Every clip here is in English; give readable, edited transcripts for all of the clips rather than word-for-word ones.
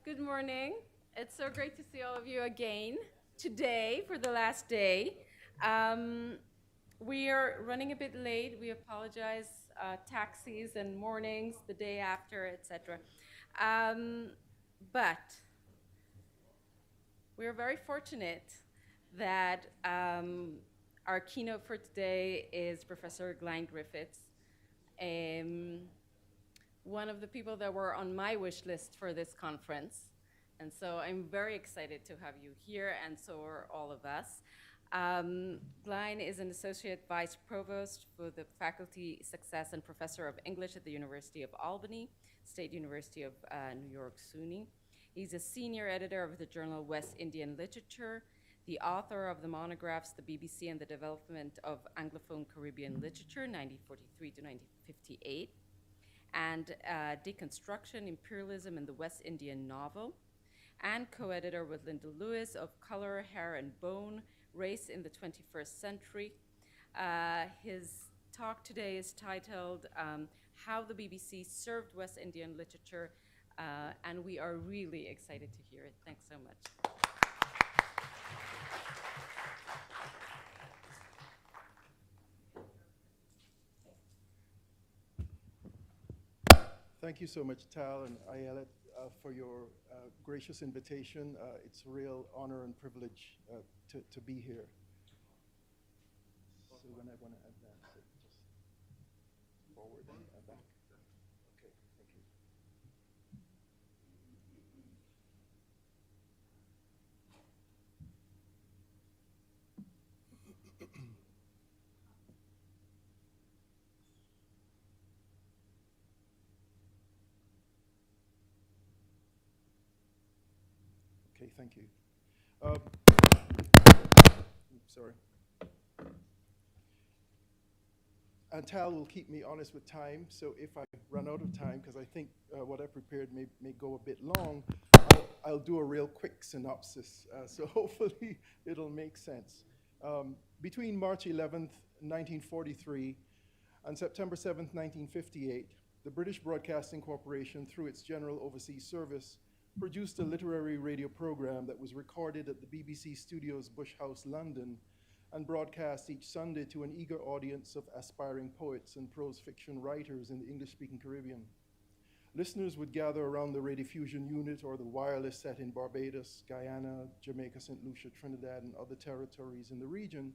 Good morning. It's so great to see all of you again today for the last day. We are running a bit late. We apologize. Taxis and mornings, the day after, etc. But we are very fortunate that our keynote for today is Professor Glenn Griffiths. One of the people that were on my wish list for this conference. And so I'm very excited to have you here, and so are all of us. Glenn is an Associate Vice Provost for the Faculty Success and Professor of English at the University of Albany, State University of New York, SUNY. He's a Senior Editor of the journal West Indian Literature, the author of the monographs The BBC and the Development of Anglophone Caribbean Literature, 1943 to 1958, and Deconstruction, Imperialism, and the West Indian Novel, and co-editor with Linda Lewis of Color, Hair, and Bone, Race in the 21st Century. His talk today is titled How the BBC Served West Indian Literature, and we are really excited to hear it. Thanks so much. Thank you so much, Tal and Ayelet, for your gracious invitation. It's a real honor and privilege to be here. So when I want to advance it, just forward and back. Okay, thank you. Okay, thank you. Sorry. And Tal will keep me honest with time, so if I run out of time, because I think what I prepared may go a bit long, I'll do a real quick synopsis, so hopefully it'll make sense. Between March 11th, 1943, and September 7th, 1958, the British Broadcasting Corporation, through its General Overseas Service, produced a literary radio program that was recorded at the BBC Studios, Bush House, London, and broadcast each Sunday to an eager audience of aspiring poets and prose fiction writers in the English-speaking Caribbean. Listeners would gather around the radiodiffusion unit or the wireless set in Barbados, Guyana, Jamaica, St. Lucia, Trinidad, and other territories in the region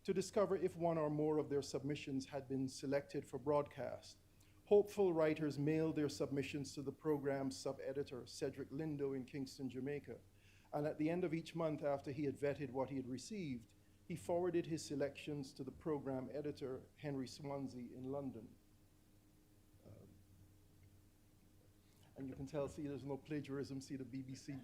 to discover if one or more of their submissions had been selected for broadcast. Hopeful writers mailed their submissions to the program's sub-editor, Cedric Lindo in Kingston, Jamaica. And at the end of each month, after he had vetted what he had received, he forwarded his selections to the program editor, Henry Swansea in London. And you can tell, see, there's no plagiarism, see the BBC.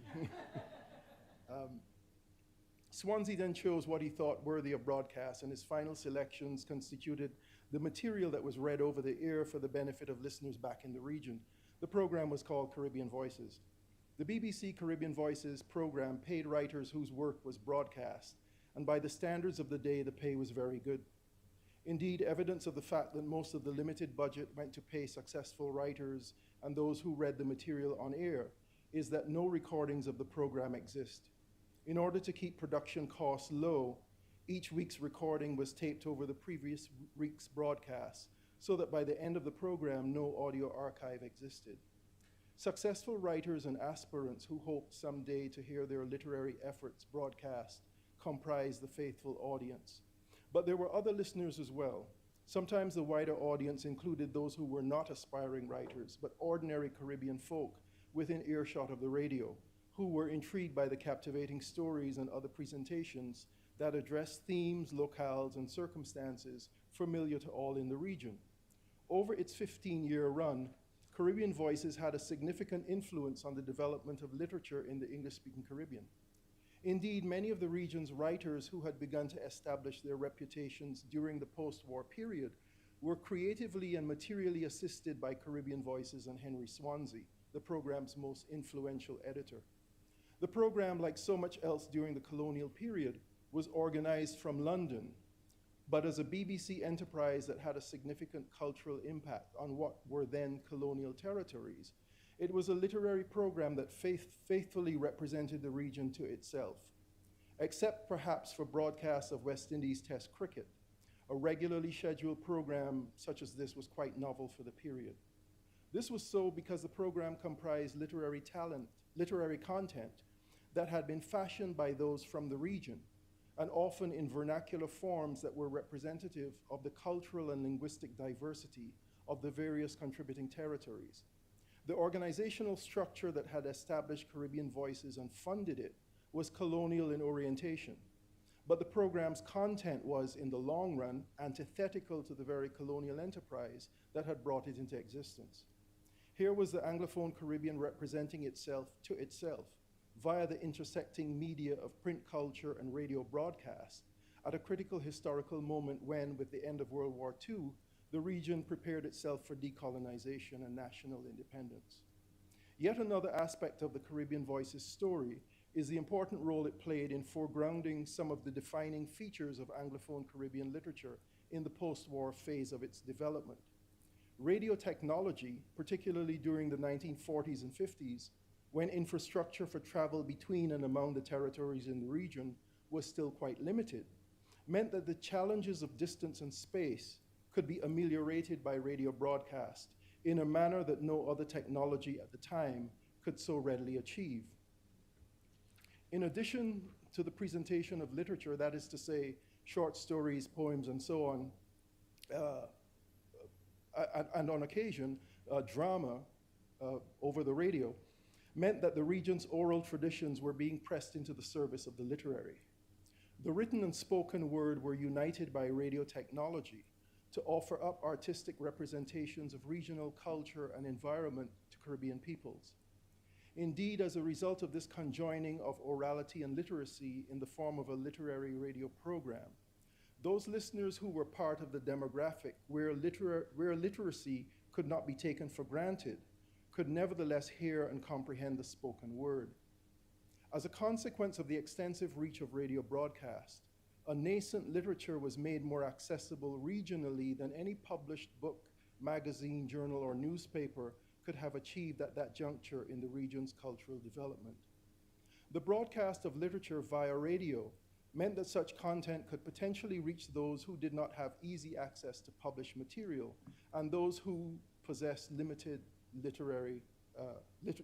Swansea then chose what he thought worthy of broadcast, and his final selections constituted the material that was read over the air for the benefit of listeners back in the region. The program was called Caribbean Voices. The BBC Caribbean Voices program paid writers whose work was broadcast, and by the standards of the day, the pay was very good. Indeed, evidence of the fact that most of the limited budget went to pay successful writers and those who read the material on air is that no recordings of the program exist. In order to keep production costs low, each week's recording was taped over the previous week's broadcast, so that by the end of the program, no audio archive existed. Successful writers and aspirants who hoped someday to hear their literary efforts broadcast comprised the faithful audience. But there were other listeners as well. Sometimes the wider audience included those who were not aspiring writers, but ordinary Caribbean folk within earshot of the radio, who were intrigued by the captivating stories and other presentations that address themes, locales, and circumstances familiar to all in the region. Over its 15-year run, Caribbean Voices had a significant influence on the development of literature in the English-speaking Caribbean. Indeed, many of the region's writers who had begun to establish their reputations during the post-war period were creatively and materially assisted by Caribbean Voices and Henry Swansea, the program's most influential editor. The program, like so much else during the colonial period, was organized from London, but as a BBC enterprise that had a significant cultural impact on what were then colonial territories, It was a literary program that faithfully represented the region to itself, except perhaps for broadcasts of West Indies Test cricket. A regularly scheduled program such as this was quite novel for the period. This was so because the program comprised literary content that had been fashioned by those from the region, and often in vernacular forms that were representative of the cultural and linguistic diversity of the various contributing territories. The organizational structure that had established Caribbean Voices and funded it was colonial in orientation, but the program's content was, in the long run, antithetical to the very colonial enterprise that had brought it into existence. Here was the Anglophone Caribbean representing itself to itself via the intersecting media of print culture and radio broadcast at a critical historical moment when, with the end of World War II, the region prepared itself for decolonization and national independence. Yet another aspect of the Caribbean Voices story is the important role it played in foregrounding some of the defining features of Anglophone Caribbean literature in the post-war phase of its development. Radio technology, particularly during the 1940s and 50s, when infrastructure for travel between and among the territories in the region was still quite limited, meant that the challenges of distance and space could be ameliorated by radio broadcast in a manner that no other technology at the time could so readily achieve. In addition to the presentation of literature, that is to say, short stories, poems, and so on, and on occasion, drama over the radio, meant that the region's oral traditions were being pressed into the service of the literary. The written and spoken word were united by radio technology to offer up artistic representations of regional culture and environment to Caribbean peoples. Indeed, as a result of this conjoining of orality and literacy in the form of a literary radio program, those listeners who were part of the demographic where literacy could not be taken for granted could nevertheless hear and comprehend the spoken word. As a consequence of the extensive reach of radio broadcast, a nascent literature was made more accessible regionally than any published book, magazine, journal, or newspaper could have achieved at that juncture in the region's cultural development. The broadcast of literature via radio meant that such content could potentially reach those who did not have easy access to published material and those who possessed limited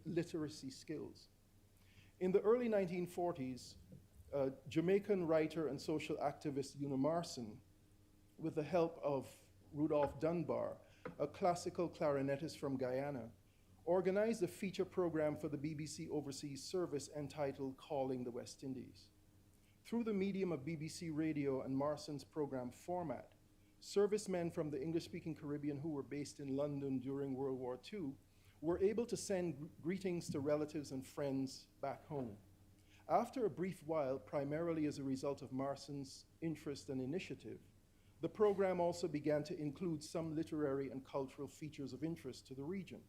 literacy skills. In the early 1940s, Jamaican writer and social activist Una Marson, with the help of Rudolph Dunbar, a classical clarinetist from Guyana, organized a feature program for the BBC Overseas Service entitled Calling the West Indies. Through the medium of BBC Radio and Marson's program format, servicemen from the English-speaking Caribbean who were based in London during World War II were able to send greetings to relatives and friends back home. After a brief while, primarily as a result of Marson's interest and initiative, the program also began to include some literary and cultural features of interest to the region,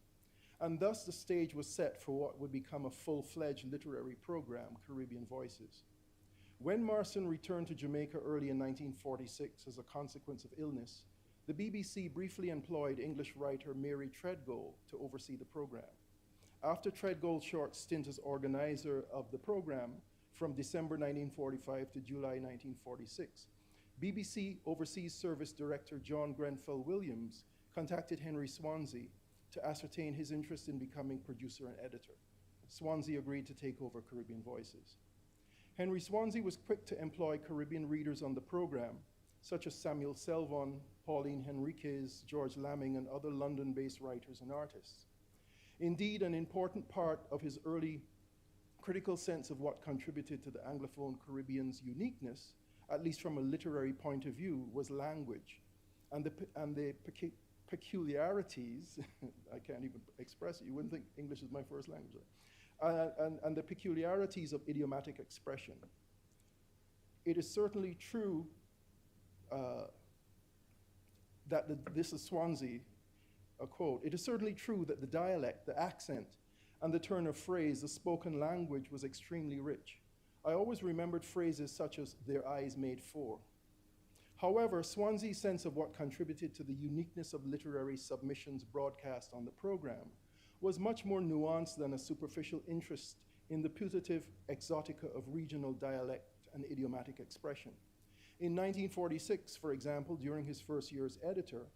and thus the stage was set for what would become a full-fledged literary program, Caribbean Voices. When Marson returned to Jamaica early in 1946 as a consequence of illness, the BBC briefly employed English writer Mary Treadgold to oversee the program. After Treadgold's short stint as organizer of the program from December 1945 to July 1946, BBC Overseas Service Director John Grenfell Williams contacted Henry Swansea to ascertain his interest in becoming producer and editor. Swansea agreed to take over Caribbean Voices. Henry Swansea was quick to employ Caribbean readers on the program, such as Samuel Selvon, Pauline Henriquez, George Lamming, and other London-based writers and artists. Indeed, an important part of his early critical sense of what contributed to the Anglophone Caribbean's uniqueness, at least from a literary point of view, was language and the peculiarities, I can't even express it, you wouldn't think English is my first language, and the peculiarities of idiomatic expression. It is certainly true this is Swansea, a quote, "It is certainly true that the dialect, the accent, and the turn of phrase, the spoken language was extremely rich. I always remembered phrases such as 'their eyes made for.' However, Swansea's sense of what contributed to the uniqueness of literary submissions broadcast on the program was much more nuanced than a superficial interest in the putative exotica of regional dialect and idiomatic expression. In 1946, for example, during his first year as editor,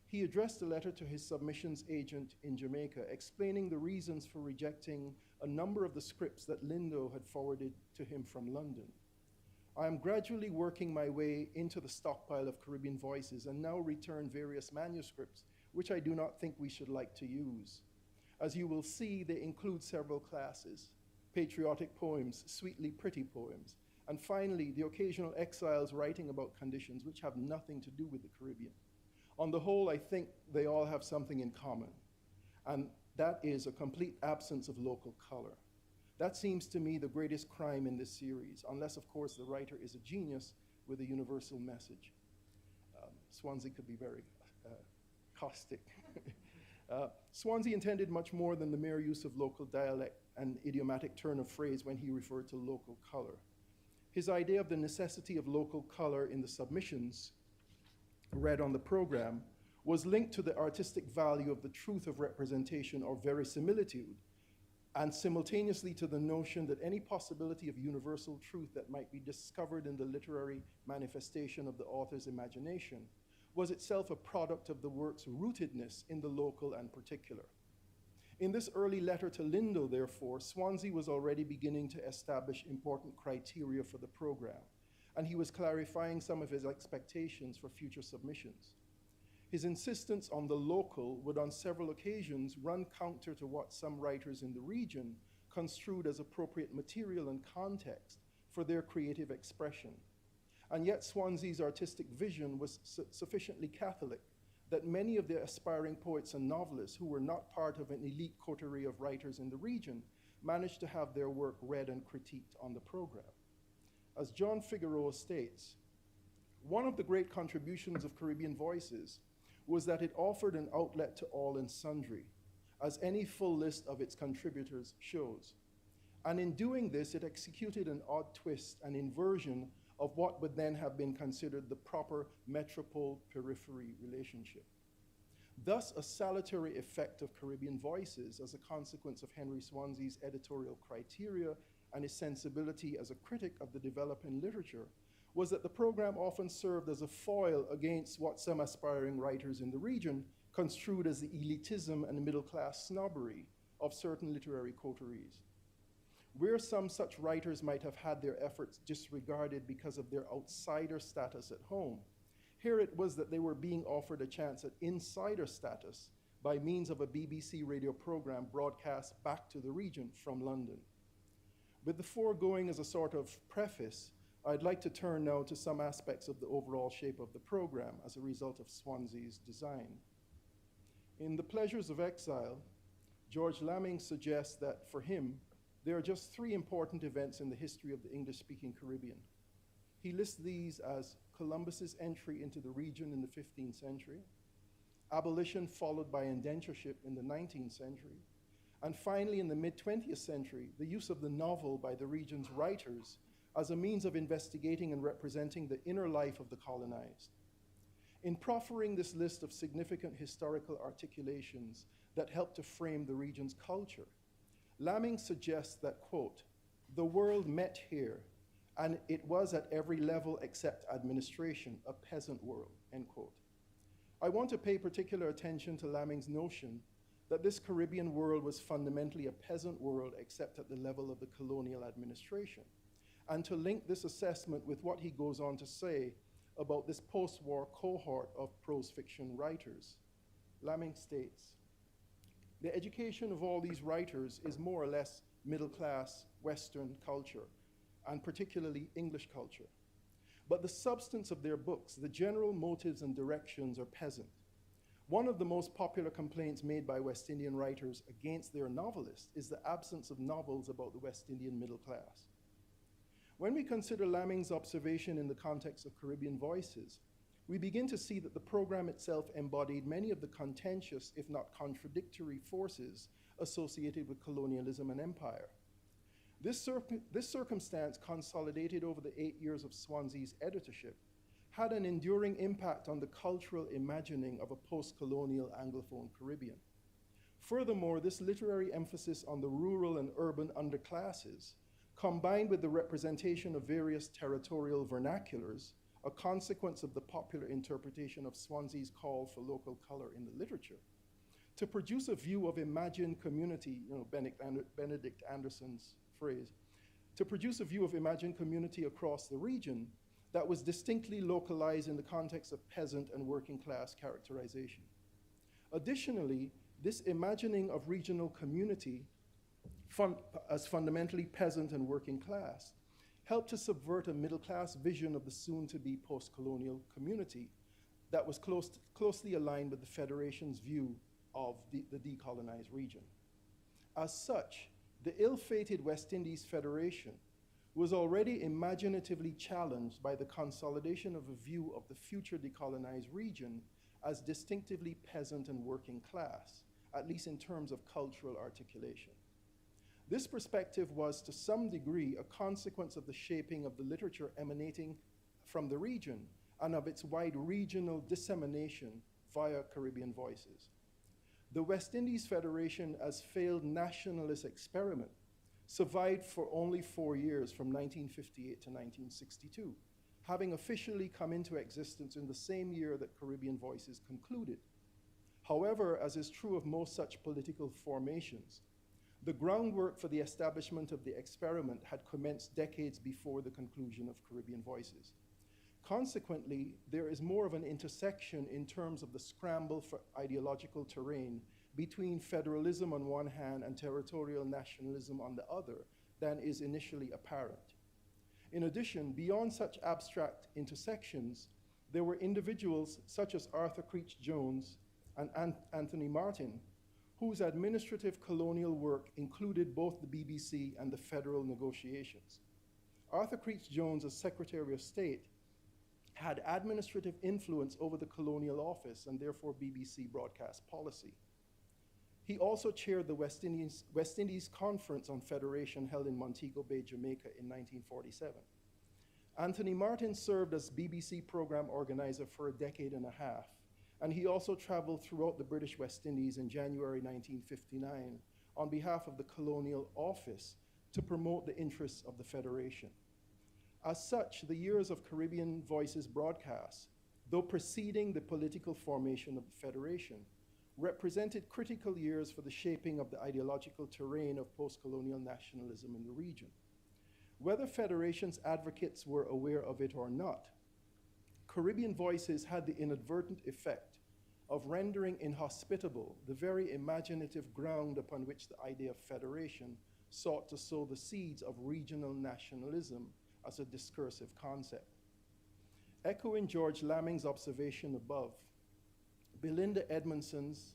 he addressed a letter to his submissions agent in Jamaica explaining the reasons for rejecting a number of the scripts that Lindo had forwarded to him from London. I am gradually working my way into the stockpile of Caribbean voices and now return various manuscripts which I do not think we should like to use. As you will see, they include several classes: patriotic poems, sweetly pretty poems, and finally, the occasional exiles writing about conditions which have nothing to do with the Caribbean. On the whole, I think they all have something in common, and that is a complete absence of local color. That seems to me the greatest crime in this series, unless, of course, the writer is a genius with a universal message. Swansea could be very caustic. Swansea intended much more than the mere use of local dialect and idiomatic turn of phrase when he referred to local color. His idea of the necessity of local color in the submissions read on the program was linked to the artistic value of the truth of representation or verisimilitude, and simultaneously to the notion that any possibility of universal truth that might be discovered in the literary manifestation of the author's imagination was itself a product of the work's rootedness in the local and particular. In this early letter to Lindo, therefore, Swansea was already beginning to establish important criteria for the program, and he was clarifying some of his expectations for future submissions. His insistence on the local would on several occasions run counter to what some writers in the region construed as appropriate material and context for their creative expression. And yet Swansea's artistic vision was sufficiently Catholic that many of the aspiring poets and novelists who were not part of an elite coterie of writers in the region managed to have their work read and critiqued on the program. As John Figueroa states, one of the great contributions of Caribbean Voices was that it offered an outlet to all and sundry, as any full list of its contributors shows. And in doing this, it executed an odd twist, an inversion of what would then have been considered the proper metropole-periphery relationship. Thus, a salutary effect of Caribbean Voices as a consequence of Henry Swansea's editorial criteria and his sensibility as a critic of the developing literature was that the program often served as a foil against what some aspiring writers in the region construed as the elitism and middle-class snobbery of certain literary coteries. Where some such writers might have had their efforts disregarded because of their outsider status at home, here it was that they were being offered a chance at insider status by means of a BBC radio program broadcast back to the region from London. With the foregoing as a sort of preface, I'd like to turn now to some aspects of the overall shape of the program as a result of Swansea's design. In The Pleasures of Exile, George Lamming suggests that for him, there are just three important events in the history of the English-speaking Caribbean. He lists these as Columbus's entry into the region in the 15th century, abolition followed by indentureship in the 19th century, and finally in the mid-20th century, the use of the novel by the region's writers as a means of investigating and representing the inner life of the colonized. In proffering this list of significant historical articulations that help to frame the region's culture, Lamming suggests that, quote, the world met here, and it was at every level except administration, a peasant world, end quote. I want to pay particular attention to Lamming's notion that this Caribbean world was fundamentally a peasant world except at the level of the colonial administration, and to link this assessment with what he goes on to say about this post-war cohort of prose fiction writers. Lamming states, the education of all these writers is more or less middle-class Western culture, and particularly English culture. But the substance of their books, the general motives and directions are peasant. One of the most popular complaints made by West Indian writers against their novelists is the absence of novels about the West Indian middle class. When we consider Lamming's observation in the context of Caribbean Voices, we begin to see that the program itself embodied many of the contentious, if not contradictory, forces associated with colonialism and empire. This circumstance, consolidated over the 8 years of Swansea's editorship, had an enduring impact on the cultural imagining of a post-colonial Anglophone Caribbean. Furthermore, this literary emphasis on the rural and urban underclasses, combined with the representation of various territorial vernaculars, a consequence of the popular interpretation of Swansea's call for local color in the literature, to produce a view of imagined community, Benedict Anderson's phrase, to produce a view of imagined community across the region that was distinctly localized in the context of peasant and working class characterization. Additionally, this imagining of regional community as fundamentally peasant and working class helped to subvert a middle class vision of the soon-to-be post-colonial community that was closely aligned with the Federation's view of the decolonized region. As such, the ill-fated West Indies Federation was already imaginatively challenged by the consolidation of a view of the future decolonized region as distinctively peasant and working class, at least in terms of cultural articulation. This perspective was, to some degree, a consequence of the shaping of the literature emanating from the region and of its wide regional dissemination via Caribbean voices. The West Indies Federation, as failed nationalist experiment, survived for only 4 years, from 1958 to 1962, having officially come into existence in the same year that Caribbean Voices concluded. However, as is true of most such political formations, the groundwork for the establishment of the experiment had commenced decades before the conclusion of Caribbean Voices. Consequently, there is more of an intersection in terms of the scramble for ideological terrain between federalism on one hand and territorial nationalism on the other than is initially apparent. In addition, beyond such abstract intersections, there were individuals such as Arthur Creech Jones and Anthony Martin, whose administrative colonial work included both the BBC and the federal negotiations. Arthur Creech Jones, as Secretary of State, had administrative influence over the Colonial Office and therefore BBC broadcast policy. He also chaired the West Indies Conference on Federation held in Montego Bay, Jamaica in 1947. Anthony Martin served as BBC program organizer for a decade and a half, and he also traveled throughout the British West Indies in January 1959 on behalf of the Colonial Office to promote the interests of the Federation. As such, the years of Caribbean Voices broadcasts, though preceding the political formation of the Federation, represented critical years for the shaping of the ideological terrain of post-colonial nationalism in the region. Whether Federation's advocates were aware of it or not, Caribbean Voices had the inadvertent effect of rendering inhospitable the very imaginative ground upon which the idea of federation sought to sow the seeds of regional nationalism as a discursive concept. Echoing George Lamming's observation above, Belinda Edmondson's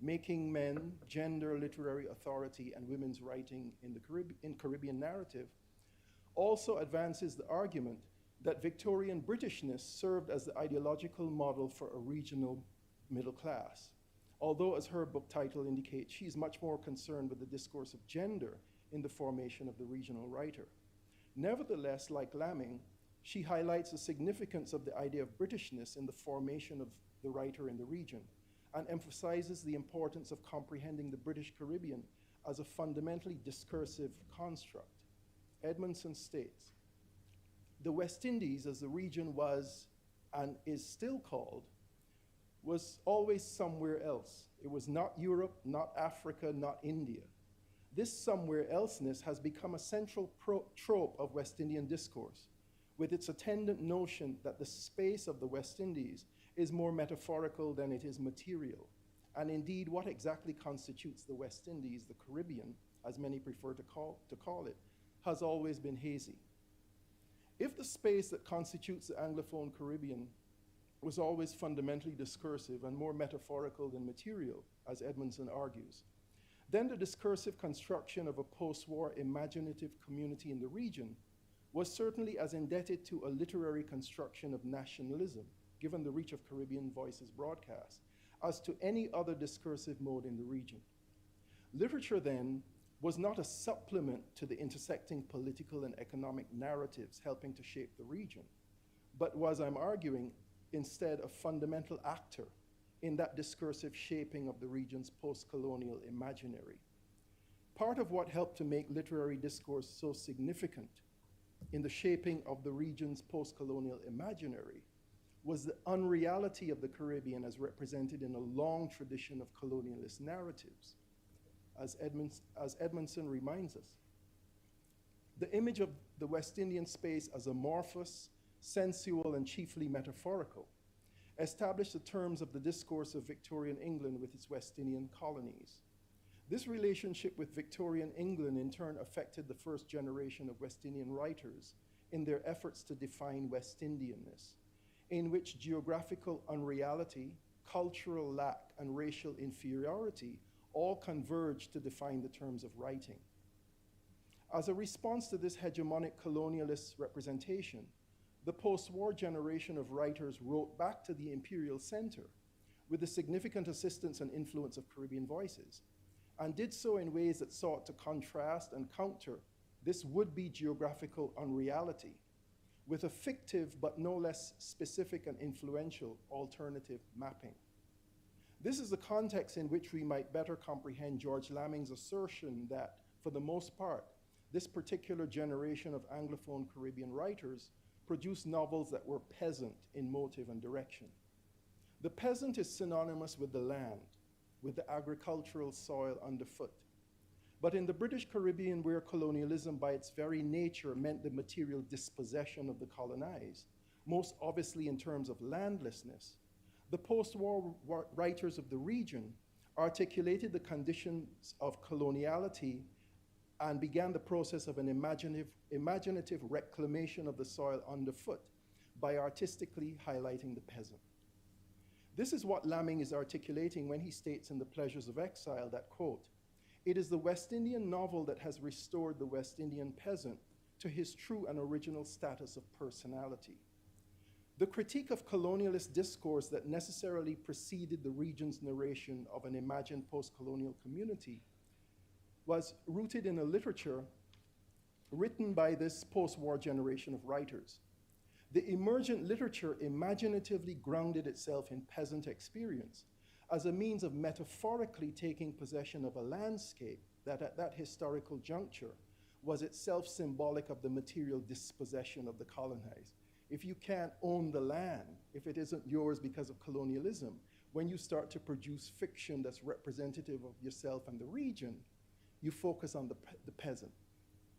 Making Men, Gender, Literary Authority, and Women's Writing in Caribbean Narrative also advances the argument that Victorian Britishness served as the ideological model for a regional middle class. Although, as her book title indicates, she's much more concerned with the discourse of gender in the formation of the regional writer. Nevertheless, like Lamming, she highlights the significance of the idea of Britishness in the formation of the writer in the region, and emphasizes the importance of comprehending the British Caribbean as a fundamentally discursive construct. Edmondson states, "The West Indies, as the region was and is still called, was always somewhere else. It was not Europe, not Africa, not India. This somewhere elseness has become a central trope of West Indian discourse, with its attendant notion that the space of the West Indies is more metaphorical than it is material. And indeed, what exactly constitutes the West Indies, the Caribbean, as many prefer to call it, has always been hazy. If the space that constitutes the Anglophone Caribbean was always fundamentally discursive and more metaphorical than material, as Edmondson argues, then the discursive construction of a post-war imaginative community in the region was certainly as indebted to a literary construction of nationalism, given the reach of Caribbean Voices broadcast, as to any other discursive mode in the region. Literature, then, was not a supplement to the intersecting political and economic narratives helping to shape the region, but was, I'm arguing, instead a fundamental actor in that discursive shaping of the region's post-colonial imaginary. Part of what helped to make literary discourse so significant in the shaping of the region's post-colonial imaginary was the unreality of the Caribbean as represented in a long tradition of colonialist narratives. As Edmondson reminds us, the image of the West Indian space as amorphous, sensual, and chiefly metaphorical established the terms of the discourse of Victorian England with its West Indian colonies. This relationship with Victorian England in turn affected the first generation of West Indian writers in their efforts to define West Indianness, in which geographical unreality, cultural lack, and racial inferiority all converged to define the terms of writing. As a response to this hegemonic colonialist representation, the post-war generation of writers wrote back to the imperial center with the significant assistance and influence of Caribbean voices, and did so in ways that sought to contrast and counter this would-be geographical unreality with a fictive but no less specific and influential alternative mapping. This is the context in which we might better comprehend George Lamming's assertion that, for the most part, this particular generation of Anglophone Caribbean writers produced novels that were peasant in motive and direction. The peasant is synonymous with the land, with the agricultural soil underfoot. But in the British Caribbean, where colonialism by its very nature meant the material dispossession of the colonized, most obviously in terms of landlessness, the post-war writers of the region articulated the conditions of coloniality and began the process of an imaginative reclamation of the soil underfoot by artistically highlighting the peasant. This is what Lamming is articulating when he states in The Pleasures of Exile that, quote, "It is the West Indian novel that has restored the West Indian peasant to his true and original status of personality." The critique of colonialist discourse that necessarily preceded the region's narration of an imagined post-colonial community was rooted in a literature written by this post-war generation of writers. The emergent literature imaginatively grounded itself in peasant experience as a means of metaphorically taking possession of a landscape that at that historical juncture was itself symbolic of the material dispossession of the colonized. If you can't own the land, if it isn't yours because of colonialism, when you start to produce fiction that's representative of yourself and the region, you focus on the peasant.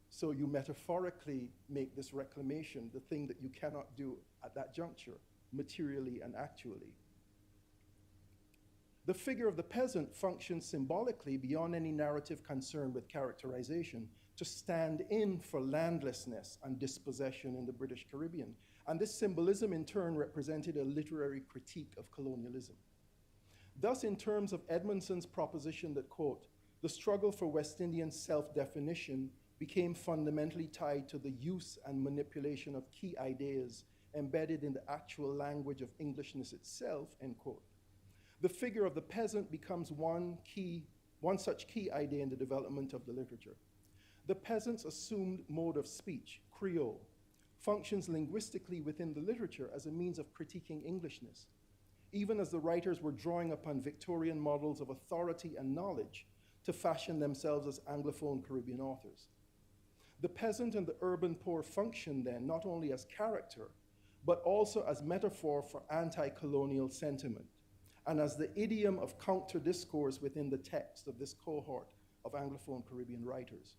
So you metaphorically make this reclamation the thing that you cannot do at that juncture, materially and actually. The figure of the peasant functions symbolically beyond any narrative concerned with characterization to stand in for landlessness and dispossession in the British Caribbean. And this symbolism in turn represented a literary critique of colonialism. Thus, in terms of Edmondson's proposition that, quote, "The struggle for West Indian self-definition became fundamentally tied to the use and manipulation of key ideas embedded in the actual language of Englishness itself," end quote. The figure of the peasant becomes one such key idea in the development of the literature. The peasant's assumed mode of speech, Creole, functions linguistically within the literature as a means of critiquing Englishness, even as the writers were drawing upon Victorian models of authority and knowledge to fashion themselves as Anglophone Caribbean authors. The peasant and the urban poor function then not only as character, but also as metaphor for anti-colonial sentiment, and as the idiom of counter-discourse within the text of this cohort of Anglophone Caribbean writers.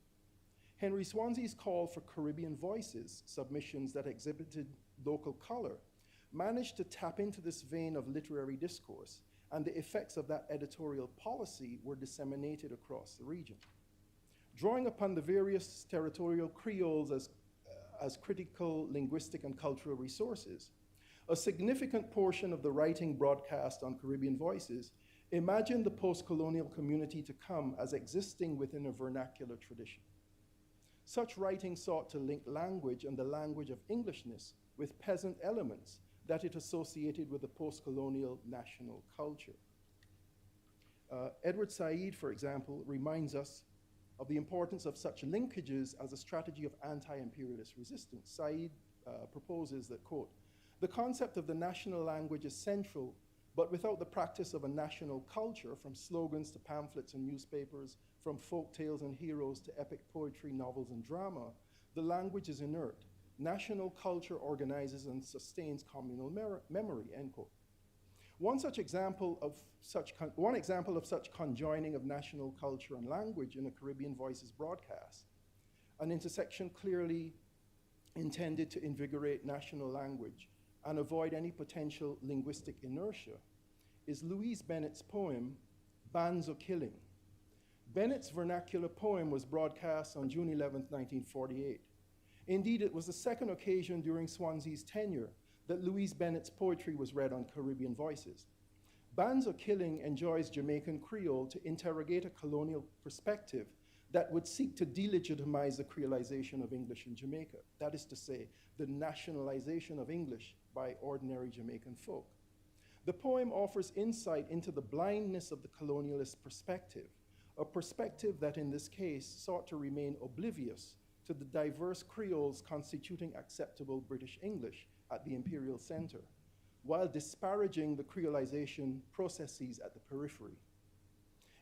Henry Swansea's call for Caribbean voices, submissions that exhibited local color, managed to tap into this vein of literary discourse, and the effects of that editorial policy were disseminated across the region. Drawing upon the various territorial creoles as critical linguistic and cultural resources, a significant portion of the writing broadcast on Caribbean voices imagined the post-colonial community to come as existing within a vernacular tradition. Such writing sought to link language and the language of Englishness with peasant elements that it associated with the post-colonial national culture. Edward Said, for example, reminds us of the importance of such linkages as a strategy of anti-imperialist resistance. Said proposes that, quote, "The concept of the national language is central, but without the practice of a national culture, from slogans to pamphlets and newspapers, from folk tales and heroes to epic poetry, novels, and drama, the language is inert. National culture organizes and sustains communal memory, end quote. One example of such conjoining of national culture and language in a Caribbean Voices broadcast, an intersection clearly intended to invigorate national language and avoid any potential linguistic inertia, is Louise Bennett's poem, Bands O' Killing. Bennett's vernacular poem was broadcast on June 11, 1948. Indeed, it was the second occasion during Swansea's tenure that Louise Bennett's poetry was read on Caribbean Voices. Bands O' Killing enjoys Jamaican Creole to interrogate a colonial perspective that would seek to delegitimize the creolization of English in Jamaica. That is to say, the nationalization of English by ordinary Jamaican folk. The poem offers insight into the blindness of the colonialist perspective, a perspective that in this case sought to remain oblivious to the diverse Creoles constituting acceptable British English at the imperial center, while disparaging the creolization processes at the periphery.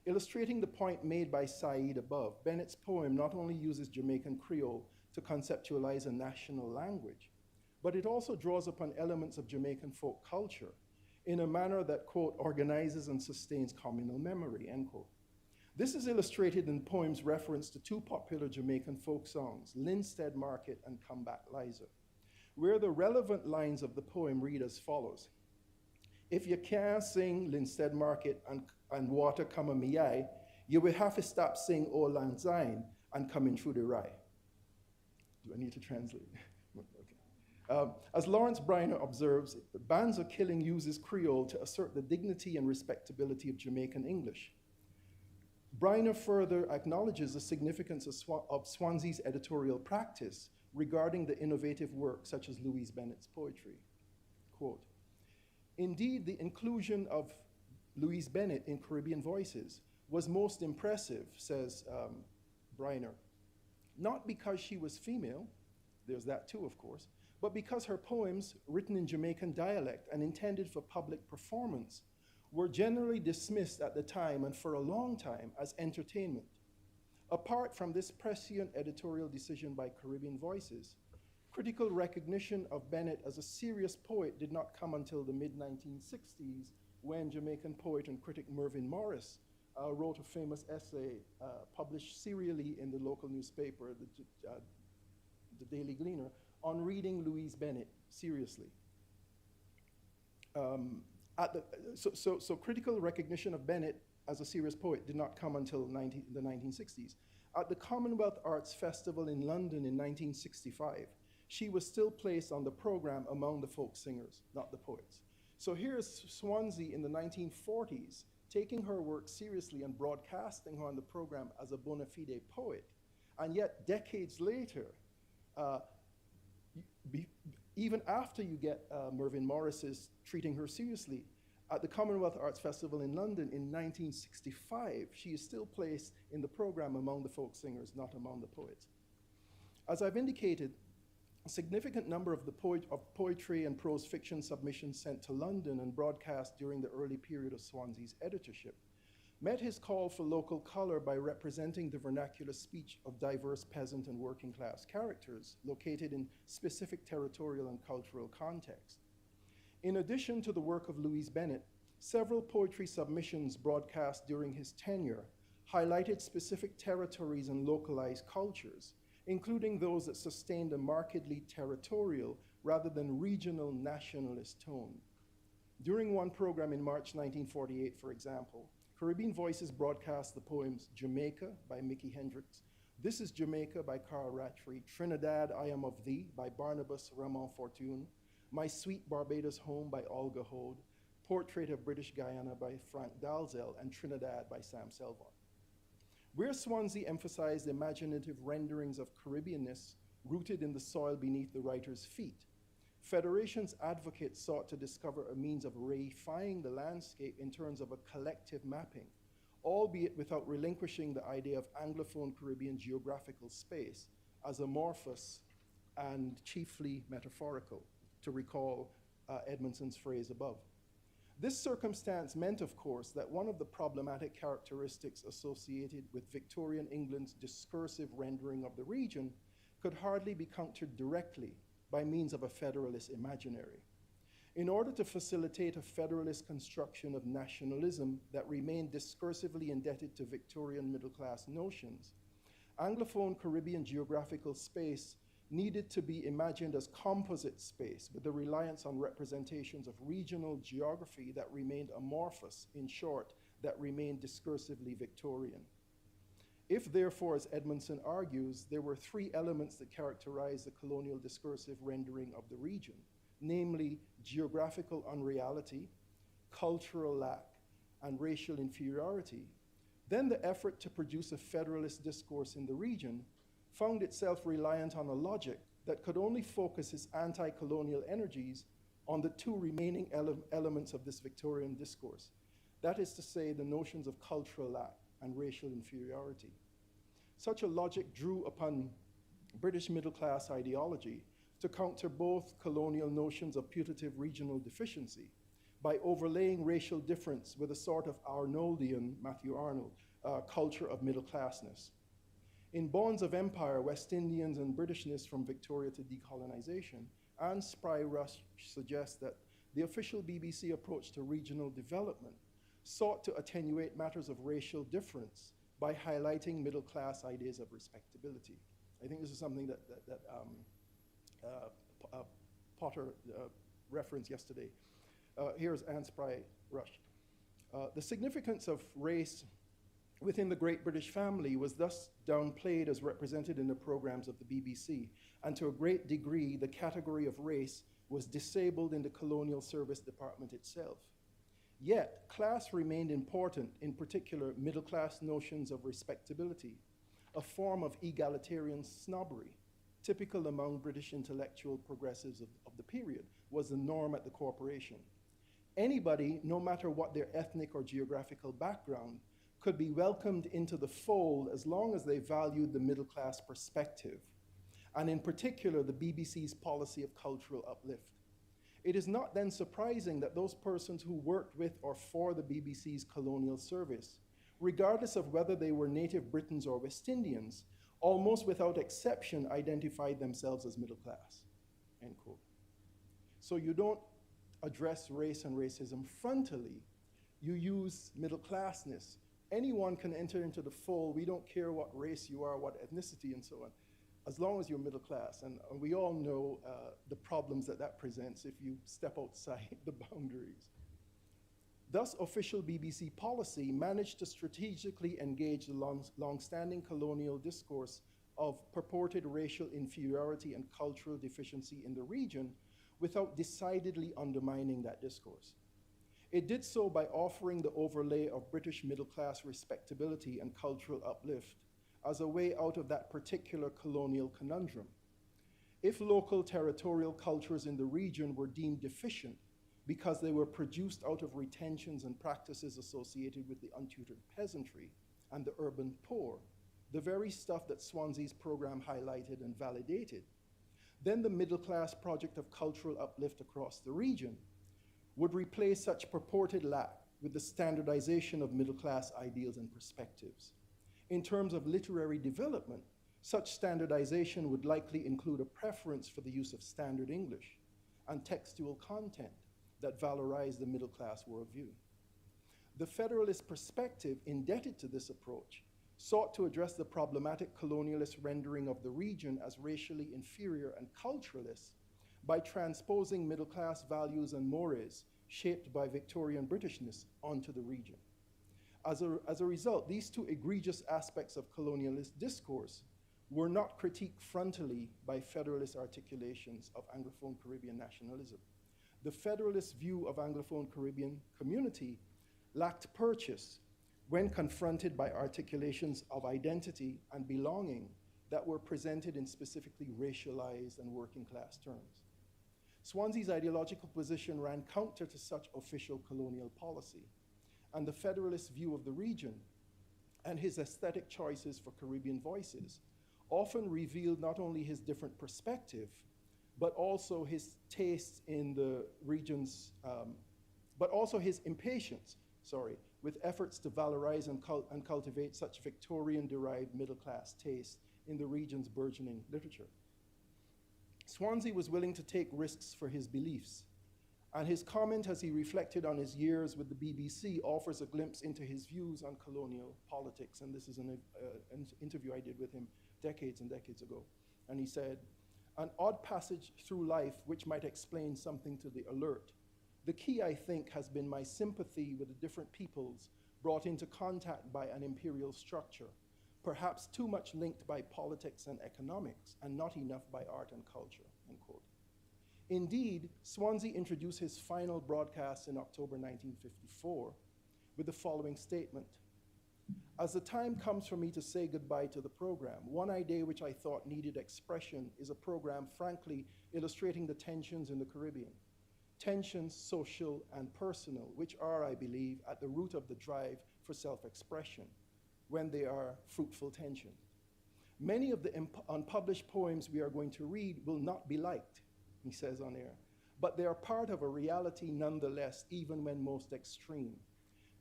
Illustrating the point made by Said above, Bennett's poem not only uses Jamaican Creole to conceptualize a national language, but it also draws upon elements of Jamaican folk culture in a manner that, quote, organizes and sustains communal memory, end quote. This is illustrated in the poem's reference to two popular Jamaican folk songs, Linstead Market and Come Back Liza, where the relevant lines of the poem read as follows. If you can't sing Linstead Market and water come a me eye, you will have to stop sing Old Lang Syne and coming through the rye. Do I need to translate? Okay. As Lawrence Briner observes, Bands O' Killing uses Creole to assert the dignity and respectability of Jamaican English. Briner further acknowledges the significance of Swansea's editorial practice regarding the innovative work such as Louise Bennett's poetry. Quote, indeed, the inclusion of Louise Bennett in Caribbean Voices was most impressive, says Briner, not because she was female, there's that too, of course, but because her poems, written in Jamaican dialect and intended for public performance, were generally dismissed at the time and for a long time as entertainment. Apart from this prescient editorial decision by Caribbean Voices, critical recognition of Bennett as a serious poet did not come until the mid-1960s, when Jamaican poet and critic Mervyn Morris wrote a famous essay published serially in the local newspaper, the Daily Gleaner, on reading Louise Bennett seriously. So critical recognition of Bennett as a serious poet did not come until the 1960s. At the Commonwealth Arts Festival in London in 1965, she was still placed on the program among the folk singers, not the poets. So here's Swansea in the 1940s, taking her work seriously and broadcasting her on the program as a bona fide poet. And yet, decades later, even after you get Mervyn Morris's treating her seriously, at the Commonwealth Arts Festival in London in 1965, she is still placed in the program among the folk singers, not among the poets. As I've indicated, a significant number of poetry and prose fiction submissions sent to London and broadcast during the early period of Swansea's editorship met his call for local color by representing the vernacular speech of diverse peasant and working class characters located in specific territorial and cultural contexts. In addition to the work of Louise Bennett, several poetry submissions broadcast during his tenure highlighted specific territories and localized cultures, including those that sustained a markedly territorial rather than regional nationalist tone. During one program in March 1948, for example, Caribbean Voices broadcast the poems Jamaica by Mickey Hendricks, This is Jamaica by Carl Rattray, Trinidad, I Am of Thee by Barnabas Ramon Fortune, My Sweet Barbados Home by Olga Hode, Portrait of British Guyana by Frank Dalzell, and Trinidad by Sam Selvon. Where Swansea emphasized imaginative renderings of Caribbeanness rooted in the soil beneath the writer's feet, Federation's advocates sought to discover a means of reifying the landscape in terms of a collective mapping, albeit without relinquishing the idea of Anglophone Caribbean geographical space as amorphous and chiefly metaphorical, to recall Edmondson's phrase above. This circumstance meant, of course, that one of the problematic characteristics associated with Victorian England's discursive rendering of the region could hardly be countered directly by means of a federalist imaginary. In order to facilitate a federalist construction of nationalism that remained discursively indebted to Victorian middle-class notions, Anglophone Caribbean geographical space needed to be imagined as composite space with the reliance on representations of regional geography that remained amorphous, in short, that remained discursively Victorian. If, therefore, as Edmondson argues, there were three elements that characterize the colonial discursive rendering of the region, namely geographical unreality, cultural lack, and racial inferiority, then the effort to produce a federalist discourse in the region found itself reliant on a logic that could only focus its anti-colonial energies on the two remaining elements of this Victorian discourse. That is to say, the notions of cultural lack and racial inferiority. Such a logic drew upon British middle-class ideology to counter both colonial notions of putative regional deficiency by overlaying racial difference with a sort of Arnoldian, Matthew Arnold, culture of middle-classness. In Bonds of Empire, West Indians and Britishness from Victoria to Decolonization, Anne Spry Rush suggests that the official BBC approach to regional development sought to attenuate matters of racial difference by highlighting middle-class ideas of respectability. I think this is something that Potter referenced yesterday. Here's Anne Spry Rush. The significance of race within the Great British Family was thus downplayed as represented in the programs of the BBC, and to a great degree, the category of race was disabled in the Colonial Service Department itself. Yet, class remained important, in particular, middle-class notions of respectability, a form of egalitarian snobbery, typical among British intellectual progressives of the period, was the norm at the corporation. Anybody, no matter what their ethnic or geographical background, could be welcomed into the fold as long as they valued the middle-class perspective, and in particular, the BBC's policy of cultural uplift. It is not then surprising that those persons who worked with or for the BBC's colonial service, regardless of whether they were native Britons or West Indians, almost without exception identified themselves as middle class, end quote. So you don't address race and racism frontally, you use middle classness. Anyone can enter into the fold. We don't care what race you are, what ethnicity, and so on, as long as you're middle class. And we all know the problems that presents if you step outside the boundaries. Thus, official BBC policy managed to strategically engage the long-standing colonial discourse of purported racial inferiority and cultural deficiency in the region without decidedly undermining that discourse. It did so by offering the overlay of British middle-class respectability and cultural uplift as a way out of that particular colonial conundrum. If local territorial cultures in the region were deemed deficient because they were produced out of retentions and practices associated with the untutored peasantry and the urban poor, the very stuff that Swansea's program highlighted and validated, then the middle-class project of cultural uplift across the region would replace such purported lack with the standardization of middle-class ideals and perspectives. In terms of literary development, such standardization would likely include a preference for the use of standard English and textual content that valorize the middle-class worldview. The Federalist perspective, indebted to this approach, sought to address the problematic colonialist rendering of the region as racially inferior and culturalist by transposing middle-class values and mores shaped by Victorian Britishness onto the region. As a result, these two egregious aspects of colonialist discourse were not critiqued frontally by Federalist articulations of Anglophone Caribbean nationalism. The Federalist view of Anglophone Caribbean community lacked purchase when confronted by articulations of identity and belonging that were presented in specifically racialized and working class terms. Swansea's ideological position ran counter to such official colonial policy, and the Federalist view of the region and his aesthetic choices for Caribbean voices often revealed not only his different perspective, but also his tastes in the region's but also his impatience, with efforts to valorize and cultivate such Victorian-derived middle-class taste in the region's burgeoning literature. Swansea was willing to take risks for his beliefs, and his comment as he reflected on his years with the BBC offers a glimpse into his views on colonial politics, and this is an interview I did with him decades and decades ago. And he said, "An odd passage through life which might explain something to the alert. The key, I think, has been my sympathy with the different peoples brought into contact by an imperial structure, perhaps too much linked by politics and economics, and not enough by art and culture," end quote. Indeed, Swansea introduced his final broadcast in October 1954 with the following statement: "As the time comes for me to say goodbye to the program, one idea which I thought needed expression is a program frankly illustrating the tensions in the Caribbean. Tensions social and personal, which are, I believe, at the root of the drive for self-expression, when they are fruitful tension. Many of the unpublished poems we are going to read will not be liked," he says on air, "but they are part of a reality nonetheless, even when most extreme.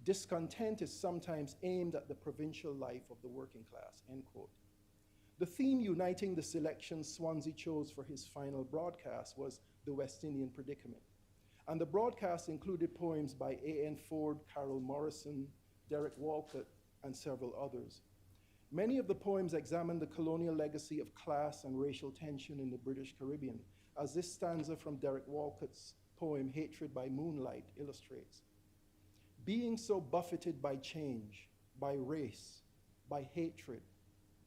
Discontent is sometimes aimed at the provincial life of the working class," end quote. The theme uniting the selections Swansea chose for his final broadcast was the West Indian predicament. And the broadcast included poems by A.N. Ford, Carol Morrison, Derek Walcott, and several others. Many of the poems examine the colonial legacy of class and racial tension in the British Caribbean, as this stanza from Derek Walcott's poem, Hatred by Moonlight, illustrates. "Being so buffeted by change, by race, by hatred,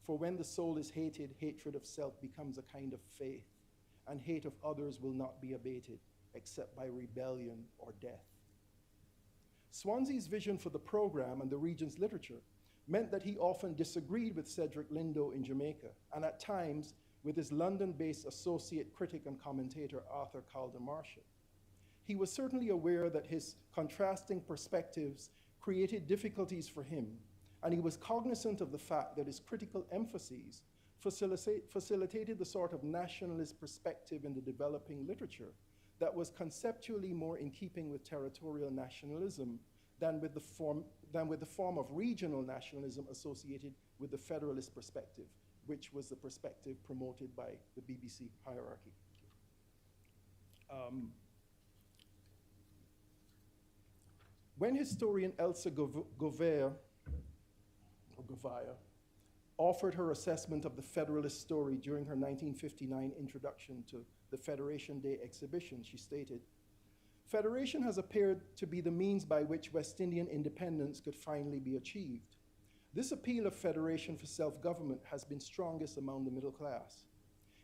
for when the soul is hated, hatred of self becomes a kind of faith, and hate of others will not be abated, except by rebellion or death." Swansea's vision for the program and the region's literature meant that he often disagreed with Cedric Lindo in Jamaica, and at times with his London-based associate critic and commentator Arthur Calder-Marshall. He was certainly aware that his contrasting perspectives created difficulties for him, and he was cognizant of the fact that his critical emphases facilitated the sort of nationalist perspective in the developing literature that was conceptually more in keeping with territorial nationalism than with the form of regional nationalism associated with the federalist perspective, which was the perspective promoted by the BBC hierarchy. When historian Elsa Govea offered her assessment of the Federalist story during her 1959 introduction to the Federation Day exhibition, she stated, "Federation has appeared to be the means by which West Indian independence could finally be achieved. This appeal of federation for self-government has been strongest among the middle class.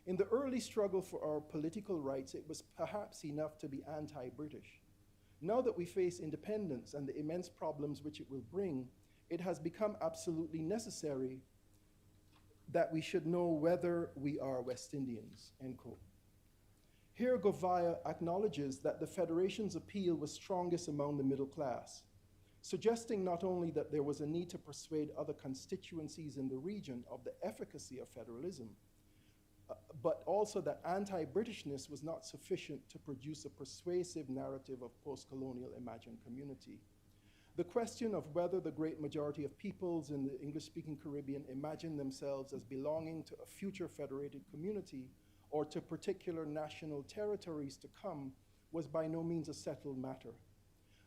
In the early struggle for our political rights, it was perhaps enough to be anti-British. Now that we face independence and the immense problems which it will bring, it has become absolutely necessary that we should know whether we are West Indians," end quote. Here, Govea acknowledges that the Federation's appeal was strongest among the middle class, suggesting not only that there was a need to persuade other constituencies in the region of the efficacy of federalism, but also that anti-Britishness was not sufficient to produce a persuasive narrative of post-colonial imagined community. The question of whether the great majority of peoples in the English-speaking Caribbean imagine themselves as belonging to a future federated community or to particular national territories to come was by no means a settled matter.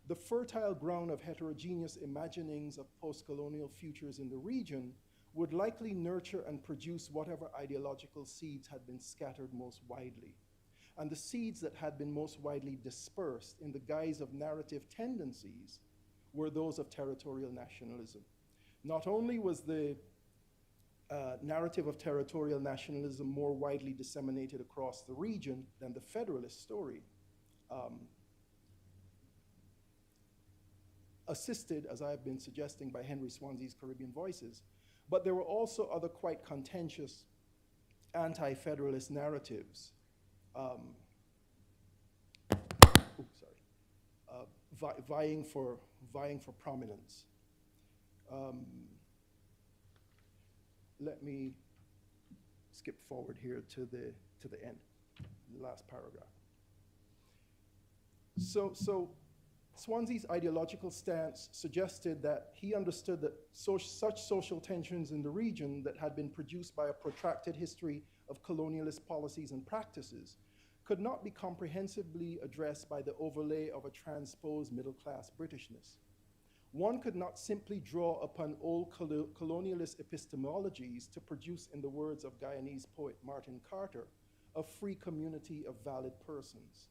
The fertile ground of heterogeneous imaginings of post-colonial futures in the region would likely nurture and produce whatever ideological seeds had been scattered most widely. And the seeds that had been most widely dispersed in the guise of narrative tendencies were those of territorial nationalism. Not only was the narrative of territorial nationalism more widely disseminated across the region than the Federalist story, assisted, as I've been suggesting, by Henry Swansea's Caribbean Voices, but there were also other quite contentious anti-Federalist narratives vying for prominence. Let me skip forward here to the end, the last paragraph. So Swansea's ideological stance suggested that he understood that such social tensions in the region that had been produced by a protracted history of colonialist policies and practices could not be comprehensively addressed by the overlay of a transposed middle-class Britishness. One could not simply draw upon old colonialist epistemologies to produce, in the words of Guyanese poet Martin Carter, a free community of valid persons.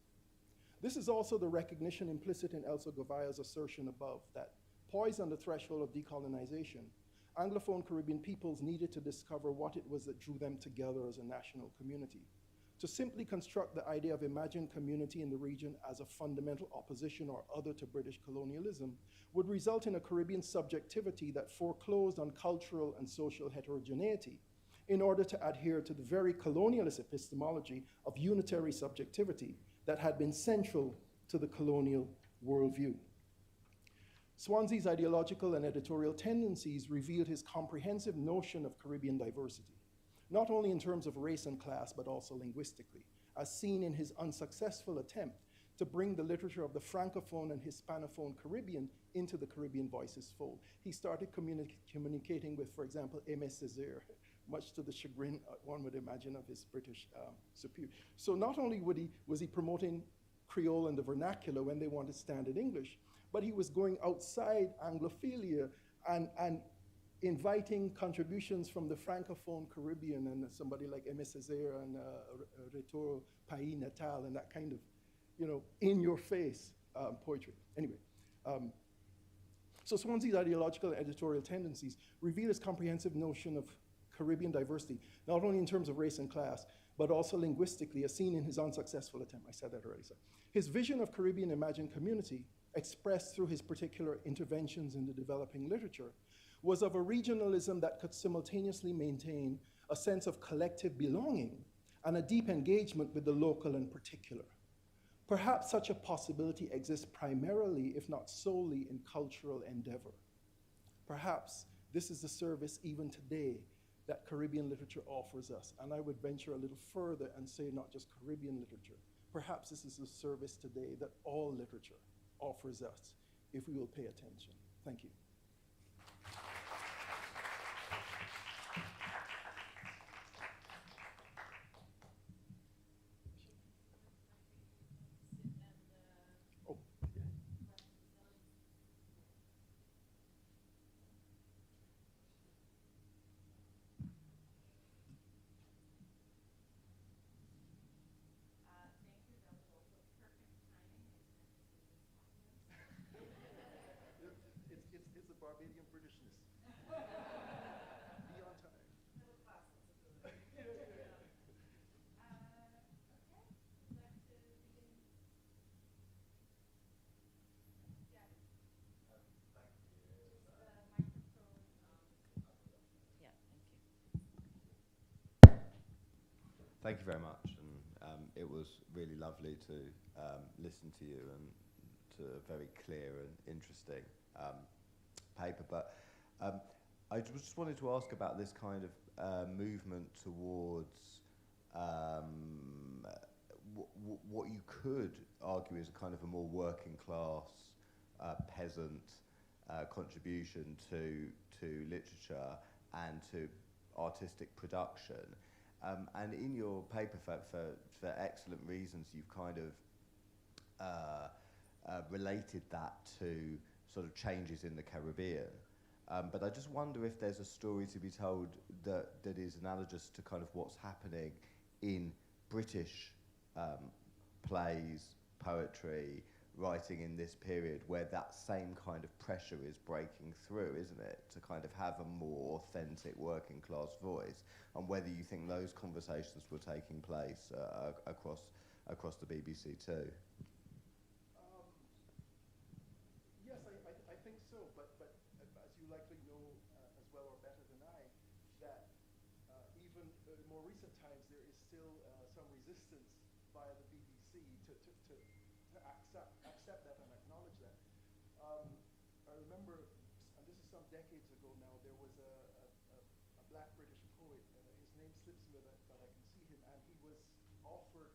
This is also the recognition implicit in Elsa Govaya's assertion above that, poised on the threshold of decolonization, Anglophone Caribbean peoples needed to discover what it was that drew them together as a national community. To simply construct the idea of imagined community in the region as a fundamental opposition or other to British colonialism would result in a Caribbean subjectivity that foreclosed on cultural and social heterogeneity in order to adhere to the very colonialist epistemology of unitary subjectivity that had been central to the colonial worldview. Swansea's ideological and editorial tendencies revealed his comprehensive notion of Caribbean diversity, not only in terms of race and class, but also linguistically, as seen in his unsuccessful attempt to bring the literature of the Francophone and Hispanophone Caribbean into the Caribbean Voices fold. He started communicating with, for example, Aimé Césaire, much to the chagrin, one would imagine, of his British superior. So not only was he promoting Creole and the vernacular when they wanted standard English, but he was going outside Anglophilia and inviting contributions from the Francophone Caribbean and somebody like Aimé Césaire and Retour Pays Natal and that kind of, in-your-face poetry. Anyway, so Swansea's ideological and editorial tendencies reveal his comprehensive notion of Caribbean diversity, not only in terms of race and class, but also linguistically, as seen in his unsuccessful attempt. I said that already. So his vision of Caribbean imagined community, expressed through his particular interventions in the developing literature, was of a regionalism that could simultaneously maintain a sense of collective belonging and a deep engagement with the local and particular. Perhaps such a possibility exists primarily, if not solely, in cultural endeavor. Perhaps this is the service even today that Caribbean literature offers us. And I would venture a little further and say not just Caribbean literature. Perhaps this is the service today that all literature offers us if we will pay attention. Thank you. It's the Barbadian Britishness. Be on time. Thank you very much, and it was really lovely to listen to you and to a very clear and interesting paper. But I just wanted to ask about this kind of movement towards what you could argue is a kind of a more working class peasant contribution to literature and to artistic production. And in your paper, for excellent reasons, you've kind of related that to sort of changes in the Caribbean. But I just wonder if there's a story to be told that is analogous to kind of what's happening in British plays, poetry, writing in this period, where that same kind of pressure is breaking through, isn't it? To kind of have a more authentic working class voice, and whether you think those conversations were taking place across the BBC too. Yes, I think so, but as you likely know as well or better than I, that even in more recent times there is still some resistance via the BBC to accept that and acknowledge that. I remember, and this is some decades ago now, there was a black British poet, his name slips me, but I can see him, and he was offered,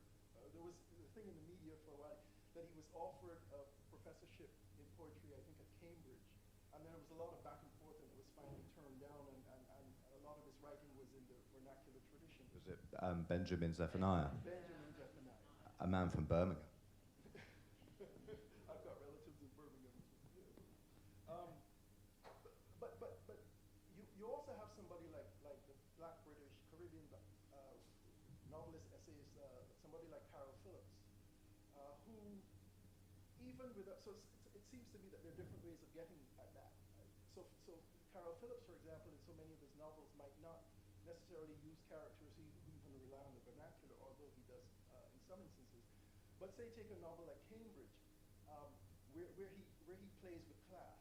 there was a thing in the media for a while, that he was offered a professorship then there was a lot of back and forth, and it was finally turned down, and a lot of his writing was in the vernacular tradition. Was it Benjamin Zephaniah? Benjamin Zephaniah. A man from Birmingham. I've got relatives in Birmingham. But you also have somebody like the Black British Caribbean novelist, essayist, somebody like Carol Phillips, who even with so it seems to me that there are different ways of getting at that. So Carol Phillips, for example, in so many of his novels might not necessarily use characters who even rely on the vernacular, although he does in some instances. But say take a novel like Cambridge, where he plays with class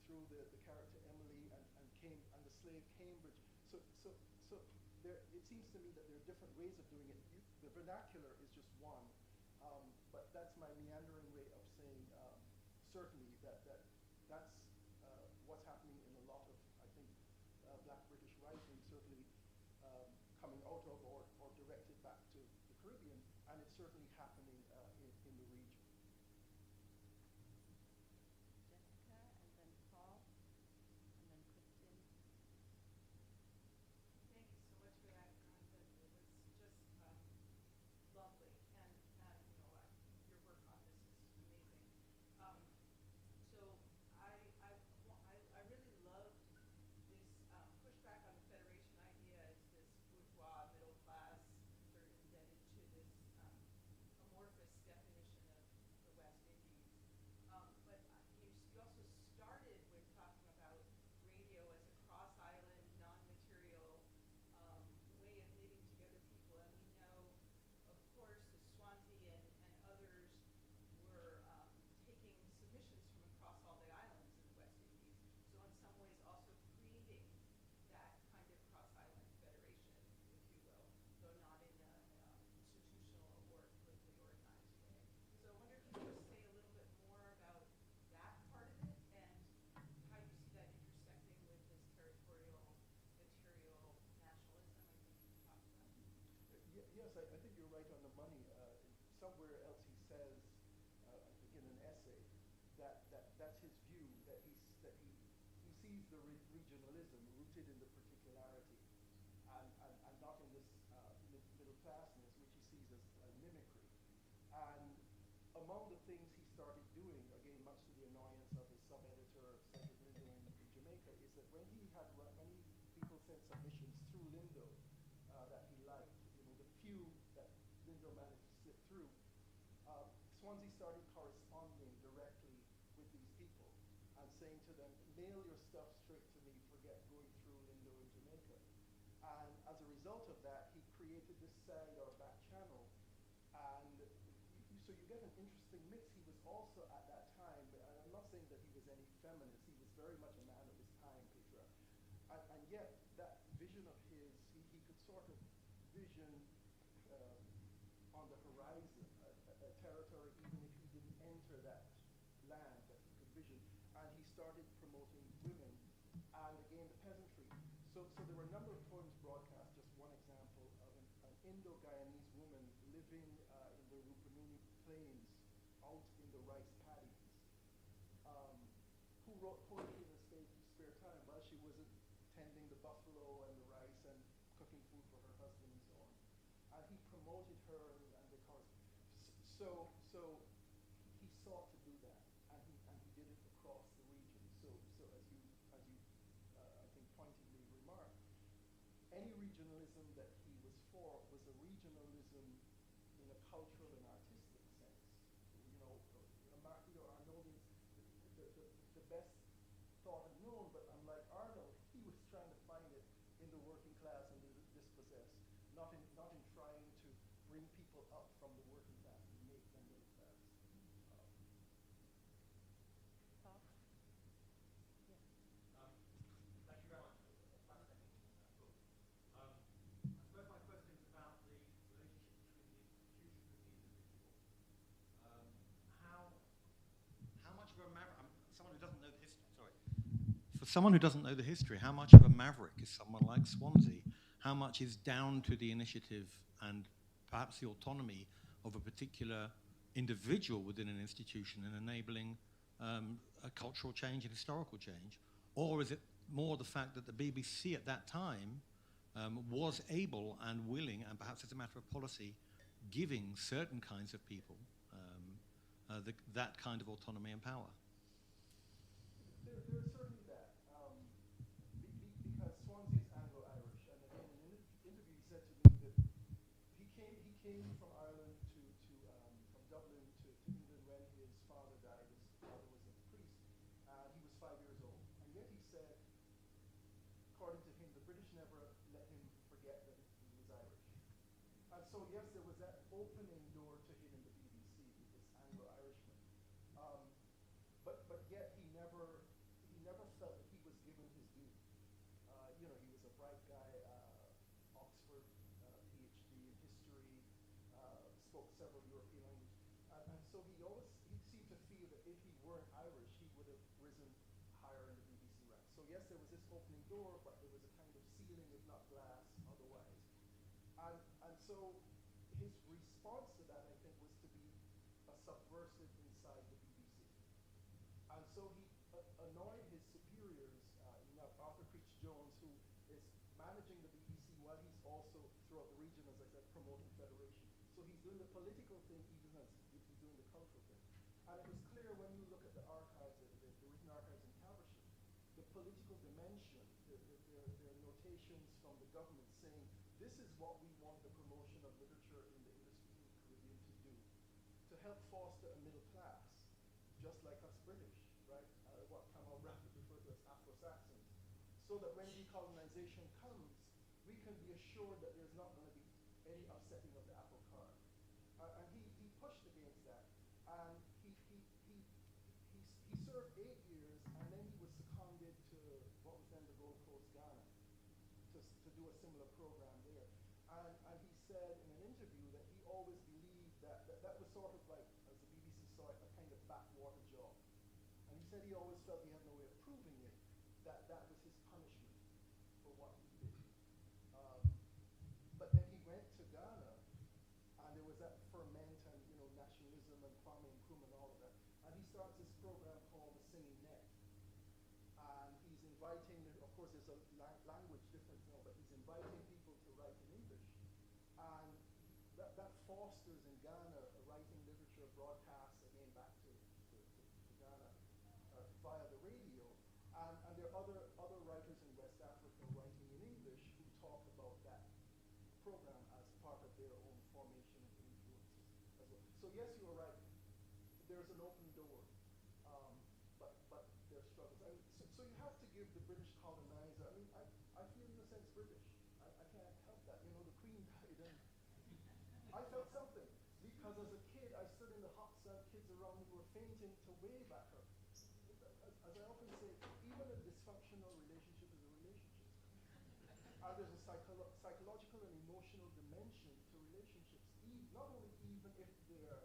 through the character Emily and the slave Cambridge. So there, it seems to me that there are different ways of doing it. The vernacular is just one, but that's my meandering way of saying certainly that's what's happening in a lot of, I think, Black British writing, certainly coming out of or directed back to the Caribbean, and it's certainly happening in the region. Jessica, and then Paul, and then Kristen. Thank you so much for that content. It was just lovely, and your work on this is amazing. So I really loved this pushback on the federation idea as this bourgeois middle class sort of indebted to this amorphous definition of the West Indies. But you also started with talking about radio as a cross-island, non-material way of knitting together people. And we know, of course, the Swansea and others were taking submissions from across all the islands in the West Indies. So in some ways also creating that kind of cross-island federation, if you will, though not in an institutional or politically organized way. So I wonder if you could just say a little bit more about that part of it and how you see that intersecting with this territorial, material nationalism I think you talked about. Yes, I think you're right on the money. Somewhere else he says, I think in an essay, that's his view, that he sees the regionalism rooted in the particularity and not in this middle classness, which he sees as mimicry. And among the things he started doing, again, much to the annoyance of his sub-editor, Cedric Lindo in Jamaica, is that when people sent submissions through Lindo that he liked, the few that Lindo managed to slip through, Swansea started corresponding directly with these people and saying to them, mail your stuff straight to me, forget going through Lindo in Jamaica. And as a result of that, he created this side or back channel, and so you get an interesting mix. He was also at that time, but I'm not saying that he was any feminist, he was very much a man of his time, Petra. And yet, that vision of his, he could sort of vision on the horizon a territory, even if he didn't enter that land, that he could vision. And he started promoting women and again the peasantry. So there were a number of poems broadcast. Just one example of an Indo-Guyanese woman living in the Rupununi Plains, out in the rice paddies, who wrote poetry in her spare time while she wasn't tending the buffalo and the rice and cooking food for her husband and so on. And he promoted her, and they so he sought to do that, and he did it across the region. So as you I think pointedly remarked, any regionalism that he was for was a regionalism in a cultural and artistic sense. Arnold is the best thought and known, but unlike Arnold, he was trying to find it in the working class and the dispossessed, not in trying to bring people up from the working class and make them middle class. Paul? Yes. Thank you very much. Fascinating book. I suppose my question is about the relationship between the institution and the individual. How much of a maverick? Someone who doesn't know the history. Sorry. For someone who doesn't know the history, how much of a maverick is someone like Swansea? How much is down to the initiative and perhaps the autonomy of a particular individual within an institution in enabling a cultural change and historical change? Or is it more the fact that the BBC at that time was able and willing, and perhaps as a matter of policy, giving certain kinds of people that kind of autonomy and power? There's certainly that, because Swansea's Anglo-Irish, and in an interview he said to me that he came from Ireland from Dublin to England when his father died. His father was a priest, and he was 5 years old. And yet he said, according to him, the British never let him forget that he was Irish. And so yes, there was that opening door to him in the BBC, this Anglo-Irishman. But yet he never felt that he was given his due. He was a bright guy, Oxford, PhD in history, spoke several European languages, and so he seemed to feel that if he weren't Irish, he would have risen higher in the BBC ranks. So yes, there was this opening door, but there was a kind of ceiling, if not glass, otherwise. And so his response to that, I think, was to be a subversive inside the BBC. And so he annoyed his superiors. You have Arthur Creech-Jones, who is managing the BBC while he's also, throughout the region, as I said, promoting federation. So he's doing the political thing even as if he's doing the cultural thing. And it was clear when you look at the archives, the written archives in Caversham, the political dimension, their notations from the government saying, this is what we want the promotion of literature in the English-speaking Caribbean to do, to help foster a middle class, just like us British, right? What Kamal Rafford referred to as Afro-Saxons, so that when decolonization comes, we can be assured that there's not going to be any upsetting of the apple cart. And he pushed against that, and he served 8 years, and then he was seconded to what was then the Gold Coast, Ghana, to do a similar program there. And he said in an interview that he always believed that was sort of like, as the BBC saw it, a kind of backwater job. And he said he always felt he had no way of proving it, that was his punishment for what he did. But then he went to Ghana, and there was that ferment and nationalism and Kwame Nkrumah and all of that. And he starts this program called the Singing Net. And he's inviting, of course there's a language difference now, but he's inviting people to write in English. And that fosters in Ghana a writing literature broadcast, again back to Ghana, via the radio. And there are other writers in West Africa writing in English who talk about that program as part of their own formation and influences as well. So yes, you are right. There's an open door, but there's struggles. So you have to give the British colonizer. I mean, I feel in a sense British. I can't help that. The Queen died, and I felt something because as a kid I stood in the hot sun. Kids around me were fainting to wave at her. As I often say, even a dysfunctional relationship is a relationship. And there's a psychological and emotional dimension to relationships, not only even if they're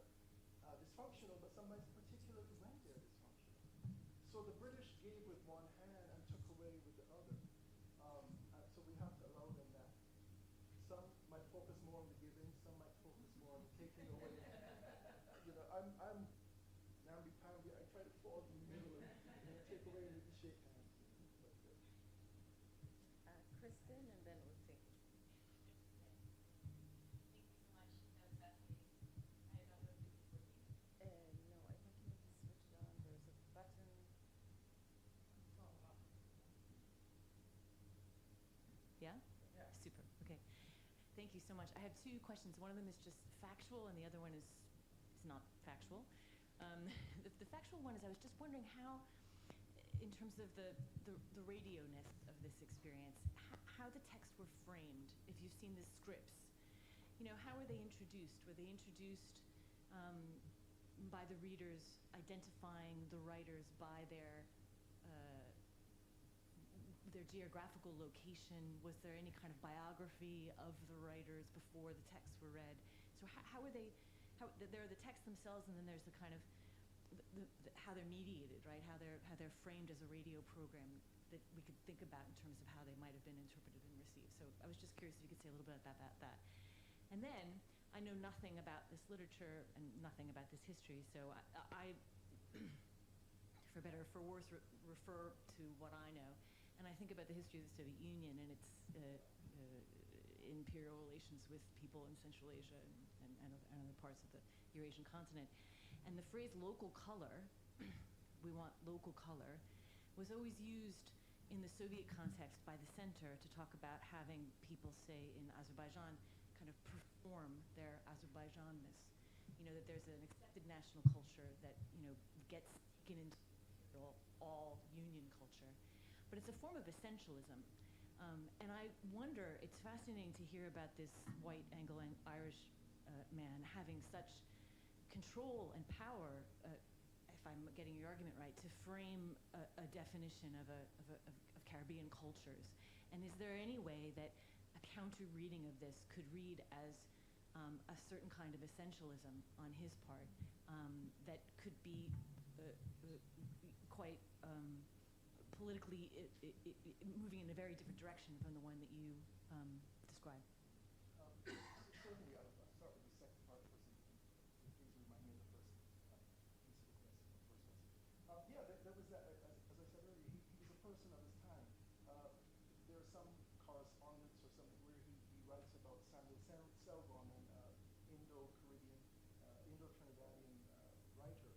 dysfunctional, but sometimes particularly when they're dysfunctional. So the British gave with one hand and took away with the other. And so we have to allow them that. Some might focus more on the giving, some might focus more on the taking away. I'm namby-pamby. I try to fall in the middle and take away and maybe shake hands. Kristen, and then we'll take. No, I think you need to switch it on. There's a button. Yeah? Super. Okay. Thank you so much. I have two questions. One of them is just factual, and the other one is not factual. The factual one is I was just wondering how, in terms of the radio-ness of this experience, how the texts were framed. If you've seen the scripts, how were they introduced? Were they introduced by the readers identifying the writers by their geographical location? Was there any kind of biography of the writers before the texts were read? So how were they? There are the texts themselves, and then there's the kind of how they're mediated, right? How they're framed as a radio program that we could think about in terms of how they might have been interpreted and received. So I was just curious if you could say a little bit about that. And then I know nothing about this literature and nothing about this history, so for better or for worse, refer to what I know. And I think about the history of the Soviet Union and its imperial relations with people in Central Asia and other parts of the Eurasian continent. And the phrase local color, we want local color, was always used in the Soviet context by the center to talk about having people, say, in Azerbaijan, kind of perform their Azerbaijanness. You know, that there's an accepted national culture that, you know, gets taken into all union culture. But it's a form of essentialism. And I wonder, it's fascinating to hear about this white Anglo-Irish man having such control and power, if I'm getting your argument right, to frame a definition of Caribbean cultures. And is there any way that a counter-reading of this could read as a certain kind of essentialism on his part that could be quite politically moving in a very different direction from the one that you described? Certainly, I'll start with the second part first, and please remind me of the first piece of the question. Yeah, there was that, as I said earlier, he was a person of his time. There are some correspondence or something where he writes about Samuel Selgon, an Indo-Caribbean, Indo-Trinidadian writer,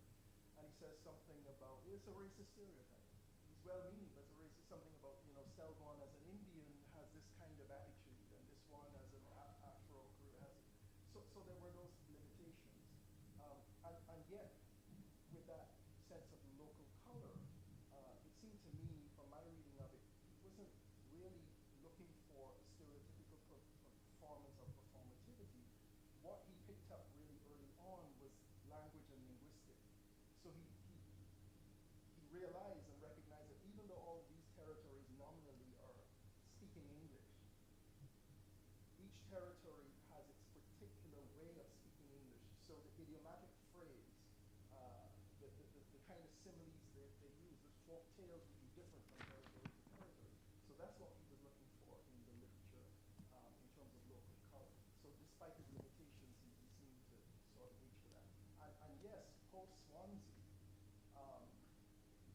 and he says something about, it's a racist stereotype. He's well-meaning, but it's a racist, something about, you know, Selgon as an Indian has this kind of attitude, and this one as an Afro has it. So there were those limitations. And yet, with that sense of local color, it seemed to me, from my reading of it, he wasn't really looking for a stereotypical performance or performativity. What he picked up really early on was language and linguistics. So he realized and recognized that even though all of these territories nominally are speaking English, each territory has its particular way of speaking English. So the idiomatic phrase, the kind of similes they use, the folk tales would be different from territory to territory. So that's what he was looking for in the literature in terms of local color. So despite his limitations, he seemed to sort of reach for that. And yes, post-Swansea,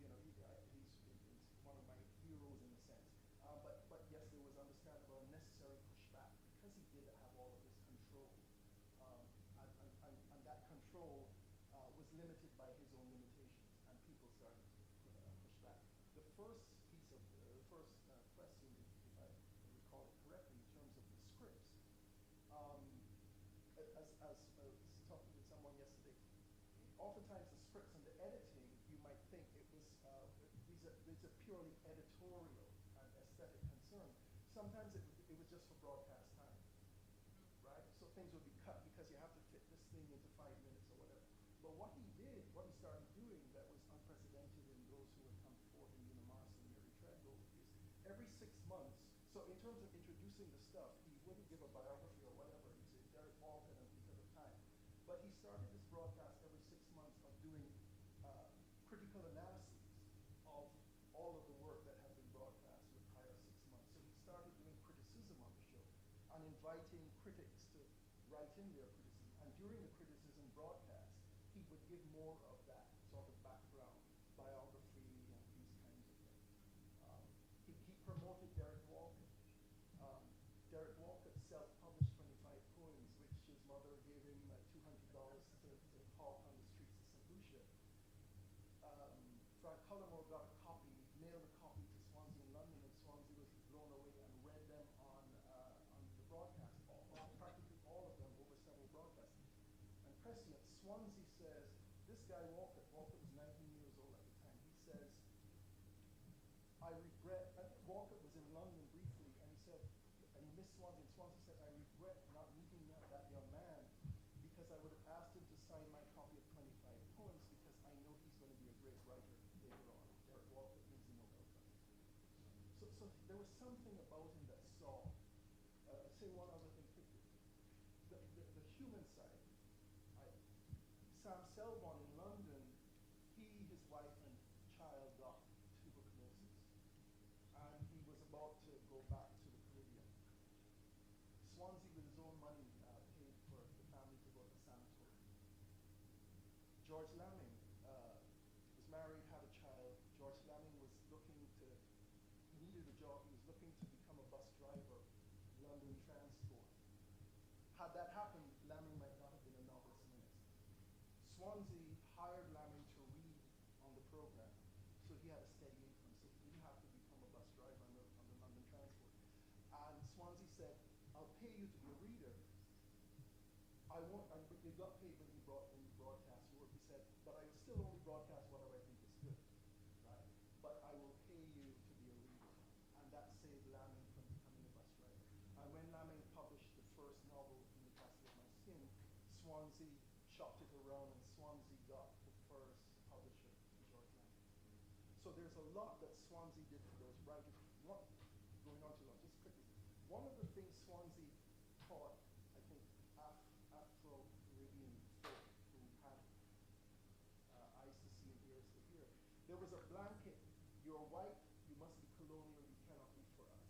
you know, he's one of my heroes in a sense. But yes, there was understandable and necessary pushback because he did have all of this control. And that control was limited by his own limitations, and people started to push back. The first piece of the first question, if I recall it correctly, in terms of the scripts, as I was talking with someone yesterday, oftentimes the scripts and the editing, you might think it was these are purely editorial and aesthetic concern. Sometimes it was just for broadcast time, right? So things would be cut because you have to fit this thing into 5 minutes or whatever. But what he did, what he started doing that was unprecedented in those who had come before him, Una Mars and Mary Treadwell, is every 6 months, so in terms of introducing the stuff, he wouldn't give a biography or whatever. He'd say Derek Walton and because of time. But he started this broadcast every 6 months of doing critical analysis of all of the work that had been broadcast for the prior 6 months. So he started doing criticism on the show and inviting critics to write in their criticism. And during the criticism broadcast, he would give more of that sort of background, biography, and these kinds of things. He promoted Derek Walcott. Derek Walcott self-published 25 poems, which his mother gave him $200 to hawk on the streets of St. Lucia. Frank Cullimore got a copy, mailed a copy to Swansea in London, and Swansea was blown away and read them on the broadcast, practically all of them over several broadcasts. And prescient, Swansea says, this guy Walcott was 19 years old at the time, he says, I regret, Walcott was in London briefly, and he said, and he missed Swansea, and Swansea said, I regret not meeting that young man, because I would have asked him to sign my copy of 25 poems, because I know he's going to be a great writer later on. Derek Walcott wins the Nobel Prize. So there was something about him that saw, say one other thing quickly, the human side. Sam Selborn in London, his wife and child got tuberculosis, and he was about to go back to the Caribbean. Swansea, with his own money, paid for the family to go to the sanatorium. George Lamming was married, had a child, the jockey was looking to become a bus driver, London Transport. Had that happened, Lamming might not have been a novice minister. Swansea hired Lamming to read on the program, so he had a steady income, so he didn't have to become a bus driver on the London Transport. And Swansea said, I'll pay you to be a reader. He got paid when he broadcast work. He said, but I will still only broadcast whatever I think is good, right? But I will pay you to be a reader. And that saved Lamming from becoming a bus driver. And when Lamming published the first novel, In the Castle of My Skin, Swansea shopped it around, and Swansea got the first publisher, George Lamming. So there's a lot that Swansea did for those writers. Going on too long, just quickly. One of the things Swansea taught, I think, Afro-Caribbean folk who had eyes to see and ears to hear, there was a blanket: you're white, you must be colonial, you cannot be for us.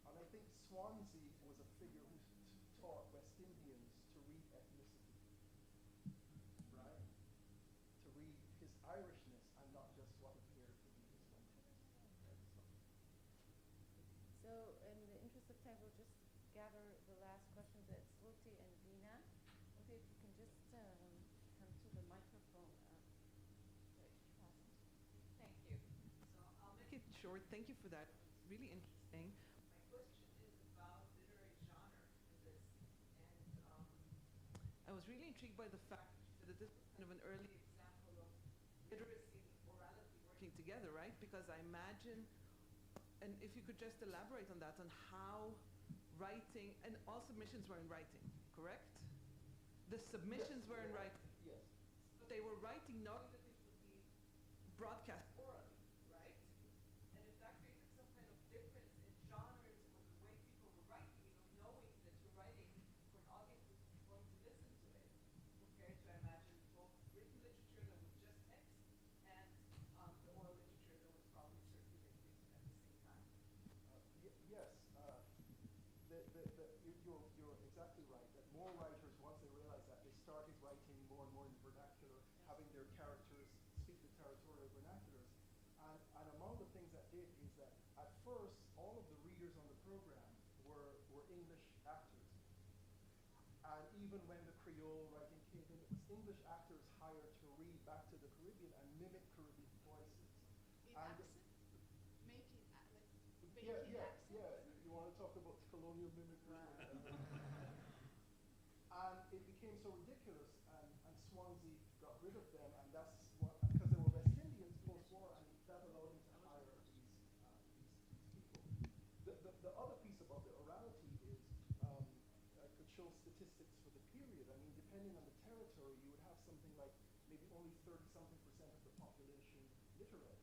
And I think Swansea was a figure who taught West Indians to read ethnicity, right? To read his Irishness and not just what appeared to be his whiteness. Right? So in the interest of time, we'll just gather the last questions at Swoti and Dina. Okay, if you can just come to the microphone. Thank you. So I'll make it short. Thank you for that. Really interesting. My question is about literary genre in this. And I was really intrigued by the fact that this was kind of an early example of literacy and orality working together, right? Because I imagine, and if you could just elaborate on that, on how writing, and all submissions were in writing, correct? The submissions were in writing. Yes. But they were writing knowing that this would be broadcast orally, right? And if that created some kind of difference in genres or the way people were writing, knowing that you're writing for an audience that's going to listen to it, compared to, I imagine, both written literature that was just text and the oral literature that was probably circulating at the same time. Yes. You're exactly right, that more writers, once they realized that, they started writing more and more in vernacular, having their characters speak the territorial vernaculars. And among the things that did is that at first, all of the readers on the program were English actors. And even when the Creole writing came in, it was English actors hired to read back to the Caribbean and mimic Caribbean voices. In accent? Making accent? You want to talk about colonial mimicry? And it became so ridiculous, and Swansea got rid of them, and that's what, because they were West Indians post-war, and that allowed them to hire these people. The other piece about the orality is, I could show statistics for the period. I mean, depending on the territory, you would have something like maybe only 30-something% of the population literate.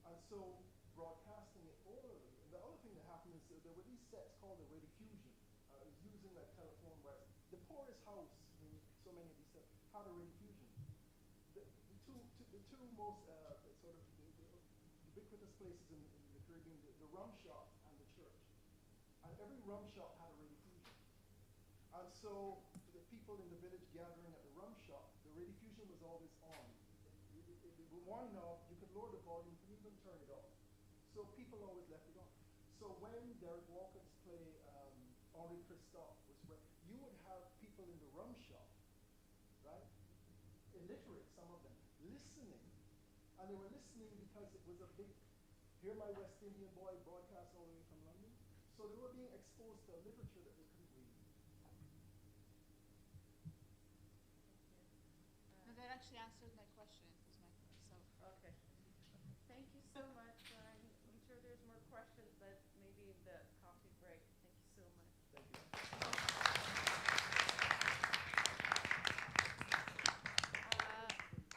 And so broadcasting it orally, and the other thing that happened is there were these sets called the rediffusion. It was using like telephone wires. The poorest house in so many of these sets had a rediffusion. The two most sort of ubiquitous places in the Caribbean, the rum shop and the church. And every rum shop had a rediffusion. And so the people in the village gathering at the rum shop, the rediffusion was always on. It would wind up, you could lower the volume, you could even turn it off. So people always left it on. So when Derek Walker's play, Henri Christophe, was read, you would have people in the rum shop, right? Illiterate, some of them, listening. And they were listening because it was a big, hear my West Indian boy broadcast all the way from London. So they were being exposed to a literature that they couldn't read. No, that actually answered my question. It was my so. Okay. Thank you so much, Brian. I'm sure there's more questions, but maybe in the coffee break. Thank you so much. Thank you.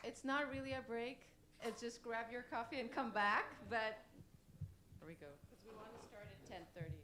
It's not really a break. It's just grab your coffee and come back. But here we go. Because we want to start at 10:30.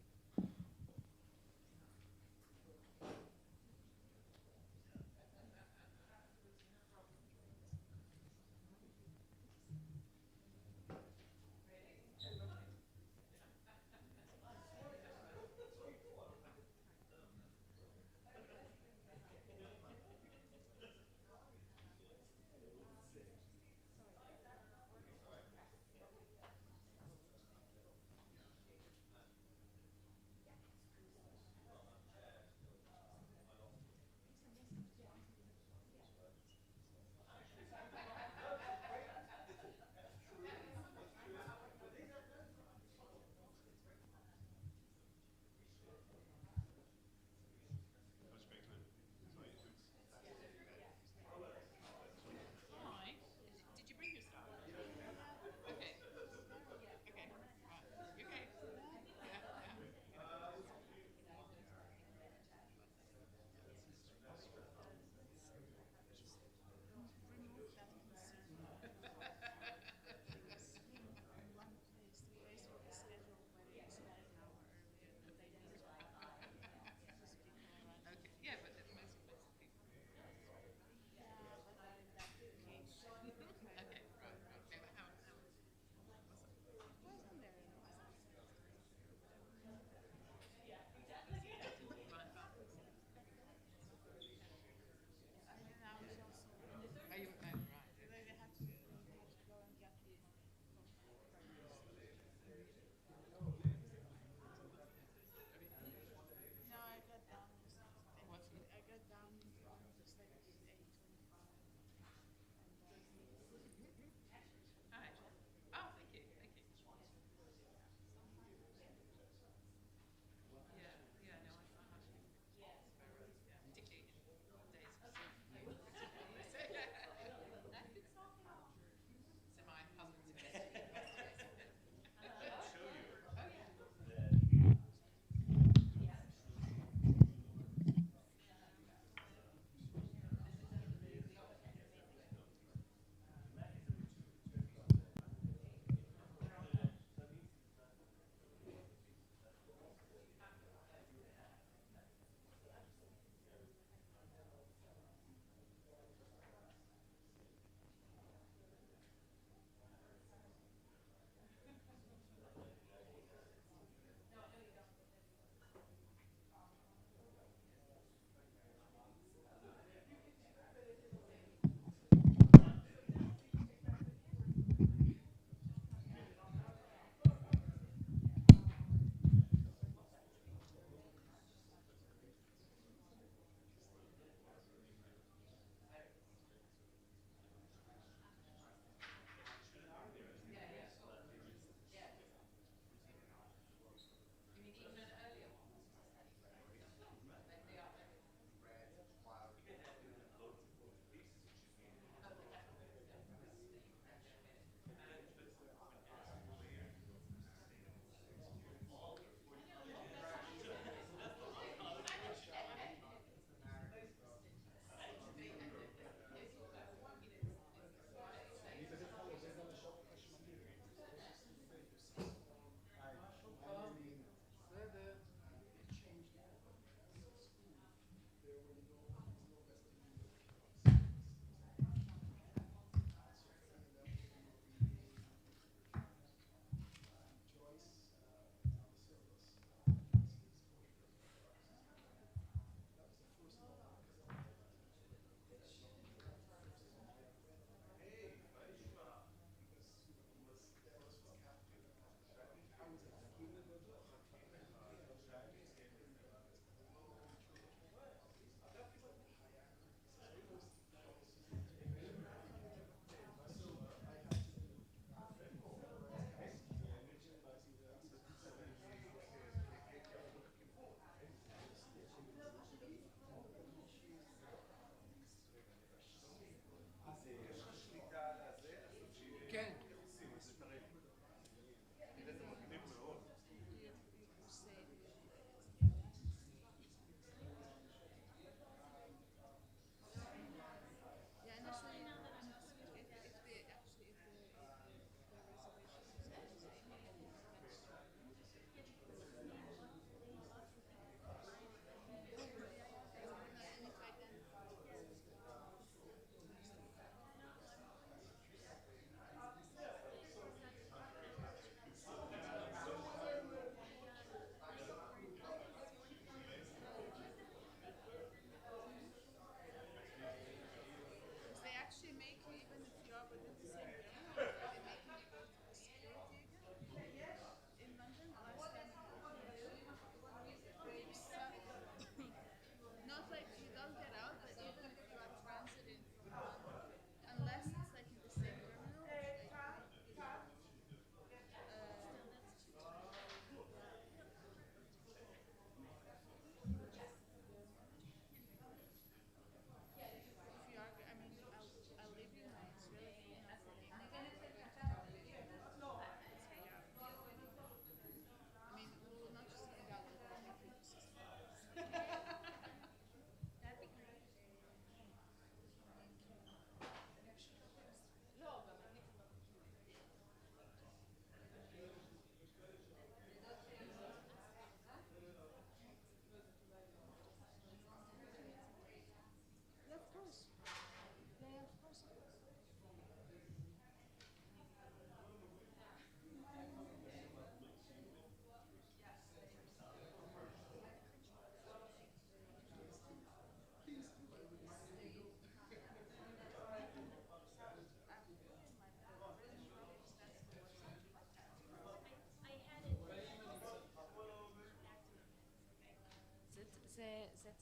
זה צריך...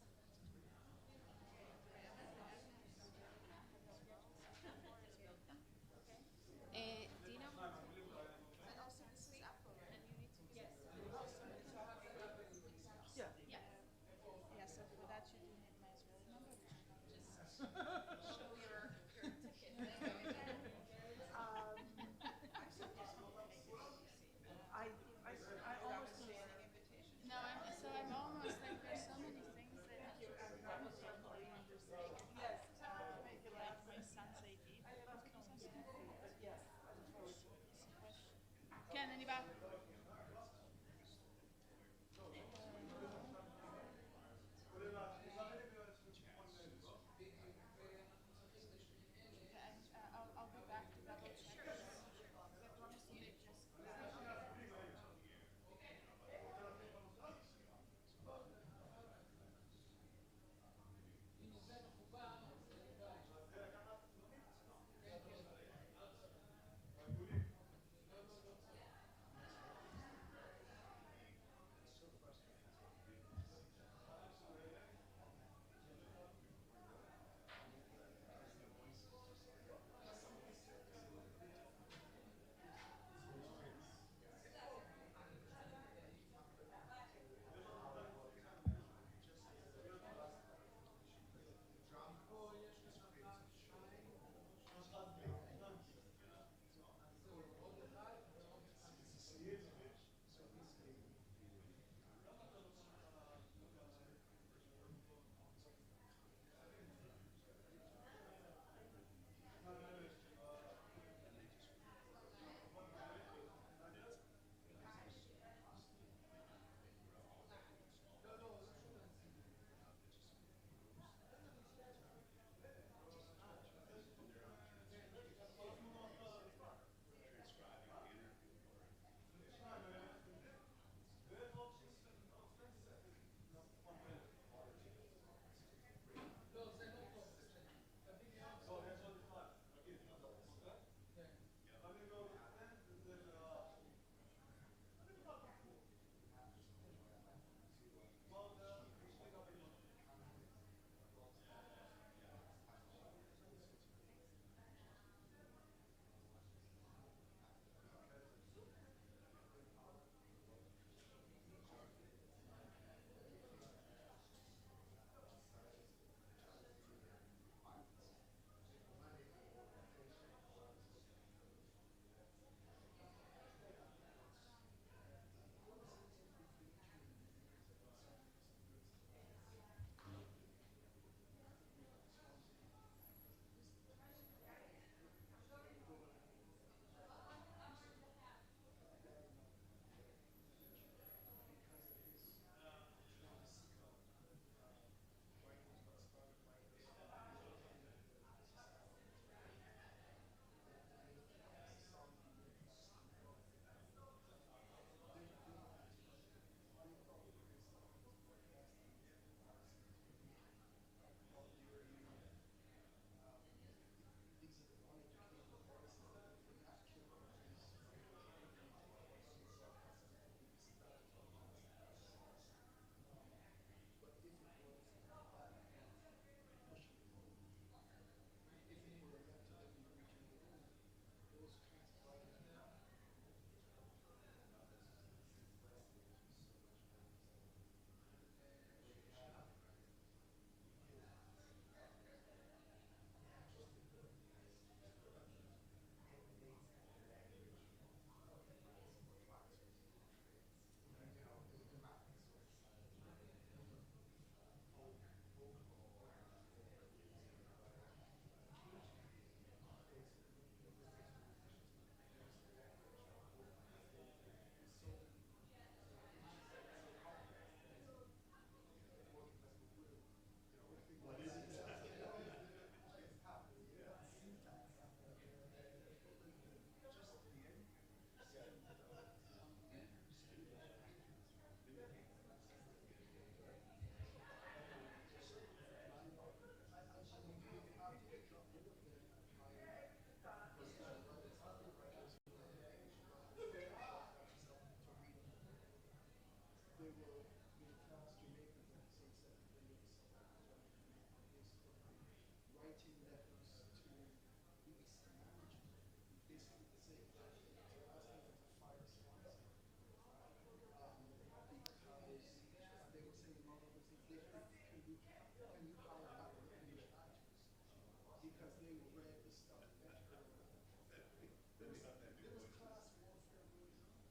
do you know? And also this is Apple, and you need to be yeah. Yeah, so for that you do need my Israeli number. Just show your ticket. I almost No, I'm almost like there's so many things that have to be probably yes. make it like my son's ID. Yes. כן, אני באה. I'll be back to double check. I promise to make just. because they read the stuff better. There was class warfare going on.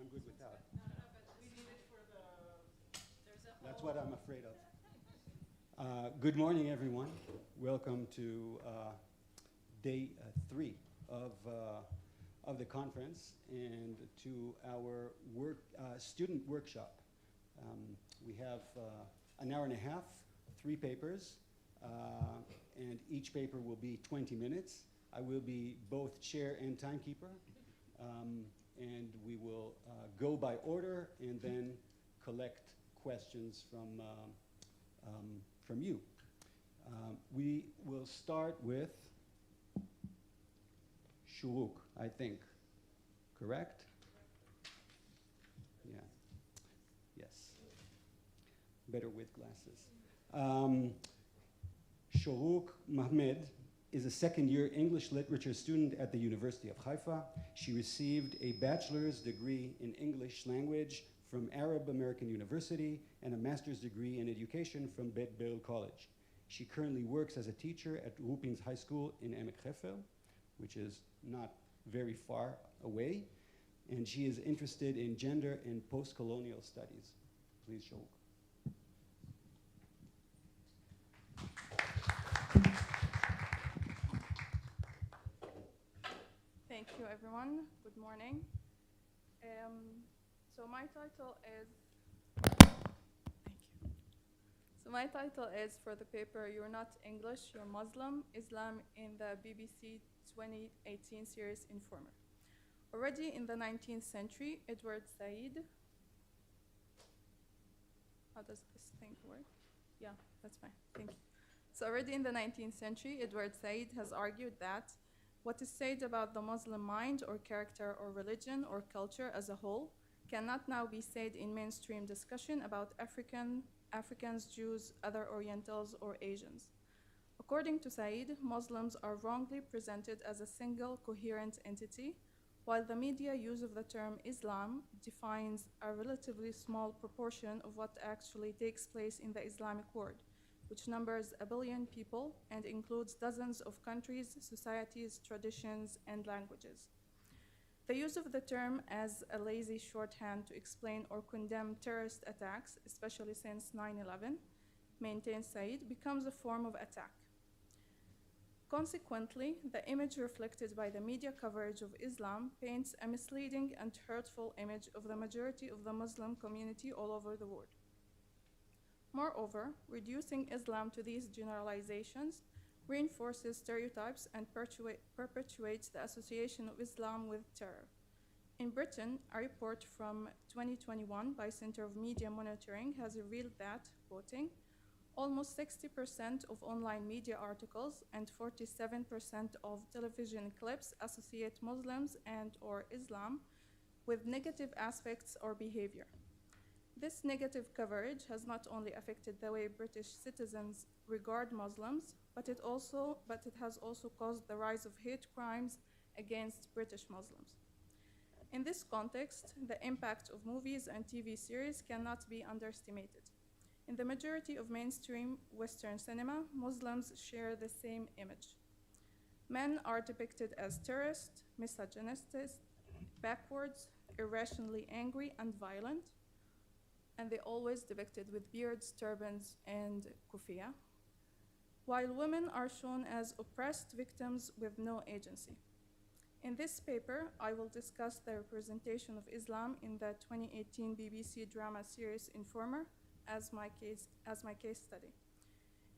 I'm good with that. That's what I'm afraid of. Good morning, everyone. Welcome to day 3 of the conference and to our student workshop. We have an hour and a half, 3 papers, and each paper will be 20 minutes. I will be both chair and timekeeper. And we will go by order and then collect questions from you. We will start with shuruk, I think. Correct? Yeah. Yes. Better with glasses. Shuruk Mahmed is a second-year English literature student at the University of Haifa. She received a bachelor's degree in English language from Arab American University and a master's degree in education from Bet Berl College. She currently works as a teacher at Rupin's High School in Emek Hefer, which is not very far away, and she is interested in gender and post-colonial studies. Please, Shuruk. Thank you, everyone. Good morning. So my title is, thank you. So my title is for the paper, You're Not English, You're Muslim, Islam in the BBC 2018 series Informer. Already in the 19th century, Edward Said, how does this thing work? Yeah, that's fine, thank you. So already in the 19th century, Edward Said has argued that what is said about the Muslim mind or character or religion or culture as a whole cannot now be said in mainstream discussion about Africans, Jews, other Orientals, or Asians. According to Said, Muslims are wrongly presented as a single coherent entity, while the media use of the term Islam defines a relatively small proportion of what actually takes place in the Islamic world, which numbers 1 billion people and includes dozens of countries, societies, traditions, and languages. The use of the term as a lazy shorthand to explain or condemn terrorist attacks, especially since 9/11, maintains Said, becomes a form of attack. Consequently, the image reflected by the media coverage of Islam paints a misleading and hurtful image of the majority of the Muslim community all over the world. Moreover, reducing Islam to these generalizations reinforces stereotypes and perpetuates the association of Islam with terror. In Britain, a report from 2021 by Center of Media Monitoring has revealed that, quoting, almost 60% of online media articles and 47% of television clips associate Muslims and/or Islam with negative aspects or behavior. This negative coverage has not only affected the way British citizens regard Muslims, but it has also caused the rise of hate crimes against British Muslims. In this context, the impact of movies and TV series cannot be underestimated. In the majority of mainstream Western cinema, Muslims share the same image. Men are depicted as terrorists, misogynistic, backwards, irrationally angry, and violent, and they're always depicted with beards, turbans, and kufiya, while women are shown as oppressed victims with no agency. In this paper, I will discuss the representation of Islam in the 2018 BBC drama series Informer as my case study.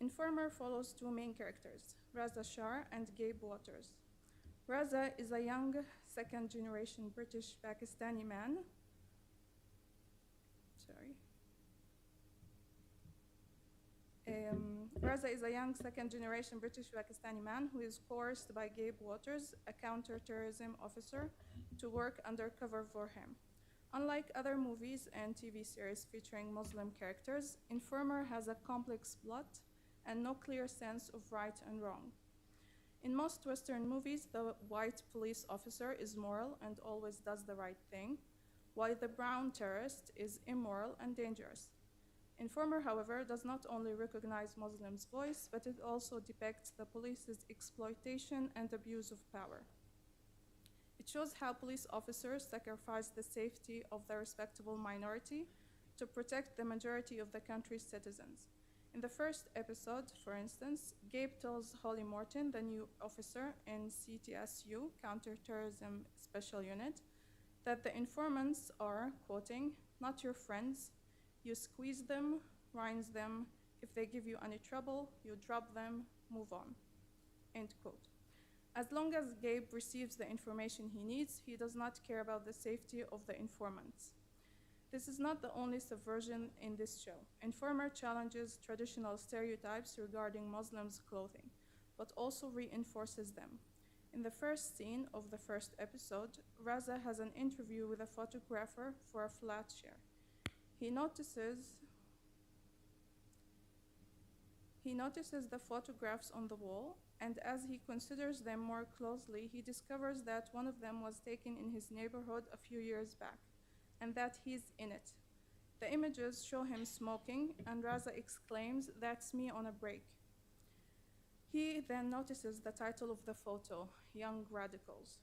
Informer follows two main characters, Raza Shah and Gabe Waters. Raza is a young second-generation British Pakistani man. Raza is a young second-generation British Pakistani man who is coerced by Gabe Waters, a counter-terrorism officer, to work undercover for him. Unlike other movies and TV series featuring Muslim characters, Informer has a complex plot and no clear sense of right and wrong. In most Western movies, the white police officer is moral and always does the right thing, while the brown terrorist is immoral and dangerous. Informer, however, does not only recognize Muslims' voice, but it also depicts the police's exploitation and abuse of power. It shows how police officers sacrifice the safety of the respectable minority to protect the majority of the country's citizens. In the first episode, for instance, Gabe tells Holly Morton, the new officer in CTSU, Counterterrorism Special Unit, that the informants are, quoting, not your friends. You squeeze them, rinse them. If they give you any trouble, you drop them, move on, end quote. As long as Gabe receives the information he needs, he does not care about the safety of the informants. This is not the only subversion in this show. Informer challenges traditional stereotypes regarding Muslims' clothing, but also reinforces them. In the first scene of the first episode, Raza has an interview with a photographer for a flat share. He notices the photographs on the wall, and as he considers them more closely, he discovers that one of them was taken in his neighborhood a few years back, and that he's in it. The images show him smoking, and Raza exclaims, "That's me on a break." He then notices the title of the photo, Young Radicals.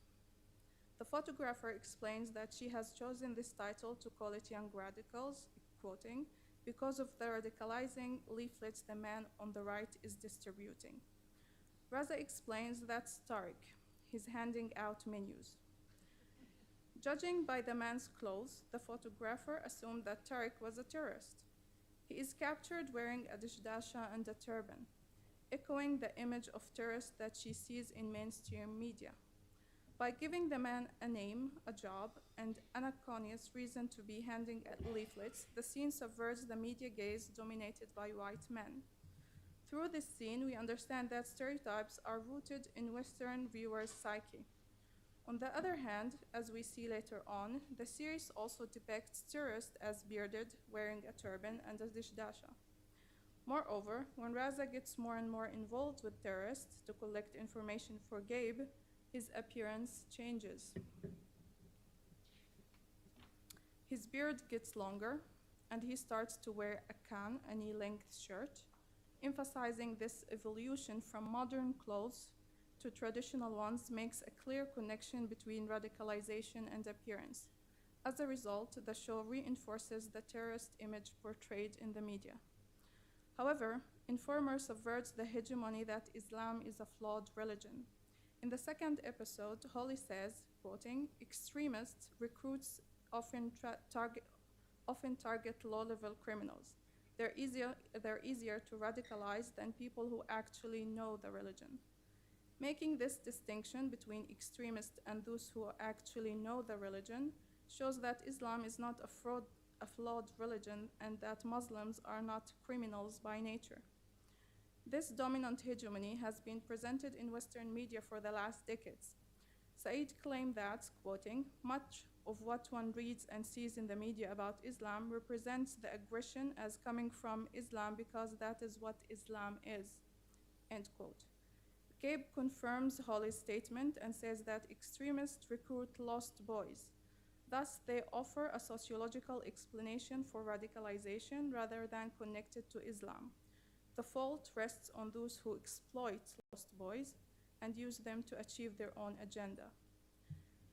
The photographer explains that she has chosen this title to call it Young Radicals, quoting, because of the radicalizing leaflets the man on the right is distributing. Raza explains that's Tariq. He's handing out menus. Judging by the man's clothes, the photographer assumed that Tariq was a terrorist. He is captured wearing a dishdasha and a turban, echoing the image of terrorist that she sees in mainstream media. By giving the man a name, a job, and anachronous reason to be handing leaflets, the scene subverts the media gaze dominated by white men. Through this scene, we understand that stereotypes are rooted in Western viewers' psyche. On the other hand, as we see later on, the series also depicts terrorists as bearded, wearing a turban and a dishdasha. Moreover, when Raza gets more and more involved with terrorists to collect information for Gabe, his appearance changes. His beard gets longer, and he starts to wear a can, a knee-length shirt, emphasizing this evolution from modern clothes to traditional ones makes a clear connection between radicalization and appearance. As a result, the show reinforces the terrorist image portrayed in the media. However, Informer subverts the hegemony that Islam is a flawed religion. In the second episode, Holly says, quoting, "Extremist recruits often target low-level criminals. They're easier to radicalize than people who actually know the religion." Making this distinction between extremists and those who actually know the religion shows that Islam is not a flawed religion and that Muslims are not criminals by nature. This dominant hegemony has been presented in Western media for the last decades. Said claimed that, quoting, "Much of what one reads and sees in the media about Islam represents the aggression as coming from Islam because that is what Islam is," end quote. Gabe confirms Holly's statement and says that extremists recruit lost boys. Thus, they offer a sociological explanation for radicalization rather than connected to Islam. The fault rests on those who exploit lost boys and use them to achieve their own agenda.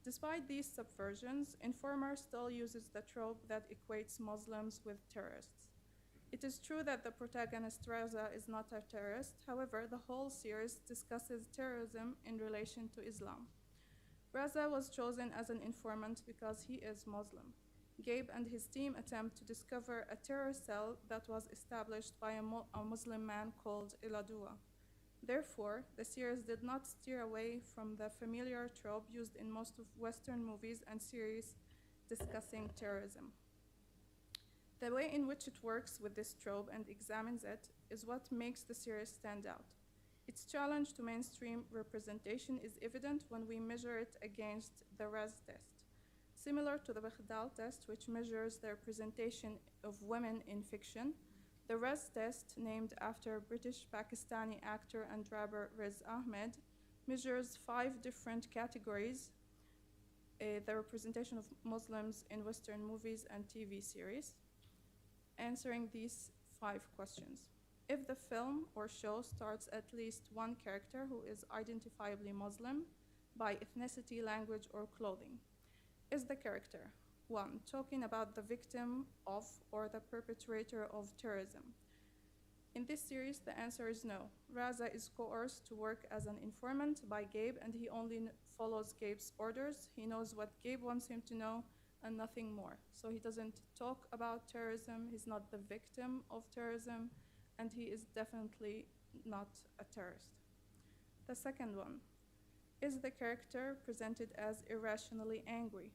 Despite these subversions, Informer still uses the trope that equates Muslims with terrorists. It is true that the protagonist Raza is not a terrorist. However, the whole series discusses terrorism in relation to Islam. Raza was chosen as an informant because he is Muslim. Gabe and his team attempt to discover a terror cell that was established by a Muslim man called Iladua. Therefore, the series did not steer away from the familiar trope used in most of Western movies and series discussing terrorism. The way in which it works with this trope and examines it is what makes the series stand out. Its challenge to mainstream representation is evident when we measure it against the Raz test. Similar to the Bechdel test, which measures the representation of women in fiction, the Raz test, named after British-Pakistani actor and rapper Riz Ahmed, measures 5 different categories: the representation of Muslims in Western movies and TV series, answering these 5 questions. If the film or show stars at least one character who is identifiably Muslim by ethnicity, language, or clothing, is the character 1. Talking about the victim of or the perpetrator of terrorism? In this series, the answer is no. Raza is coerced to work as an informant by Gabe, and he only follows Gabe's orders. He knows what Gabe wants him to know and nothing more. So he doesn't talk about terrorism, he's not the victim of terrorism, and he is definitely not a terrorist. The second one, is the character presented as irrationally angry?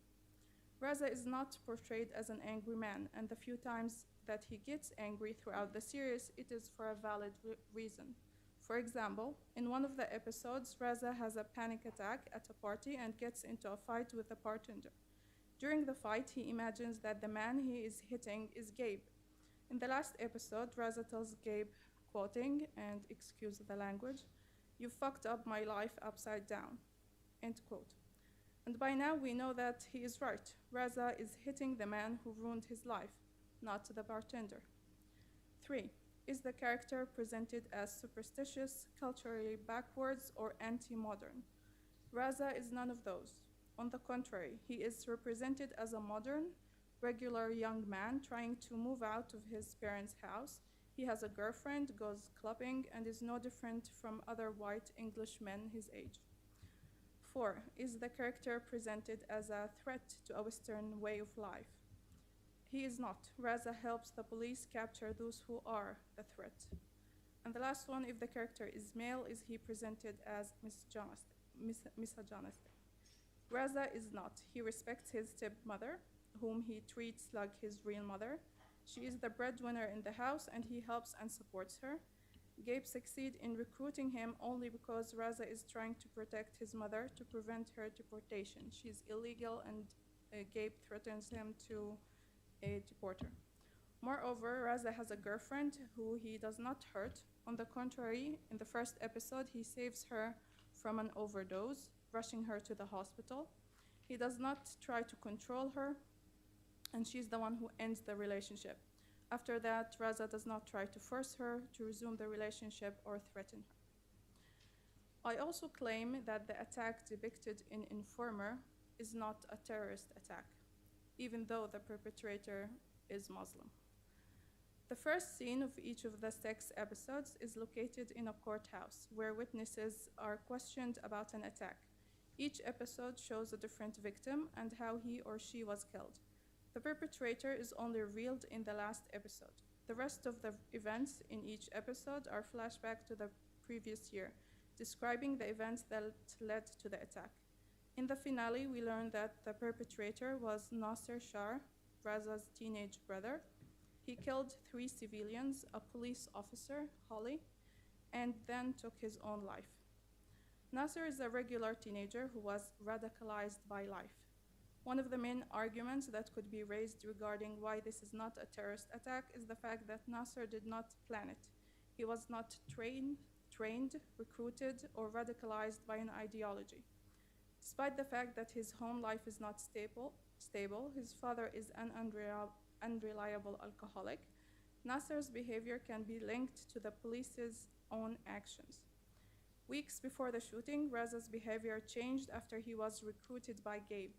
Raza is not portrayed as an angry man, and the few times that he gets angry throughout the series, it is for a valid reason. For example, in one of the episodes, Raza has a panic attack at a party and gets into a fight with the bartender. During the fight, he imagines that the man he is hitting is Gabe. In the last episode, Raza tells Gabe, quoting, and excuse the language, "You fucked up my life upside down," end quote. And by now we know that he is right. Raza is hitting the man who ruined his life, not the bartender. 3. Is the character presented as superstitious, culturally backwards, or anti-modern? Raza is none of those. On the contrary, he is represented as a modern, regular young man trying to move out of his parents' house. He has a girlfriend, goes clubbing, and is no different from other white English men his age. 4. Is the character presented as a threat to a Western way of life? he is not. Raza helps the police capture those who are the threat. And the last one, if the character is male, is he presented as misogynistic. Raza is not. He respects his stepmother, whom he treats like his real mother. She is the breadwinner in the house, and he helps and supports her. Gabe succeeds in recruiting him only because Raza is trying to protect his mother to prevent her deportation. She is illegal, and Gabe threatens him to deport her. Moreover, Raza has a girlfriend who he does not hurt. On the contrary, in the first episode, he saves her from an overdose, rushing her to the hospital. He does not try to control her, and she's the one who ends the relationship. After that, Raza does not try to force her to resume the relationship or threaten her. I also claim that the attack depicted in Informer is not a terrorist attack, even though the perpetrator is Muslim. The first scene of each of the 6 episodes is located in a courthouse where witnesses are questioned about an attack. Each episode shows a different victim and how he or she was killed. The perpetrator is only revealed in the last episode. The rest of the events in each episode are flashback to the previous year, describing the events that led to the attack. In the finale, we learn that the perpetrator was Nasser Shah, Raza's teenage brother. He killed 3 civilians, a police officer, Holly, and then took his own life. Nasser is a regular teenager who was radicalized by life. One of the main arguments that could be raised regarding why this is not a terrorist attack is the fact that Nasser did not plan it. He was not trained, recruited, or radicalized by an ideology. Despite the fact that his home life is not stable, his father is an unreliable alcoholic, Nasser's behavior can be linked to the police's own actions. Weeks before the shooting, Raza's behavior changed after he was recruited by Gabe.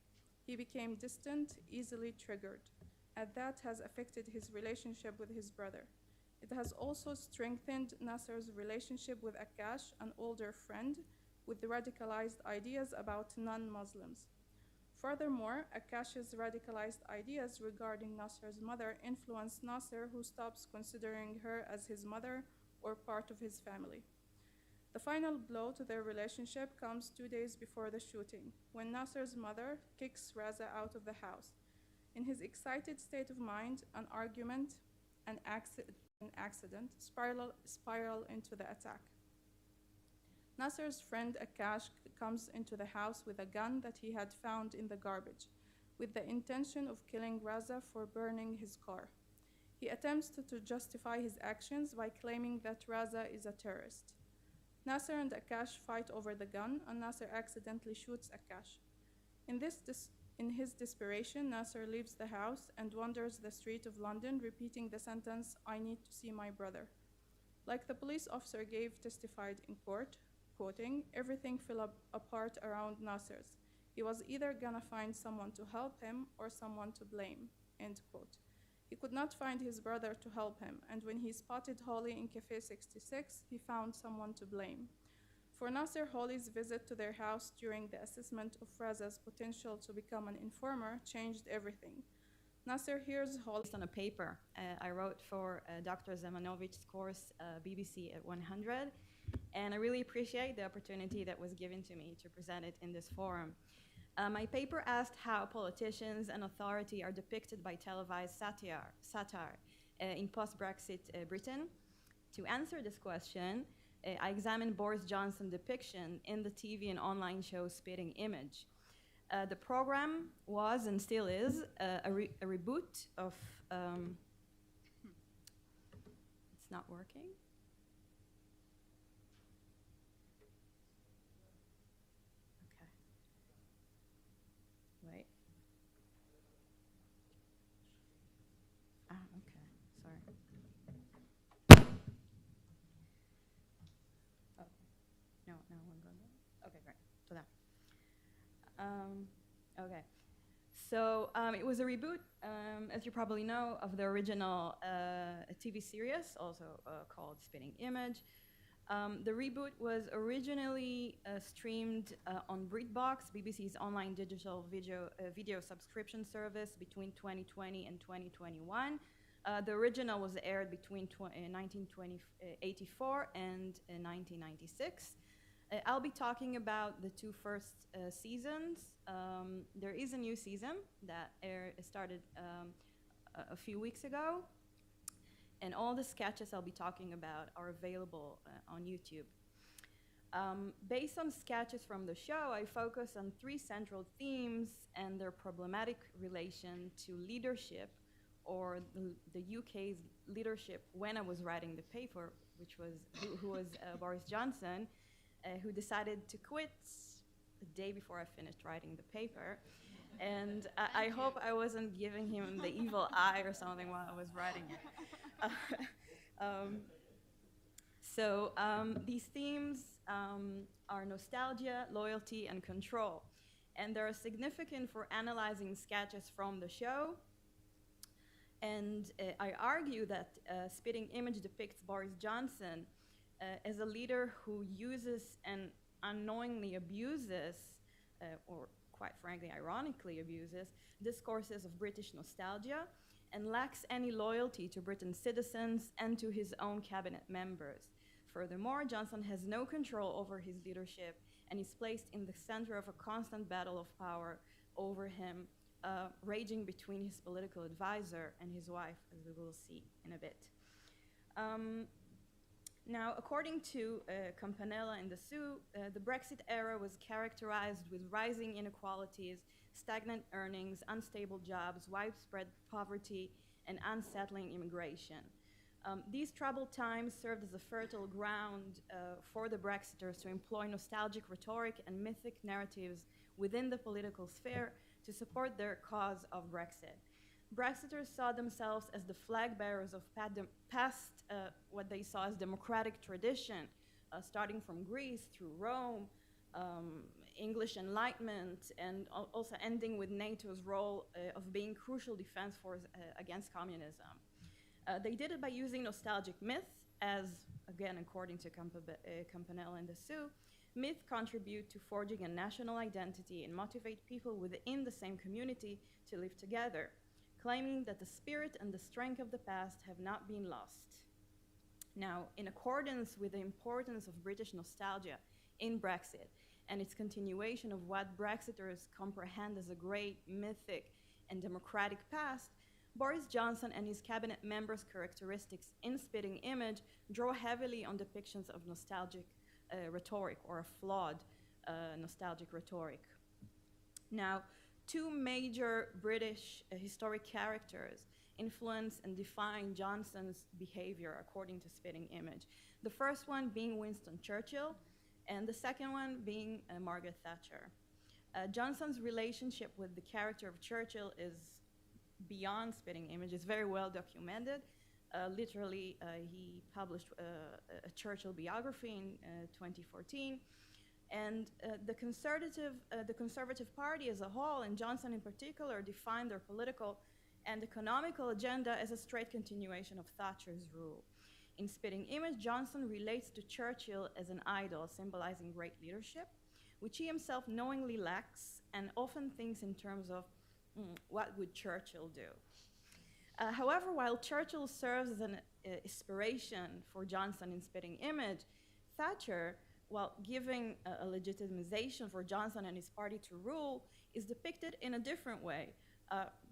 He became distant, easily triggered, and that has affected his relationship with his brother. It has also strengthened Nasser's relationship with Akash, an older friend, with radicalized ideas about non-Muslims. Furthermore, Akash's radicalized ideas regarding Nasser's mother influenced Nasser, who stops considering her as his mother or part of his family. The final blow to their relationship comes 2 days before the shooting, when Nasser's mother kicks Raza out of the house. In his excited state of mind, an argument, an accident spiral into the attack. Nasser's friend Akash comes into the house with a gun that he had found in the garbage, with the intention of killing Raza for burning his car. He attempts to justify his actions by claiming that Raza is a terrorist. Nasser and Akash fight over the gun, and Nasser accidentally shoots Akash. In his desperation, Nasser leaves the house and wanders the street of London, repeating the sentence, "I need to see my brother." Like the police officer Gabe testified in court, quoting, "Everything fell apart around Nasser's. He was either gonna find someone to help him or someone to blame," end quote. He could not find his brother to help him, and when he spotted Holly in Cafe 66, he found someone to blame. For Nasser, Holly's visit to their house during the assessment of Raza's potential to become an informer changed everything. Nasser hears Holly based on a paper I wrote for Dr. Zemanovic's course, BBC at 100, and I really appreciate the opportunity that was given to me to present it in this forum. My paper asked how politicians and authority are depicted by televised satire in post-Brexit Britain. To answer this question, I examined Boris Johnson's depiction in the TV and online show Spitting Image. The program was and still is a reboot of... It's not working? Wait. Okay, sorry. Oh, no, we're going to. Okay, great. So that. Okay. So it was a reboot, as you probably know, of the original TV series, also called Spitting Image. The reboot was originally streamed on BritBox, BBC's online digital video subscription service, between 2020 and 2021. The original was aired between 1984 and 1996. I'll be talking about the two first seasons. There is a new season that started a few weeks ago, and all the sketches I'll be talking about are available on YouTube. Based on sketches from the show, I focus on three central themes and their problematic relation to leadership, or the UK's leadership when I was writing the paper, which was who was Boris Johnson, who decided to quit the day before I finished writing the paper. And I hope I wasn't giving him the evil eye or something while I was writing it. These themes are nostalgia, loyalty, and control. And they're significant for analyzing sketches from the show. And I argue that Spitting Image depicts Boris Johnson as a leader who uses and unknowingly abuses, or quite frankly, ironically abuses, discourses of British nostalgia, and lacks any loyalty to Britain's citizens and to his own cabinet members. Furthermore, Johnson has no control over his leadership and is placed in the center of a constant battle of power over him, raging between his political advisor and his wife, as we will see in a bit. Now, according to Campanella and Dessous, the Brexit era was characterized with rising inequalities, stagnant earnings, unstable jobs, widespread poverty, and unsettling immigration. These troubled times served as a fertile ground for the Brexiters to employ nostalgic rhetoric and mythic narratives within the political sphere to support their cause of Brexit. Brexiters saw themselves as the flag bearers of past, what they saw as democratic tradition, starting from Greece through Rome, English Enlightenment, and also ending with NATO's role of being crucial defense force against communism. They did it by using nostalgic myth, as, again, according to Campanella and Dessous, myth contribute to forging a national identity and motivate people within the same community to live together, claiming that the spirit and the strength of the past have not been lost. Now, in accordance with the importance of British nostalgia in Brexit and its continuation of what Brexiters comprehend as a great, mythic, and democratic past, Boris Johnson and his cabinet members' characteristics in Spitting Image draw heavily on depictions of nostalgic rhetoric, or a flawed nostalgic rhetoric. Now, two major British historic characters influence and define Johnson's behavior according to Spitting Image. The first one being Winston Churchill, and the second one being Margaret Thatcher. Johnson's relationship with the character of Churchill is beyond Spitting Image. It's very well documented. Literally, he published a Churchill biography in 2014. And the Conservative Party as a whole, and Johnson in particular, defined their political and economical agenda as a straight continuation of Thatcher's rule. In Spitting Image, Johnson relates to Churchill as an idol, symbolizing great leadership, which he himself knowingly lacks and often thinks in terms of what would Churchill do. However, while Churchill serves as an inspiration for Johnson in Spitting Image, Thatcher, while giving a legitimization for Johnson and his party to rule, is depicted in a different way.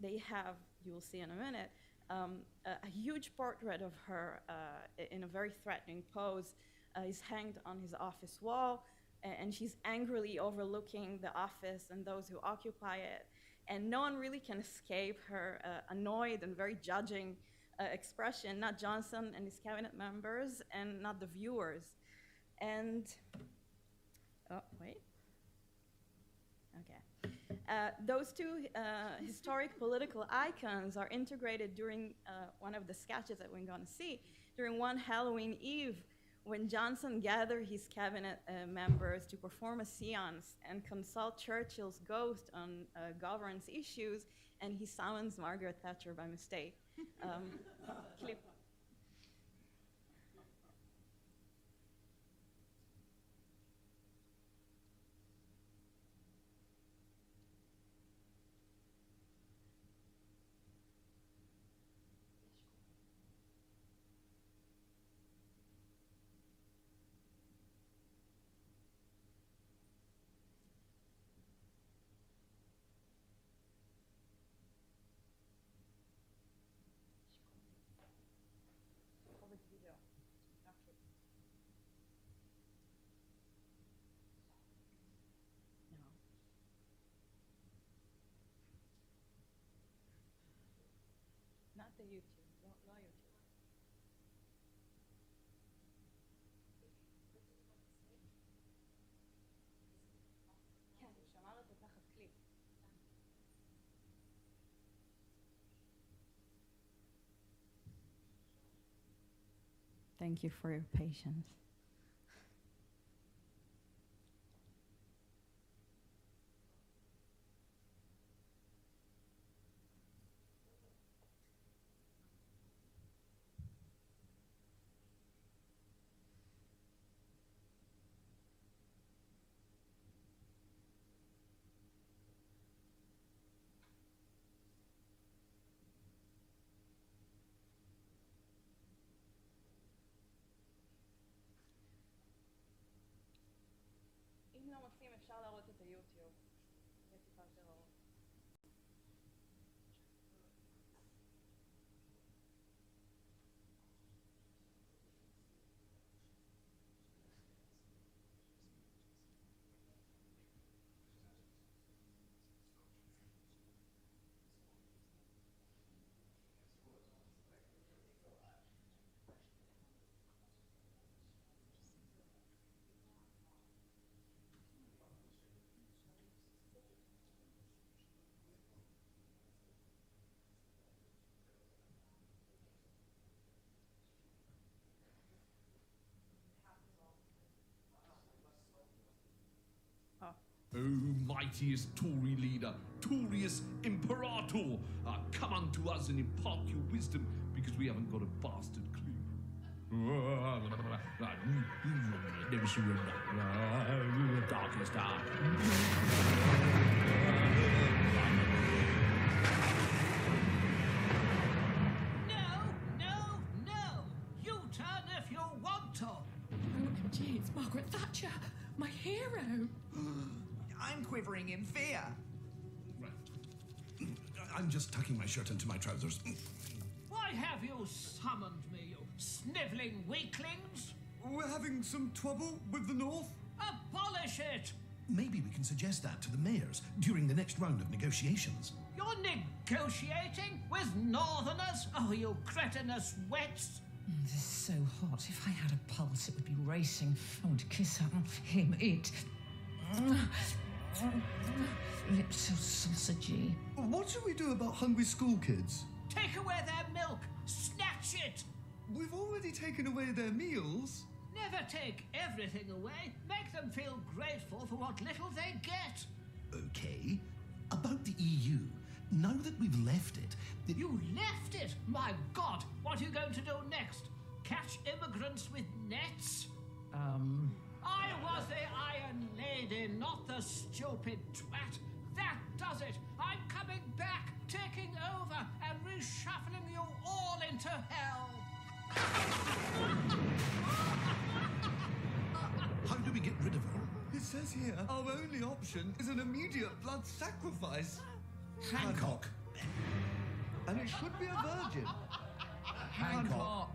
They have, you will see in a minute, a huge portrait of her in a very threatening pose is hanged on his office wall, and she's angrily overlooking the office and those who occupy it. And no one really can escape her annoyed and very judging expression, not Johnson and his cabinet members, and not the viewers. And, oh, wait. Okay. Those two historic political icons are integrated during one of the sketches that we're going to see, during one Halloween Eve, when Johnson gathered his cabinet members to perform a seance and consult Churchill's ghost on governance issues, and he summons Margaret Thatcher by mistake. Clip. حتى يوتيوب لا يوتيوب. كان شمالة تاخذ كليب. Thank you for your patience. אם לא מוצאים אפשר להראות את היוטיוב. זה טיפה יותר ארוך. O mightiest Tory leader, Torius Imperator, come unto us and impart your wisdom, because we haven't got a bastard clue. Never surrender. Darkest hour. No! You turn if you want to. OMG, it's Margaret Thatcher, my hero. I'm quivering in fear. I'm just tucking my shirt into my trousers. Why have you summoned me, you snivelling weaklings? We're having some trouble with the North. Abolish it! Maybe we can suggest that to the mayors during the next round of negotiations. You're negotiating with Northerners? Oh, you cretinous wets! This is so hot. If I had a pulse, it would be racing. I want to kiss her, him, it. Lips so sausagey. What should we do about hungry school kids? Take away their milk! Snatch it! We've already taken away their meals. Never take everything away. Make them feel grateful for what little they get. Okay. About the EU. Now that we've left it... You left it? My God! What are you going to do next? Catch immigrants with nets? I was the Iron Lady, not the stupid twat. That does it. I'm coming back, taking over, and reshuffling you all into hell. How do we get rid of her? It says here our only option is an immediate blood sacrifice. Hancock. And it should be a virgin. Hancock.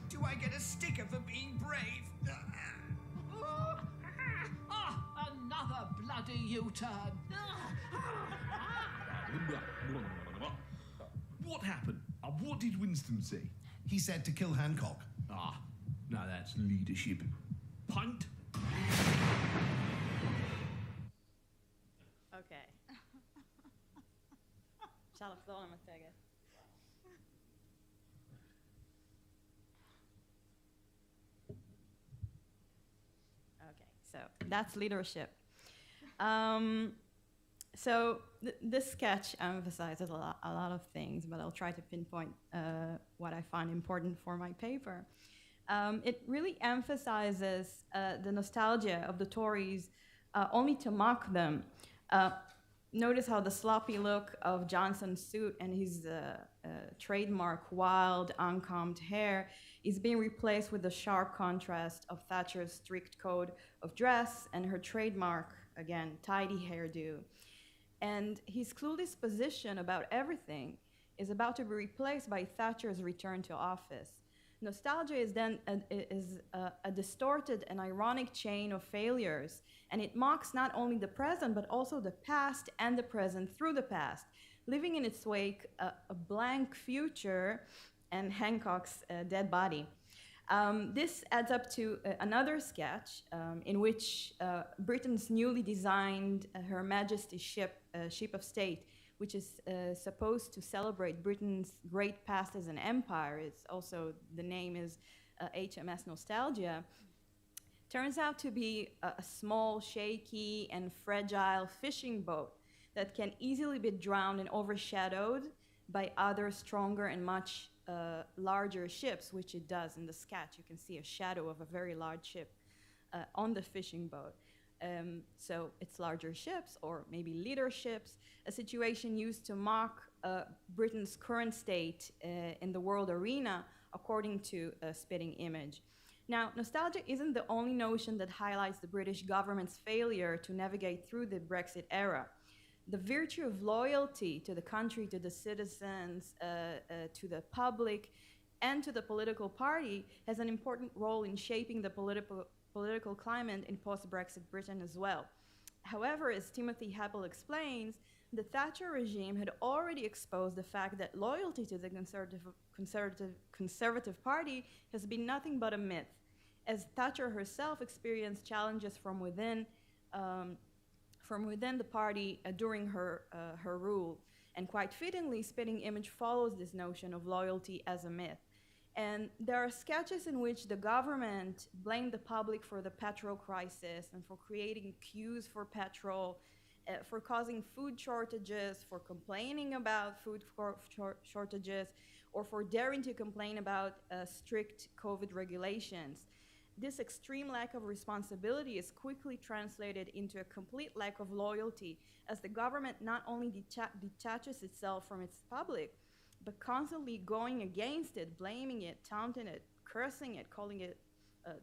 Do I get a sticker for being brave? Another bloody U-turn. What happened? What did Winston say? He said to kill Hancock. Now that's leadership. Pint? אוקיי. אפשר לחזור למצגת. Okay, so that's leadership. This sketch emphasizes a lot of things, but I'll try to pinpoint what I find important for my paper. It really emphasizes the nostalgia of the Tories only to mock them. Notice how the sloppy look of Johnson's suit and his trademark wild, uncombed hair is being replaced with the sharp contrast of Thatcher's strict code of dress and her trademark, again, tidy hairdo. And his clueless position about everything is about to be replaced by Thatcher's return to office. Nostalgia is then a distorted and ironic chain of failures, and it mocks not only the present but also the past and the present through the past, leaving in its wake a blank future and Hancock's dead body. This adds up to another sketch in which Britain's newly designed Her Majesty's ship of state, which is supposed to celebrate Britain's great past as an empire, it's also, the name is HMS Nostalgia, turns out to be a small, shaky, and fragile fishing boat that can easily be drowned and overshadowed by other stronger and much larger ships, which it does in the sketch. You can see a shadow of a very large ship on the fishing boat. So it's larger ships, or maybe leader ships, a situation used to mock Britain's current state in the world arena, according to Spitting Image. Now, nostalgia isn't the only notion that highlights the British government's failure to navigate through the Brexit era. The virtue of loyalty to the country, to the citizens, to the public, and to the political party has an important role in shaping the political climate in post-Brexit Britain as well. However, as Timothy Heppel explains, the Thatcher regime had already exposed the fact that loyalty to the Conservative Party has been nothing but a myth, as Thatcher herself experienced challenges from within the party during her rule. And quite fittingly, Spitting Image follows this notion of loyalty as a myth. And there are sketches in which the government blamed the public for the petrol crisis and for creating queues for petrol, for causing food shortages, for complaining about food shortages, or for daring to complain about strict COVID regulations. This extreme lack of responsibility is quickly translated into a complete lack of loyalty, as the government not only detaches itself from its public, but constantly going against it, blaming it, taunting it, cursing it, calling it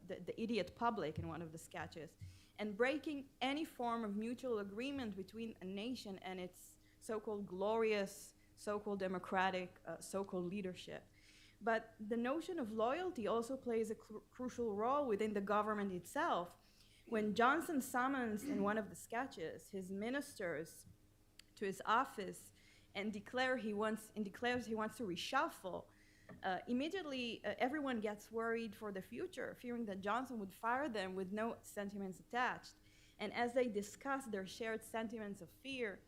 the idiot public in one of the sketches, and breaking any form of mutual agreement between a nation and its so-called glorious, so-called democratic, so-called leadership. But the notion of loyalty also plays a crucial role within the government itself. When Johnson summons in one of the sketches his ministers to his office and declares he wants to reshuffle, immediately everyone gets worried for the future, fearing that Johnson would fire them with no sentiments attached. And as they discuss their shared sentiments of fear,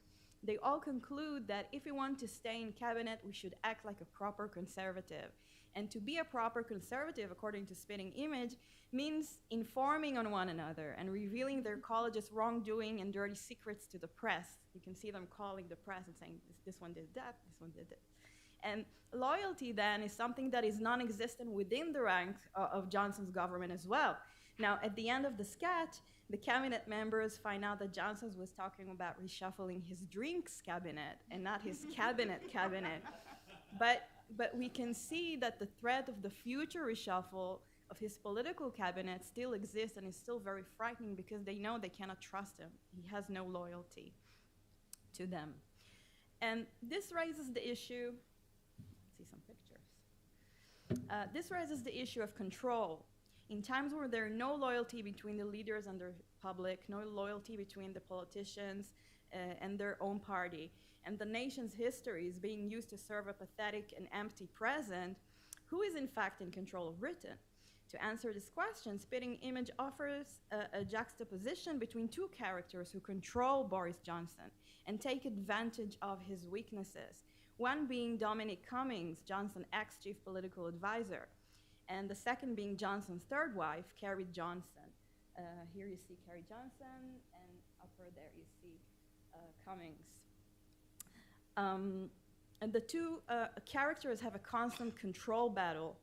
they all conclude that if we want to stay in cabinet, we should act like a proper conservative. And to be a proper conservative, according to Spitting Image, means informing on one another and revealing their college's wrongdoing and dirty secrets to the press. You can see them calling the press and saying, this one did that, this one did this. And loyalty then is something that is non-existent within the ranks of Johnson's government as well. Now, at the end of the sketch, the cabinet members find out that Johnson was talking about reshuffling his drinks cabinet and not his cabinet. But we can see that the threat of the future reshuffle of his political cabinet still exists and is still very frightening, because they know they cannot trust him. He has no loyalty to them. And this raises the issue, let's see some pictures. This raises the issue of control. In times where there is no loyalty between the leaders and the public, no loyalty between the politicians and their own party, and the nation's history is being used to serve a pathetic and empty present, who is in fact in control of Britain? To answer this question, Spitting Image offers a juxtaposition between two characters who control Boris Johnson and take advantage of his weaknesses, one being Dominic Cummings, Johnson's ex-chief political advisor, and the second being Johnson's third wife, Carrie Johnson. Here you see Carrie Johnson, and upper there you see Cummings. And the two characters have a constant control battle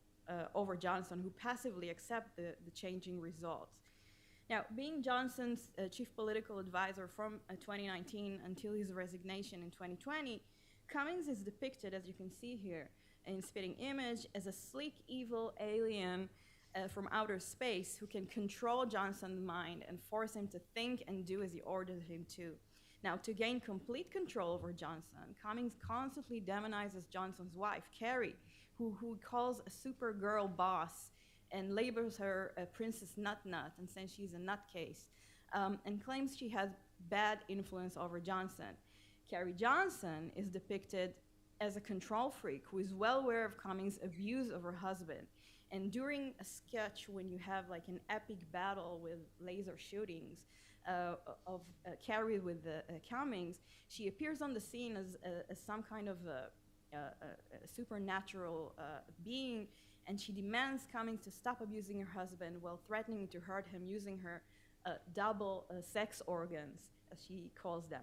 over Johnson, who passively accept the changing results. Now, being Johnson's chief political advisor from 2019 until his resignation in 2020, Cummings is depicted, as you can see here, in Spitting Image, as a sleek, evil alien from outer space who can control Johnson's mind and force him to think and do as he orders him to. Now, to gain complete control over Johnson, Cummings constantly demonizes Johnson's wife, Carrie, who calls a Supergirl boss and labels her a Princess Nut and says she's a nutcase, and claims she has bad influence over Johnson. Carrie Johnson is depicted as a control freak who is well aware of Cummings' abuse of her husband. And during a sketch, when you have like an epic battle with laser shootings of Carrie with Cummings, she appears on the scene as some kind of a supernatural being, and she demands Cummings to stop abusing her husband while threatening to hurt him using her double sex organs, as she calls them.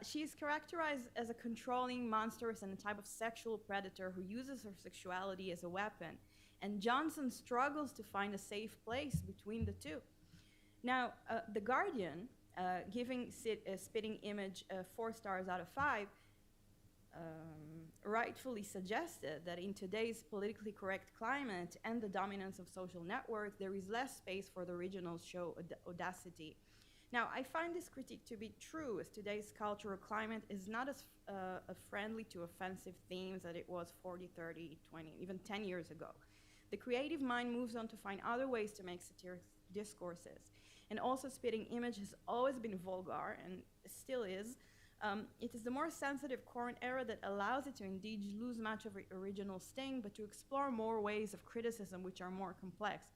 She is characterized as a controlling, monstrous, and a type of sexual predator who uses her sexuality as a weapon. And Johnson struggles to find a safe place between the two. Now, The Guardian, giving Spitting Image 4 stars out of 5, rightfully suggested that in today's politically correct climate and the dominance of social networks, there is less space for the original show audacity. Now, I find this critique to be true, as today's cultural climate is not as friendly to offensive themes as it was 40, 30, 20, even 10 years ago. The creative mind moves on to find other ways to make satiric discourses. And also, Spitting Image has always been vulgar, and still is. It is the more sensitive current era that allows it to indeed lose much of its original sting, but to explore more ways of criticism which are more complex.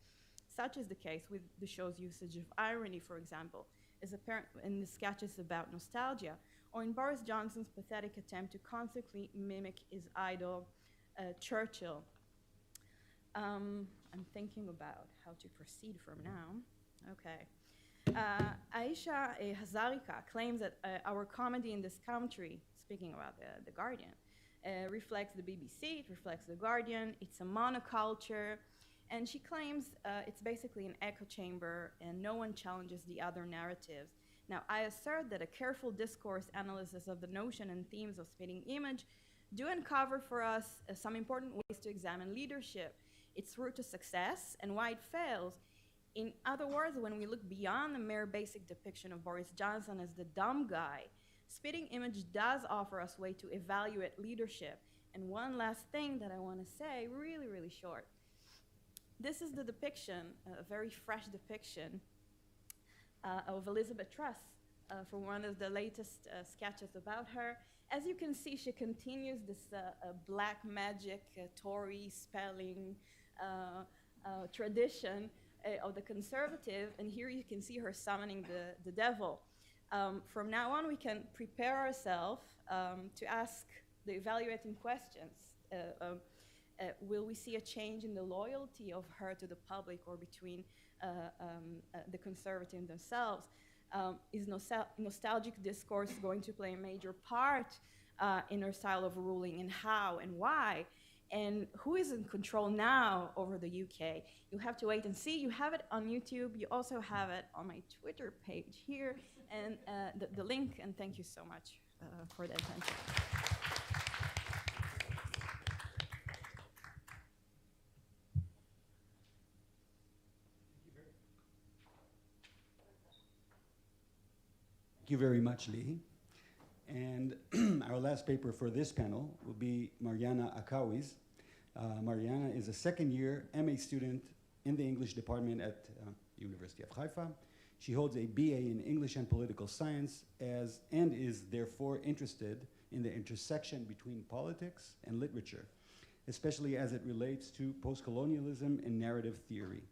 Such is the case with the show's usage of irony, for example, as apparent in the sketches about nostalgia, or in Boris Johnson's pathetic attempt to constantly mimic his idol, Churchill. I'm thinking about how to proceed from now. Okay. Aisha Hazarika claims that our comedy in this country, speaking about the Guardian, reflects the BBC, it reflects the Guardian, it's a monoculture, and she claims it's basically an echo chamber and no one challenges the other narratives. Now, I assert that a careful discourse analysis of the notion and themes of Spitting Image do uncover for us some important ways to examine leadership, its route to success, and why it fails. In other words, when we look beyond the mere basic depiction of Boris Johnson as the dumb guy, Spitting Image does offer us a way to evaluate leadership. And one last thing that I want to say, really, really short. This is the depiction, a very fresh depiction of Elizabeth Truss from one of the latest sketches about her. As you can see, she continues this black magic Tory spelling tradition of the conservative, and here you can see her summoning the devil. From now on, we can prepare ourselves to ask the evaluating questions. Will we see a change in the loyalty of her to the public or between the conservatives themselves? Is nostalgic discourse going to play a major part in her style of ruling, and how and why? And who is in control now over the UK? You'll have to wait and see. You have it on YouTube. You also have it on my Twitter page here, and the link, and thank you so much for the attention. Thank you very much, Lee. And our last paper for this panel will be Mariana Akawi's. Mariana is a second-year MA student in the English department at University of Haifa. She holds a BA in English and Political Science and is therefore interested in the intersection between politics and literature, especially as it relates to post-colonialism and narrative theory.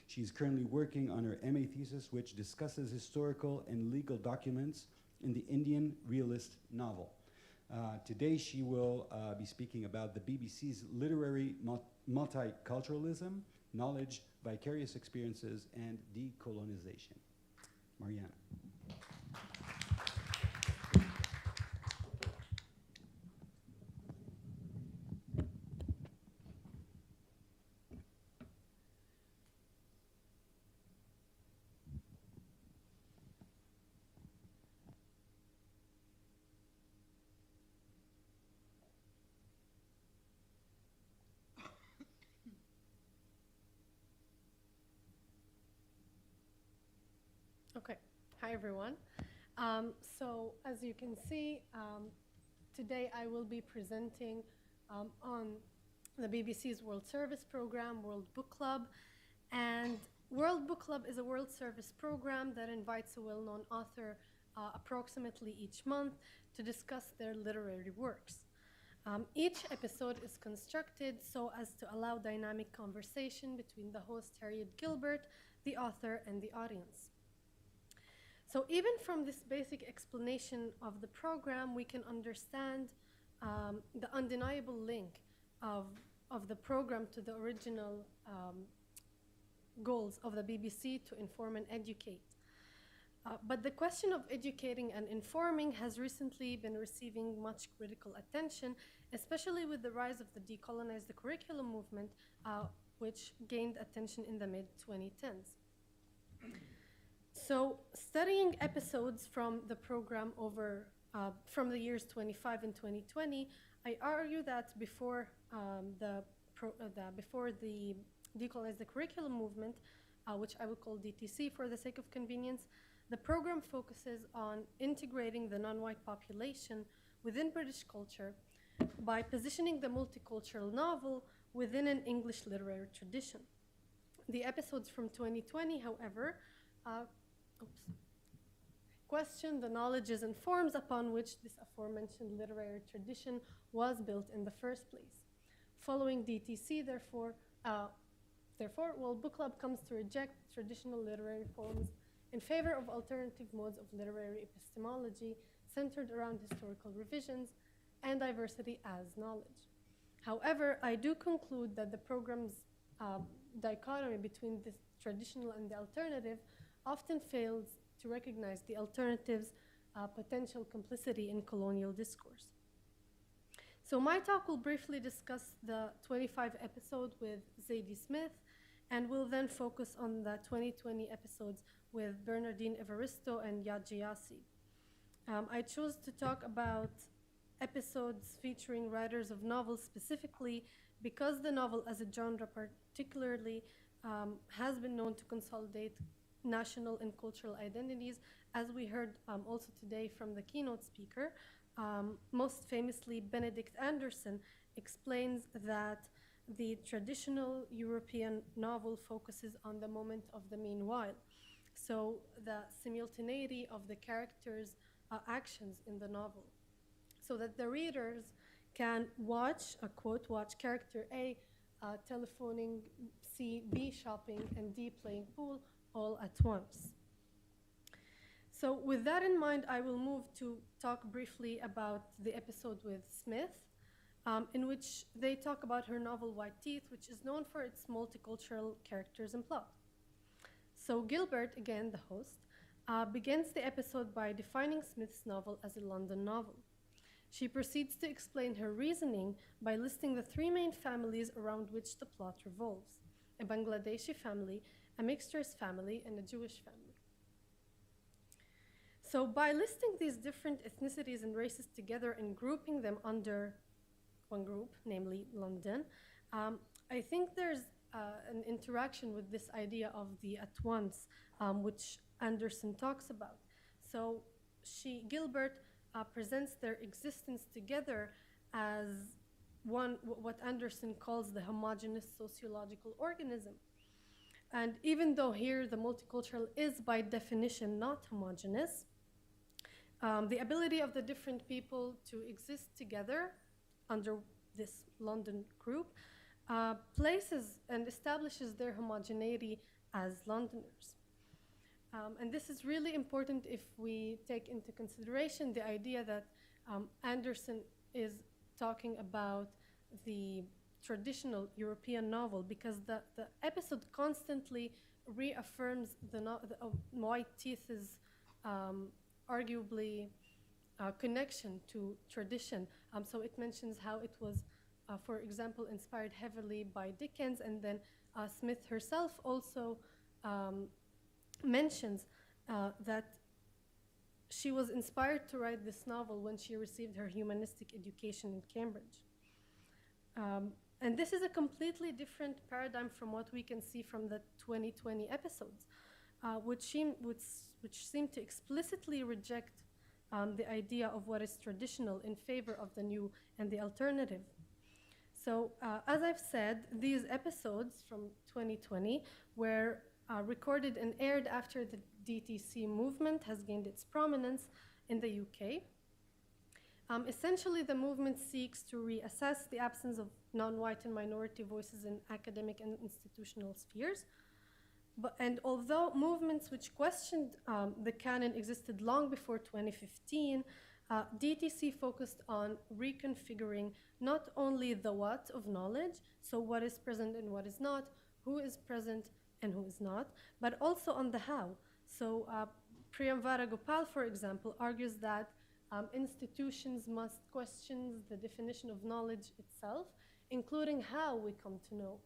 She is currently working on her MA thesis, which discusses historical and legal documents in the Indian realist novel. Today she will be speaking about the BBC's literary multiculturalism, knowledge, vicarious experiences, and decolonization. Mariana. Okay, hi everyone. So as you can see, today I will be presenting on the BBC's World Service Program, World Book Club. And World Book Club is a World Service program that invites a well-known author approximately each month to discuss their literary works. Each episode is constructed so as to allow dynamic conversation between the host, Harriet Gilbert, the author, and the audience. So even from this basic explanation of the program, we can understand the undeniable link of the program to the original goals of the BBC to inform and educate. But the question of educating and informing has recently been receiving much critical attention, especially with the rise of the Decolonize the Curriculum movement, which gained attention in the mid-2010s. So studying episodes from the program from the years 25 and 2020, I argue that before the Decolonize the Curriculum movement, which I would call DTC for the sake of convenience, the program focuses on integrating the non-white population within British culture by positioning the multicultural novel within an English literary tradition. The episodes from 2020, however, question the knowledges and forms upon which this aforementioned literary tradition was built in the first place. Following DTC, therefore, World Book Club comes to reject traditional literary forms in favor of alternative modes of literary epistemology centered around historical revisions and diversity as knowledge. However, I do conclude that the program's dichotomy between the traditional and the alternative often fails to recognize the alternative's potential complicity in colonial discourse. So my talk will briefly discuss the 25 episode with Zadie Smith, and will then focus on the 2020 episodes with Bernardine Evaristo and Yaji Yassi. I chose to talk about episodes featuring writers of novels specifically because the novel as a genre particularly has been known to consolidate national and cultural identities, as we heard also today from the keynote speaker. Most famously, Benedict Anderson explains that the traditional European novel focuses on the moment of the meanwhile. So the simultaneity of the characters' actions in the novel, so that the readers can watch character A telephoning, C B shopping, and D playing pool all at once. So with that in mind, I will move to talk briefly about the episode with Smith, in which they talk about her novel White Teeth, which is known for its multicultural characters and plot. So Gilbert, again the host, begins the episode by defining Smith's novel as a London novel. She proceeds to explain her reasoning by listing the three main families around which the plot revolves: a Bangladeshi family, a mixed race family, and a Jewish family. So by listing these different ethnicities and races together and grouping them under one group, namely London, I think there's an interaction with this idea of the at once, which Anderson talks about. So Gilbert presents their existence together as what Anderson calls the homogeneous sociological organism. And even though here the multicultural is by definition not homogeneous, the ability of the different people to exist together under this London group places and establishes their homogeneity as Londoners. And this is really important if we take into consideration the idea that Anderson is talking about the traditional European novel, because the episode constantly reaffirms the White Teeth's arguably connection to tradition. So it mentions how it was, for example, inspired heavily by Dickens, and then Smith herself also mentions that she was inspired to write this novel when she received her humanistic education in Cambridge. And this is a completely different paradigm from what we can see from the 2020 episodes, which seem to explicitly reject the idea of what is traditional in favor of the new and the alternative. So, as I've said, these episodes from 2020 were recorded and aired after the DTC movement has gained its prominence in the UK. Essentially, the movement seeks to reassess the absence of non-white and minority voices in academic and institutional spheres. And although movements which questioned the canon existed long before 2015, DTC focused on reconfiguring not only the what of knowledge, so what is present and what is not, who is present and who is not, but also on the how. So Priyamvara Gopal, for example, argues that institutions must question the definition of knowledge itself, including how we come to know.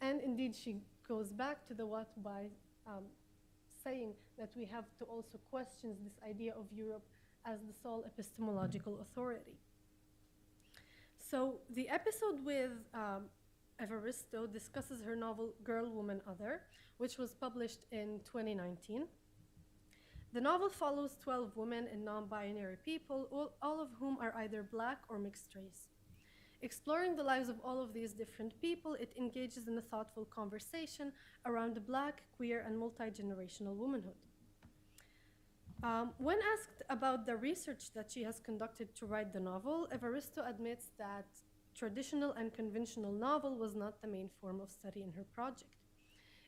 And indeed, she goes back to the what by saying that we have to also question this idea of Europe as the sole epistemological authority. So the episode with Evaristo discusses her novel Girl, Woman, Other, which was published in 2019. The novel follows 12 women and non-binary people, all of whom are either Black or mixed race. Exploring the lives of all of these different people, it engages in a thoughtful conversation around Black, queer, and multi-generational womanhood. When asked about the research that she has conducted to write the novel, Evaristo admits that traditional and conventional novel was not the main form of study in her project.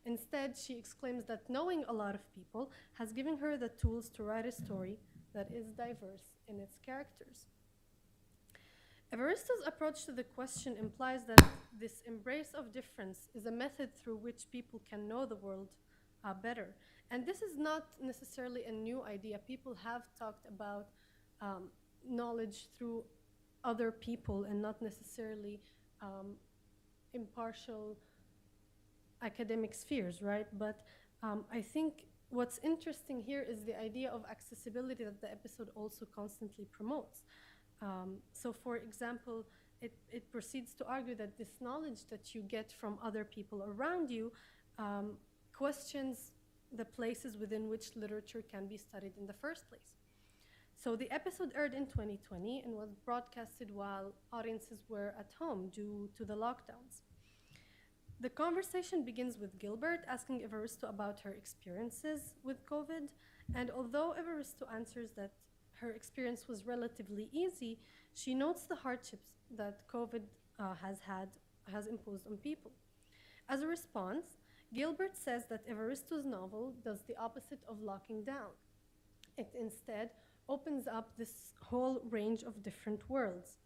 Instead, she exclaims that knowing a lot of people has given her the tools to write a story that is diverse in its characters. Evaristo's approach to the question implies that this embrace of difference is a method through which people can know the world better. And this is not necessarily a new idea. People have talked about knowledge through other people and not necessarily impartial academic spheres, right? But I think what's interesting here is the idea of accessibility that the episode also constantly promotes. So for example, it proceeds to argue that this knowledge that you get from other people around you questions the places within which literature can be studied in the first place. So the episode aired in 2020 and was broadcasted while audiences were at home due to the lockdowns. The conversation begins with Gilbert asking Evaristo about her experiences with COVID, and although Evaristo answers that her experience was relatively easy, she notes the hardships that COVID has imposed on people. As a response, Gilbert says that Evaristo's novel does the opposite of locking down. It instead opens up this whole range of different worlds.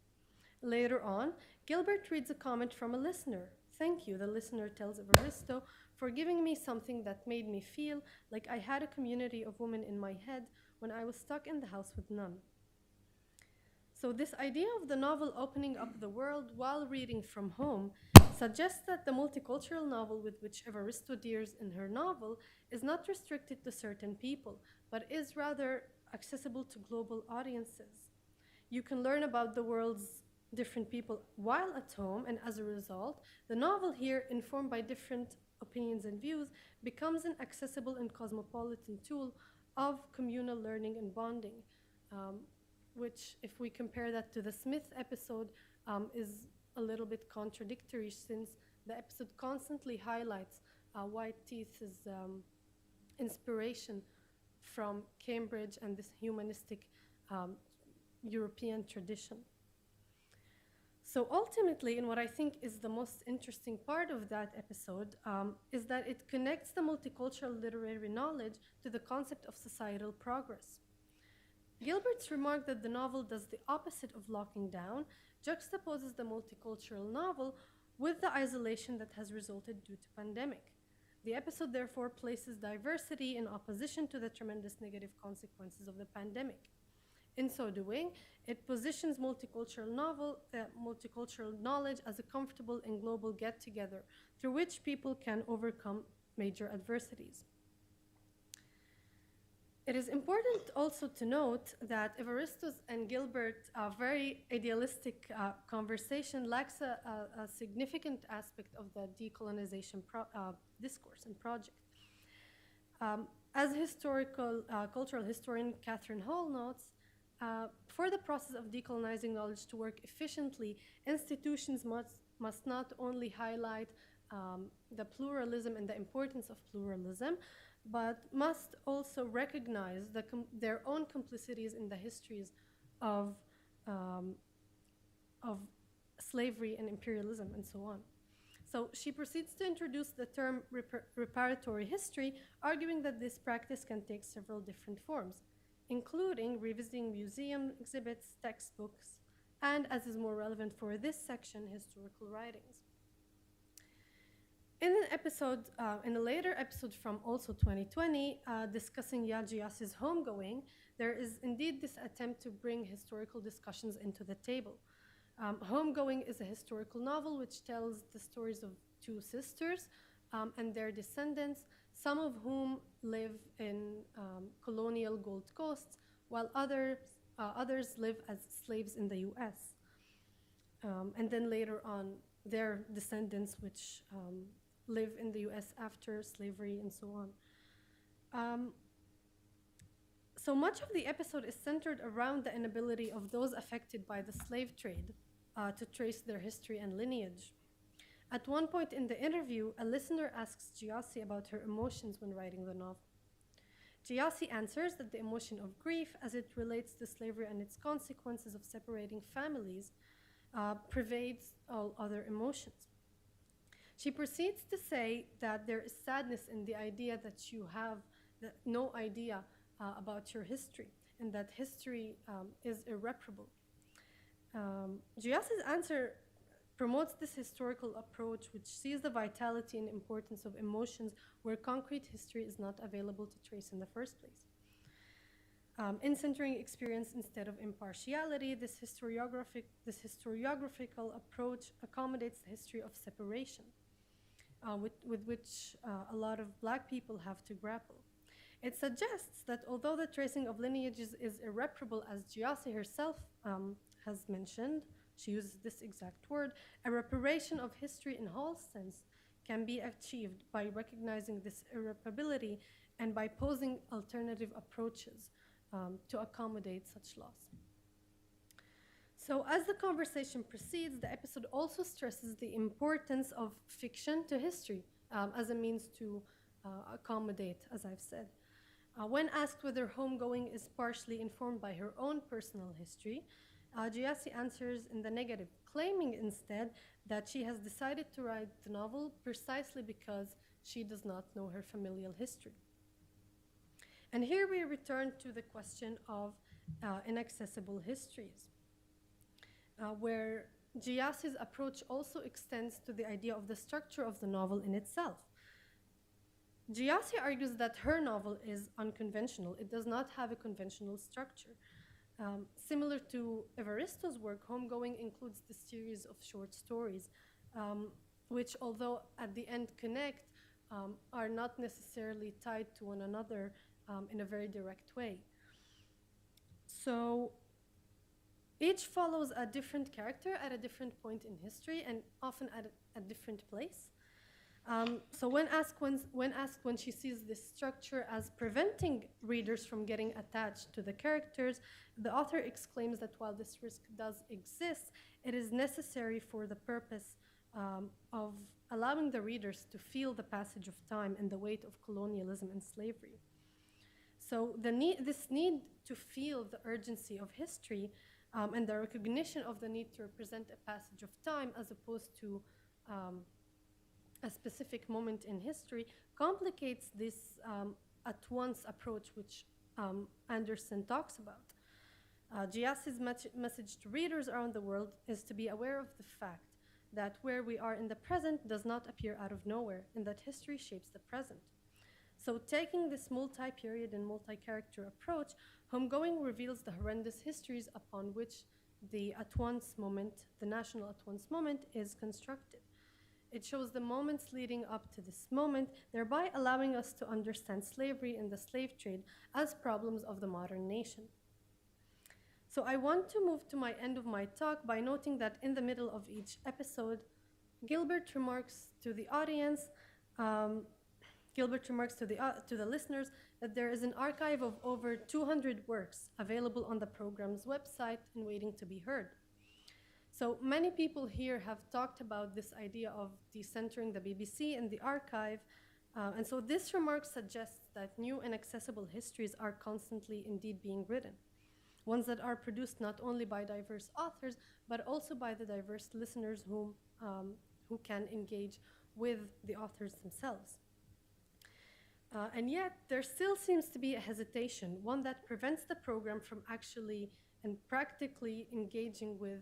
Later on, Gilbert reads a comment from a listener. "Thank you," the listener tells Evaristo, "for giving me something that made me feel like I had a community of women in my head when I was stuck in the house with none." So this idea of the novel opening up the world while reading from home suggests that the multicultural novel with which Evaristo deals in her novel is not restricted to certain people, but is rather accessible to global audiences. You can learn about the world's different people while at home, and as a result, the novel here, informed by different opinions and views, becomes an accessible and cosmopolitan tool of communal learning and bonding, which, if we compare that to the Smith episode, is a little bit contradictory, since the episode constantly highlights White Teeth's inspiration from Cambridge and this humanistic European tradition. So ultimately, and what I think is the most interesting part of that episode, is that it connects the multicultural literary knowledge to the concept of societal progress. Gilbert's remark that the novel does the opposite of locking down juxtaposes the multicultural novel with the isolation that has resulted due to pandemic. The episode therefore places diversity in opposition to the tremendous negative consequences of the pandemic. In so doing, it positions multicultural knowledge as a comfortable and global get-together through which people can overcome major adversities. It is important also to note that Evaristo's and Gilbert's very idealistic conversation lacks a significant aspect of the decolonization discourse and project. As cultural historian Catherine Hall notes, For the process of decolonizing knowledge to work efficiently, institutions must not only highlight the pluralism and the importance of pluralism, but must also recognize their own complicities in the histories of slavery and imperialism and so on. So she proceeds to introduce the term reparatory history, arguing that this practice can take several different forms, including revisiting museum exhibits, textbooks, and, as is more relevant for this section, historical writings. In a later episode from also 2020, discussing Giassi's Homegoing, there is indeed this attempt to bring historical discussions into the table. Homegoing is a historical novel which tells the stories of two sisters and their descendants, some of whom live in colonial Gold Coast, while others live as slaves in the US. And then later on, their descendants which live in the US after slavery and so on. So much of the episode is centered around the inability of those affected by the slave trade to trace their history and lineage. At one point in the interview, a listener asks Giassi about her emotions when writing the novel. Giassi answers that the emotion of grief, as it relates to slavery and its consequences of separating families, pervades all other emotions. She proceeds to say that there is sadness in the idea that you have no idea about your history, and that history is irreparable. Giassi's answer promotes this historical approach, which sees the vitality and importance of emotions where concrete history is not available to trace in the first place. In centering experience instead of impartiality, this historiographical approach accommodates the history of separation, with which a lot of Black people have to grapple. It suggests that although the tracing of lineages is irreparable, as Giassi herself has mentioned, she uses this exact word, a reparation of history in Hall's sense can be achieved by recognizing this irreparability and by posing alternative approaches to accommodate such loss. So as the conversation proceeds, the episode also stresses the importance of fiction to history as a means to accommodate, as I've said. When asked whether Homegoing is partially informed by her own personal history, Giassi answers in the negative, claiming instead that she has decided to write the novel precisely because she does not know her familial history. And here we return to the question of inaccessible histories, where Giassi's approach also extends to the idea of the structure of the novel in itself. Giassi argues that her novel is unconventional. It does not have a conventional structure. Similar to Evaristo's work, Homegoing includes the series of short stories, which, although at the end connect, are not necessarily tied to one another in a very direct way. So each follows a different character at a different point in history and often at a different place. So when asked when she sees this structure as preventing readers from getting attached to the characters, the author exclaims that while this risk does exist, it is necessary for the purpose of allowing the readers to feel the passage of time and the weight of colonialism and slavery. So this need to feel the urgency of history and the recognition of the need to represent a passage of time as opposed to a specific moment in history complicates this at-once approach which Anderson talks about. Giassi's message to readers around the world is to be aware of the fact that where we are in the present does not appear out of nowhere, and that history shapes the present. So taking this multi-period and multi-character approach, Homegoing reveals the horrendous histories upon which the at-once moment, the national at-once moment, is constructed. It shows the moments leading up to this moment, thereby allowing us to understand slavery and the slave trade as problems of the modern nation. So I want to move to my end of my talk by noting that in the middle of each episode, Gilbert remarks to the audience, Gilbert remarks to the listeners that there is an archive of over 200 works available on the program's website and waiting to be heard. So many people here have talked about this idea of decentering the BBC and the archive, and so this remark suggests that new and accessible histories are constantly indeed being written, ones that are produced not only by diverse authors, but also by the diverse listeners who can engage with the authors themselves. And yet, there still seems to be a hesitation, one that prevents the program from actually and practically engaging with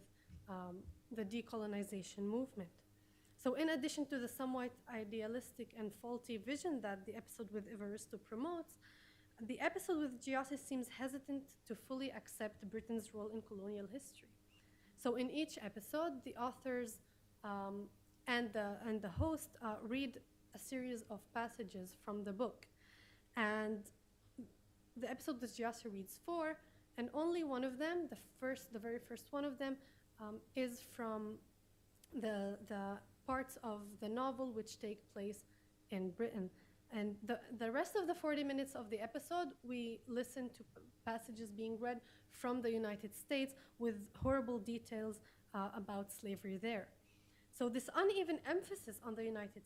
the decolonization movement. So in addition to the somewhat idealistic and faulty vision that the episode with Evaristo promotes, the episode with Giassi seems hesitant to fully accept Britain's role in colonial history. So in each episode, the authors and the host read a series of passages from the book. And the episode that Giassi reads 4, and only one of them, the very first one of them, is from the parts of the novel which take place in Britain. And the rest of the 40 minutes of the episode, we listen to passages being read from the United States with horrible details about slavery there. So this uneven emphasis on the United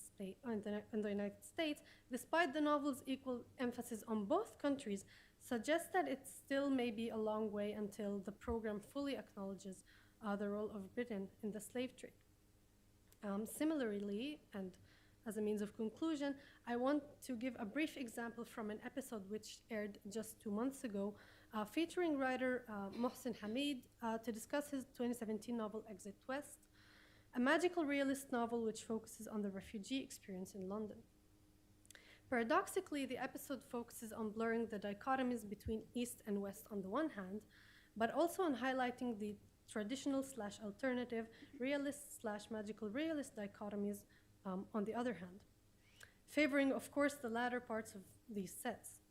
States, despite the novel's equal emphasis on both countries, suggests that it still may be a long way until the program fully acknowledges the role of Britain in the slave trade. Similarly, and as a means of conclusion, I want to give a brief example from an episode which aired just 2 months ago, featuring writer Mohsen Hamid to discuss his 2017 novel Exit West, a magical realist novel which focuses on the refugee experience in London. Paradoxically, the episode focuses on blurring the dichotomies between East and West on the one hand, but also on highlighting the traditional/alternative, realist/magical realist dichotomies on the other hand, favoring, of course, the latter parts of these sets.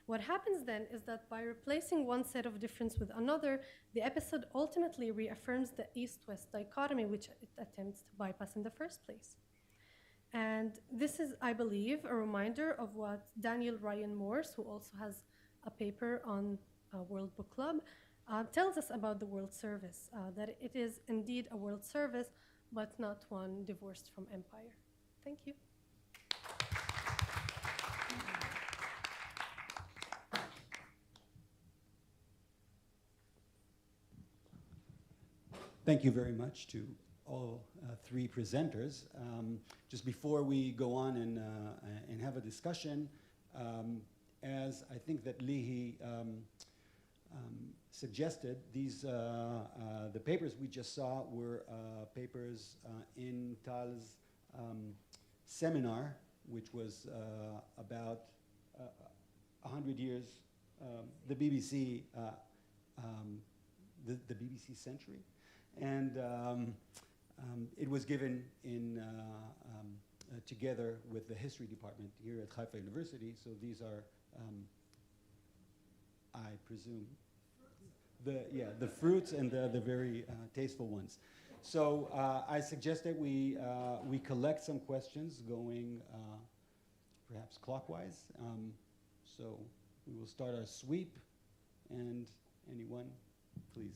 What happens then is that by replacing one set of difference with another, the episode ultimately reaffirms the East-West dichotomy which it attempts to bypass in the first place. And this is, I believe, a reminder of what Daniel Ryan Morse, who also has a paper on World Book Club, tells us about the World Service, that it is indeed a World Service, but not one divorced from empire. Thank you. Thank you very much to all 3 presenters. Just before we go on and have a discussion, as I think that Lihi suggested, these the papers we just saw were papers in Tal's seminar, which was about 100 years, the BBC, the BBC century. And it was given in together with the history department here at Haifa University. So these are, I presume, the fruits and the very tasteful ones. So I suggest that we collect some questions going perhaps clockwise. So we will start our sweep, and anyone, please.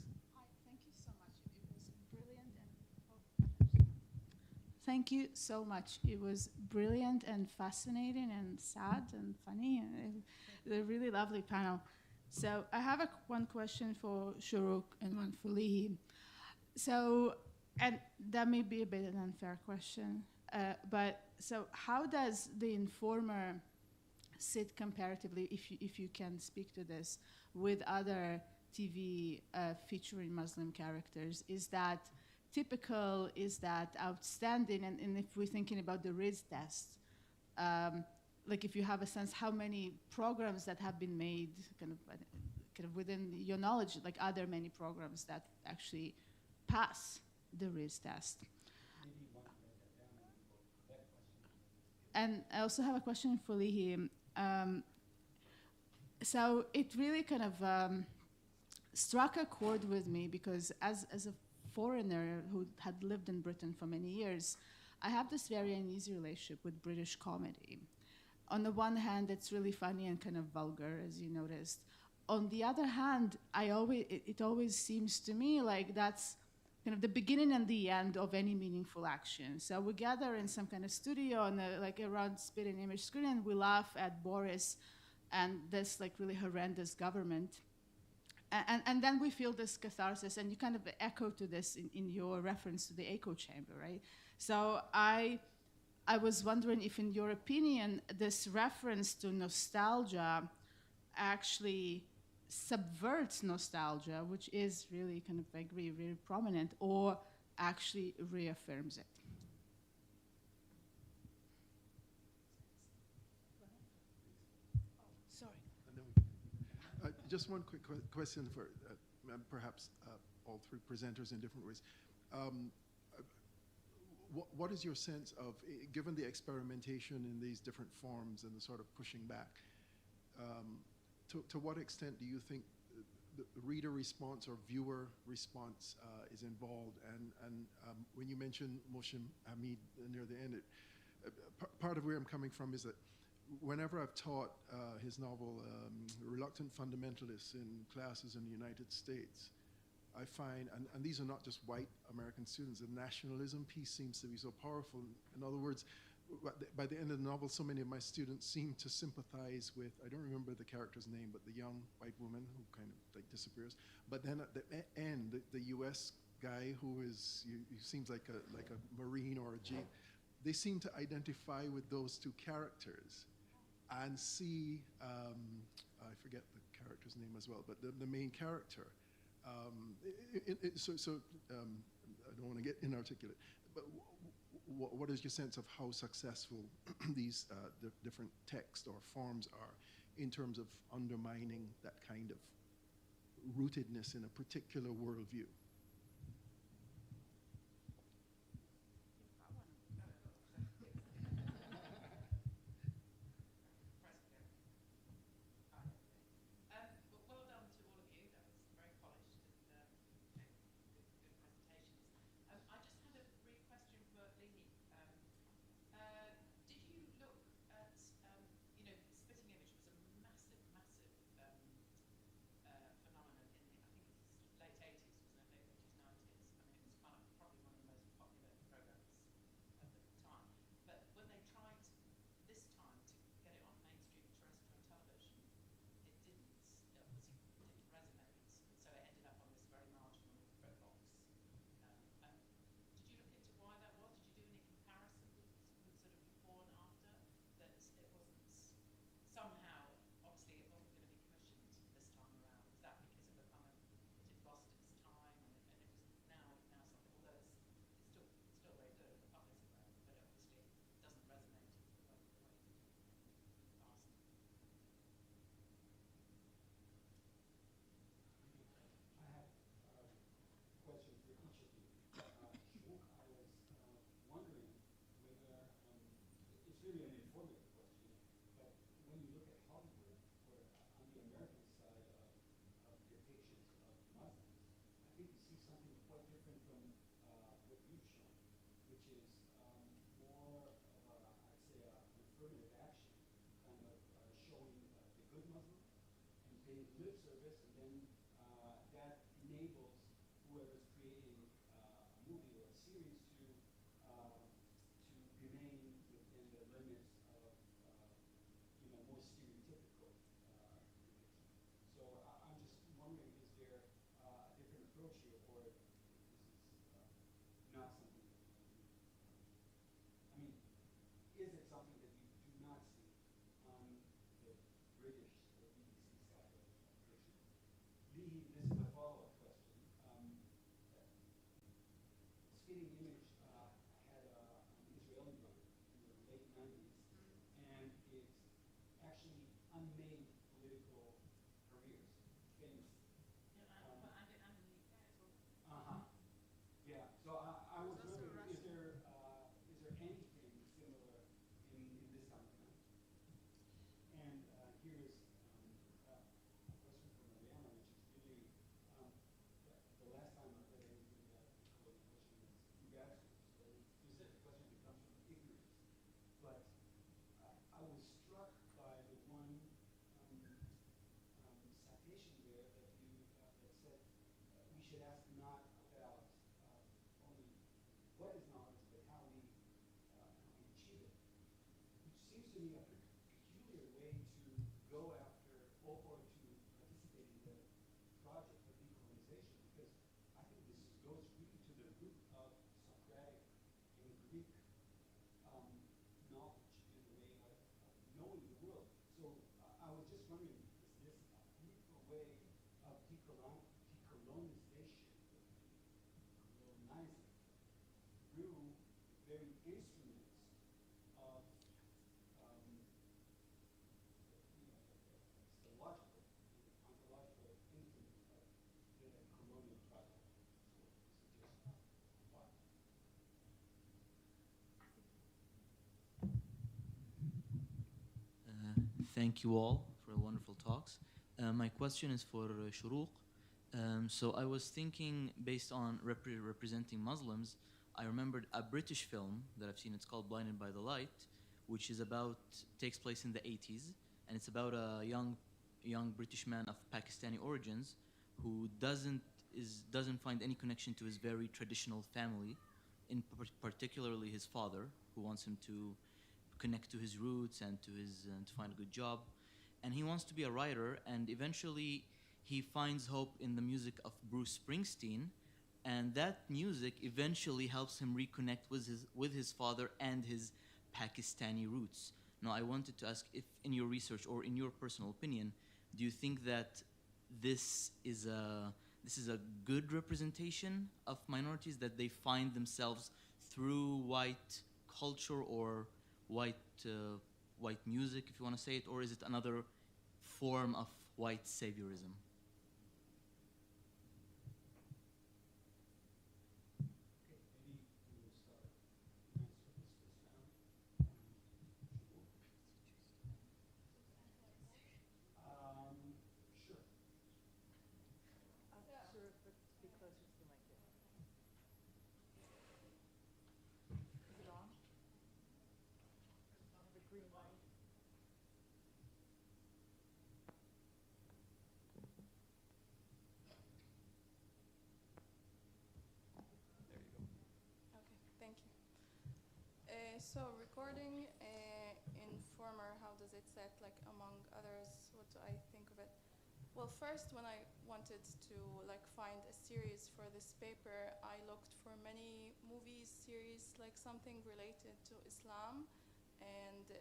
Thank you so much. It was brilliant and fascinating and sad and funny. And a really lovely panel. So I have one question for Shuruk and one for Lihi. So, and that may be a bit an unfair question, but so how does the Informer sit comparatively, if you can speak to this, with other TV featuring Muslim characters? Is that typical? Is that outstanding? And if we're thinking about the Riz test, like if you have a sense how many programs that have been made kind of within your knowledge, like are there many programs that actually pass the Riz test? And I also have a question for Lihi. So it really kind of struck a chord with me because as a foreigner who had lived in Britain for many years, I have this very uneasy relationship with British comedy. on the one hand, it's really funny and kind of vulgar, as you noticed. On the other hand, it always seems to me like that's kind of the beginning and the end of any meaningful action. So we gather in some kind of studio on like around spitting image screen, and we laugh at Boris and this like really horrendous government. And then we feel this catharsis, and you kind of echo to this in your reference to the echo chamber, right? So I was wondering if, in your opinion, this reference to nostalgia actually subverts nostalgia, which is really kind of, I agree, really prominent, or actually reaffirms it. Sorry. Just one quick question for perhaps all three presenters in different ways. What is your sense of, given the experimentation in these different forms and the sort of pushing back, to what extent do you think the reader response or viewer response is involved? And when you mentioned Mohsin Hamid near the end, part of where I'm coming from is that whenever I've taught his novel, Reluctant Fundamentalists, in classes in the United States, I find, and these are not just white American students, the nationalism piece seems to be so powerful. In other words, by the end of the novel, so many of my students seem to sympathize with, I don't remember the character's name, but the young white woman who kind of like disappears. But then at the end, the US guy who is, he seems like a Marine or a G, they seem to identify with those two characters and see, I forget the character's name as well, but the main character. I don't want to get inarticulate, but what is your sense of how successful these different texts or forms are in terms of undermining that kind of rootedness in a particular worldview? lip service, and then that enables whoever's creating a movie or a series to remain within the limits of more stereotypical depiction. So I'm just wondering, is there a different approach here, or this is not something that you do? I mean, is it something that you do not see on the British or BBC side of fiction? Lee, this is a follow-up question. Spitting Image had an Israeli run in the late 90s, and it actually unmade political careers, famously. Yeah, so I was wondering, is there anything similar in this time frame? And here's a question from Mariana, which is really, the last time I read anything that called the question was two answers. So this is a question that comes from ignorance. But I was struck should ask not about only what is knowledge, but how we achieve it, which seems to me a peculiar way to go after or to participate in the project of decolonization, because I think this goes really to the root of Socratic and Greek knowledge and the way of knowing the world. So I was just wondering, is this a fruitful way of decolonization, colonizing through very instruments of the logical and ontological instruments of the colonial project? So just why? Thank you all for the wonderful talks. My question is for Shuruq. So I was thinking, based on representing Muslims, I remembered a British film that I've seen. It's called Blinded by the Light, which is takes place in the 80s, and it's about a young British man of Pakistani origins who doesn't find any connection to his very traditional family, particularly his father, who wants him to connect to his roots and to find a good job, and he wants to be a writer. And eventually, he finds hope in the music of Bruce Springsteen, and that music eventually helps him reconnect with his father and his Pakistani roots. Now, I wanted to ask if, in your research or in your personal opinion, do you think that this is a good representation of minorities, that they find themselves through white culture or white music, if you want to say it, or is it another form of white saviorism? So recording Informer, how does it set, like among others, what do I think of it? Well, first, when I wanted to like find a series for this paper, I looked for many movies, series, like something related to Islam, and I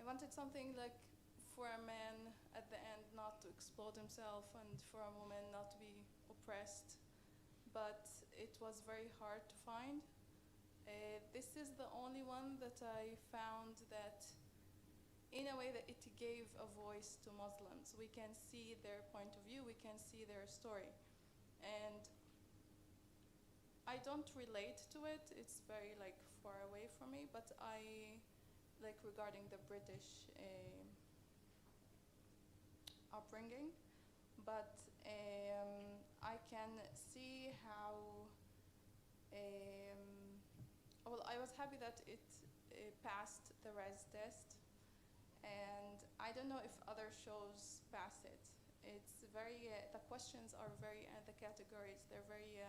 wanted something like for a man at the end not to explode himself, and for a woman not to be oppressed, but it was very hard to find. This is the only one that I found that, in a way, that it gave a voice to Muslims. We can see their point of view, we can see their story. And I don't relate to it, it's very like far away from me, but I, like regarding the British upbringing, but I can see how well, I was happy that it passed the res test, and I don't know if other shows pass it. It's very, the questions are very, the categories, they're very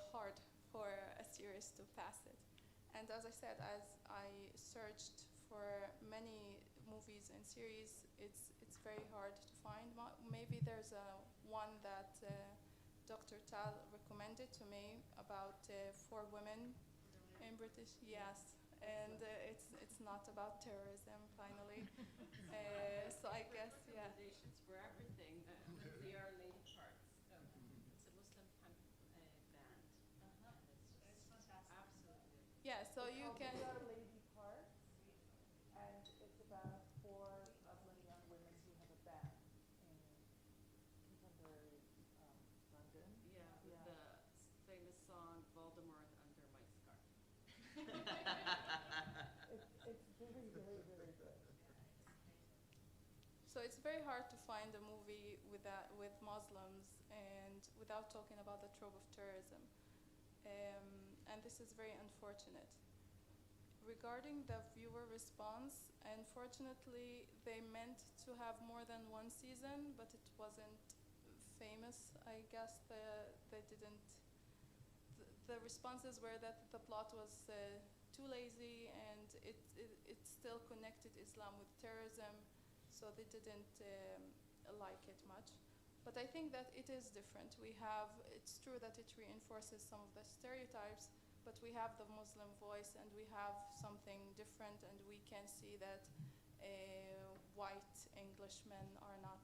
hard for a series to pass it. And as I said, as I searched for many movies and series, it's very hard to find. Maybe there's one that Dr. Tal recommended to me about 4 women in British, yes, and it's not about terrorism. Finally, so I guess Recommendations for everything. They are lady parts. It's a Muslim band. It's fantastic. Absolutely. yeah. So you can. Lady Parts, and it's about 4 Muslim young women who have a band in contemporary London. Yeah, with the famous song "Voldemort Under My Scarf." It's really, really, really good. So it's very hard to find a movie with Muslims and without talking about the trope of terrorism, and this is very unfortunate. Regarding the viewer response, unfortunately, they meant to have more than 1 season, but it wasn't famous. I guess they didn't. The responses were that the plot was too lazy and it still connected Islam with terrorism, so they didn't like it much. But I think that it is different. It's true that it reinforces some of the stereotypes, but we have the Muslim voice and we have something different, and we can see that white Englishmen are not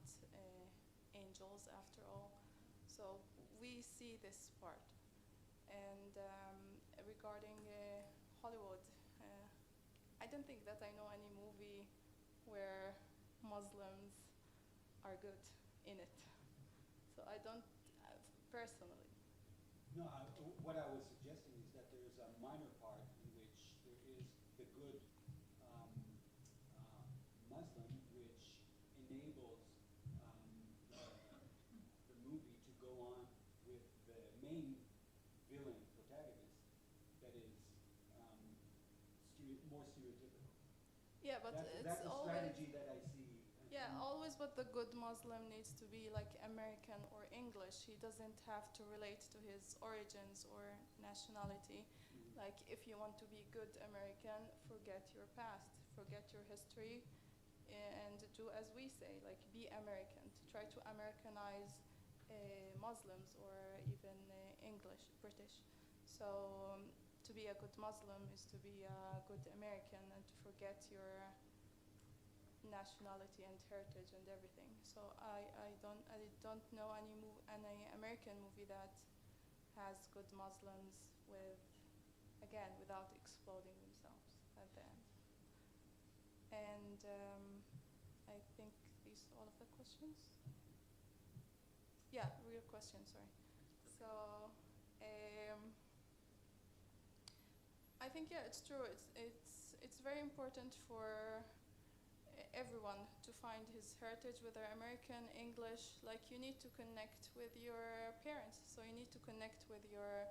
angels after all. So we see this part. And regarding Hollywood, I don't think that I know any movie where Muslims are good in it. So I don't, personally. No, what I was suggesting is that there is a minor part in which there is the good Muslim, which enables the movie to go on with the main villain protagonist that is more stereotypical. Yeah, but that's a always strategy that I see. Yeah, always, but the good Muslim needs to be like American or English. He doesn't have to relate to his origins or nationality. Like, if you want to be good American, forget your past, forget your history, and do as we say, like, be American. To try to Americanize Muslims or even English, British. So to be a good Muslim is to be a good American and to forget your nationality and heritage and everything. So I don't know any American movie that has good Muslims without exploding themselves at the end. And I think these are all of the questions. Yeah, real questions. Sorry. So I think it's true. It's very important for everyone to find his heritage, whether American, English. Like, you need to connect with your parents, so you need to connect with your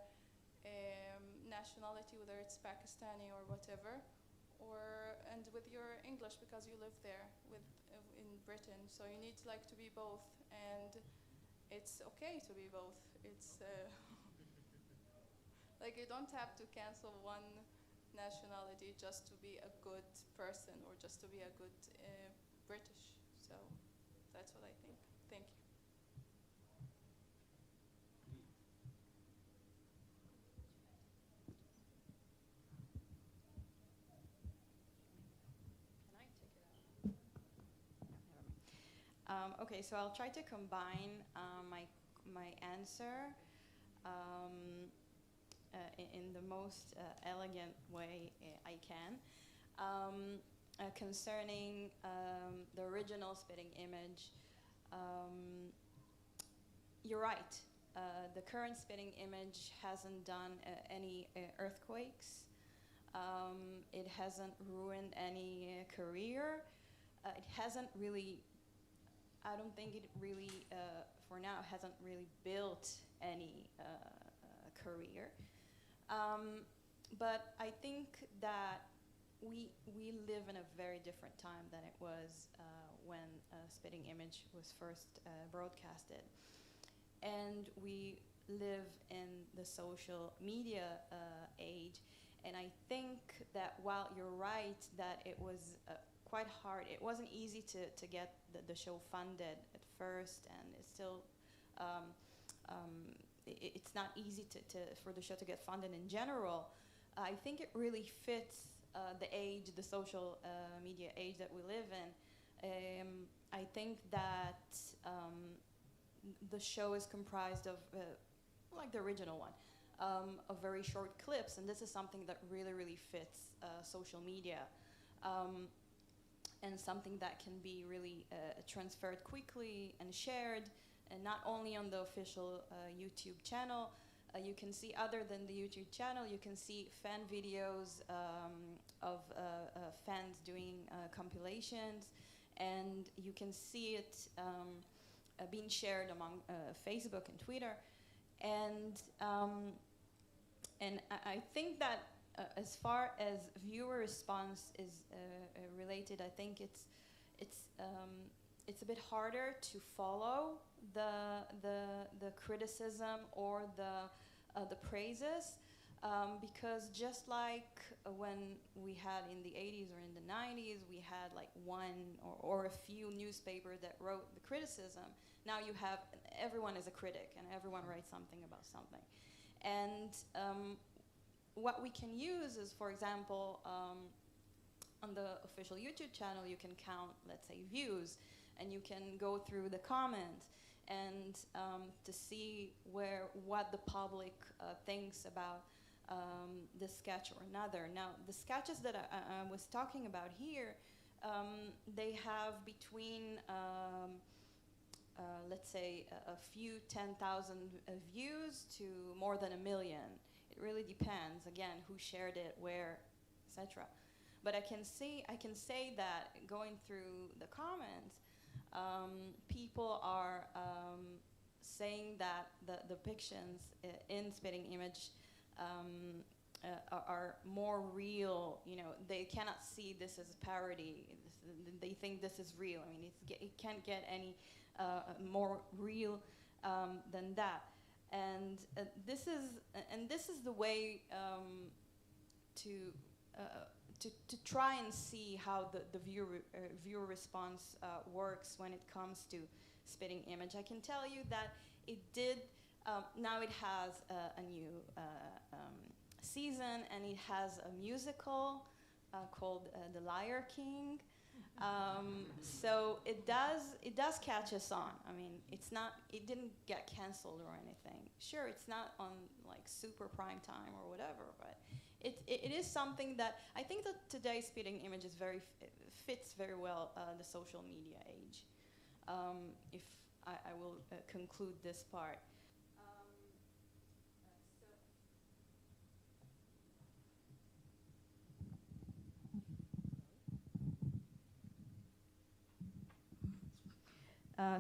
nationality, whether it's Pakistani or whatever, and with your English because you live there in Britain. So you need to be both, and it's okay to be both. It's like, you don't have to cancel one nationality just to be a good person or just to be a good British. So that's what I think. Thank you. Can I take it out? No, never mind. Okay, so I'll try to combine my answer in the most elegant way I can. Concerning the original spitting image, you're right. The current spitting image hasn't done any earthquakes. It hasn't ruined any career. It hasn't really, I don't think it really, for now, hasn't really built any career. But I think that we live in a very different time than it was when Spitting Image was first broadcasted. And we live in the social media age. And I think that while you're right that it was quite hard, it wasn't easy to get the show funded at first, and it's still it's not easy for the show to get funded in general. I think it really fits the age, the social media age that we live in. I think that the show is comprised of, like the original one, of very short clips, and this is something that really, really fits social media, and something that can be really transferred quickly and shared, and not only on the official YouTube channel. You can see, other than the YouTube channel, you can see fan videos of fans doing compilations, and you can see it being shared among Facebook and Twitter. And I think that as far as viewer response is related, I think it's a bit harder to follow the criticism or the praises, because just like when we had in the 80s or in the 90s, we had like one or a few newspapers that wrote the criticism. Now you have, everyone is a critic and everyone writes something about something. And what we can use is, for example, on the official YouTube channel, you can count, let's say, views, and you can go through the comments and to see what the public thinks about this sketch or another. Now, the sketches that I was talking about here, they have between, let's say, a few 10,000 views to more than 1 million. It really depends, again, who shared it, where, etc. But I can say that going through the comments, people are saying that the depictions in Spitting Image are more real. You know, they cannot see this as a parody. They think this is real. I mean, it can't get any more real than that. And this is the way to try and see how the viewer response works when it comes to Spitting Image. I can tell you that it did. Now it has a new season, and it has a musical called The Liar King. So it does catch us on. I mean, it didn't get canceled or anything. Sure, it's not on like super prime time or whatever, but it is something that I think that today's Spitting Image is fits very well the social media age. If I will conclude this part.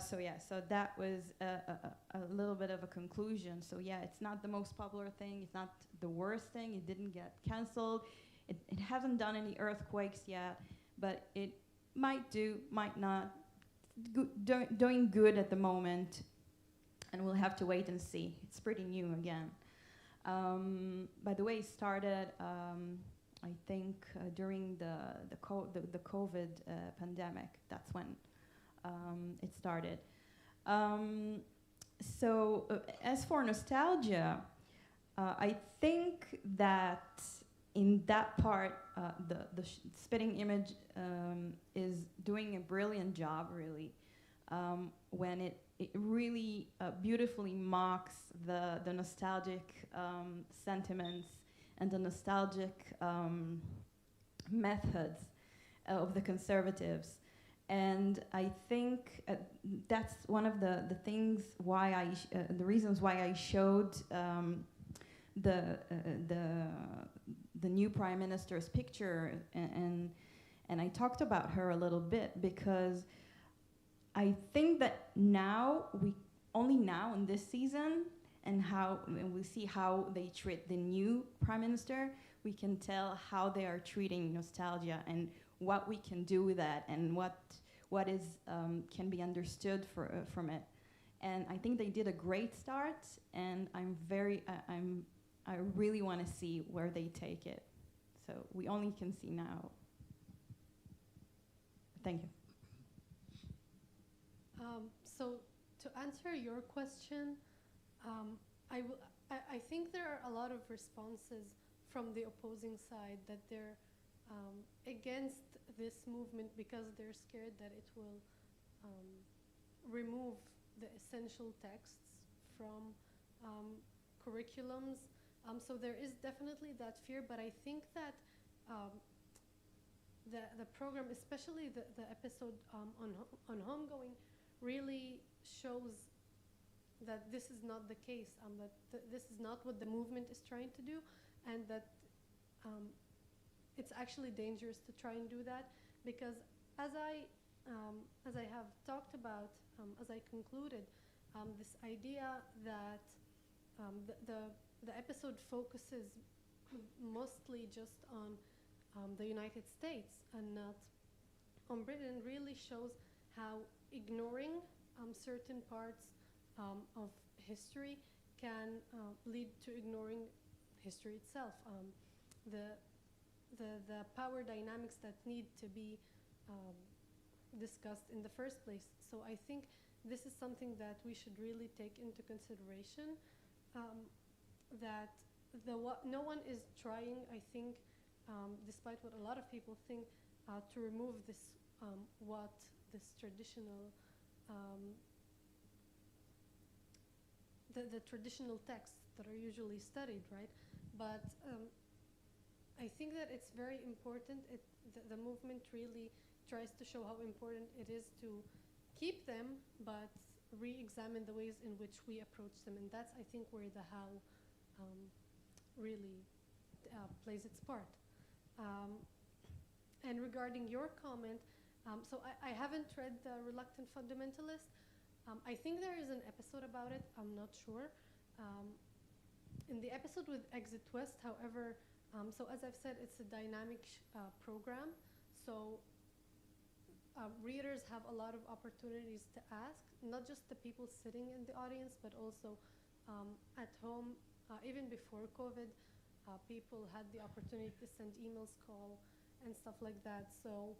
So that was a little bit of a conclusion. So yeah, it's not the most popular thing. It's not the worst thing. It didn't get canceled. It hasn't done any earthquakes yet, but it might do, might not. Doing good at the moment, and we'll have to wait and see. It's pretty new again. By the way, it started, I think, during the COVID pandemic. That's when it started. As for nostalgia, I think that in that part, the Spitting Image is doing a brilliant job, really, when it really beautifully mocks the nostalgic sentiments and the nostalgic methods of the conservatives. And I think that's one of the things why the reasons why I showed the new prime minister's picture, and I talked about her a little bit, because I think that only now in this season, and we see how they treat the new prime minister, we can tell how they are treating nostalgia and what we can do with that, and what is can be understood from it. And I think they did a great start, and I really want to see where they take it. So we only can see now. Thank you. So to answer your question, I think there are a lot of responses from the opposing side that they're against this movement because they're scared that it will remove the essential texts from curriculums. So there is definitely that fear, but I think that the program, especially the episode on homegoing, really shows that this is not the case, that this is not what the movement is trying to do, and that it's actually dangerous to try and do that, because as I have talked about, as I concluded, this idea that the episode focuses mostly just on the United States and not on Britain really shows how ignoring certain parts of history can lead to ignoring history itself. The power dynamics that need to be discussed in the first place. So I think this is something that we should really take into consideration, that no one is trying, I think, despite what a lot of people think, to remove this this traditional the traditional texts that are usually studied, right? But I think that it's very important. The movement really tries to show how important it is to keep them, but re-examine the ways in which we approach them, and that's, I think, where the how really plays its part. And regarding your comment, so I haven't read The Reluctant Fundamentalist. I think there is an episode about it, I'm not sure. In the episode with Exit West, however, so as I've said, it's a dynamic program, so readers have a lot of opportunities to ask, not just the people sitting in the audience, but also at home. Even before COVID, people had the opportunity to send emails, call, and stuff like that. So,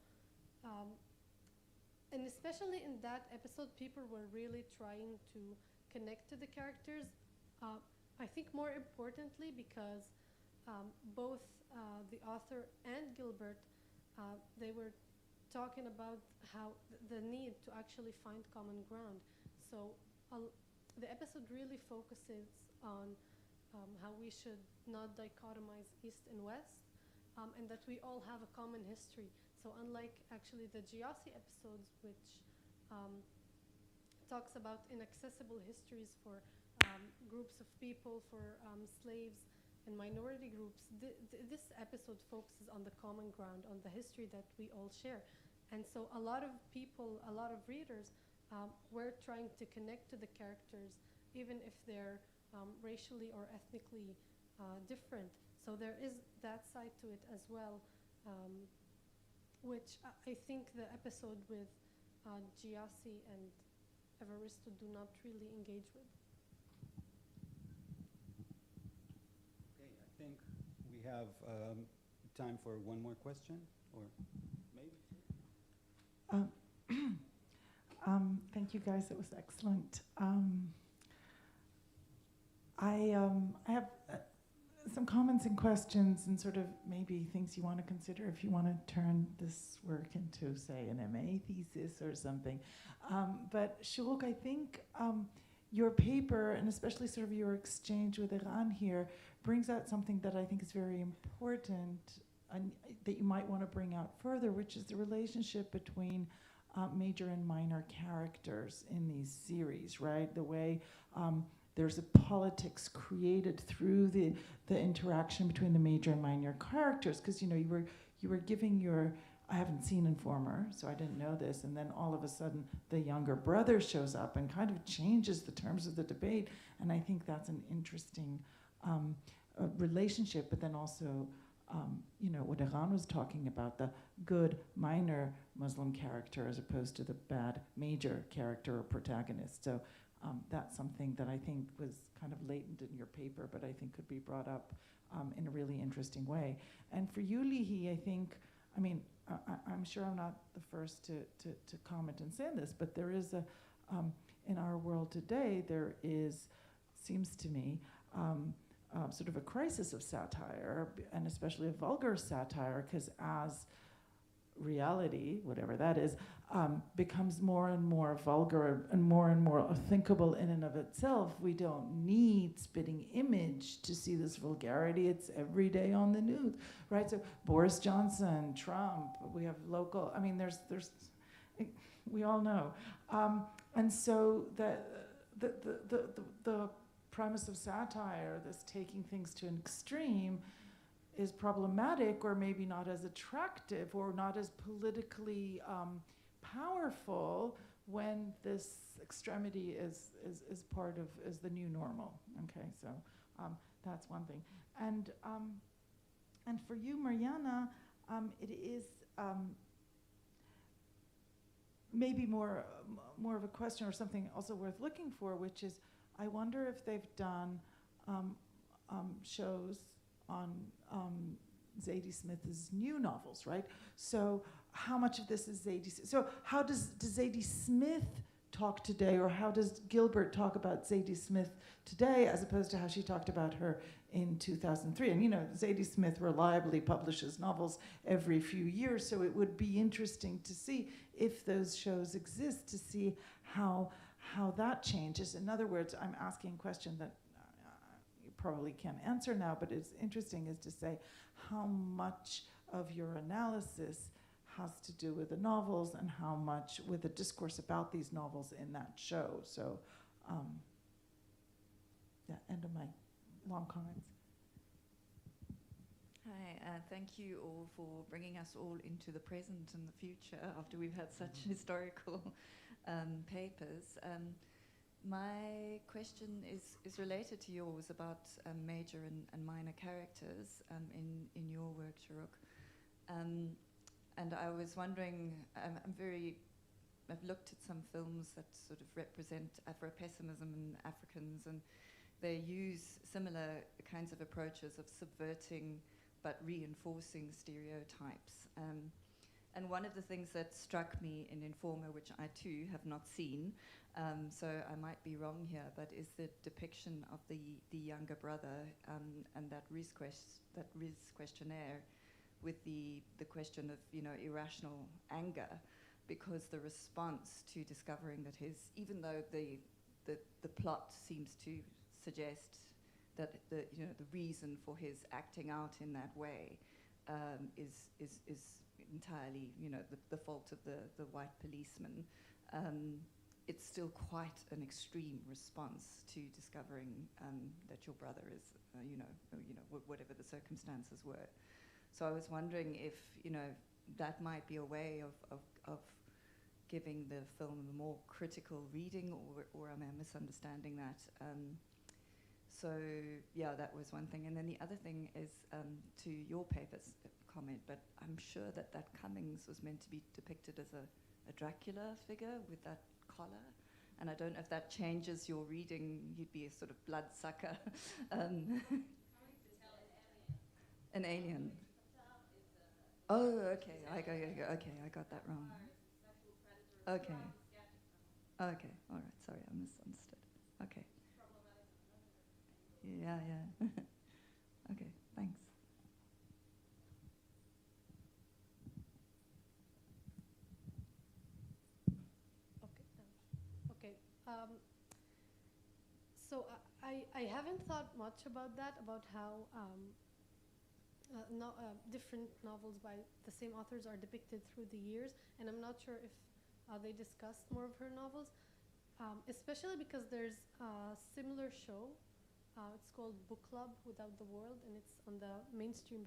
and especially in that episode, people were really trying to connect to the characters. I think more importantly, because both the author and Gilbert, they were talking about how the need to actually find common ground. So the episode really focuses on how we should not dichotomize East and West, and that we all have a common history. So unlike actually the Giassi episodes, which talks about inaccessible histories for groups of people, for slaves and minority groups, this episode focuses on the common ground, on the history that we all share. And so a lot of people, a lot of readers, were trying to connect to the characters, even if they're racially or ethnically different. So there is that side to it as well, which I think the episode with Giassi and Evaristo do not really engage with. Okay, I think we have time for one more question, or maybe two. Thank you, guys. It was excellent. I have some comments and questions and sort of maybe things you want to consider if you want to turn this work into, say, an MA thesis or something. But Shuruk, I think your paper, and especially sort of your exchange with Iran here, brings out something that I think is very important and that you might want to bring out further, which is the relationship between major and minor characters in these series, right? The way there's a politics created through the interaction between the major and minor characters, because you were giving your, I haven't seen Informer, so I didn't know this, and then all of a sudden the younger brother shows up and kind of changes the terms of the debate, and I think that's an interesting relationship, but then also what Iran was talking about, the good minor Muslim character as opposed to the bad major character or protagonist. So that's something that I think was kind of latent in your paper, but I think could be brought up in a really interesting way. And for you, Lihi, I think, I'm sure I'm not the first to comment and say this, but there is in our world today, there is, seems to me, sort of a crisis of satire, and especially a vulgar satire, because as reality, whatever that is, becomes more and more vulgar and more unthinkable in and of itself, we don't need spitting image to see this vulgarity. It's every day on the news, right? So Boris Johnson, Trump, we have local, there's we all know. And so the premise of satire, this taking things to an extreme, is problematic, or maybe not as attractive or not as politically powerful when this extremity is part of, is the new normal. Okay, so that's one thing. And for you, Mariana, it is maybe more of a question or something also worth looking for, which is, I wonder if they've done shows on Zadie Smith's new novels, right? So how much of this is Zadie? So how does Zadie Smith talk today, or how does Gilbert talk about Zadie Smith today, as opposed to how she talked about her in 2003? And you know, Zadie Smith reliably publishes novels every few years, so it would be interesting to see if those shows exist, to see how that changes. In other words, I'm asking a question that you probably can't answer now, but it's interesting, is to say how much of your analysis has to do with the novels and how much with the discourse about these novels in that show. So, yeah, end of my long comments. Hi, thank you all for bringing us all into the present and the future after we've had such historical papers. My question is related to yours about major and minor characters in your work, Shuruk. And I was wondering, I've looked at some films that sort of represent Afro-pessimism and Africans, and they use similar kinds of approaches of subverting but reinforcing stereotypes. And one of the things that struck me in Informer, which I too have not seen, so I might be wrong here, but is the depiction of the younger brother and that Riz questionnaire with the question of, you know, irrational anger, because the response to discovering that even though the plot seems to suggest that the reason for his acting out in that way is entirely, you know, the fault of the white policeman, it's still quite an extreme response to discovering that your brother is, whatever the circumstances were. So I was wondering if, you know, that might be a way of giving the film a more critical reading, or am I misunderstanding that? So yeah, that was one thing. And then the other thing is to your paper's comment, but I'm sure that Cummings was meant to be depicted as a Dracula figure with that collar. And I don't know if that changes your reading. You'd be a sort of bloodsucker. An alien. Oh, okay. Okay, I got that wrong. Okay. Okay, all right. Sorry, I misunderstood. Okay. Yeah. Okay, thanks. Okay. So I haven't thought much about that, about how different novels by the same authors are depicted through the years, and I'm not sure if they discussed more of her novels, especially because there's a similar show. It's called Book Club Without the World, and it's on the mainstream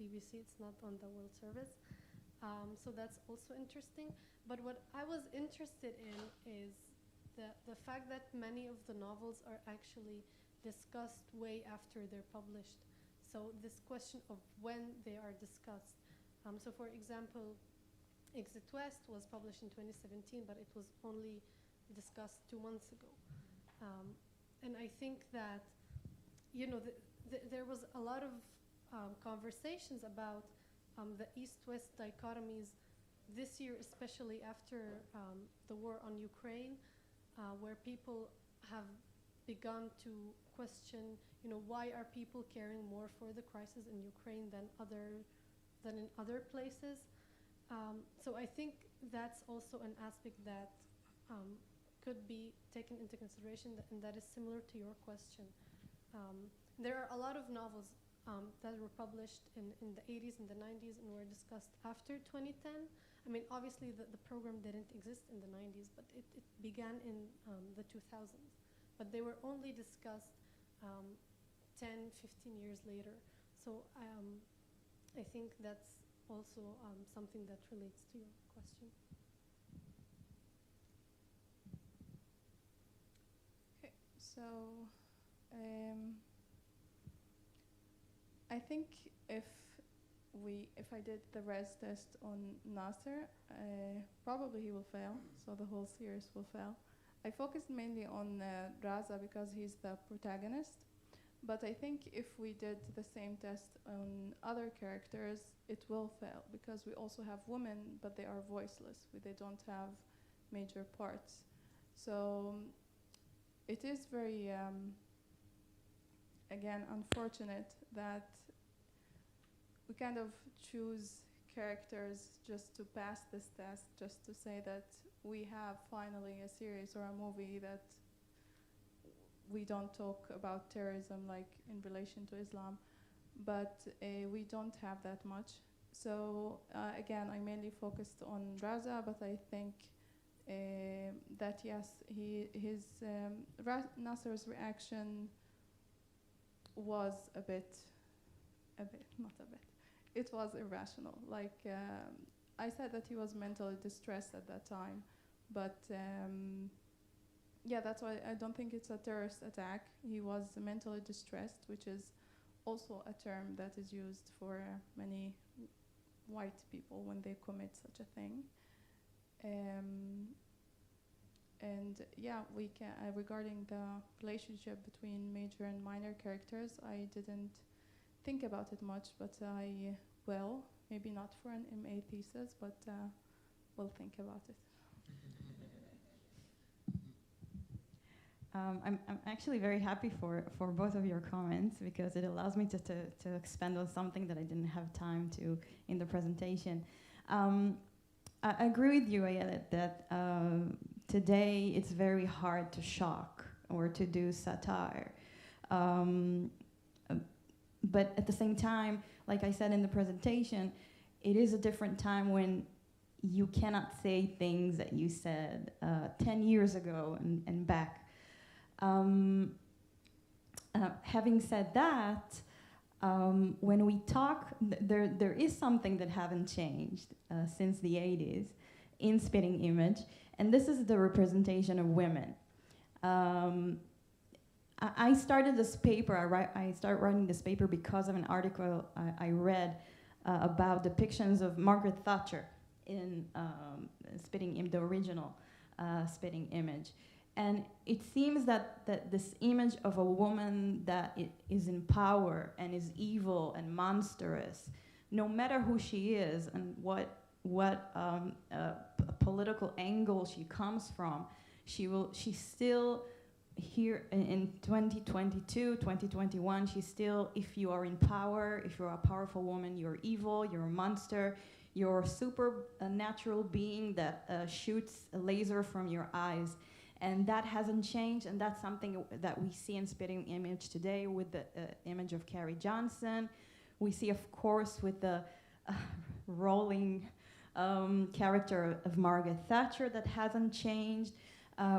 BBC. It's not on the World Service. So that's also interesting. But what I was interested in is the fact that many of the novels are actually discussed way after they're published. So this question of when they are discussed. So for example, Exit West was published in 2017, but it was only discussed 2 months ago. And I think that, you know, there was a lot of conversations about the East-West dichotomies this year, especially after the war on Ukraine, where people have begun to question, you know, why are people caring more for the crisis in Ukraine than in other places? So I think that's also an aspect that could be taken into consideration, and that is similar to your question. There are a lot of novels that were published in the 80s and the 90s and were discussed after 2010. I mean, obviously the program didn't exist in the 90s, but it began in the 2000s. But they were only discussed 10, 15 years later. So I think that's also something that relates to your question. Okay, so I think if if I did the res test on Nasser, probably he will fail, so the whole series will fail. I focused mainly on Raza because he's the protagonist, but I think if we did the same test on other characters, it will fail because we also have women, but they are voiceless. They don't have major parts. So it is very, again, unfortunate that we kind of choose characters just to pass this test, just to say that we have finally a series or a movie that we don't talk about terrorism like in relation to Islam, but we don't have that much. So again, I mainly focused on Raza, but I think that yes, Nasser's reaction was a bit, not a bit. It was irrational. Like I said that he was mentally distressed at that time, but yeah, that's why I don't think it's a terrorist attack. He was mentally distressed, which is also a term that is used for many white people when they commit such a thing. And yeah, we can regarding the relationship between major and minor characters, I didn't think about it much, but I will, maybe not for an MA thesis, but will think about it. I'm actually very happy for both of your comments because it allows me to expand on something that I didn't have time to in the presentation. I agree with you, Ayelet, that today it's very hard to shock or to do satire. But at the same time, like I said in the presentation, it is a different time when you cannot say things that you said 10 years ago and back. Having said that, when we talk, there is something that hasn't changed since the 80s in Spitting Image, and this is the representation of women. I started this paper, I started writing this paper because of an article I read about depictions of Margaret Thatcher in the original Spitting Image. And it seems that this image of a woman that is in power and is evil and monstrous, no matter who she is and what political angle she comes from, she's still here in 2022, 2021, she's still, if you are in power, if you're a powerful woman, you're evil, you're a monster, you're a supernatural being that shoots a laser from your eyes. And that hasn't changed, and that's something that we see in Spitting Image today with the image of Carrie Johnson. We see, of course, with the rolling character of Margaret Thatcher that hasn't changed.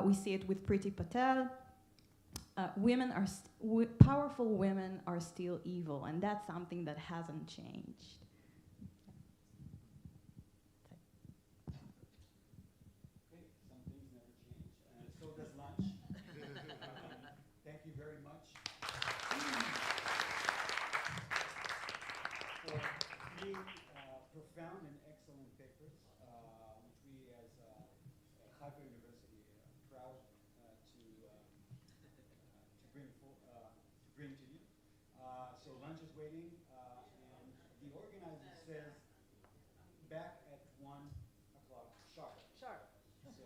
We see it with Priti Patel. Powerful women are still evil, and that's something that hasn't changed. Thank you very much for three profound and excellent papers, which we as Haifa University are proud to bring to you. So lunch is waiting, and the organizer says back at 1 o'clock sharp. Sharp. So,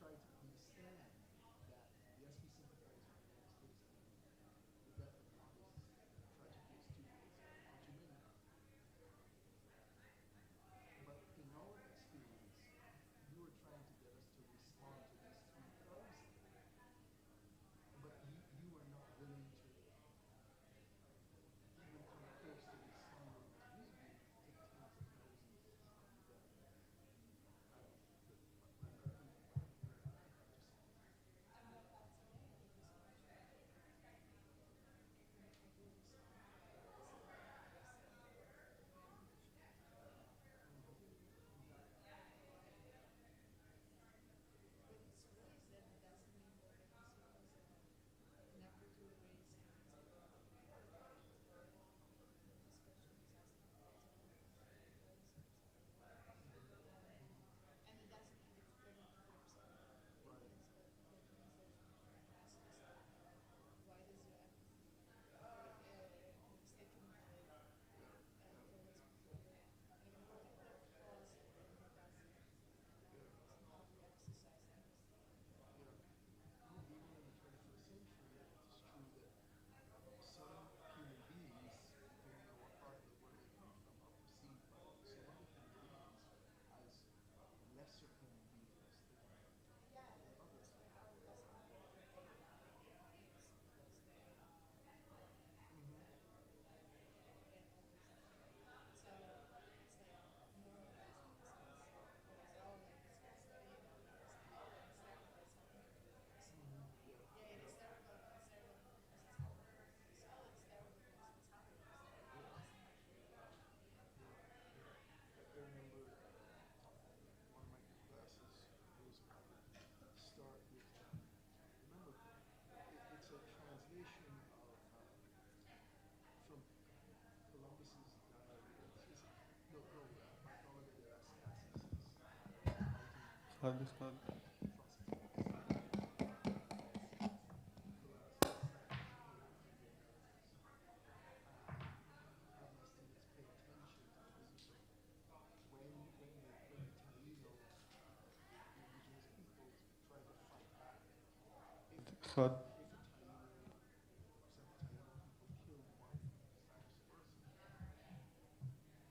try to understand that the SPC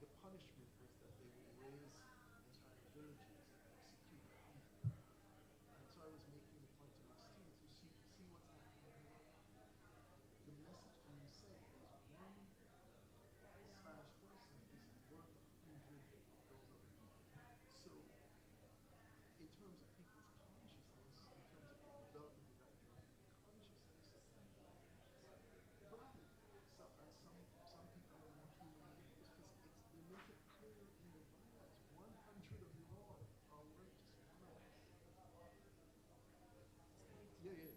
The punishment was that they would raise entire villages and execute people. And so I was making the point to my students, you see what's happening here? The message being sent is one Spanish person is worth 100 of those other people. So in terms of people's consciousness, in terms of the development of that consciousness, some people are more human because they make it clear in the violence. 100 of you all are worth just one of us. Yeah, yeah.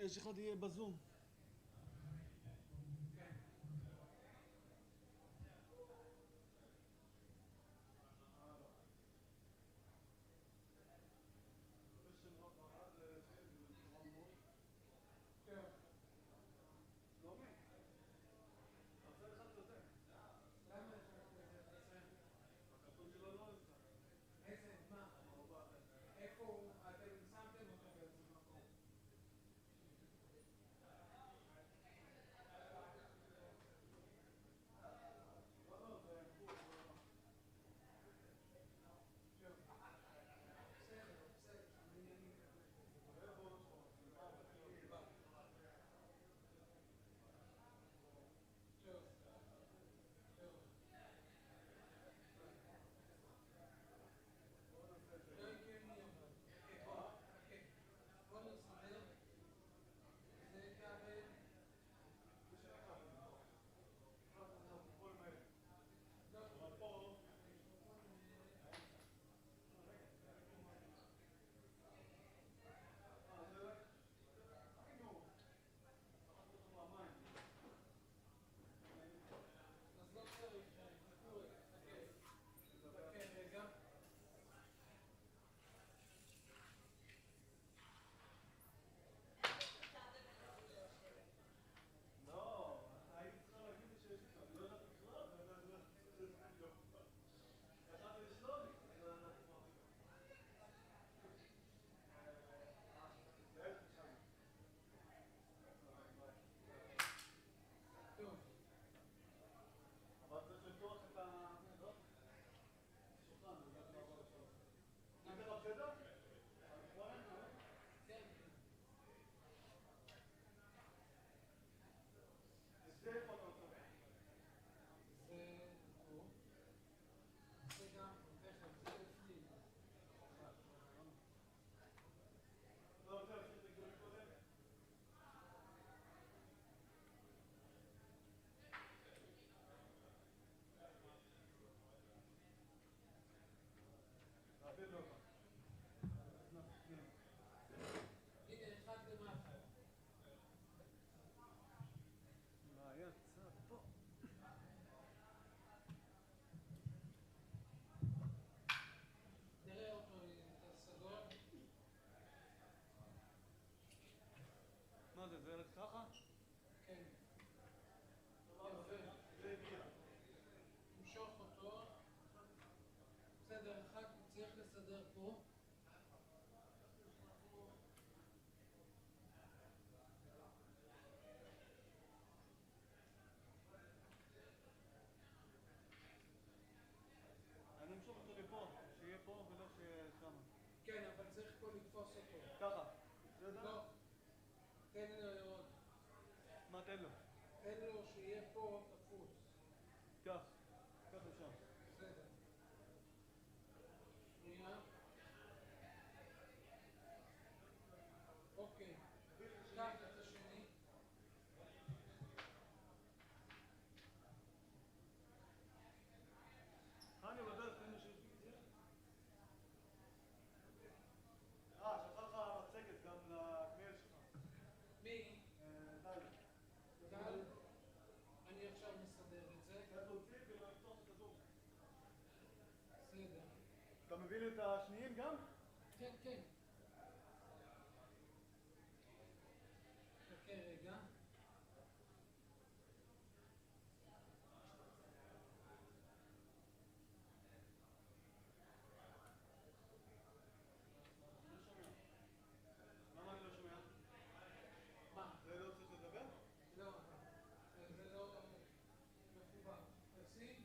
יש אחד יהיה בזום. זה ככה? כן. תמשוך אותו. בסדר, אחד צריך לסדר פה. אני אמשוך אותו לפה, שיהיה פה ולא ששם. כן, אבל צריך פה לתפוס אותו. ככה. בסדר? לא. תן לו עוד. מה תן לו? תן לו שיהיה פה תפוס. כך. ככה שם. בסדר. שנייה. אוקיי. קח את השני. אני בדרך כלל שלך לך מצגת גם לקמייל שלך. מי? טל. טל? אני עכשיו מסדר את זה. צריך להוציא ולפתוח את הזום. בסדר. אתה מביא לי את השניים גם? כן, כן. חכה רגע. למה אני לא שומע? מה? זה לא צריך לדבר? לא. זה לא מחובר. תשים.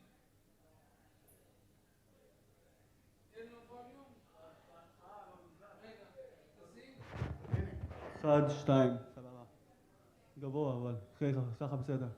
אין לו ווליום? רגע, תשים. 1, 2. סבבה. גבוה אבל. ככה בסדר.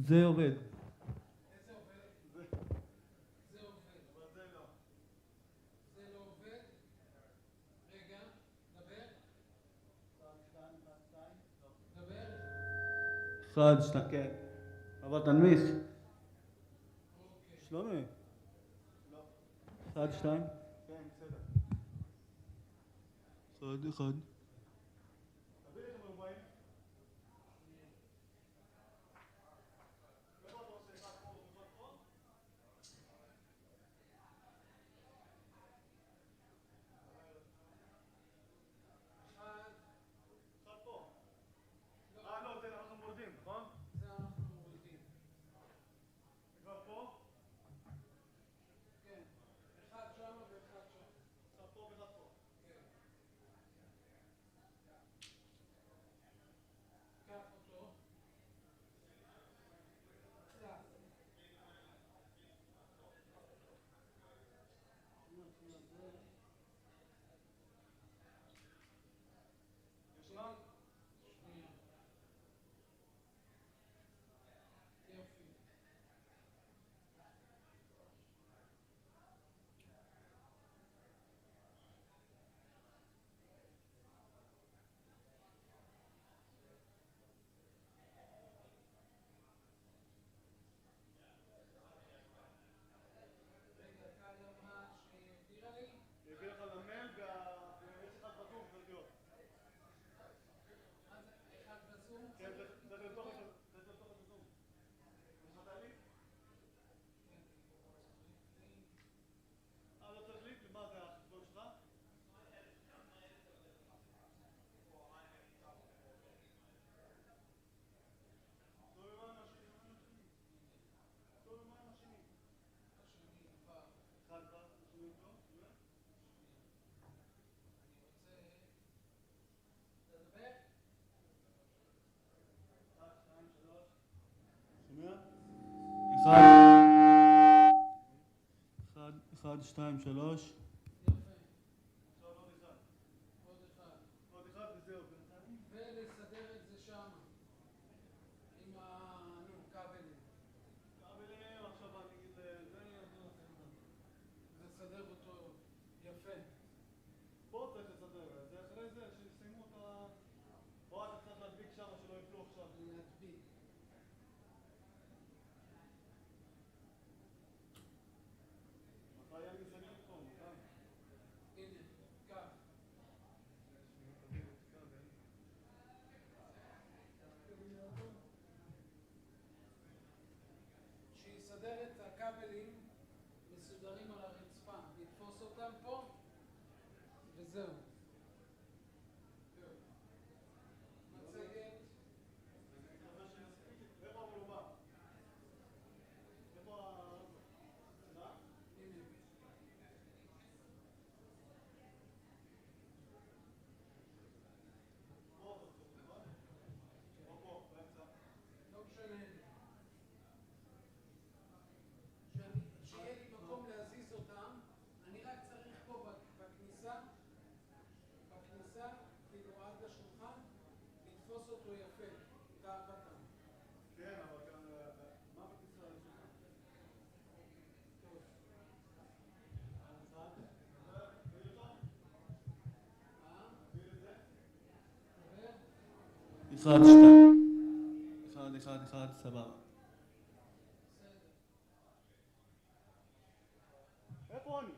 זה עובד. איזה עובד? זה עובד. אבל זה לא. זה לא עובד. רגע, דבר. 1, 2, 1, 2. דבר. 1, 2, כן. אבל תנמיס. שלומי. לא. 1, 2. כן, בסדר. 1, 1. אחד, שתיים, שלוש. עכשיו עוד אחד. עוד אחד וזהו. ולסדר את זה שם. עם הכבלים. כבלים, כלים מסודרים על הרצפה, לתפוס אותם פה, וזהו. מצגת. איפה המלומה? איפה הנה. לא משנה. שיהיה לי מקום להזיז אותם, אני רק צריך פה בכניסה, כאילו עד לשולחן, לתפוס אותו יפה, תא קטן. כן, אבל כאן, מה בכניסה לשולחן? טוב. אחד, שתיים. אחד, סבבה. איפה אני?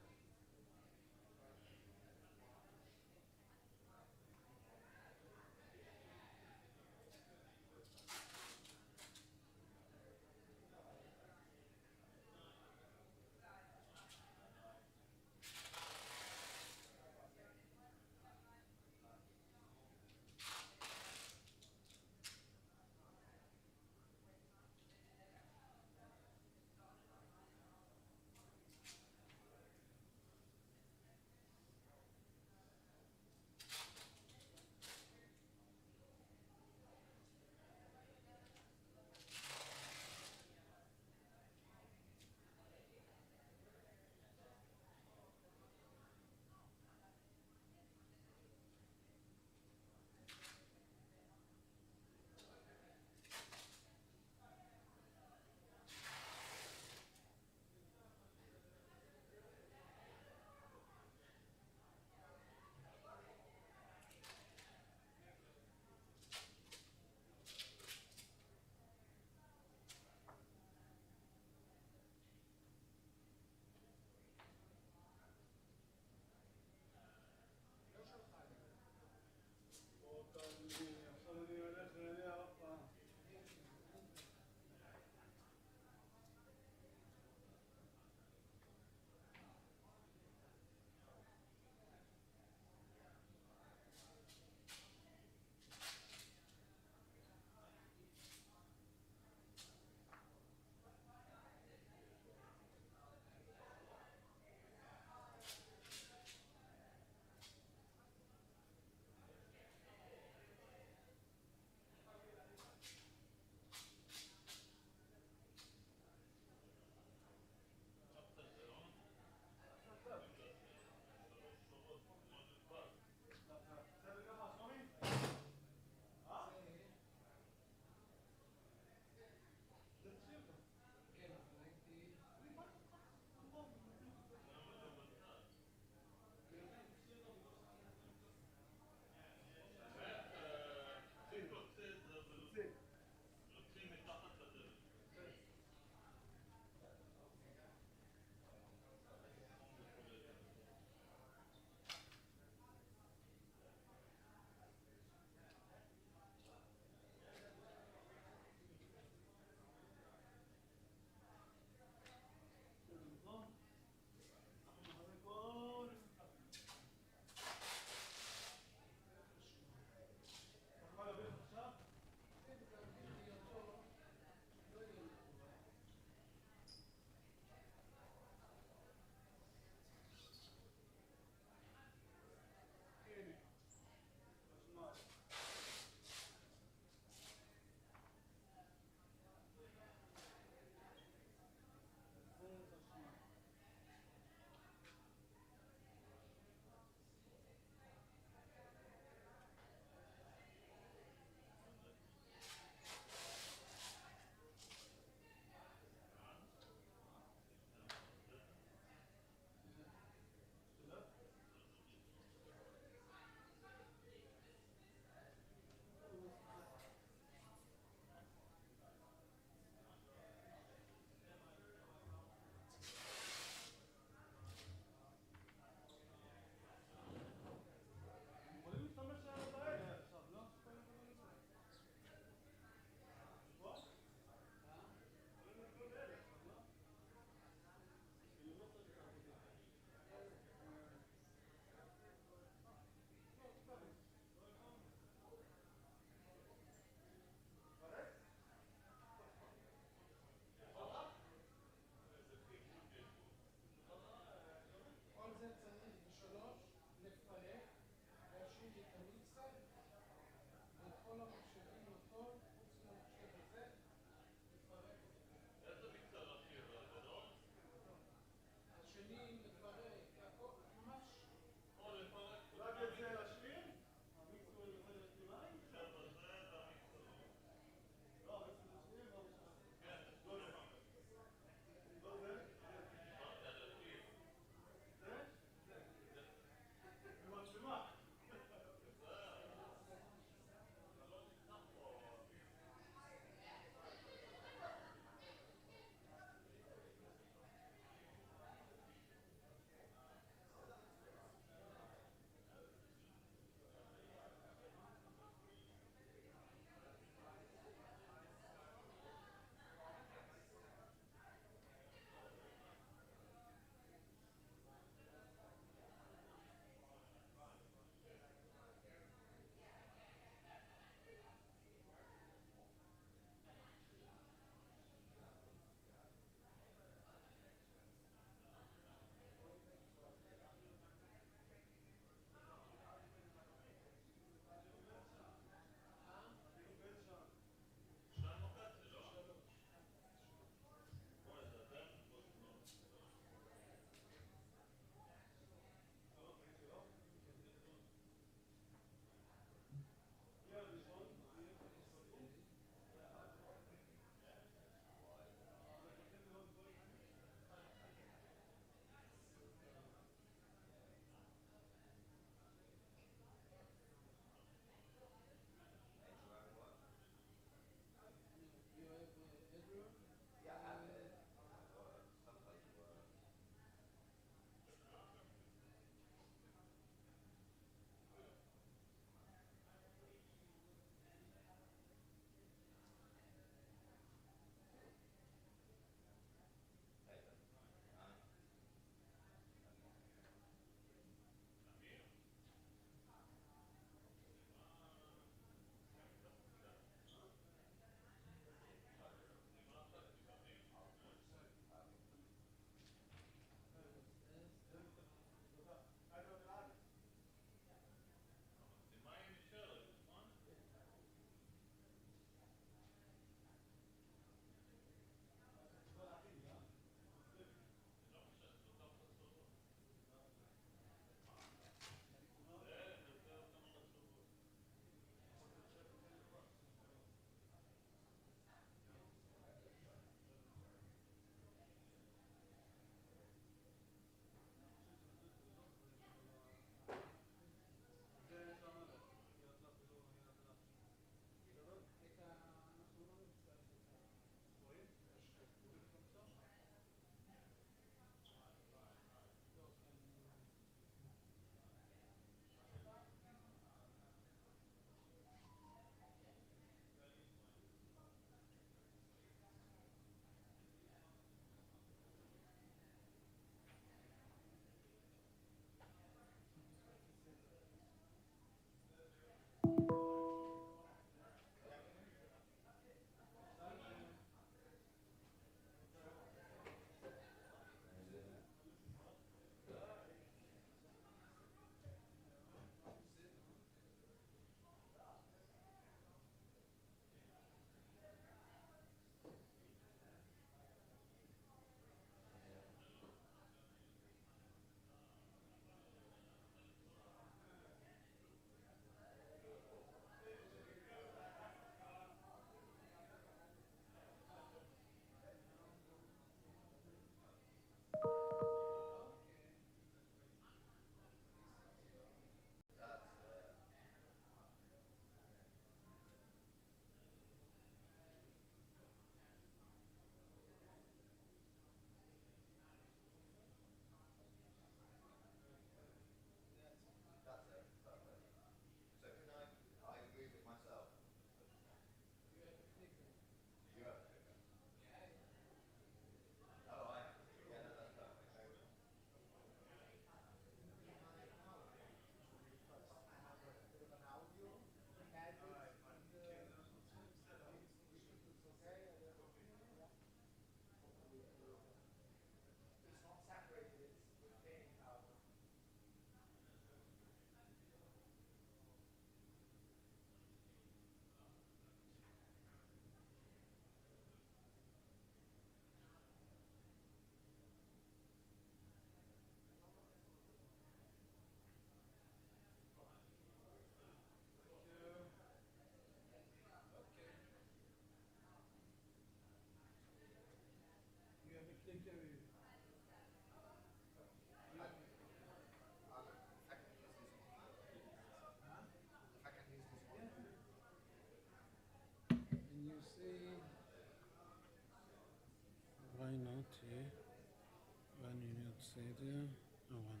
see it here. Oh, one.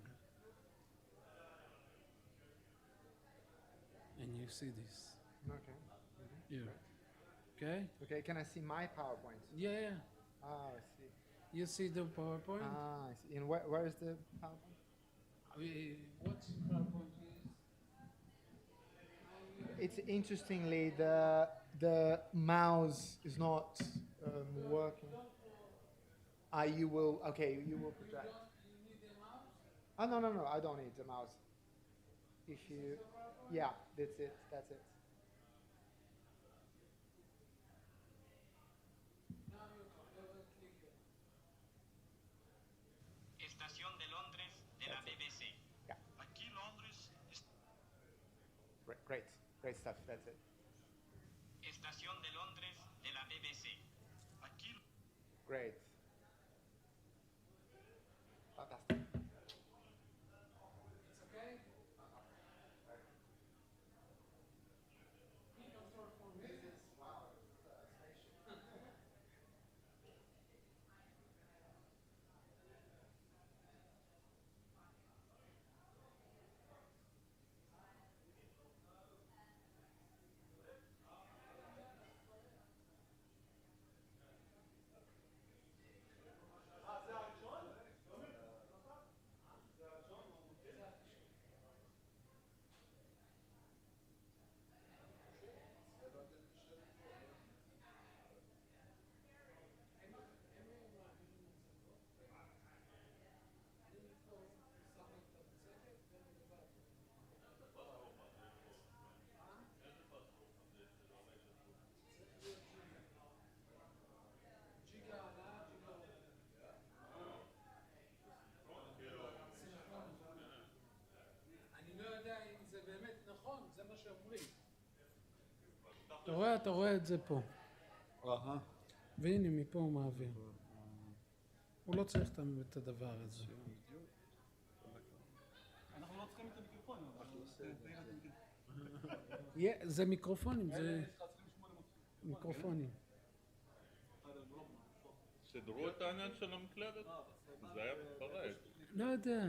And you see this. Okay. Yeah. Great. Okay? Okay, can I see my PowerPoint? Yeah. Ah, I see. You see the PowerPoint? Ah, I see. And where is the PowerPoint? What's PowerPoint is? It's interestingly the mouse is not working. You will project. You need the mouse? Oh no, I don't need the mouse. If you, yeah, that's it. Now you click it. Estación de Londres de la BBC. Yeah. Aquí Londres. Great stuff. That's it. Estación de Londres de la BBC. Aquí. Great. Fantastic. It's okay? אתה רואה את זה פה. והנה מפה הוא מעביר. הוא לא צריך את הדבר הזה. אנחנו לא צריכים את המיקרופונים. זה מיקרופונים, זה מיקרופונים. סידרו את העניין של המקלדת? זה היה מתפרק. לא יודע.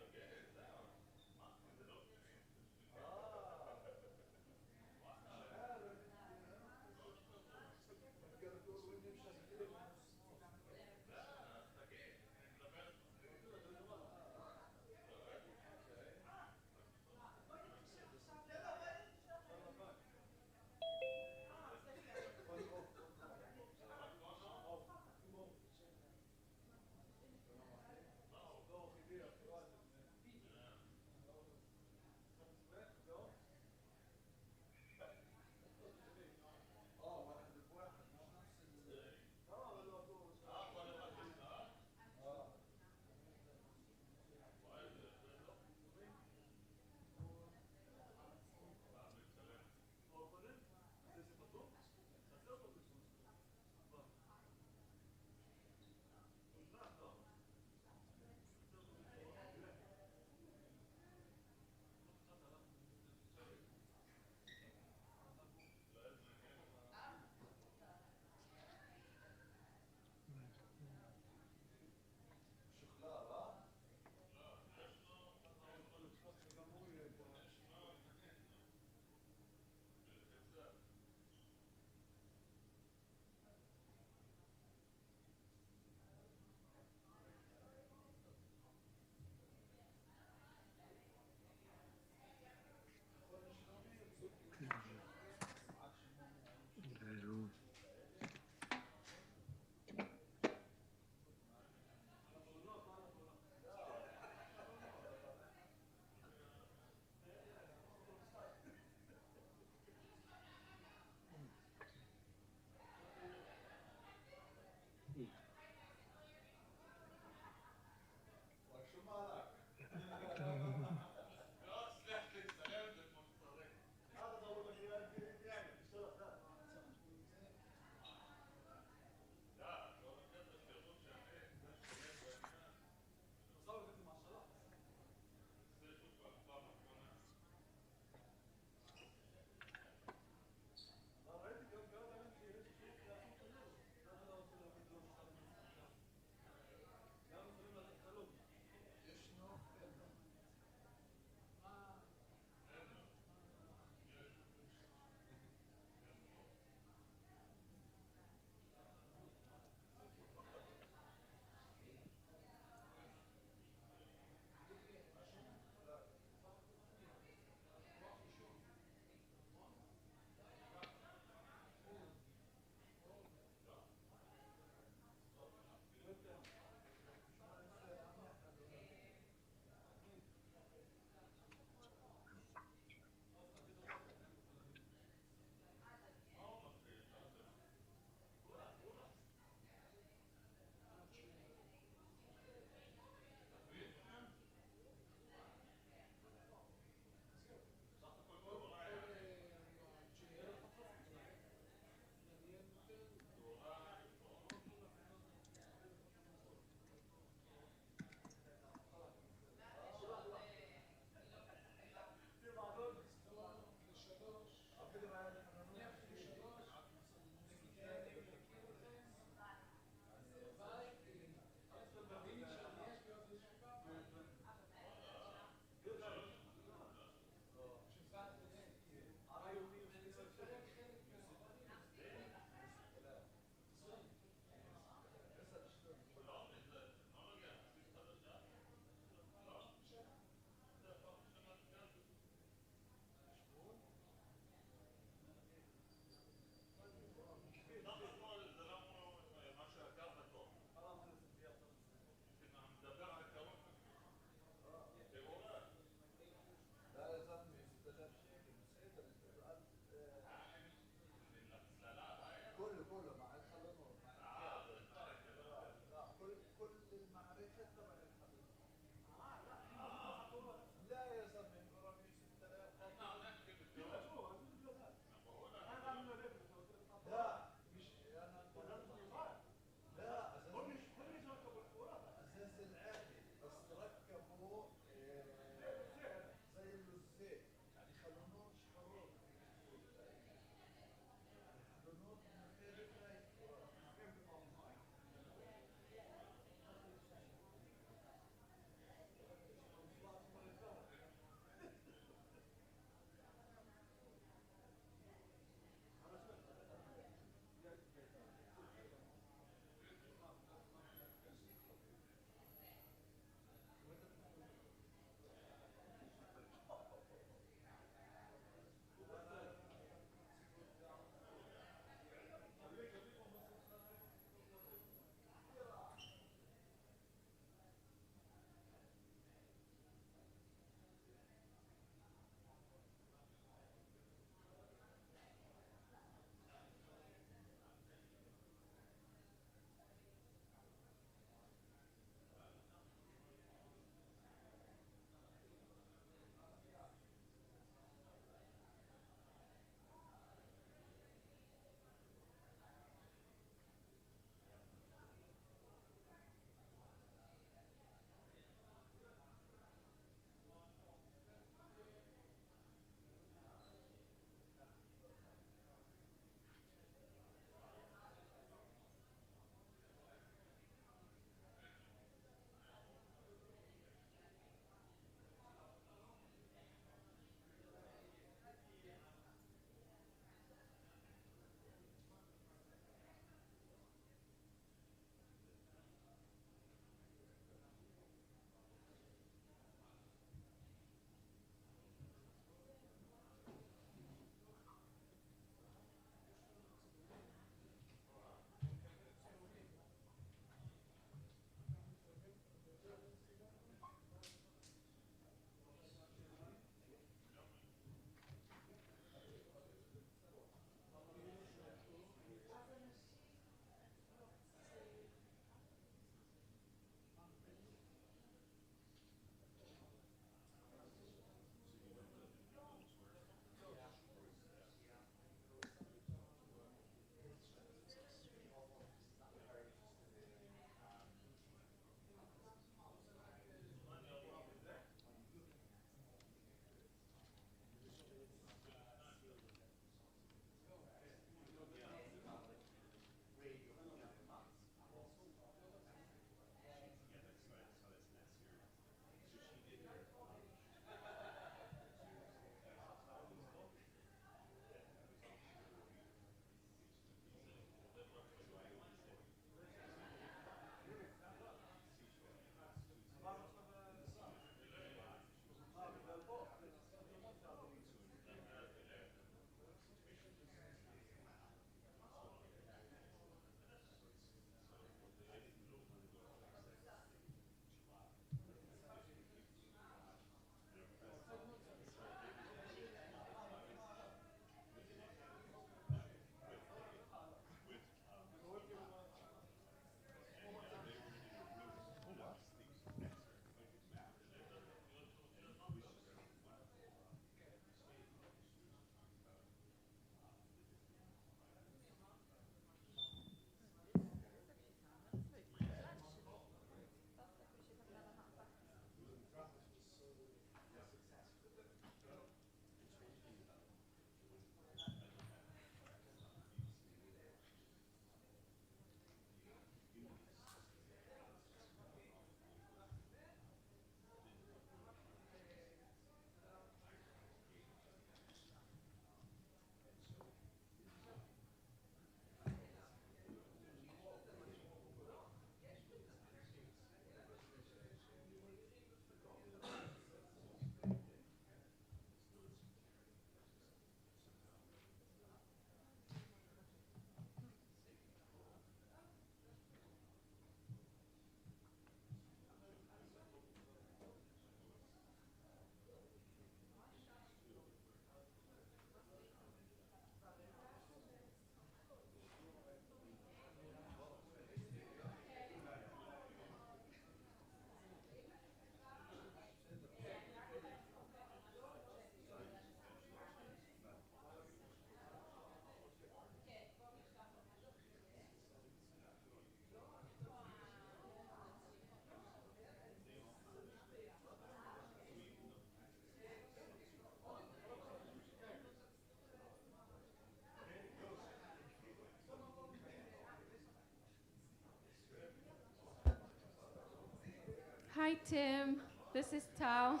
Hi, Tim. This is Tao.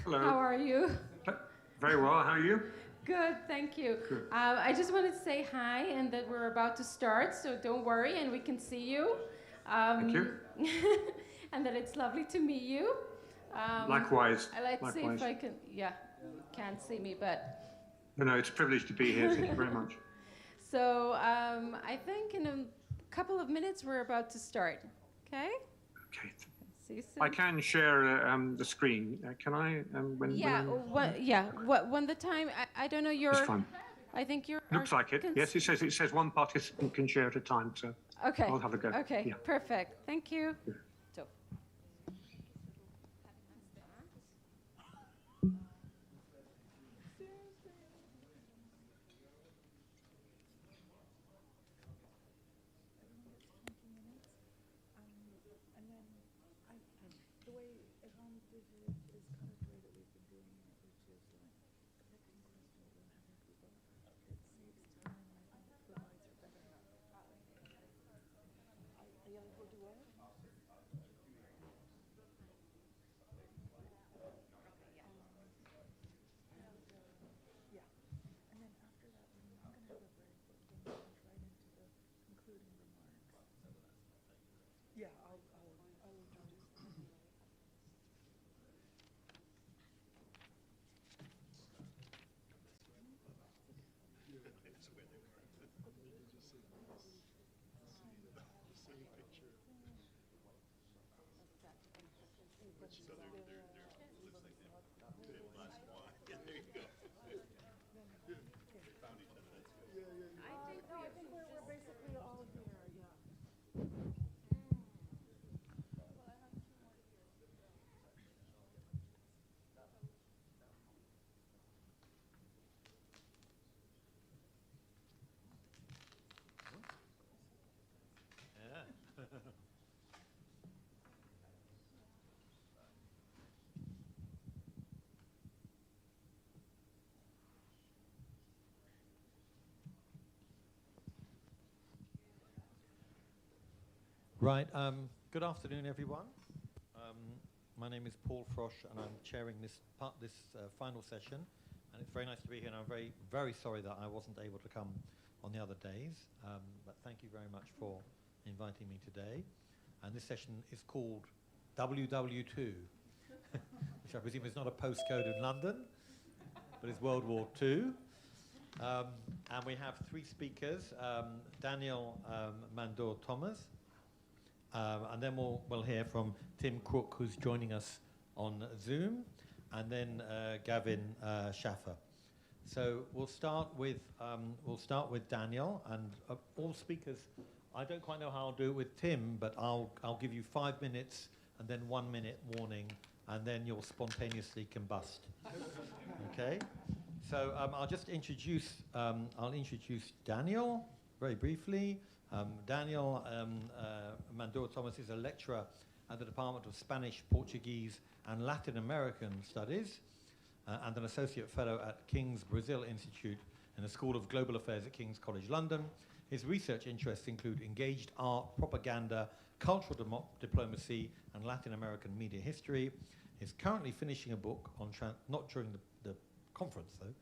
Hello. How are you? Very well. How are you? Good, thank you. Good. I just wanted to say hi and that we're about to start, so don't worry, and we can see you. Thank you. And that it's lovely to meet you. Likewise. Let's see if I can. Yeah, you can't see me, but. No, it's a privilege to be here. Thank you very much. So I think in a couple of minutes we're about to start. Okay. Okay. See you soon. I can share the screen. Can I? When the time, I don't know your. It's fine. I think your. Looks like it. Yes, it says one participant can share at a time. So okay. I'll have a go. Okay. Yeah. Perfect. Thank you. Yeah. Right, good afternoon, everyone. My name is Paul Frosch, and I'm chairing this final session. And it's very nice to be here, and I'm very, very sorry that I wasn't able to come on the other days. But thank you very much for inviting me today. And this session is called WW2, which I presume is not a postcode in London, but is World War II. And we have three speakers, Daniel Mandor-Thomas, and then we'll hear from Tim Crook, who's joining us on Zoom, and then Gavin Schaffer. So we'll start with Daniel, and all speakers. I don't quite know how I'll do it with Tim, but I'll give you 5 minutes and then 1 minute warning, and then you'll spontaneously combust. Okay. So I'll just introduce. I'll introduce Daniel very briefly. Daniel Mandor-Thomas is a lecturer at the Department of Spanish, Portuguese, and Latin American Studies, and an associate fellow at King's Brazil Institute in the School of Global Affairs at King's College London. His research interests include engaged art, propaganda, cultural diplomacy, and Latin American media history. He's currently finishing a book on, not during the conference though,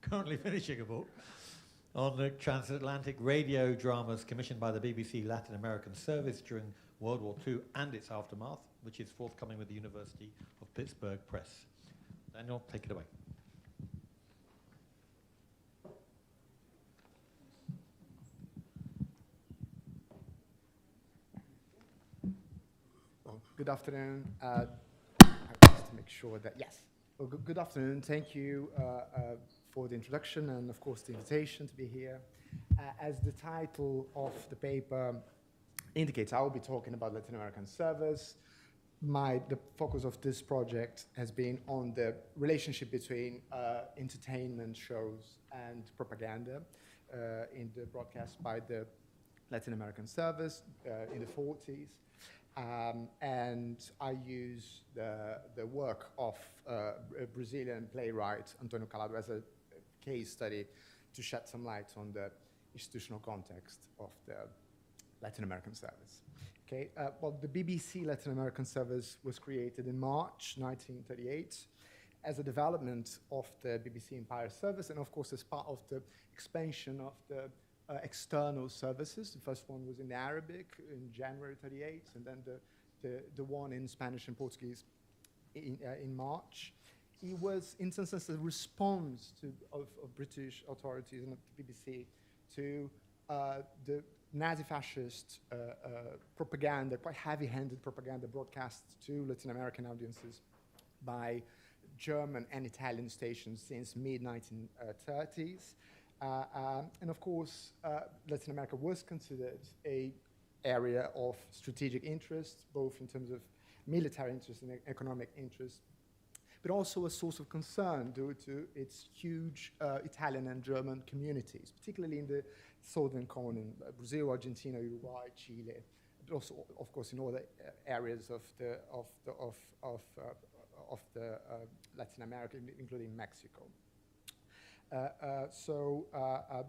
currently finishing a book on the transatlantic radio dramas commissioned by the BBC Latin American Service during World War II and its aftermath, which is forthcoming with the University of Pittsburgh Press. Daniel, take it away. Well, good afternoon. I have to make sure that, yes. Well, good afternoon. Thank you for the introduction and, of course, the invitation to be here. As the title of the paper indicates, I will be talking about Latin American service. The focus of this project has been on the relationship between entertainment shows and propaganda in the broadcast by the Latin American service in the 40s. And I use the work of a Brazilian playwright, Antônio Calado, as a case study to shed some light on the institutional context of the Latin American service. Okay, well, the BBC Latin American service was created in March 1938 as a development of the BBC Empire service, and of course as part of the expansion of the external services. The first one was in Arabic in January 38, and then the one in Spanish and Portuguese in March. It was, in some sense, a response of British authorities and of the BBC to the Nazi-fascist propaganda, quite heavy-handed propaganda broadcast to Latin American audiences by German and Italian stations since mid-1930s. And of course, Latin America was considered an area of strategic interest, both in terms of military interest and economic interest, but also a source of concern due to its huge Italian and German communities, particularly in the southern cone in Brazil, Argentina, Uruguay, Chile, but also, of course, in other areas of Latin America, including Mexico. So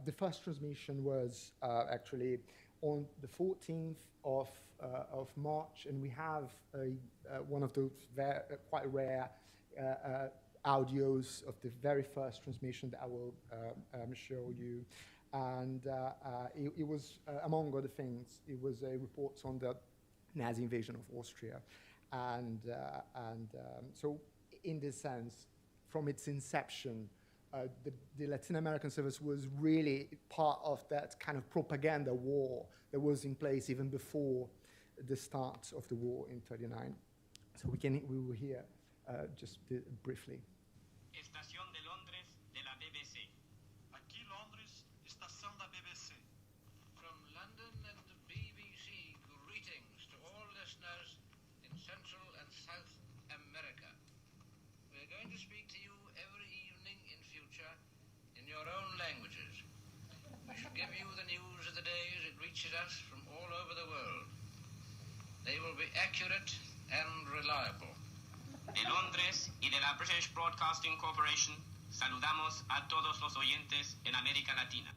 the first transmission was actually on the 14th of March, and we have one of those quite rare audios of the very first transmission that I will show you. And it was, among other things, it was a report on the Nazi invasion of Austria. And so in this sense, from its inception, the Latin American service was really part of that kind of propaganda war that was in place even before the start of the war in '39. So we will hear just briefly. Estación de Londres de la BBC. Aquí Londres, estación da BBC. From London and the BBC, greetings to all listeners in Central and South America. We're going to speak to you every evening in future in your own languages. We shall give you the news of the day as it reaches us from all over the world. They will be accurate and reliable. De Londres y de la British Broadcasting Corporation, saludamos a todos los oyentes en América Latina.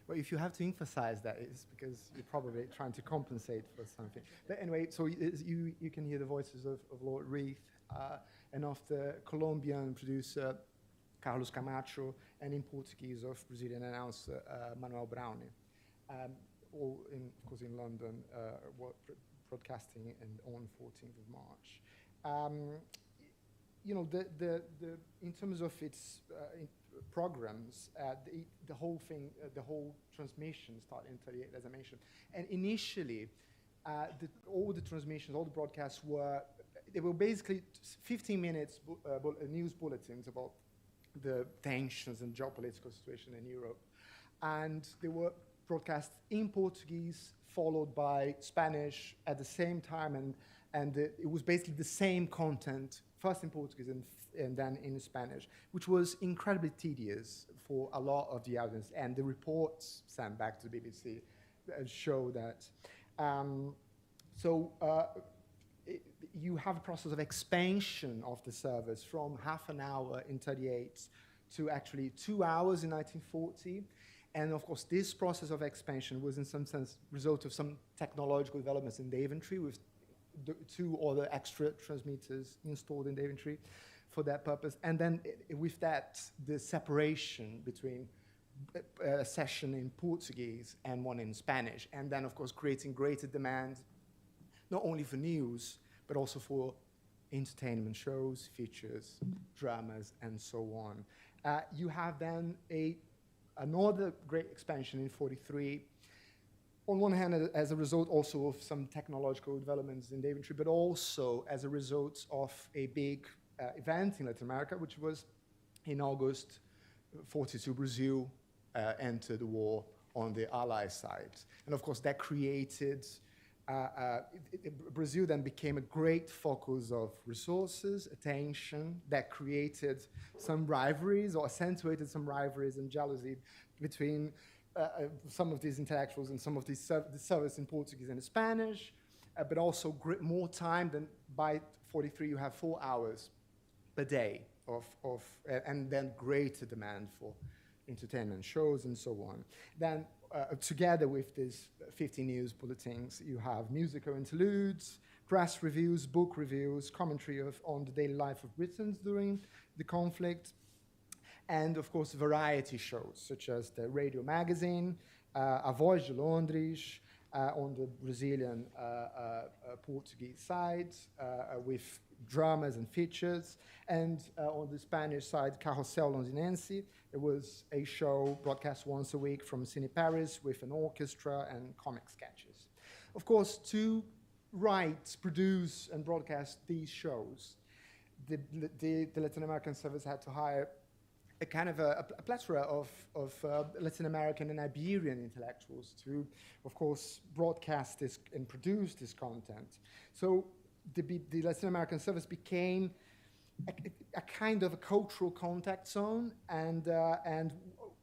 Well, if you have to emphasize that, it's because you're probably trying to compensate for something. But anyway, so you can hear the voices of Lord Reith and of the Colombian producer Carlos Camacho, and in Portuguese of Brazilian announcer Manuel Browne, all of course in London, broadcasting and on 14th of March. You know, in terms of its programs, the whole thing, the whole transmission started in '38, as I mentioned. And initially, all the transmissions, all the broadcasts they were basically 15 minutes news bulletins about the tensions and geopolitical situation in Europe. And they were broadcast in Portuguese, followed by Spanish at the same time, and it was basically the same content, first in Portuguese and then in Spanish, which was incredibly tedious for a lot of the audience. And the reports sent back to the BBC show that. You have a process of expansion of the service from half an hour in '38 to actually 2 hours in 1940. And of course, this process of expansion was in some sense a result of some technological developments in Daventry, with two other extra transmitters installed in Daventry for that purpose. And then with that, the separation between a session in Portuguese and one in Spanish. And then, of course, creating greater demand, not only for news, but also for entertainment shows, features, dramas, and so on. You have then another great expansion in '43, on one hand as a result also of some technological developments in Daventry, but also as a result of a big event in Latin America, which was in August '42, Brazil entered the war on the Allied side. And of course that created, Brazil then became a great focus of resources, attention, that created some rivalries or accentuated some rivalries and jealousy between some of these intellectuals and some of these the service in Portuguese and Spanish, but also more time than by '43 you have 4 hours per day and then greater demand for entertainment shows and so on. Then, together with these 50 news bulletins, you have musical interludes, press reviews, book reviews, commentary on the daily life of Britons during the conflict, and of course variety shows such as the radio magazine, A Voz de Londres, on the Brazilian Portuguese side, with dramas and features, and on the Spanish side, Carrossel Londinense. It was a show broadcast once a week from Cine Paris with an orchestra and comic sketches. Of course, to write, produce, and broadcast these shows, the Latin American service had to hire a kind of a plethora of Latin American and Iberian intellectuals to, of course, broadcast this and produce this content. So the Latin American service became a kind of a cultural contact zone, and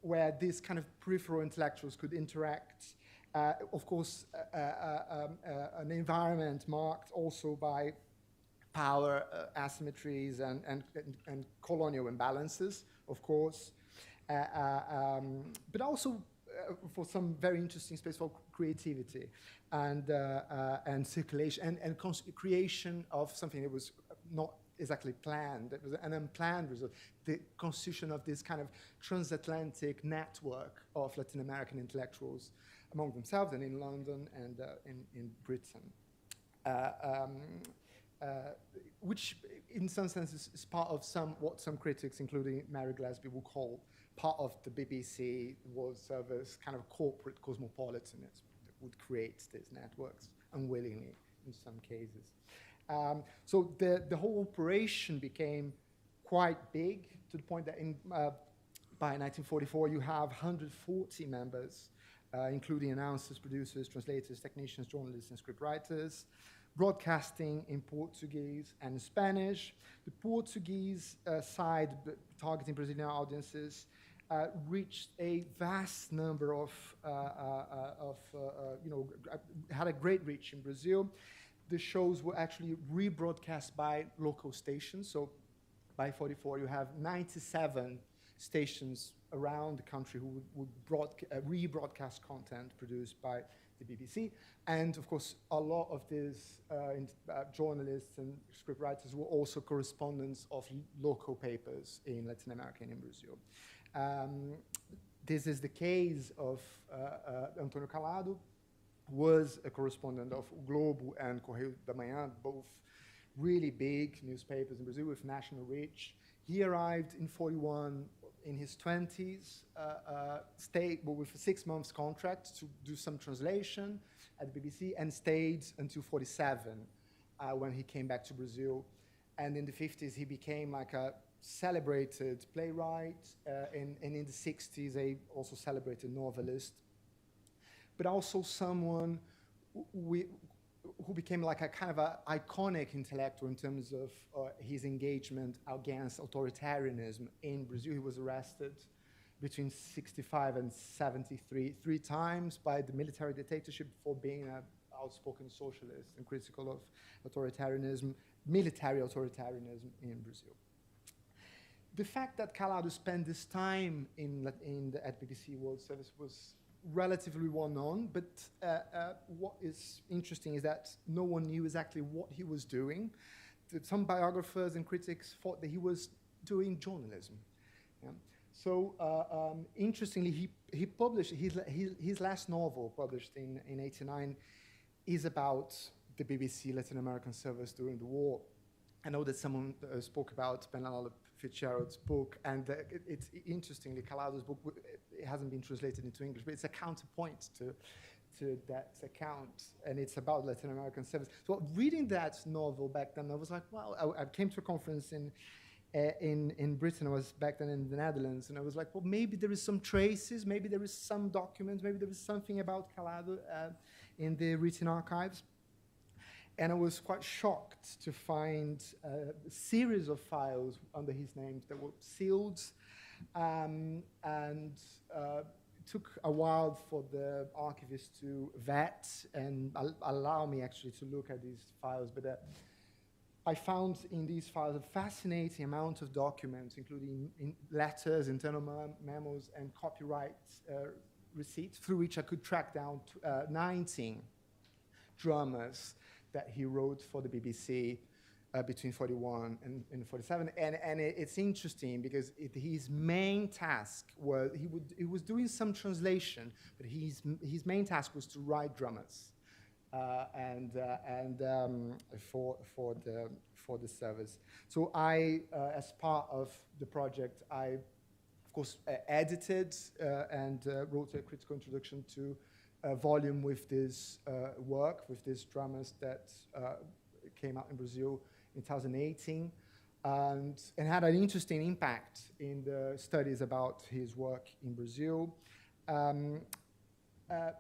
where these kind of peripheral intellectuals could interact. Of course, an environment marked also by power asymmetries and colonial imbalances, of course, but also for some very interesting space for creativity and circulation and creation of something that was not exactly planned. It was an unplanned result. The constitution of this kind of transatlantic network of Latin American intellectuals among themselves and in London and in Britain. Which in some sense is part of what some critics, including Mary Glasby, would call part of the BBC World Service kind of corporate cosmopolitanism that would create these networks unwillingly in some cases. So the whole operation became quite big, to the point that by 1944 you have 140 members, including announcers, producers, translators, technicians, journalists, and scriptwriters, broadcasting in Portuguese and Spanish. The Portuguese side, targeting Brazilian audiences, reached a vast number had a great reach in Brazil. The shows were actually rebroadcast by local stations. So by 44, you have 97 stations around the country who would rebroadcast content produced by the BBC. And of course, a lot of these journalists and scriptwriters were also correspondents of local papers in Latin America and in Brazil. This is the case of Antônio Calado, was a correspondent of O Globo and Correio da Manhã, both really big newspapers in Brazil with national reach. He arrived in 41 in his 20s, stayed with a 6 months contract to do some translation at the BBC, and stayed until 47 when he came back to Brazil. And in the 50s, he became like a celebrated playwright, and in the 60s, a also celebrated novelist, but also someone who became like a kind of an iconic intellectual in terms of his engagement against authoritarianism in Brazil. He was arrested between 65 and 73 3 times by the military dictatorship for being an outspoken socialist and critical of authoritarianism, military authoritarianism in Brazil. The fact that Calado spent this time at BBC World Service was relatively well known, but what is interesting is that no one knew exactly what he was doing. Some biographers and critics thought that he was doing journalism. Yeah. So interestingly, he published his last novel, published in 89, is about the BBC Latin American service during the war. I know that someone spoke about Penelope Fitzgerald's book, and it's interestingly, Calado's book, it hasn't been translated into English, but it's a counterpoint to that account, and it's about Latin American service. So reading that novel back then, I was like, wow, I came to a conference in Britain. I was back then in the Netherlands, and I was like, well, maybe there is some traces, maybe there is some documents, maybe there is something about Calado in the written archives. And I was quite shocked to find a series of files under his name that were sealed, and it took a while for the archivist to vet and allow me actually to look at these files. But I found in these files a fascinating amount of documents, including letters, internal memos, and copyright receipts, through which I could track down 19 dramas that he wrote for the BBC between 41 and 47. And it's interesting because his main task was, he was doing some translation, but his main task was to write dramas. For the service. So I, as part of the project, I, of course, edited and wrote a critical introduction to a volume with this work, with these dramas that came out in Brazil in 2018, and had an interesting impact in the studies about his work in Brazil.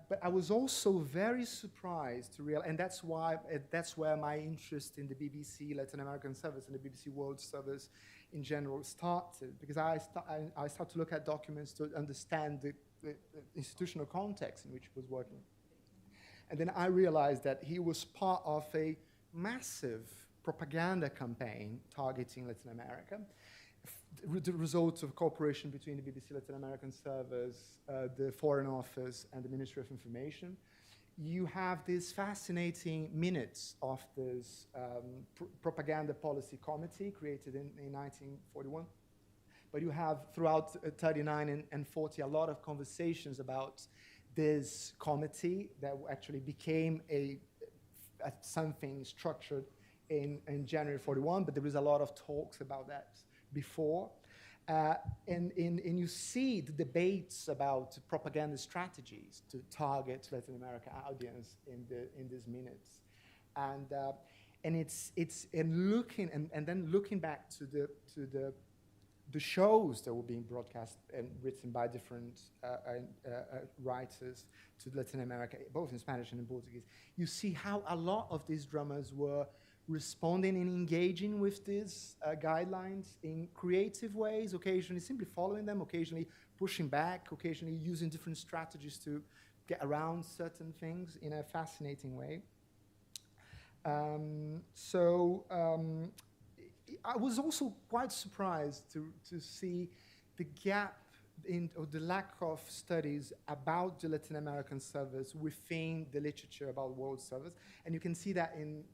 But I was also very surprised to realize, and that's where my interest in the BBC Latin American service and the BBC World Service in general started, because I started to look at documents to understand the institutional context in which he was working. And then I realized that he was part of a massive propaganda campaign targeting Latin America, the results of cooperation between the BBC Latin American Service, the Foreign Office, and the Ministry of Information. You have these fascinating minutes of this propaganda policy committee created in 1941. But you have throughout 39 and 40 a lot of conversations about this committee that actually became something structured in January 41, but there was a lot of talks about that before. And you see the debates about propaganda strategies to target Latin American audience in these minutes. And then looking back to the shows that were being broadcast and written by different writers to Latin America, both in Spanish and in Portuguese, you see how a lot of these dramas were responding and engaging with these guidelines in creative ways, occasionally simply following them, occasionally pushing back, occasionally using different strategies to get around certain things in a fascinating way. I was also quite surprised to see the gap or the lack of studies about the Latin American service within the literature about world service. And you can see that in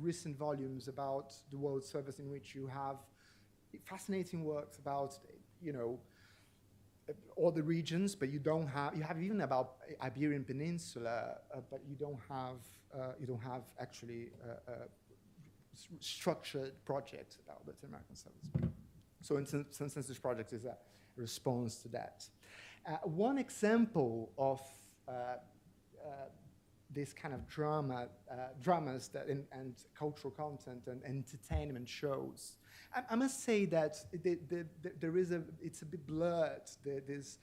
recent volumes about the world service, in which you have fascinating works about, all the regions, but you have even about Iberian Peninsula, but you don't have actually structured projects about Latin American service. So in some sense, this project is a response to that. One example of this kind of dramas and cultural content and entertainment shows. I must say that it's a bit blurred, this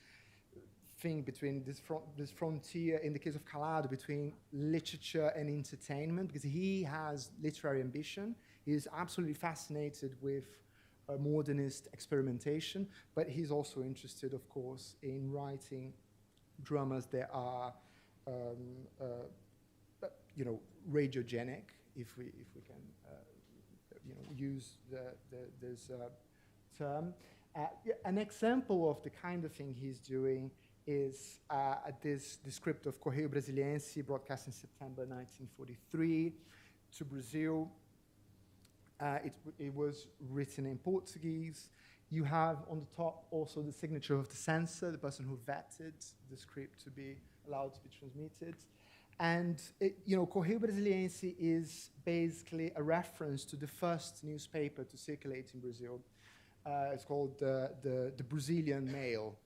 thing between this frontier, in the case of Calado, between literature and entertainment, because he has literary ambition. He is absolutely fascinated with modernist experimentation, but he's also interested, of course, in writing dramas that are radiogenic, if we can use this term. An example of the kind of thing he's doing is this script of Correio Brasiliense, broadcast in September 1943 to Brazil. It was written in Portuguese. You have on the top also the signature of the censor, the person who vetted the script to be allowed to be transmitted. And Correio Brasiliense is basically a reference to the first newspaper to circulate in Brazil. It's called the Brazilian Mail.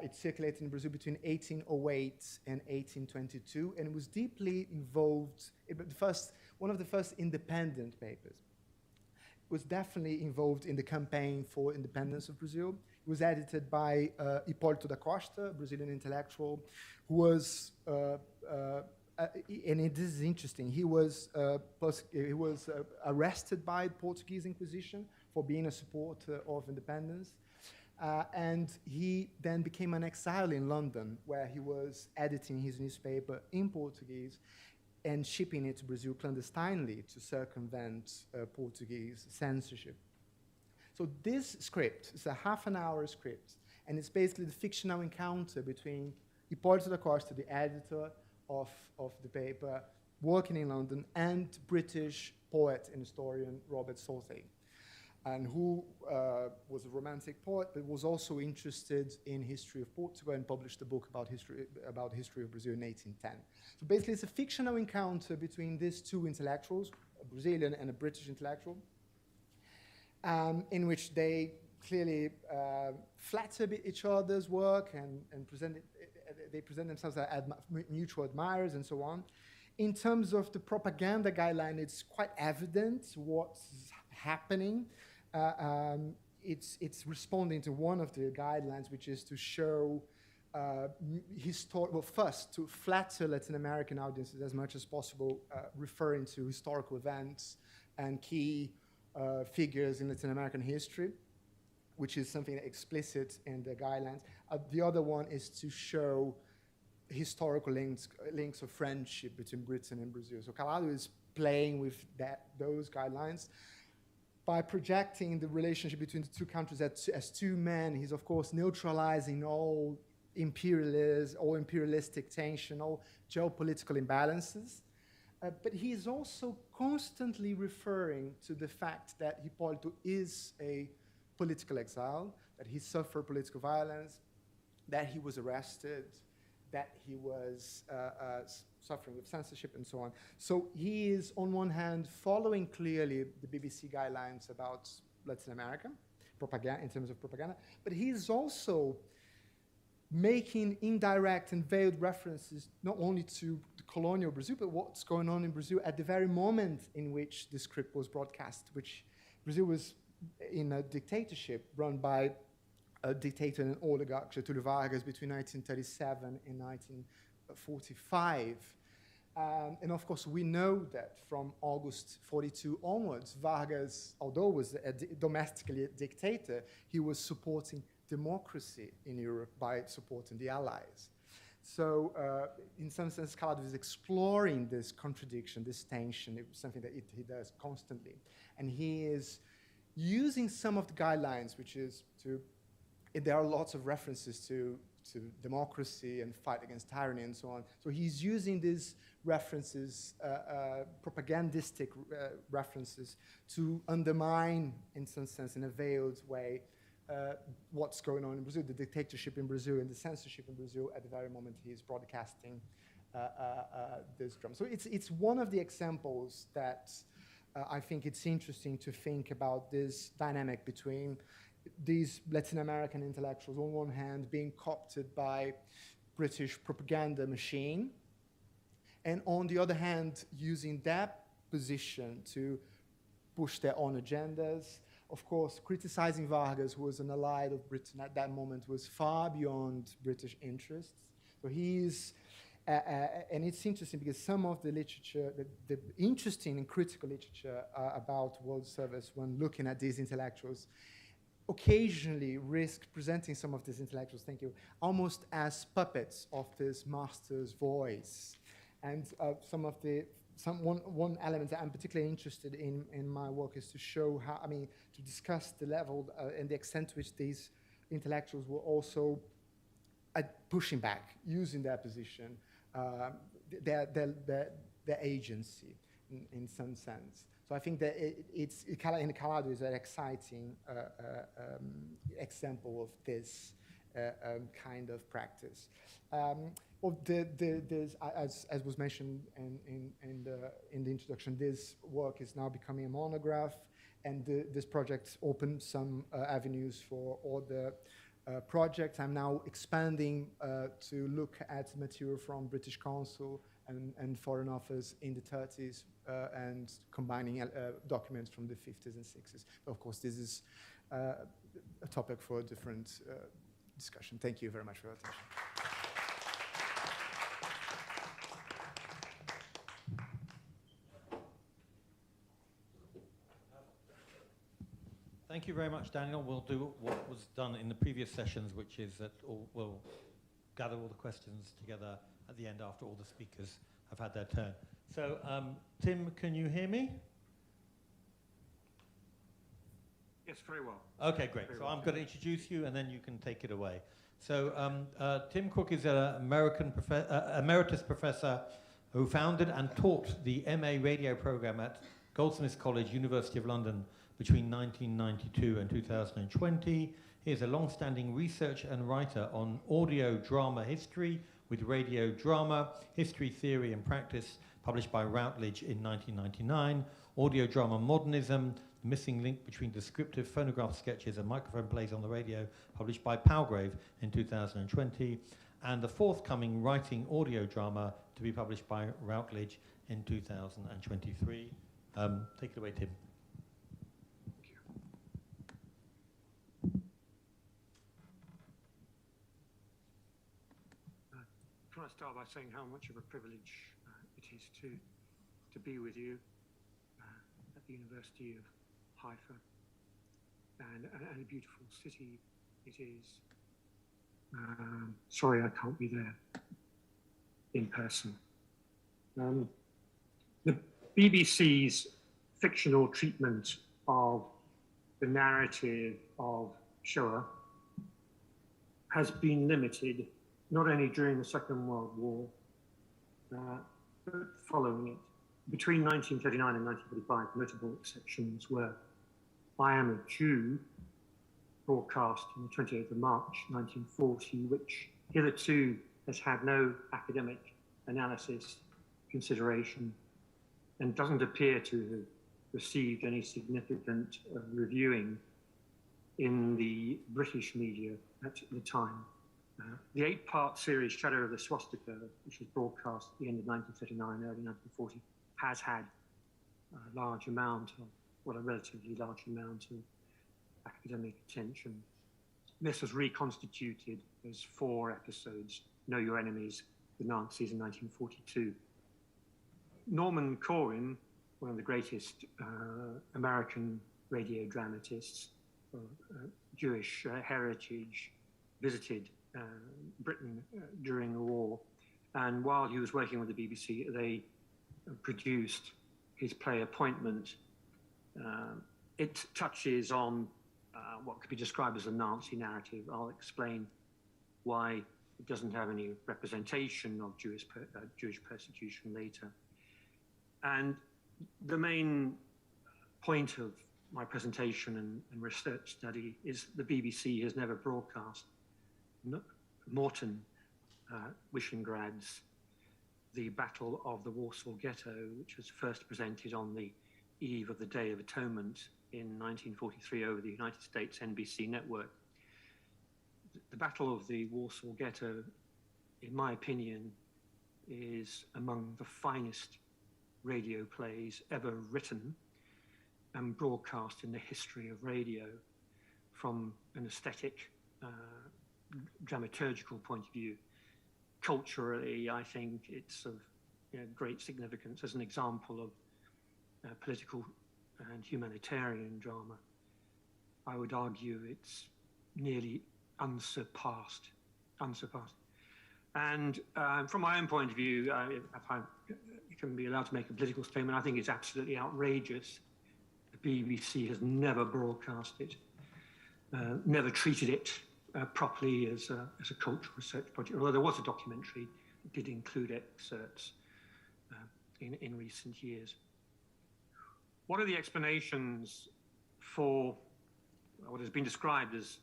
It circulated in Brazil between 1808 and 1822, and it was deeply involved. One of the first independent papers. It was definitely involved in the campaign for independence of Brazil. It was edited by Hipólito da Costa, a Brazilian intellectual, who was, and this is interesting, he was arrested by the Portuguese Inquisition for being a supporter of independence. And he then became an exile in London, where he was editing his newspaper in Portuguese. and shipping it to Brazil clandestinely to circumvent Portuguese censorship. So this script is a half-an-hour script, and it's basically the fictional encounter between Hipólito da Costa, the editor of the paper, working in London, and British poet and historian Robert Southey, and who was a romantic poet, but was also interested in history of Portugal and published a book about the history of Brazil in 1810. So basically, it's a fictional encounter between these two intellectuals, a Brazilian and a British intellectual, in which they clearly flatter each other's work and they present themselves as mutual admirers and so on. In terms of the propaganda guideline, it's quite evident what's happening. It's responding to one of the guidelines, which is to show first, to flatter Latin American audiences as much as possible, referring to historical events and key figures in Latin American history, which is something explicit in the guidelines. The other one is to show historical links of friendship between Britain and Brazil. So Calado is playing with those guidelines. By projecting the relationship between the two countries as two men, he's of course neutralizing all imperialistic tension, all geopolitical imbalances. But he is also constantly referring to the fact that Hipólito is a political exile, that he suffered political violence, that he was arrested, that he was suffering with censorship and so on. So he is, on one hand, following clearly the BBC guidelines about Latin America, propaganda, in terms of propaganda, but he is also making indirect and veiled references not only to the colonial Brazil, but what's going on in Brazil at the very moment in which the script was broadcast, which Brazil was in a dictatorship run by a dictator and oligarch, Getúlio Vargas, between 1937 and 1945. And of course, we know that from August 42 onwards, Vargas, although was domestically a dictator, he was supporting democracy in Europe by supporting the Allies. So in some sense, Calado is exploring this contradiction, this tension. It was something that he does constantly. And he is using some of the guidelines, which is there are lots of references to democracy and fight against tyranny and so on. So he's using these references, propagandistic references, to undermine, in some sense, in a veiled way, what's going on in Brazil, the dictatorship in Brazil and the censorship in Brazil at the very moment he is broadcasting this drama. So it's one of the examples that I think it's interesting to think about this dynamic between these Latin American intellectuals, on one hand, being co-opted by British propaganda machine, and on the other hand, using that position to push their own agendas. Of course, criticizing Vargas, who was an ally of Britain at that moment, was far beyond British interests. So he's, and it's interesting because some of the literature, the interesting and critical literature about world service, when looking at these intellectuals, occasionally risk presenting some of these intellectuals, almost as puppets of this master's voice. And one element that I'm particularly interested in my work is to show how, to discuss the level and the extent to which these intellectuals were also pushing back, using their position, their agency in some sense. So I think that in Calado is an exciting example of this kind of practice. As was mentioned in the introduction, this work is now becoming a monograph, and this project opens some avenues for other projects. I'm now expanding to look at material from British Council and Foreign Office in the 30s and combining documents from the 50s and 60s. Of course, this is a topic for a different discussion. Thank you very much for your attention. Thank you very much, Daniel. We'll do what was done in the previous sessions, which is that we'll gather all the questions together at the end after all the speakers have had their turn. So, Tim, can you hear me? Yes, very well. Okay, great. So I'm going to introduce you, and then you can take it away. So Tim Cook is an emeritus professor who founded and taught the MA radio program at Goldsmiths College, University of London, between 1992 and 2020. He is a long-standing researcher and writer on audio drama history with radio drama, history, theory, and practice, published by Routledge in 1999, audio drama modernism, the missing link between descriptive phonograph sketches and microphone plays on the radio, published by Palgrave in 2020, and the forthcoming writing audio drama to be published by Routledge in 2023. Take it away, Tim. I want to start by saying how much of a privilege it is to be with you at the University of Haifa, and a beautiful city it is. Sorry I can't be there in person. The BBC's fictional treatment of the narrative of Shoah has been limited not only during the Second World War, but following it. Between 1939 and 1945, notable exceptions were I Am a Jew, broadcast on the 28th of March 1940, which hitherto has had no academic analysis, consideration, and doesn't appear to have received any significant reviewing in the British media at the time. The 8-part series Shadow of the Swastika, which was broadcast at the end of 1939, early 1940, has had a large amount of, well, a relatively large amount of academic attention. This was reconstituted as 4 episodes: Know Your Enemies, the Nazis in 1942. Norman Corwin, one of the greatest American radio dramatists of Jewish heritage, visited Britain during the war, and while he was working with the BBC, they produced his play Appointment. It touches on what could be described as a Nazi narrative. I'll explain why it doesn't have any representation of Jewish persecution later. And the main point of my presentation and research study is the BBC has never broadcast Morton, Wyszengrad's The Battle of the Warsaw Ghetto, which was first presented on the eve of the Day of Atonement in 1943 over the United States NBC network. The Battle of the Warsaw Ghetto, in my opinion, is among the finest radio plays ever written and broadcast in the history of radio. From an aesthetic, dramaturgical point of view, culturally, I think it's of great significance as an example of political and humanitarian drama. I would argue it's nearly unsurpassed. And from my own point of view, if I can be allowed to make a political statement, I think it's absolutely outrageous. The BBC has never broadcast it, never treated it properly as a cultural research project, although there was a documentary that did include excerpts in recent years. What are the explanations for what has been described as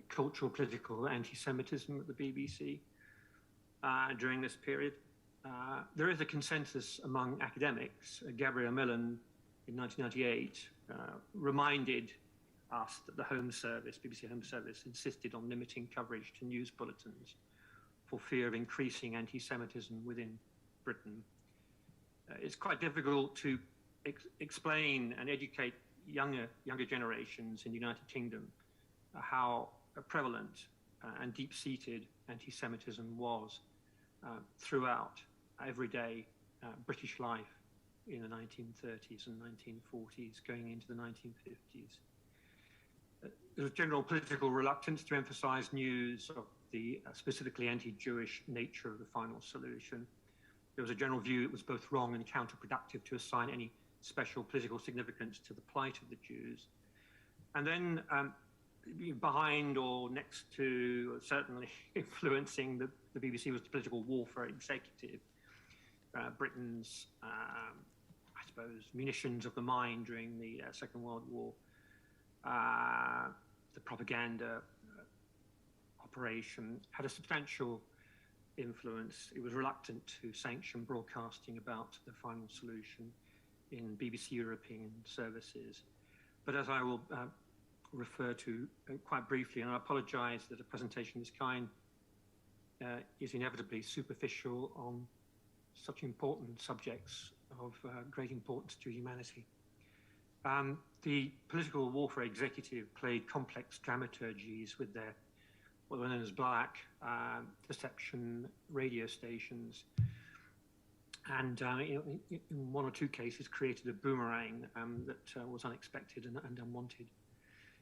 cultural, political anti-Semitism at the BBC during this period? There is a consensus among academics. Gabriel Millen in 1998 reminded us that the Home Service, BBC Home Service, insisted on limiting coverage to news bulletins for fear of increasing anti-Semitism within Britain. It's quite difficult to explain and educate younger generations in the United Kingdom how prevalent and deep-seated anti-Semitism was throughout everyday British life in the 1930s and 1940s, going into the 1950s. There was general political reluctance to emphasize news of the specifically anti-Jewish nature of the final solution. there was a general view it was both wrong and counterproductive to assign any special political significance to the plight of the Jews. And then behind or next to, certainly influencing the BBC, was the political warfare executive, Britain's, I suppose, munitions of the mind during the Second World War, the propaganda operation had a substantial influence. It was reluctant to sanction broadcasting about the final solution in BBC European services. But as I will refer to quite briefly, and I apologize that a presentation of this kind is inevitably superficial on such important subjects of great importance to humanity. The political warfare executive played complex dramaturgies with their what were known as black deception radio stations, and in one or two cases created a boomerang that was unexpected and unwanted.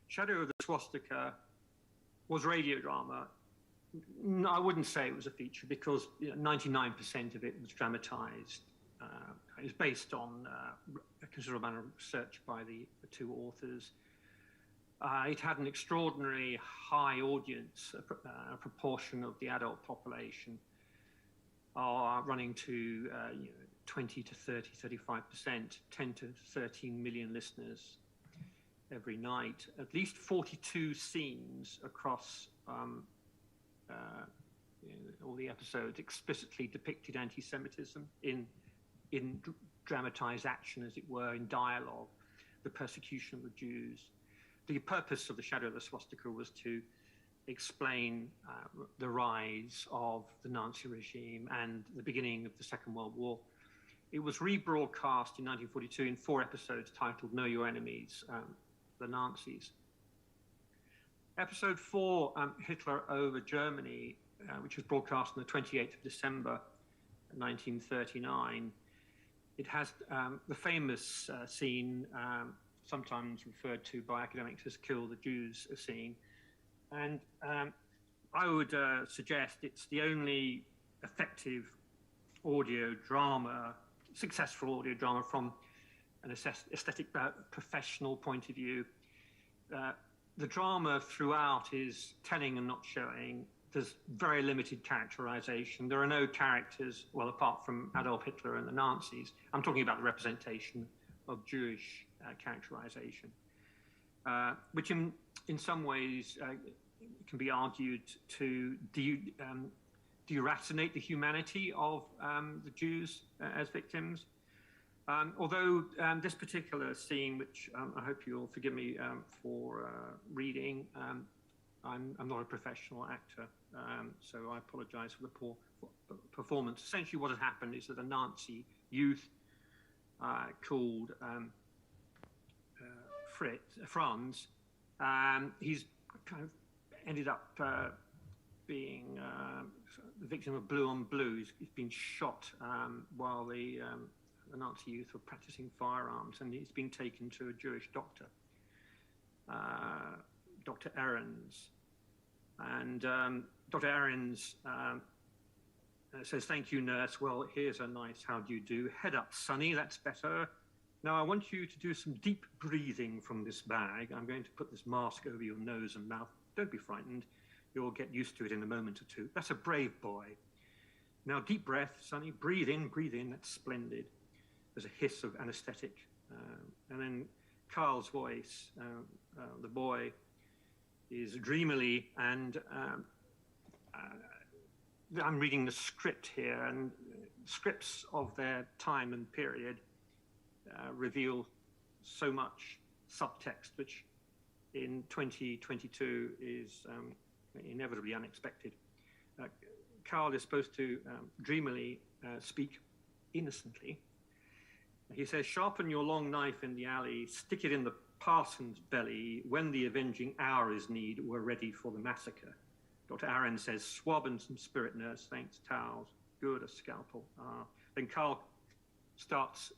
Shadow of the Swastika was radio drama. No, I wouldn't say it was a feature because 99% of it was dramatized. It was based on a considerable amount of research by the two authors. It had an extraordinary high audience, a proportion of the adult population running to 20 to 30, 35%, 10 to 13 million listeners every night. At least 42 scenes across all the episodes explicitly depicted anti-Semitism in dramatized action, as it were, in dialogue, the persecution of the Jews. The purpose of the Shadow of the Swastika was to explain the rise of the Nazi regime and the beginning of the Second World War. It was rebroadcast in 1942 in 4 episodes titled Know Your Enemies, the Nazis. Episode 4, Hitler over Germany, which was broadcast on the 28th of December 1939. It has the famous scene, sometimes referred to by academics as Kill the Jews scene. And I would suggest it's the only effective audio drama, successful audio drama from an aesthetic professional point of view. The drama throughout is telling and not showing. There's very limited characterization. There are no characters, well, apart from Adolf Hitler and the Nazis. I'm talking about the representation of Jewish characterization, which in some ways can be argued to deracinate the humanity of the Jews as victims. Although this particular scene, which I hope you'll forgive me for reading, I'm not a professional actor, so I apologize for the poor performance. Essentially what had happened is that a Nazi youth called Franz, he's kind of ended up being the victim of blue on blue. He's been shot while the Nazi youth were practicing firearms, and he's been taken to a Jewish doctor, Dr. Ahrens. And Dr. Ahrens says, "Thank you, nurse. Well, here's a nice how do you do. Head up, Sonny, that's better. Now I want you to do some deep breathing from this bag. I'm going to put this mask over your nose and mouth. Don't be frightened. You'll get used to it in a moment or two. That's a brave boy. Now deep breath, Sonny. Breathe in, that's splendid." There's a hiss of anesthetic. And then Carl's voice, the boy, is dreamily, and I'm reading the script here, and scripts of their time and period reveal so much subtext, which in 2022 is inevitably unexpected. Carl is supposed to dreamily speak innocently. He says, "Sharpen your long knife in the alley, stick it in the parson's belly. When the avenging hour is need, we're ready for the massacre." Dr. Aaron says, "Swab and some spirit, nurse, thanks, towels. Good, a scalpel." Then Carl starts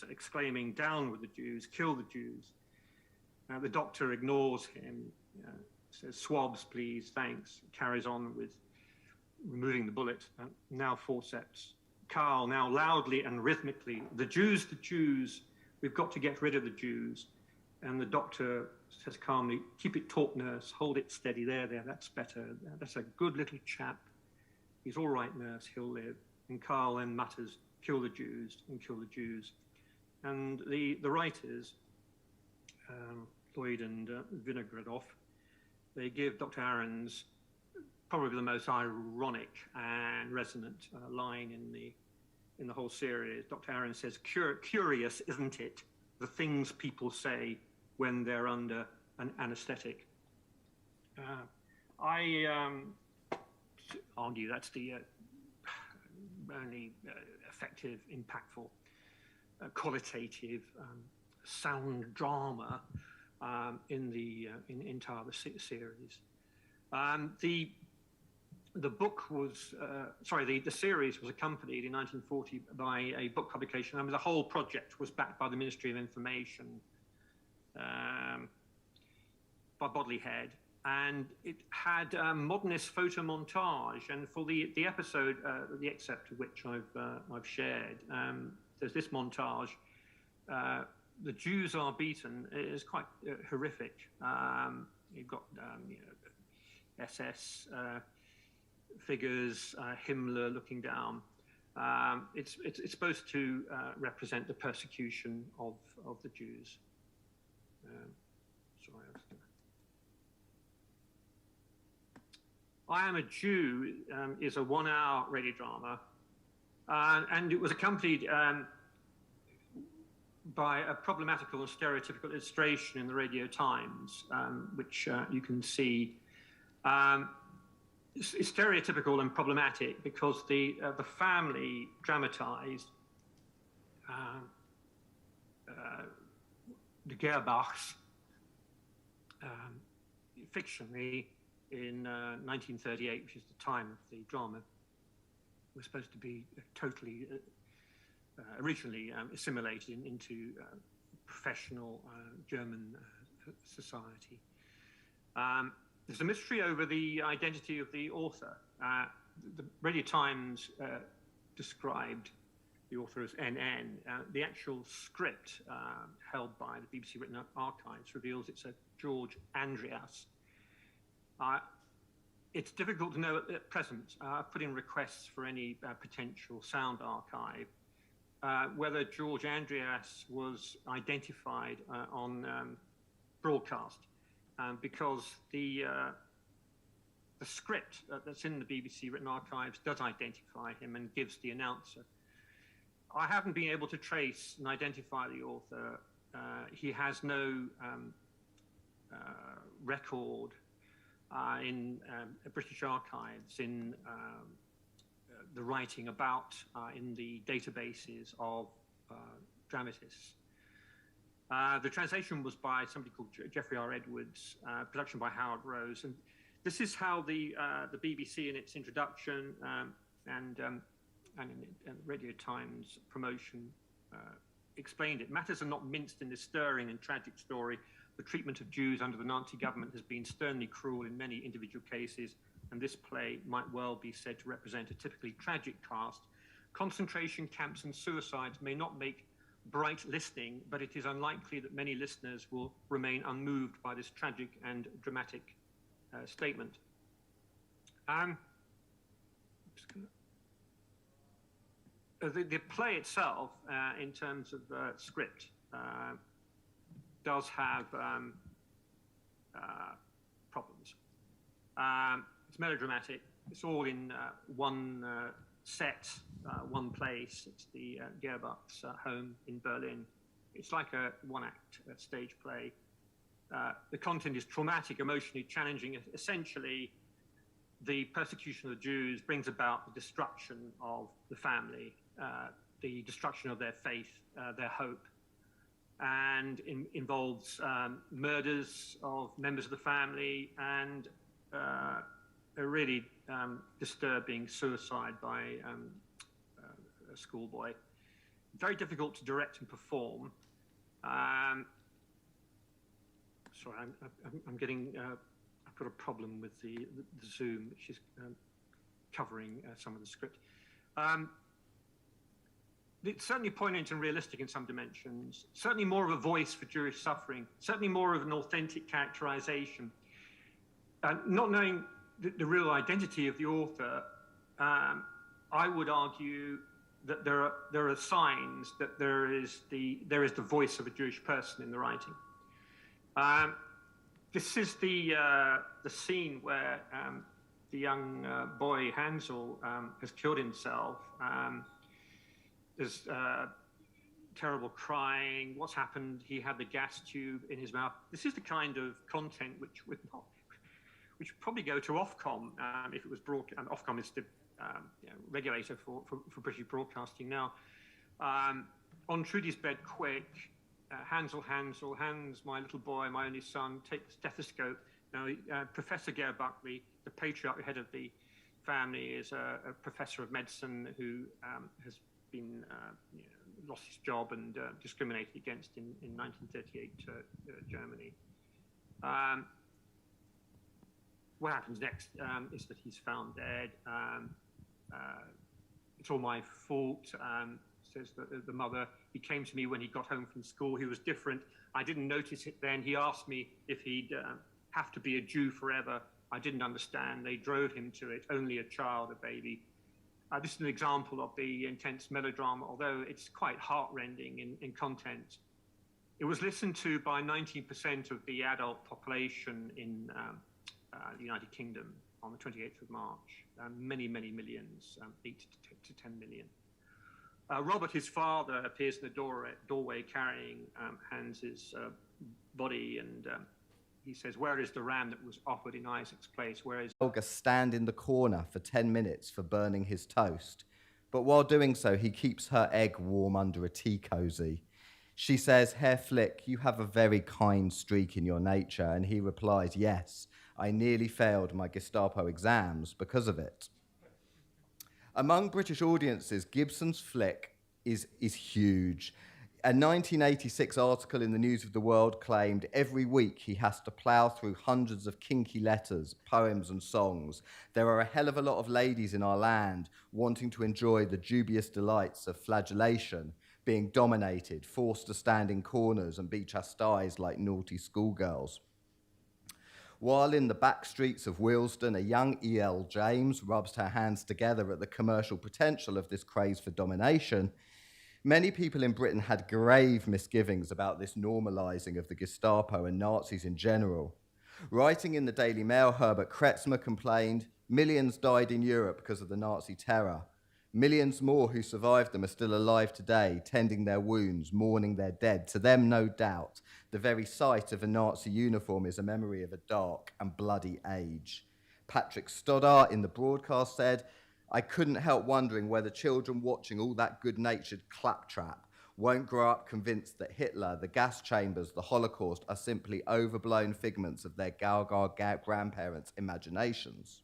exclaiming, "Down with the Jews, kill the Jews." The doctor ignores him, says, "Swabs, please, thanks." Carries on with removing the bullet, now forceps. Karl, now loudly and rhythmically, the Jews, we've got to get rid of the Jews. And the doctor says calmly, keep it taut, nurse, hold it steady, there, that's better. That's a good little chap. He's all right, nurse, he'll live. And Karl then mutters, kill the Jews and kill the Jews. And the writers, Lloyd and Vinogradov, they give Dr. Ahrens probably the most ironic and resonant line in the whole series. Dr. Ahrens says, curious, isn't it, the things people say when they're under an anesthetic. I argue that's the only effective, impactful, qualitative, sound drama in the entire series. The book was, the series was accompanied in 1940 by a book publication. I mean, the whole project was backed by the Ministry of Information, by Bodley Head, and it had modernist photo montage. And for the episode, the excerpt of which I've shared, there's this montage. The Jews are beaten. It is quite horrific. You've got SS figures, Himmler looking down. It's supposed to represent the persecution of the Jews. I Am a Jew is a 1-hour radio drama, and it was accompanied by a problematical and stereotypical illustration in the Radio Times, which you can see. It's stereotypical and problematic because the family dramatized the Gerbachs fictionally in 1938, which is the time of the drama. It was supposed to be totally originally assimilated into professional German society. There's a mystery over the identity of the author. The Radio Times described the author as NN. The actual script held by the BBC Written Archives reveals it's a George Andreas. It's difficult to know at present. I've put in requests for any potential sound archive, whether George Andreas was identified on broadcast, because the script that's in the BBC Written Archives does identify him and gives the announcer. I haven't been able to trace and identify the author. He has no record in British archives in the writing about in the databases of dramatists. The translation was by somebody called Geoffrey R. Edwards, production by Howard Rose, and this is how the BBC in its introduction and in Radio Times promotion explained it. Matters are not minced in this stirring and tragic story. The treatment of Jews under the Nazi government has been sternly cruel in many individual cases, and this play might well be said to represent a typically tragic cast. Concentration camps and suicides may not make bright listening, but it is unlikely that many listeners will remain unmoved by this tragic and dramatic statement. The play itself, in terms of script, does have problems. It's melodramatic. It's all in one set, one place. It's the Gerbach's home in Berlin. It's like a one-act stage play. The content is traumatic, emotionally challenging. Essentially, the persecution of the Jews brings about the destruction of the family, the destruction of their faith, their hope, and involves murders of members of the family and a really disturbing suicide by a schoolboy. Very difficult to direct and perform. Sorry, I'm getting, I've got a problem with the Zoom, which is covering some of the script. It's certainly poignant and realistic in some dimensions, certainly more of a voice for Jewish suffering, certainly more of an authentic characterization. Not knowing the real identity of the author, I would argue that there are signs that there is the voice of a Jewish person in the writing. This is the scene where the young boy Hansel has killed himself. There's terrible crying. What's happened? He had the gas tube in his mouth. This is the kind of content which would probably go to Ofcom if it was broadcast. And Ofcom is the regulator for British broadcasting now. On Trudy's bed, quick. Hansel, Hans, my little boy, my only son, take the stethoscope. Now, Professor Gare Buckley, the patriarch, head of the family, is a professor of medicine who has been lost his job and discriminated against in 1938 Germany. What happens next is that he's found dead. It's all my fault, says the mother. He came to me when he got home from school. He was different. I didn't notice it then. He asked me if he'd have to be a Jew forever. I didn't understand. They drove him to it, only a child, a baby. This is an example of the intense melodrama, although it's quite heartrending in content. It was listened to by 19% of the adult population in the United Kingdom on the 28th of March. Many, many millions, 8 to 10 million. Robert, his father, appears in the doorway carrying Hans's body, and he says, "Where is the ram that was offered in Isaac's place? Where is..." Olga stand in the corner for 10 minutes for burning his toast. But while doing so, he keeps her egg warm under a tea cozy. She says, "Herr Flick, you have a very kind streak in your nature." And he replies, "Yes, I nearly failed my Gestapo exams because of it." Among British audiences, Gibson's flick is huge. A 1986 article in the News of the World claimed every week he has to plough through hundreds of kinky letters, poems and songs. There are a hell of a lot of ladies in our land wanting to enjoy the dubious delights of flagellation, being dominated, forced to stand in corners and be chastised like naughty schoolgirls. While in the back streets of Willesden, a young E.L. James rubs her hands together at the commercial potential of this craze for domination, many people in Britain had grave misgivings about this normalising of the Gestapo and Nazis in general. Writing in the Daily Mail, Herbert Kretzmer complained, "Millions died in Europe because of the Nazi terror. Millions more who survived them are still alive today, tending their wounds, mourning their dead. To them, no doubt, the very sight of a Nazi uniform is a memory of a dark and bloody age." Patrick Stoddart in The Broadcast said, "I couldn't help wondering whether children watching all that good-natured claptrap won't grow up convinced that Hitler, the gas chambers, the Holocaust are simply overblown figments of their Gaga grandparents' imaginations."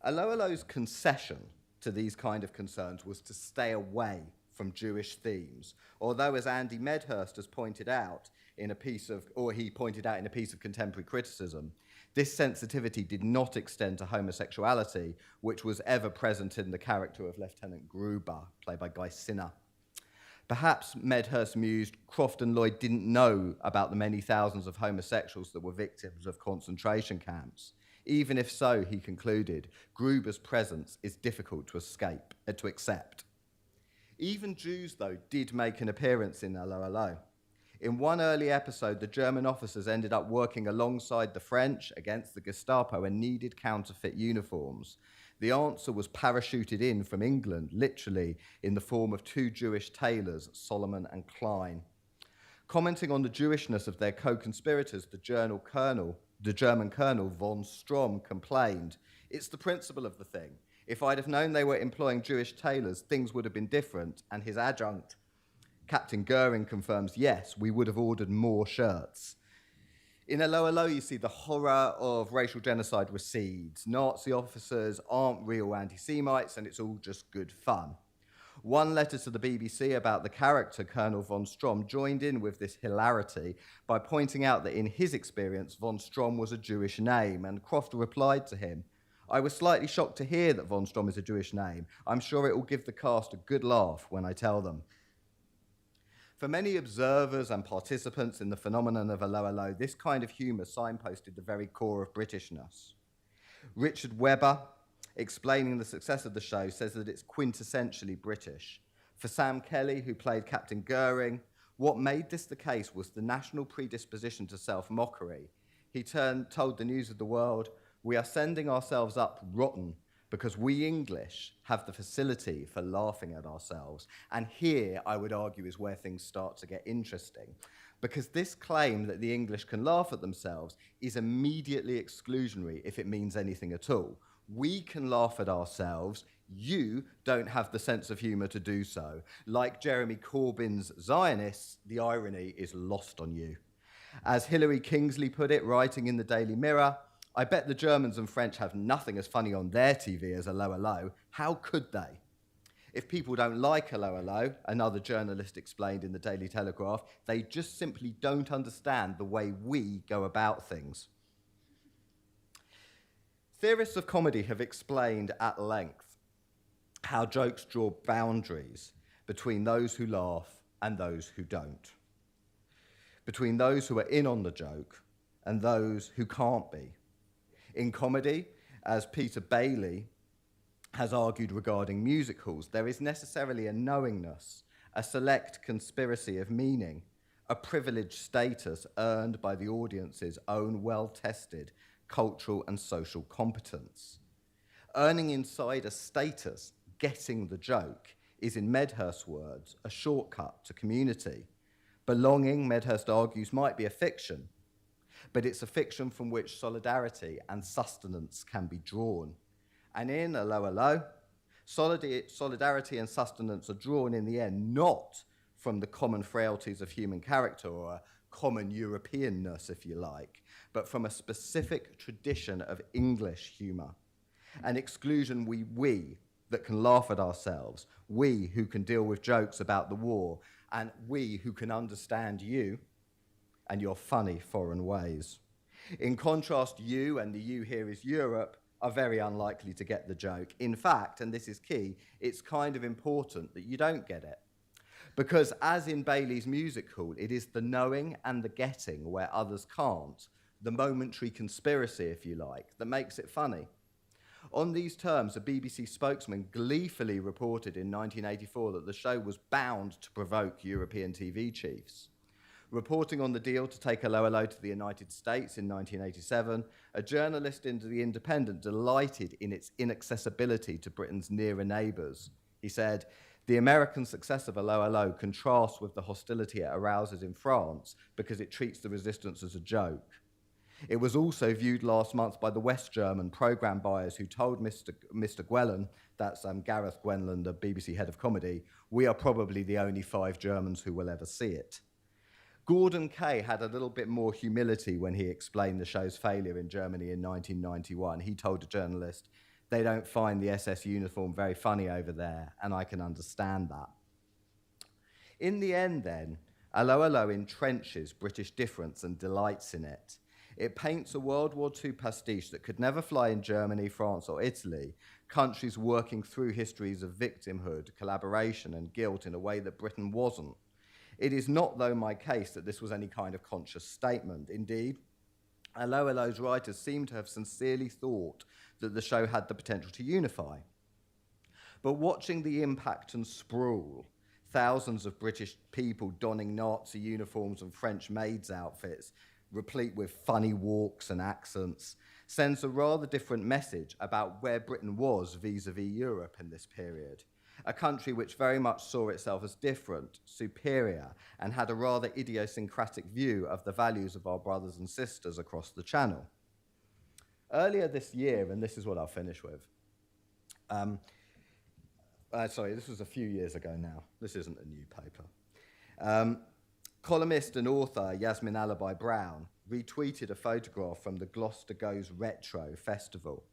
Aloalo's concession to these kind of concerns was to stay away from Jewish themes, although, as Andy Medhurst has pointed out in a piece of contemporary criticism, this sensitivity did not extend to homosexuality, which was ever present in the character of Lieutenant Gruber, played by Guy Sinner. Perhaps Medhurst mused Crofton Lloyd didn't know about the many thousands of homosexuals that were victims of concentration camps. Even if so, he concluded, Gruber's presence is difficult to accept. Even Jews, though, did make an appearance in Allo Allo. In one early episode, the German officers ended up working alongside the French against the Gestapo and needed counterfeit uniforms. The answer was parachuted in from England, literally, in the form of two Jewish tailors, Solomon and Klein. Commenting on the Jewishness of their co-conspirators, the German colonel von Strom complained, "It's the principle of the thing. If I'd have known they were employing Jewish tailors, things would have been different." And his adjunct, Captain Goering, confirms, "Yes, we would have ordered more shirts." In Allo Allo, you see the horror of racial genocide recedes. Nazi officers aren't real anti-Semites, and it's all just good fun. One letter to the BBC about the character Colonel von Strom joined in with this hilarity by pointing out that in his experience, von Strom was a Jewish name, and Croft replied to him, I was slightly shocked to hear that von Stromm is a Jewish name. I'm sure it will give the cast a good laugh when I tell them. For many observers and participants in the phenomenon of Allo Allo, this kind of humour signposted the very core of Britishness. Richard Webber, explaining the success of the show, says that it's quintessentially British. For Sam Kelly, who played Captain Goering, what made this the case was the national predisposition to self-mockery. He told the News of the World, "We are sending ourselves up rotten because we English have the facility for laughing at ourselves." And here, I would argue, is where things start to get interesting. Because this claim that the English can laugh at themselves is immediately exclusionary if it means anything at all. We can laugh at ourselves. You don't have the sense of humour to do so. Like Jeremy Corbyn's Zionists, the irony is lost on you. As Hilary Kingsley put it, writing in the Daily Mirror, "I bet the Germans and French have nothing as funny on their TV as Allo Allo. How could they?" If people don't like Allo Allo, another journalist explained in the Daily Telegraph, they just simply don't understand the way we go about things. Theorists of comedy have explained at length how jokes draw boundaries between those who laugh and those who don't, between those who are in on the joke and those who can't be. In comedy, as Peter Bailey has argued regarding music halls, there is necessarily a knowingness, a select conspiracy of meaning, a privileged status earned by the audience's own well-tested cultural and social competence. Earning inside a status, getting the joke, is in Medhurst's words, a shortcut to community. Belonging, Medhurst argues, might be a fiction, but it's a fiction from which solidarity and sustenance can be drawn. And in Allo Allo, solidarity and sustenance are drawn in the end not from the common frailties of human character or a common Europeanness, if you like, but from a specific tradition of English humour. An exclusion we that can laugh at ourselves, we who can deal with jokes about the war, and we who can understand you and your funny foreign ways. In contrast, you, and the you here is Europe, are very unlikely to get the joke. In fact, and this is key, it's kind of important that you don't get it. Because as in Bailey's music hall, it is the knowing and the getting where others can't, the momentary conspiracy, if you like, that makes it funny. On these terms, a BBC spokesman gleefully reported in 1984 that the show was bound to provoke European TV chiefs. Reporting on the deal to take Allo Allo to the United States in 1987, a journalist in The Independent delighted in its inaccessibility to Britain's nearer neighbours. He said, "The American success of Allo Allo contrasts with the hostility it arouses in France because it treats the resistance as a joke. It was also viewed last month by the West German programme buyers who told Mr. Gwellan, that's Gareth Gwenlan, the BBC head of comedy, we are probably the only 5 Germans who will ever see it." Gordon Kay had a little bit more humility when he explained the show's failure in Germany in 1991. He told a journalist, "They don't find the SS uniform very funny over there, and I can understand that." In the end, then, Allo Allo entrenches British difference and delights in it. It paints a World War II pastiche that could never fly in Germany, France, or Italy, countries working through histories of victimhood, collaboration, and guilt in a way that Britain wasn't. It is not, though, my case that this was any kind of conscious statement. Indeed, Allo Allo's writers seem to have sincerely thought that the show had the potential to unify. But watching the impact and sprawl, thousands of British people donning Nazi uniforms and French maids' outfits, replete with funny walks and accents, sends a rather different message about where Britain was vis-à-vis Europe in this period. A country which very much saw itself as different, superior, and had a rather idiosyncratic view of the values of our brothers and sisters across the Channel. Earlier this year, and this is what I'll finish with, this was a few years ago now. This isn't a new paper. Columnist and author Yasmin Alabai-Brown retweeted a photograph from the Gloucester Goes Retro Festival,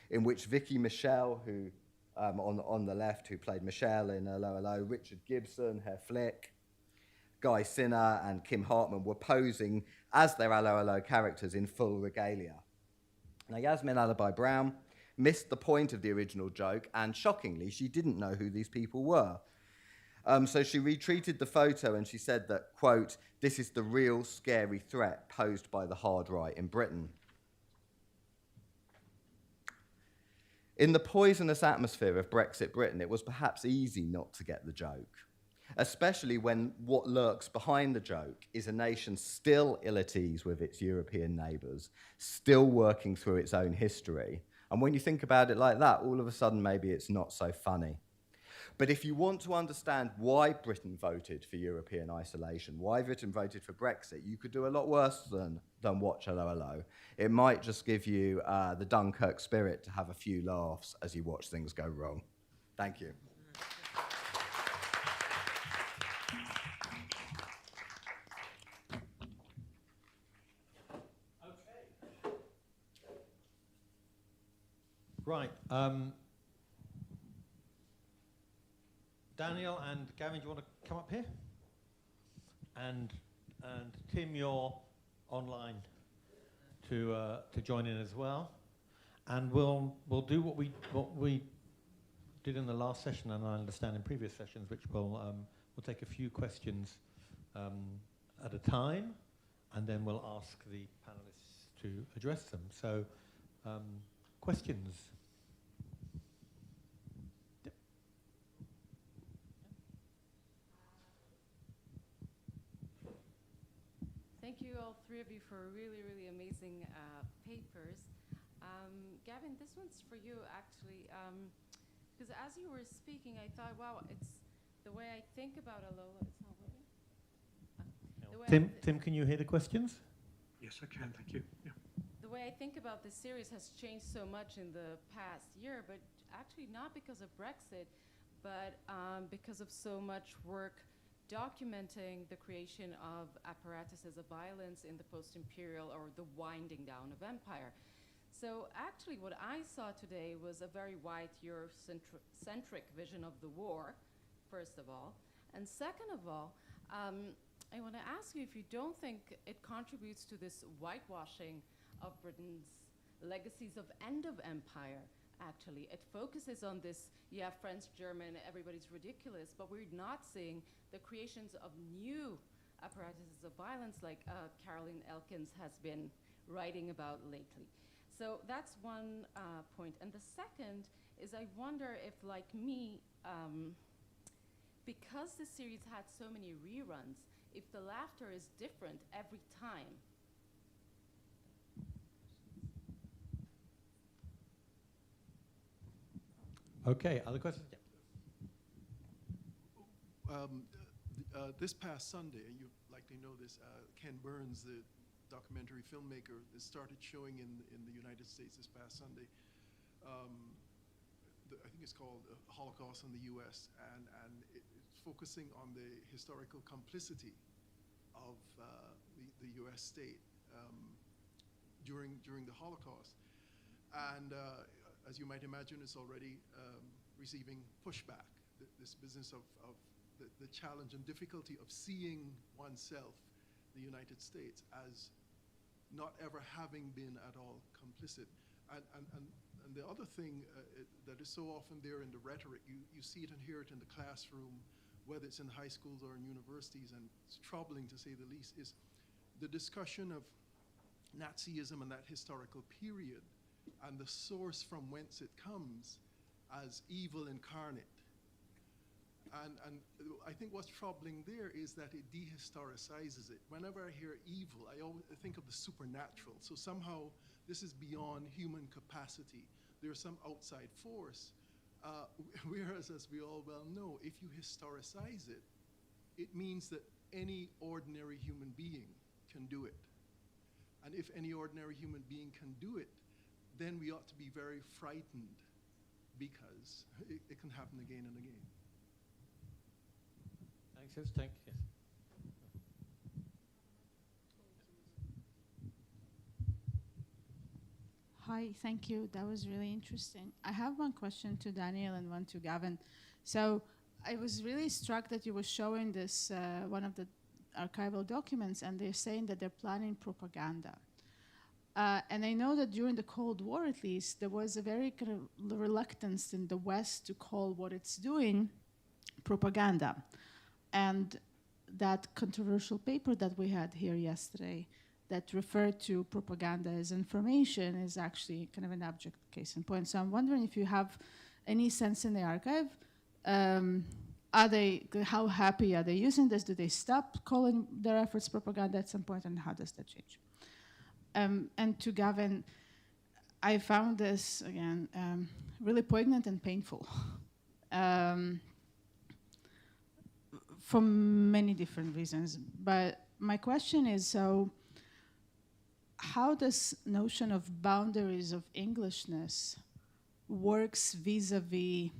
in which Vicky Michelle, who on the left, who played Michelle in Allo Allo, Richard Gibson, Herr Flick, Guy Sinner, and Kim Hartman were posing as their Allo Allo characters in full regalia. Now, Yasmin Alabai-Brown missed the point of the original joke, and shockingly, she didn't know who these people were. So she retweeted the photo and she said that, quote, "This is the real scary threat posed by the hard right in Britain." In the poisonous atmosphere of Brexit Britain, it was perhaps easy not to get the joke, especially when what lurks behind the joke is a nation still ill at ease with its European neighbours, still working through its own history. And when you think about it like that, all of a sudden maybe it's not so funny. But if you want to understand why Britain voted for European isolation, why Britain voted for Brexit, you could do a lot worse than watch Hello Hello. It might just give you the Dunkirk spirit to have a few laughs as you watch things go wrong. Thank you. Right. Daniel and Gavin, do you want to come up here? And Tim, you're online to join in as well. And we'll do what we did in the last session, and I understand in previous sessions, which we'll take a few questions at a time, and then we'll ask the panelists to address them. So, questions. Thank you, all three of you, for really, really amazing papers. Gavin, this one's for you, actually, because as you were speaking, I thought, wow, it's the way I think about Alola. It's not working? Tim, can you hear the questions? Yes, I can, thank you. Yeah. The way I think about this series has changed so much in the past year, but actually not because of Brexit, but because of so much work documenting the creation of apparatuses of violence in the post-imperial or the winding down of empire. So actually what I saw today was a very white Eurocentric vision of the war, first of all. And second of all, I want to ask you if you don't think it contributes to this whitewashing of Britain's legacies of end of empire. Actually, it focuses on this, yeah, French, German, everybody's ridiculous, but we're not seeing the creations of new apparatuses of violence like Caroline Elkins has been writing about lately. So that's one point. And the second is I wonder if, like me, because the series had so many reruns, if the laughter is different every time. Okay, other questions? Yeah. This past Sunday, and you likely know this, Ken Burns, the documentary filmmaker, started showing in the United States this past Sunday. I think it's called Holocaust in the U.S., and it's focusing on the historical complicity of the U.S. state during the Holocaust. And as you might imagine, it's already receiving pushback, this business of the challenge and difficulty of seeing oneself, the United States, as not ever having been at all complicit. And the other thing that is so often there in the rhetoric, you see it and hear it in the classroom, whether it's in high schools or in universities, and it's troubling to say the least, is the discussion of Nazism and that historical period and the source from whence it comes as evil incarnate. And I think what's troubling there is that it dehistoricizes it. Whenever I hear evil, I always think of the supernatural. So somehow this is beyond human capacity. There's some outside force. Whereas, as we all well know, if you historicize it, it means that any ordinary human being can do it. And if any ordinary human being can do it, then we ought to be very frightened, because it can happen again and again. Thanks, thank you. Hi, thank you. That was really interesting. I have one question to Daniel and one to Gavin. So I was really struck that you were showing this, one of the archival documents, and they're saying that they're planning propaganda. And I know that during the Cold War, at least, there was a very kind of reluctance in the West to call what it's doing propaganda. And that controversial paper that we had here yesterday that referred to propaganda as information is actually kind of an abject case in point. So I'm wondering if you have any sense in the archive. How happy are they using this? Do they stop calling their efforts propaganda at some point, and how does that change? And to Gavin, I found this, again, really poignant and painful for many different reasons. But my question is, so how this notion of boundaries of Englishness works vis-a-vis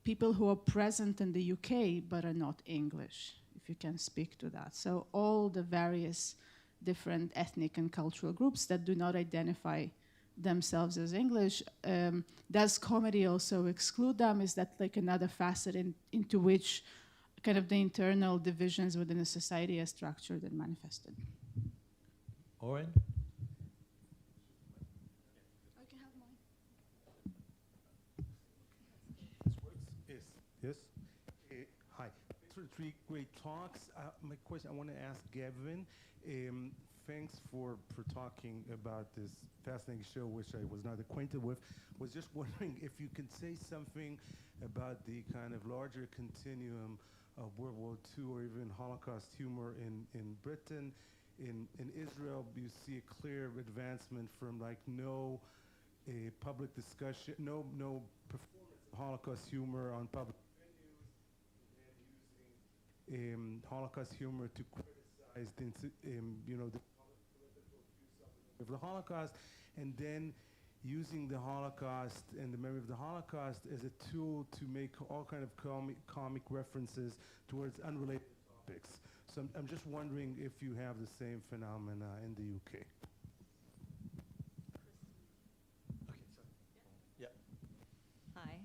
people who are present in the UK but are not English, if you can speak to that. So all the various different ethnic and cultural groups that do not identify themselves as English, does comedy also exclude them? Is that like another facet into which kind of the internal divisions within a society are structured and manifested? Oren? I can have mine. Yes. Hi. Thanks for the 3 great talks. My question, I want to ask Gavin. Thanks for talking about this fascinating show, which I was not acquainted with. Was just wondering if you could say something about the kind of larger continuum of World War II or even Holocaust humor in Britain. In Israel, you see a clear advancement from like no public discussion, no performance of Holocaust humor on public venues, and using Holocaust humor to criticize the political views of the Holocaust, and then using the Holocaust and the memory of the Holocaust as a tool to make all kind of comic references towards unrelated topics. So I'm just wondering if you have the same phenomena in the UK. Hi.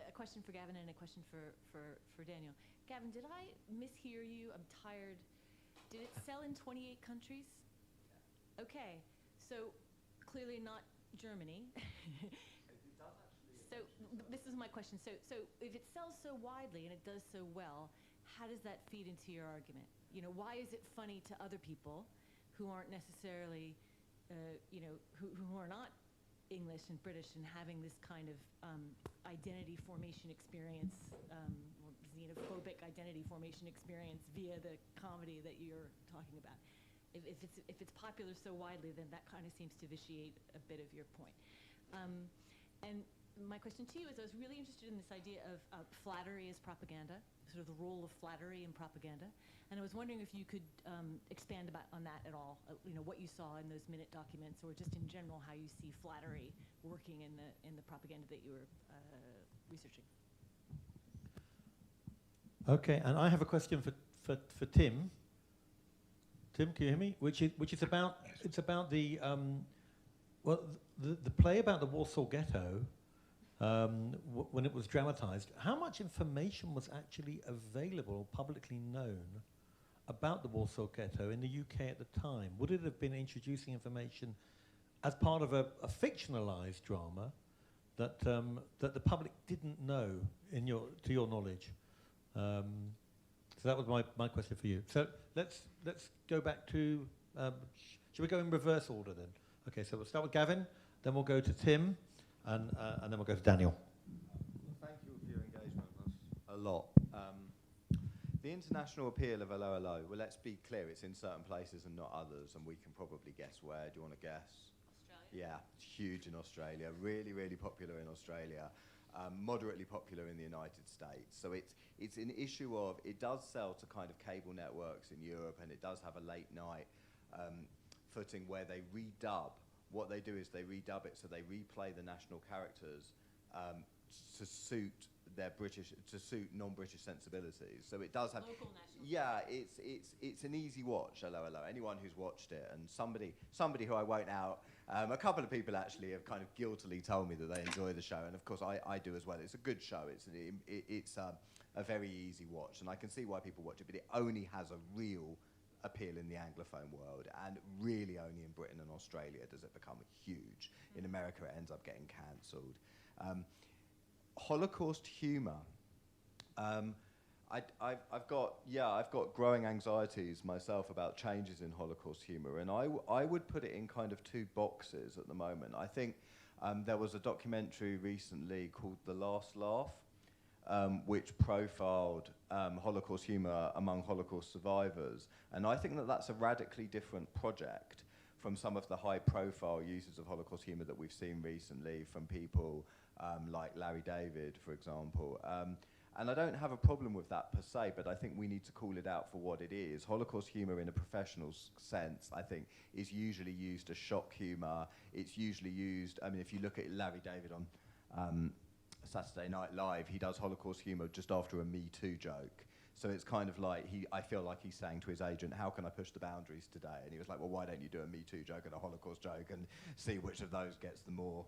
A question for Gavin and a question for Daniel. Gavin, did I mishear you? I'm tired. Did it sell in 28 countries? Okay, so clearly not Germany. So this is my question. So if it sells so widely and it does so well, how does that feed into your argument? You know, why is it funny to other people who aren't necessarily, who are not English and British and having this kind of identity formation experience, or xenophobic identity formation experience via the comedy that you're talking about? If it's popular so widely, then that kind of seems to vitiate a bit of your point. And my question to you is, I was really interested in this idea of flattery as propaganda, sort of the role of flattery in propaganda. And I was wondering if you could expand on that at all, what you saw in those minute documents, or just in general how you see flattery working in the propaganda that you were researching. Okay, and I have a question for Tim. Tim, can you hear me? Which is about the the play about the Warsaw Ghetto. When it was dramatized, how much information was actually available, publicly known, about the Warsaw Ghetto in the UK at the time? Would it have been introducing information as part of a fictionalized drama that the public didn't know, to your knowledge? So that was my question for you. So let's go back to. Should we go in reverse order then? Okay, so we'll start with Gavin, then we'll go to Tim. And then we'll go to Daniel. Thank you for your engagement. That's a lot. The international appeal of Hello Hello, well, let's be clear, it's in certain places and not others, and we can probably guess where. Do you want to guess? Australia. Yeah, it's huge in Australia, really, really popular in Australia, moderately popular in the United States. So it's an issue of, it does sell to kind of cable networks in Europe, and it does have a late night footing where they redub. What they do is they redub it, so they replay the national characters to suit non-British sensibilities. So it does have local national. Yeah, it's an easy watch. Hello, hello. Anyone who's watched it, and somebody who I won't out. A couple of people actually have kind of guiltily told me that they enjoy the show, and of course I do as well. It's a good show. It's a very easy watch, and I can see why people watch it. But it only has a real appeal in the Anglophone world, and really only in Britain and Australia does it become huge. In America, it ends up getting cancelled. Holocaust humour. I've got growing anxieties myself about changes in Holocaust humour, and I would put it in kind of two boxes at the moment. I think there was a documentary recently called The Last Laugh, which profiled Holocaust humour among Holocaust survivors, and I think that that's a radically different project from some of the high-profile uses of Holocaust humour that we've seen recently from people like Larry David, for example. And I don't have a problem with that per se, but I think we need to call it out for what it is. Holocaust humour in a professional sense, I think, is usually used as shock humour. It's usually used, I mean, if you look at Larry David on Saturday Night Live, he does Holocaust humour just after a Me Too joke. So it's kind of like, I feel like he's saying to his agent, how can I push the boundaries today? And he was like, well, why don't you do a Me Too joke and a Holocaust joke and see which of those gets the more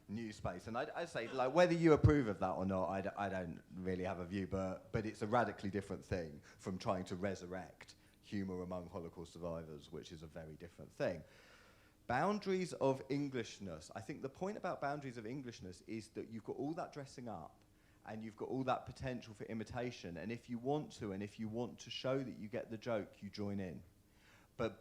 news space? And I say, like, whether you approve of that or not, I don't really have a view, but it's a radically different thing from trying to resurrect humour among Holocaust survivors, which is a very different thing. Boundaries of Englishness. I think the point about boundaries of Englishness is that you've got all that dressing up and you've got all that potential for imitation, and if you want to show that you get the joke, you join in. But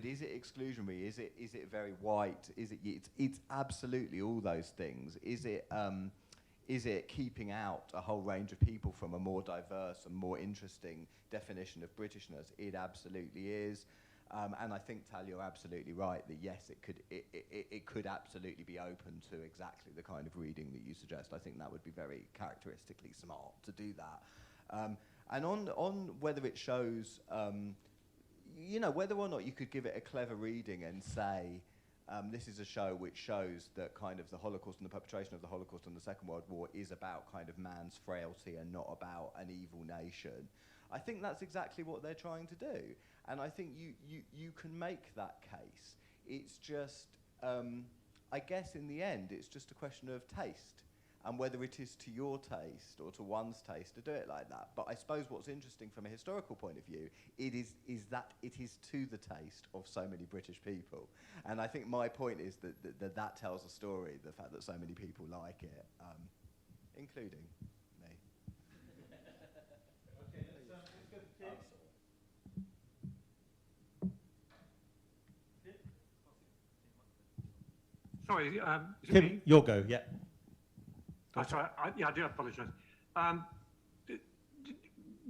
is it exclusionary? Is it very white? It's absolutely all those things. Is it keeping out a whole range of people from a more diverse and more interesting definition of Britishness? It absolutely is. And I think, Tal, you're absolutely right that yes, it could absolutely be open to exactly the kind of reading that you suggest. I think that would be very characteristically smart to do that. And on whether it shows, whether or not you could give it a clever reading and say, this is a show which shows that kind of the Holocaust and the perpetration of the Holocaust and the Second World War is about kind of man's frailty and not about an evil nation. I think that's exactly what they're trying to do. And I think you can make that case. It's just, I guess in the end, it's just a question of taste and whether it is to your taste or to one's taste to do it like that. But I suppose what's interesting from a historical point of view, is that it is to the taste of so many British people. And I think my point is that tells a story, the fact that so many people like it, including me. Okay, let's go to Kate. Sorry, is it Kim, me? your go, yeah. Sorry, I do apologise.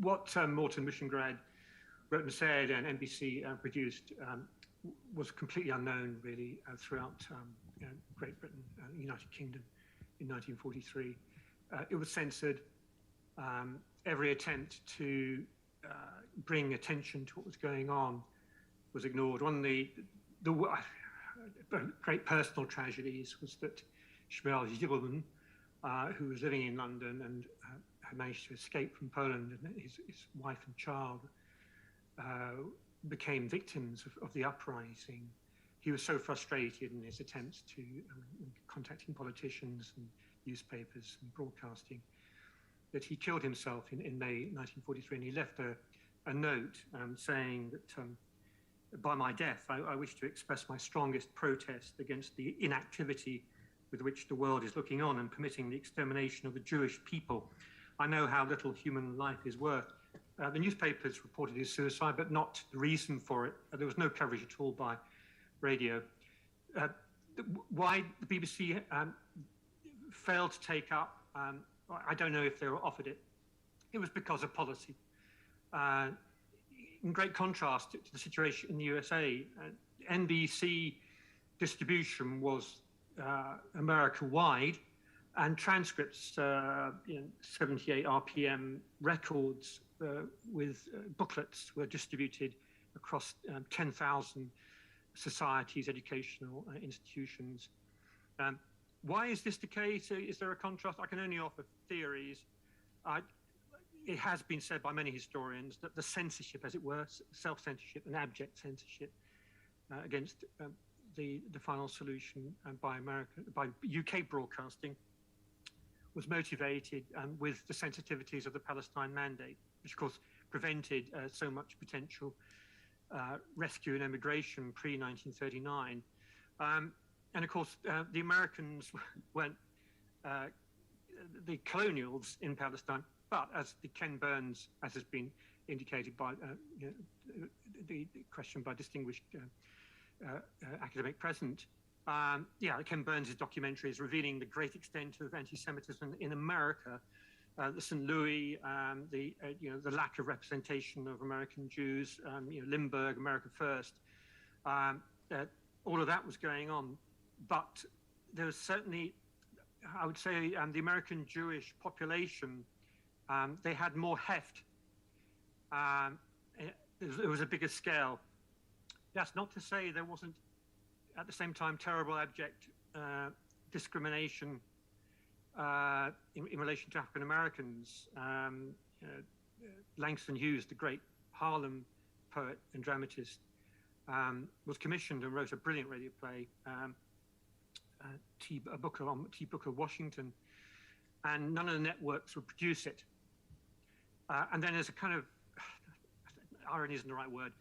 What Morton Mushingrad wrote and said and NBC produced was completely unknown, really, throughout Great Britain, United Kingdom in 1943. It was censored. Every attempt to bring attention to what was going on was ignored. One of the great personal tragedies was that Shmuel Zilberman, who was living in London and had managed to escape from Poland, and his wife and child became victims of the uprising. He was so frustrated in his attempts to contacting politicians and newspapers and broadcasting that he killed himself in May 1943, and he left a note saying that by my death, I wish to express my strongest protest against the inactivity with which the world is looking on and permitting the extermination of the Jewish people. I know how little human life is worth. The newspapers reported his suicide, but not the reason for it. There was no coverage at all by radio. Why the BBC failed to take up, I don't know if they were offered it. It was because of policy. In great contrast to the situation in the USA, NBC distribution was America-wide, and transcripts, 78 RPM records with booklets were distributed across 10,000 societies, educational institutions. Why is this the case? Is there a contrast? I can only offer theories. It has been said by many historians that the censorship, as it were, self-censorship and abject censorship against the final solution by UK broadcasting was motivated with the sensitivities of the Palestine Mandate, which of course prevented so much potential rescue and emigration pre-1939. And of course, the Americans weren't the colonials in Palestine, but as the Ken Burns, as has been indicated by the question by distinguished academic present, Ken Burns' documentary is revealing the great extent of anti-Semitism in America, the St. Louis, the lack of representation of American Jews, Lindbergh, America First, all of that was going on. But there was certainly, I would say, the American Jewish population, they had more heft. There was a bigger scale. That's not to say there wasn't, at the same time, terrible, abject discrimination in relation to African Americans. Langston Hughes, the great Harlem poet and dramatist, was commissioned and wrote a brilliant radio play, a book on T. Booker Washington, and none of the networks would produce it. And then as a kind of, irony isn't the right word,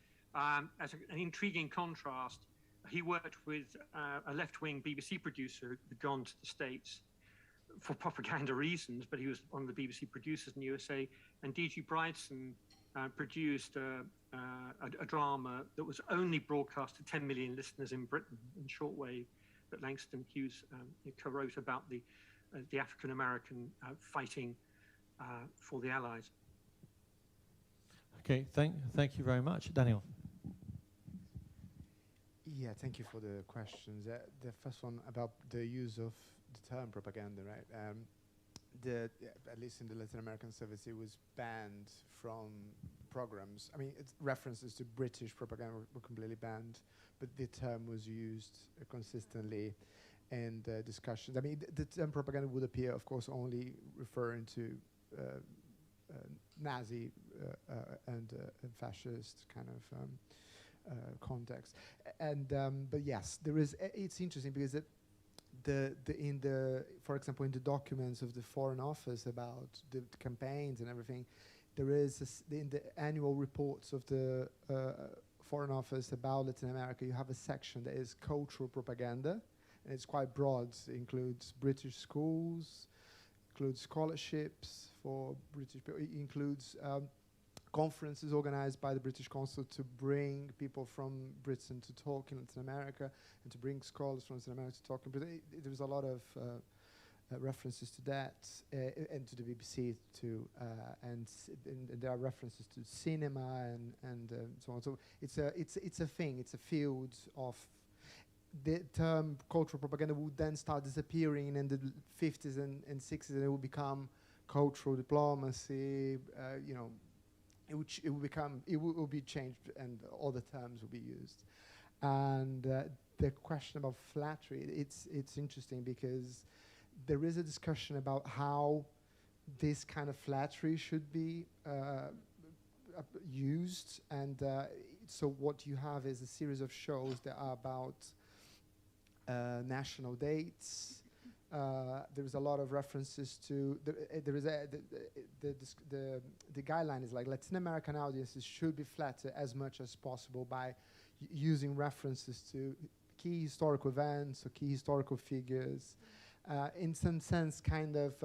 as an intriguing contrast, he worked with a left-wing BBC producer who'd gone to the States for propaganda reasons, but he was one of the BBC producers in the USA, and D.G. Bryson produced a drama that was only broadcast to 10 million listeners in Britain in shortwave, that Langston Hughes co-wrote about the African American fighting for the Allies. Okay, thank you very much, Daniel. Yeah, thank you for the questions. The first one about the use of the term propaganda, right? At least in the Latin American service, it was banned from programs. I mean, references to British propaganda were completely banned, but the term was used consistently in the discussions. I mean, the term propaganda would appear, of course, only referring to Nazi and fascist kind of context. And but yes, there is. It's interesting because for example, in the documents of the Foreign Office about the campaigns and everything, there is in the annual reports of the Foreign Office about Latin America, you have a section that is cultural propaganda, and it's quite broad. It includes British schools, includes scholarships for British people, it includes conferences organized by the British Consul to bring people from Britain to talk in Latin America, and to bring scholars from Latin America to talk in Britain. There's a lot of references to that, and to the BBC too, and there are references to cinema and so on. So it's a thing. It's a field of. The term cultural propaganda would then start disappearing in the 50s and 60s, and it would become cultural diplomacy. It will be changed, and all the terms will be used. And the question about flattery, it's interesting because there is a discussion about how this kind of flattery should be used. And so what you have is a series of shows that are about national dates. There's a lot of references to the guideline is like Latin American audiences should be flattered as much as possible by using references to key historical events or key historical figures, in some sense kind of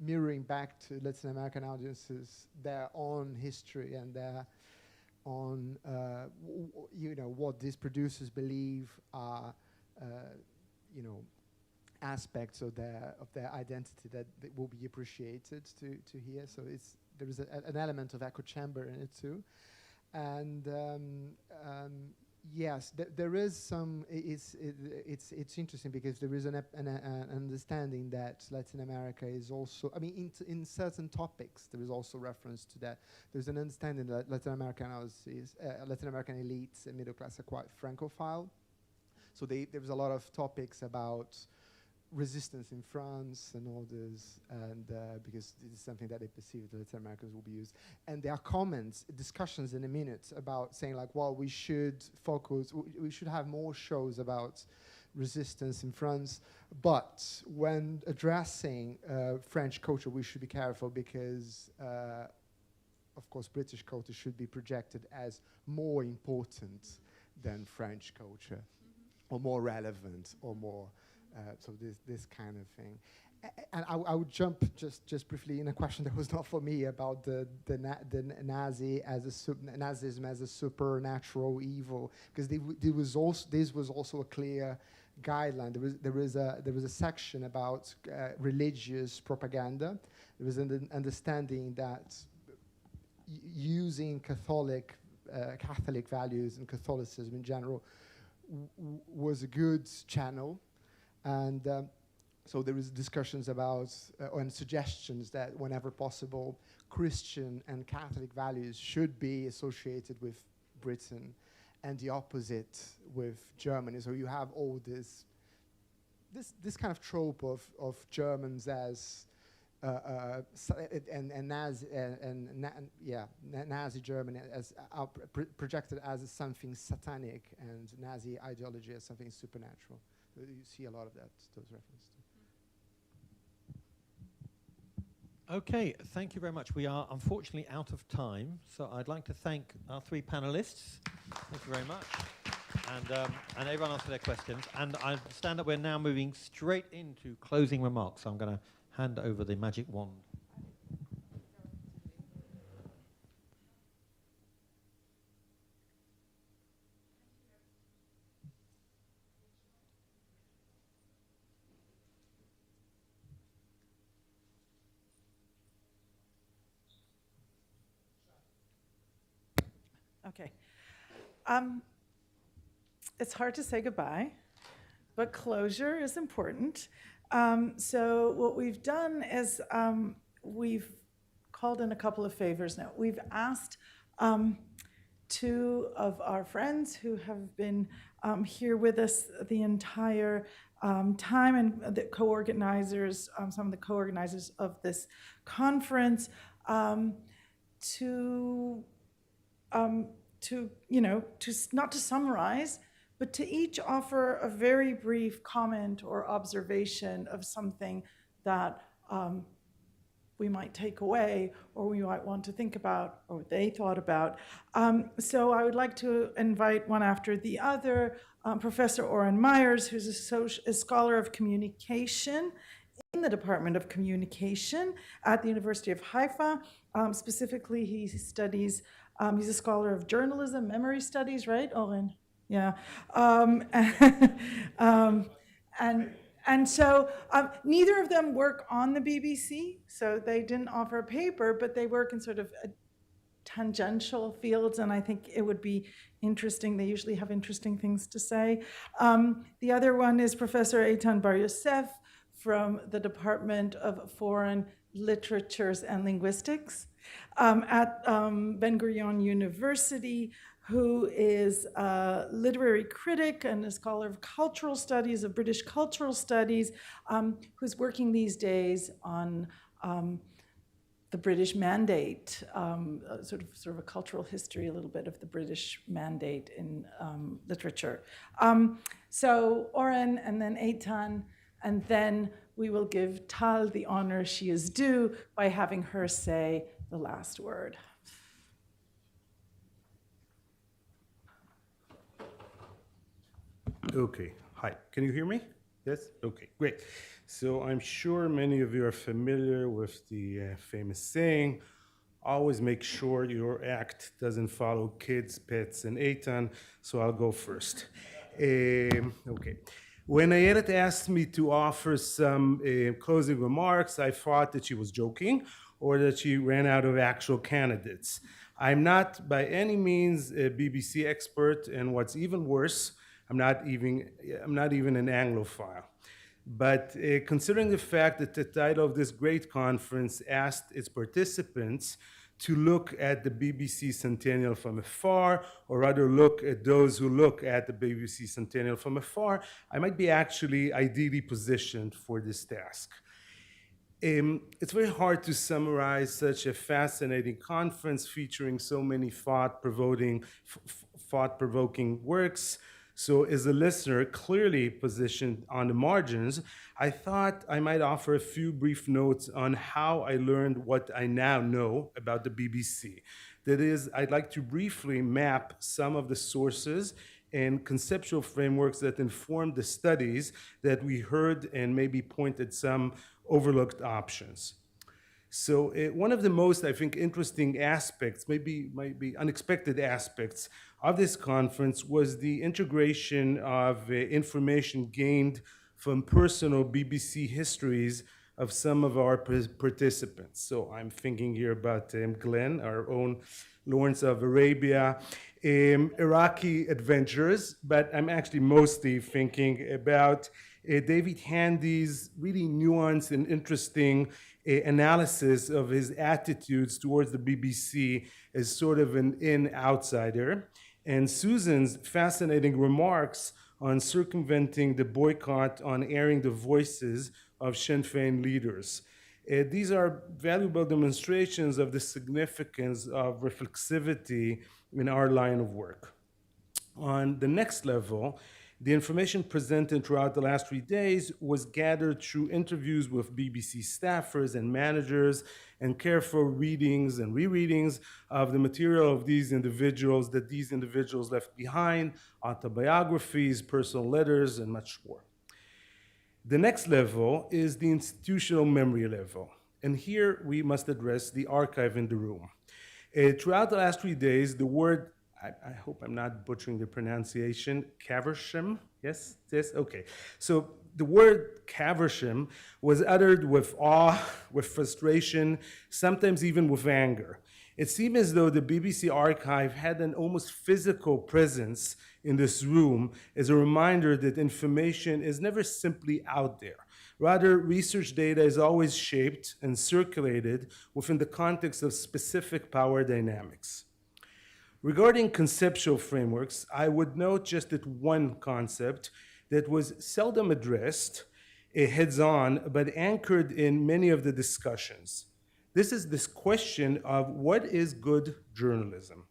mirroring back to Latin American audiences their own history and their own what these producers believe are aspects of their identity that will be appreciated to hear. So there is an element of echo chamber in it too, and yes, there is some. It's interesting because there is an understanding that Latin America is also. I mean, in certain topics, there is also reference to that. There's an understanding that Latin American elites and middle class are quite Francophile. So there was a lot of topics about resistance in France and all this, and because this is something that they perceive the Latin Americans will be used. And there are discussions in a minute about saying like, well, we should have more shows about resistance in France, but when addressing French culture, we should be careful because of course, British culture should be projected as more important than French culture, or more relevant, or more, so this kind of thing. And I would jump just briefly in a question that was not for me about the Nazism as a supernatural evil, because this was also a clear guideline. There was a section about religious propaganda. There was an understanding that using Catholic values and Catholicism in general was a good channel, and so there was discussions about and suggestions that whenever possible, Christian and Catholic values should be associated with Britain, and the opposite with Germany. So you have all this kind of trope of Germans as Nazi Germany as projected as something satanic, and Nazi ideology as something supernatural. You see a lot of those references. Okay, thank you very much. We are unfortunately out of time, so I'd like to thank our three panelists. Thank you very much. And everyone else for their questions. And I understand that we're now moving straight into closing remarks. So I'm going to hand over the magic wand. Okay. It's hard to say goodbye, but closure is important. So what we've done is we've called in a couple of favors now. We've asked two of our friends who have been here with us the entire time, and the co-organizers, some of the co-organizers of this conference, not to summarize, but to each offer a very brief comment or observation of something that we might take away, or we might want to think about, or they thought about. So I would like to invite one after the other, Professor Oren Myers, who's a scholar of communication in the Department of Communication at the University of Haifa. Specifically, he studies, he's a scholar of journalism, memory studies, right, Oren? Yeah. And so neither of them work on the BBC, so they didn't offer a paper, but they work in sort of tangential fields, and I think it would be interesting. They usually have interesting things to say. The other one is Professor Eitan Bar Yosef from the Department of Foreign Literatures and Linguistics at Ben-Gurion University, who is a literary critic and a scholar of cultural studies, of British cultural studies, who's working these days on the British Mandate, sort of a cultural history, a little bit of the British Mandate in literature. So Oren and then Eitan, and then we will give Tal the honor she is due by having her say the last word. Okay, hi, can you hear me? Yes? Okay, great. So I'm sure many of you are familiar with the famous saying, always make sure your act doesn't follow kids, pets, and Eitan, so I'll go first. Okay. When Ayelet asked me to offer some closing remarks, I thought that she was joking or that she ran out of actual candidates. I'm not by any means a BBC expert, and what's even worse, I'm not even an Anglophile. But considering the fact that the title of this great conference asked its participants to look at the BBC Centennial from afar, or rather look at those who look at the BBC Centennial from afar, I might be actually ideally positioned for this task. It's very hard to summarize such a fascinating conference featuring so many thought-provoking works, So as a listener clearly positioned on the margins, I thought I might offer a few brief notes on how I learned what I now know about the BBC. That is, I'd like to briefly map some of the sources and conceptual frameworks that informed the studies that we heard and maybe pointed some overlooked options. So one of the most, I think, interesting aspects, maybe unexpected aspects of this conference was the integration of information gained from personal BBC histories of some of our participants. So I'm thinking here about Glenn, our own Lawrence of Arabia, Iraqi adventures, but I'm actually mostly thinking about David Handy's really nuanced and interesting analysis of his attitudes towards the BBC as sort of an in-outsider, and Susan's fascinating remarks on circumventing the boycott on airing the voices of Sinn Féin leaders. These are valuable demonstrations of the significance of reflexivity in our line of work. On the next level, the information presented throughout the last 3 days was gathered through interviews with BBC staffers and managers and careful readings and rereadings of the material of these individuals that these individuals left behind, autobiographies, personal letters, and much more. The next level is the institutional memory level. And here we must address the archive in the room. Throughout the last 3 days, the word, I hope I'm not butchering the pronunciation, Caversham, yes, okay. So the word Caversham was uttered with awe, with frustration, sometimes even with anger. It seemed as though the BBC archive had an almost physical presence in this room as a reminder that information is never simply out there. Rather, research data is always shaped and circulated within the context of specific power dynamics. Regarding conceptual frameworks, I would note just that one concept that was seldom addressed heads-on, but anchored in many of the discussions. This is this question of what is good journalism?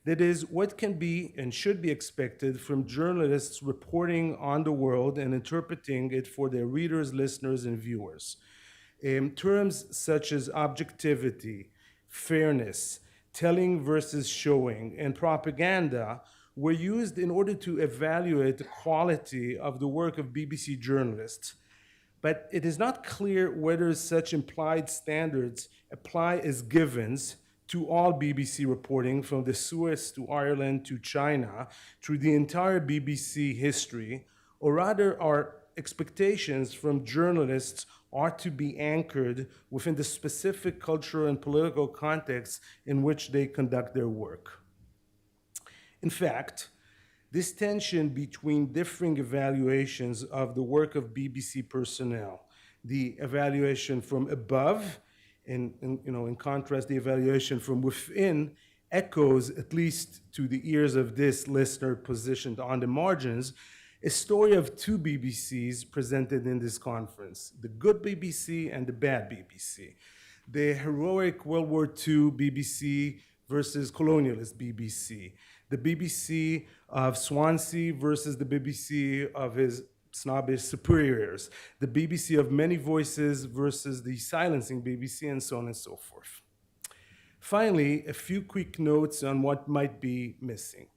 That is, what can be and should be expected from journalists reporting on the world and interpreting it for their readers, listeners, and viewers. Terms such as objectivity, fairness, telling versus showing, and propaganda were used in order to evaluate the quality of the work of BBC journalists. But it is not clear whether such implied standards apply as givens to all BBC reporting from the Suez to Ireland to China through the entire BBC history, or rather our expectations from journalists ought to be anchored within the specific cultural and political context in which they conduct their work. In fact, this tension between differing evaluations of the work of BBC personnel, the evaluation from above, and in contrast, the evaluation from within, echoes, at least to the ears of this listener positioned on the margins, a story of two BBCs presented in this conference, the good BBC and the bad BBC, the heroic World War II BBC versus colonialist BBC, the BBC of Swansea versus the BBC of his snobbish superiors, the BBC of many voices versus the silencing BBC, and so on and so forth. Finally, a few quick notes on what might be missing.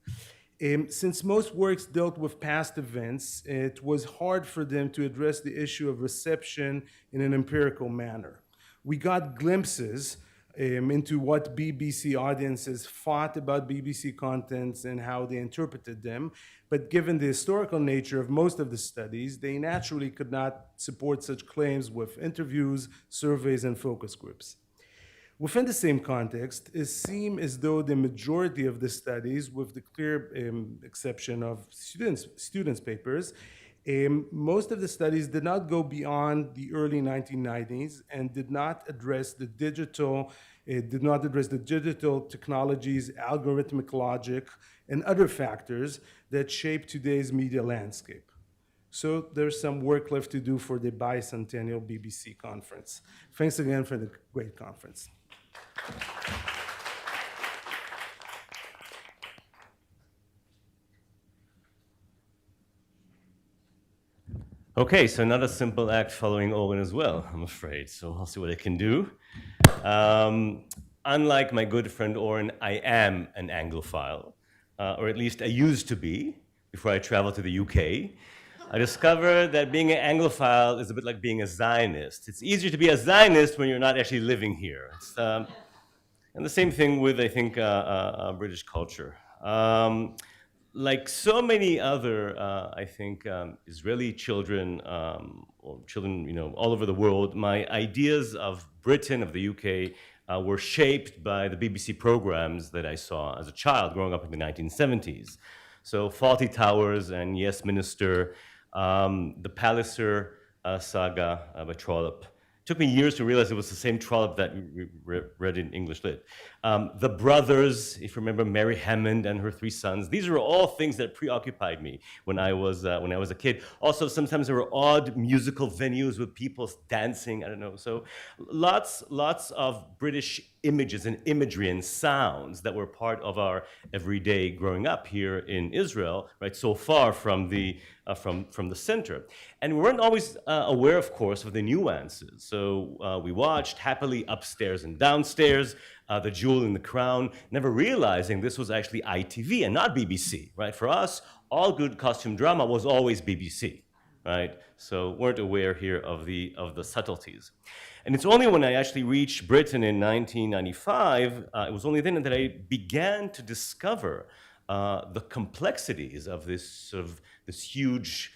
Since most works dealt with past events, it was hard for them to address the issue of reception in an empirical manner. We got glimpses into what BBC audiences thought about BBC contents and how they interpreted them, but given the historical nature of most of the studies, they naturally could not support such claims with interviews, surveys, and focus groups. Within the same context, it seemed as though the majority of the studies, with the clear exception of students' papers, most of the studies did not go beyond the early 1990s and did not address the digital technologies, algorithmic logic, and other factors that shape today's media landscape. So there's some work left to do for the bicentennial BBC conference. Thanks again for the great conference. Okay, so not a simple act following Owen as well, I'm afraid. So I'll see what I can do. Unlike my good friend Oren, I am an Anglophile, or at least I used to be before I traveled to the UK. I discovered that being an Anglophile is a bit like being a Zionist. It's easier to be a Zionist when you're not actually living here. And the same thing with, I think, British culture. Like so many other, I think, Israeli children, or children, all over the world, my ideas of Britain, of the UK, were shaped by the BBC programs that I saw as a child growing up in the 1970s. So Fawlty Towers and Yes Minister, the Palliser saga by Trollope. It took me years to realize it was the same Trollope that we read in English Lit. The Brothers, if you remember Mary Hammond and her 3 sons. These were all things that preoccupied me when I was a kid. Also, sometimes there were odd musical venues with people dancing. I don't know. So lots of British images and imagery and sounds that were part of our everyday growing up here in Israel, right? So far from the center. And we weren't always aware, of course, of the nuances. So we watched happily upstairs and downstairs, The Jewel in the Crown, never realizing this was actually ITV and not BBC, right? For us, all good costume drama was always BBC, right? So weren't aware here of the subtleties. And it's only when I actually reached Britain in 1995, it was only then that I began to discover the complexities of this huge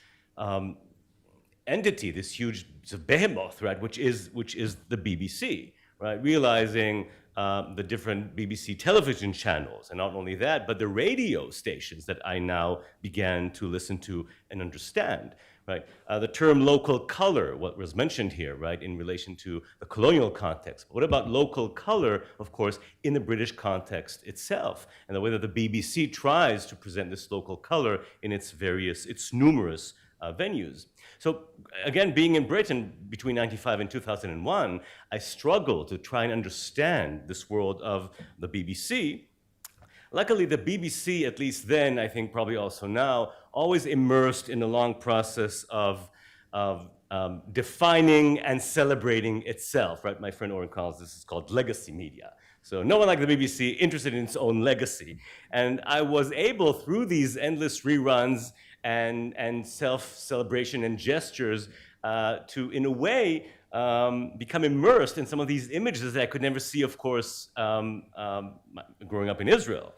entity, this huge behemoth, right, which is the BBC, right? Realizing the different BBC television channels, and not only that, but the radio stations that I now began to listen to and understand. Right, the term local color, what was mentioned here, right, in relation to the colonial context. But what about local color, of course, in the British context itself, and the way that the BBC tries to present this local color in its numerous venues. So again, being in Britain between 1995 and 2001, I struggled to try and understand this world of the BBC. Luckily, the BBC, at least then, I think probably also now, always immersed in a long process of defining and celebrating itself, right? My friend Oren calls this is called legacy media. So no one like the BBC interested in its own legacy. And I was able, through these endless reruns and self-celebration and gestures, to, in a way, become immersed in some of these images that I could never see, of course, growing up in Israel.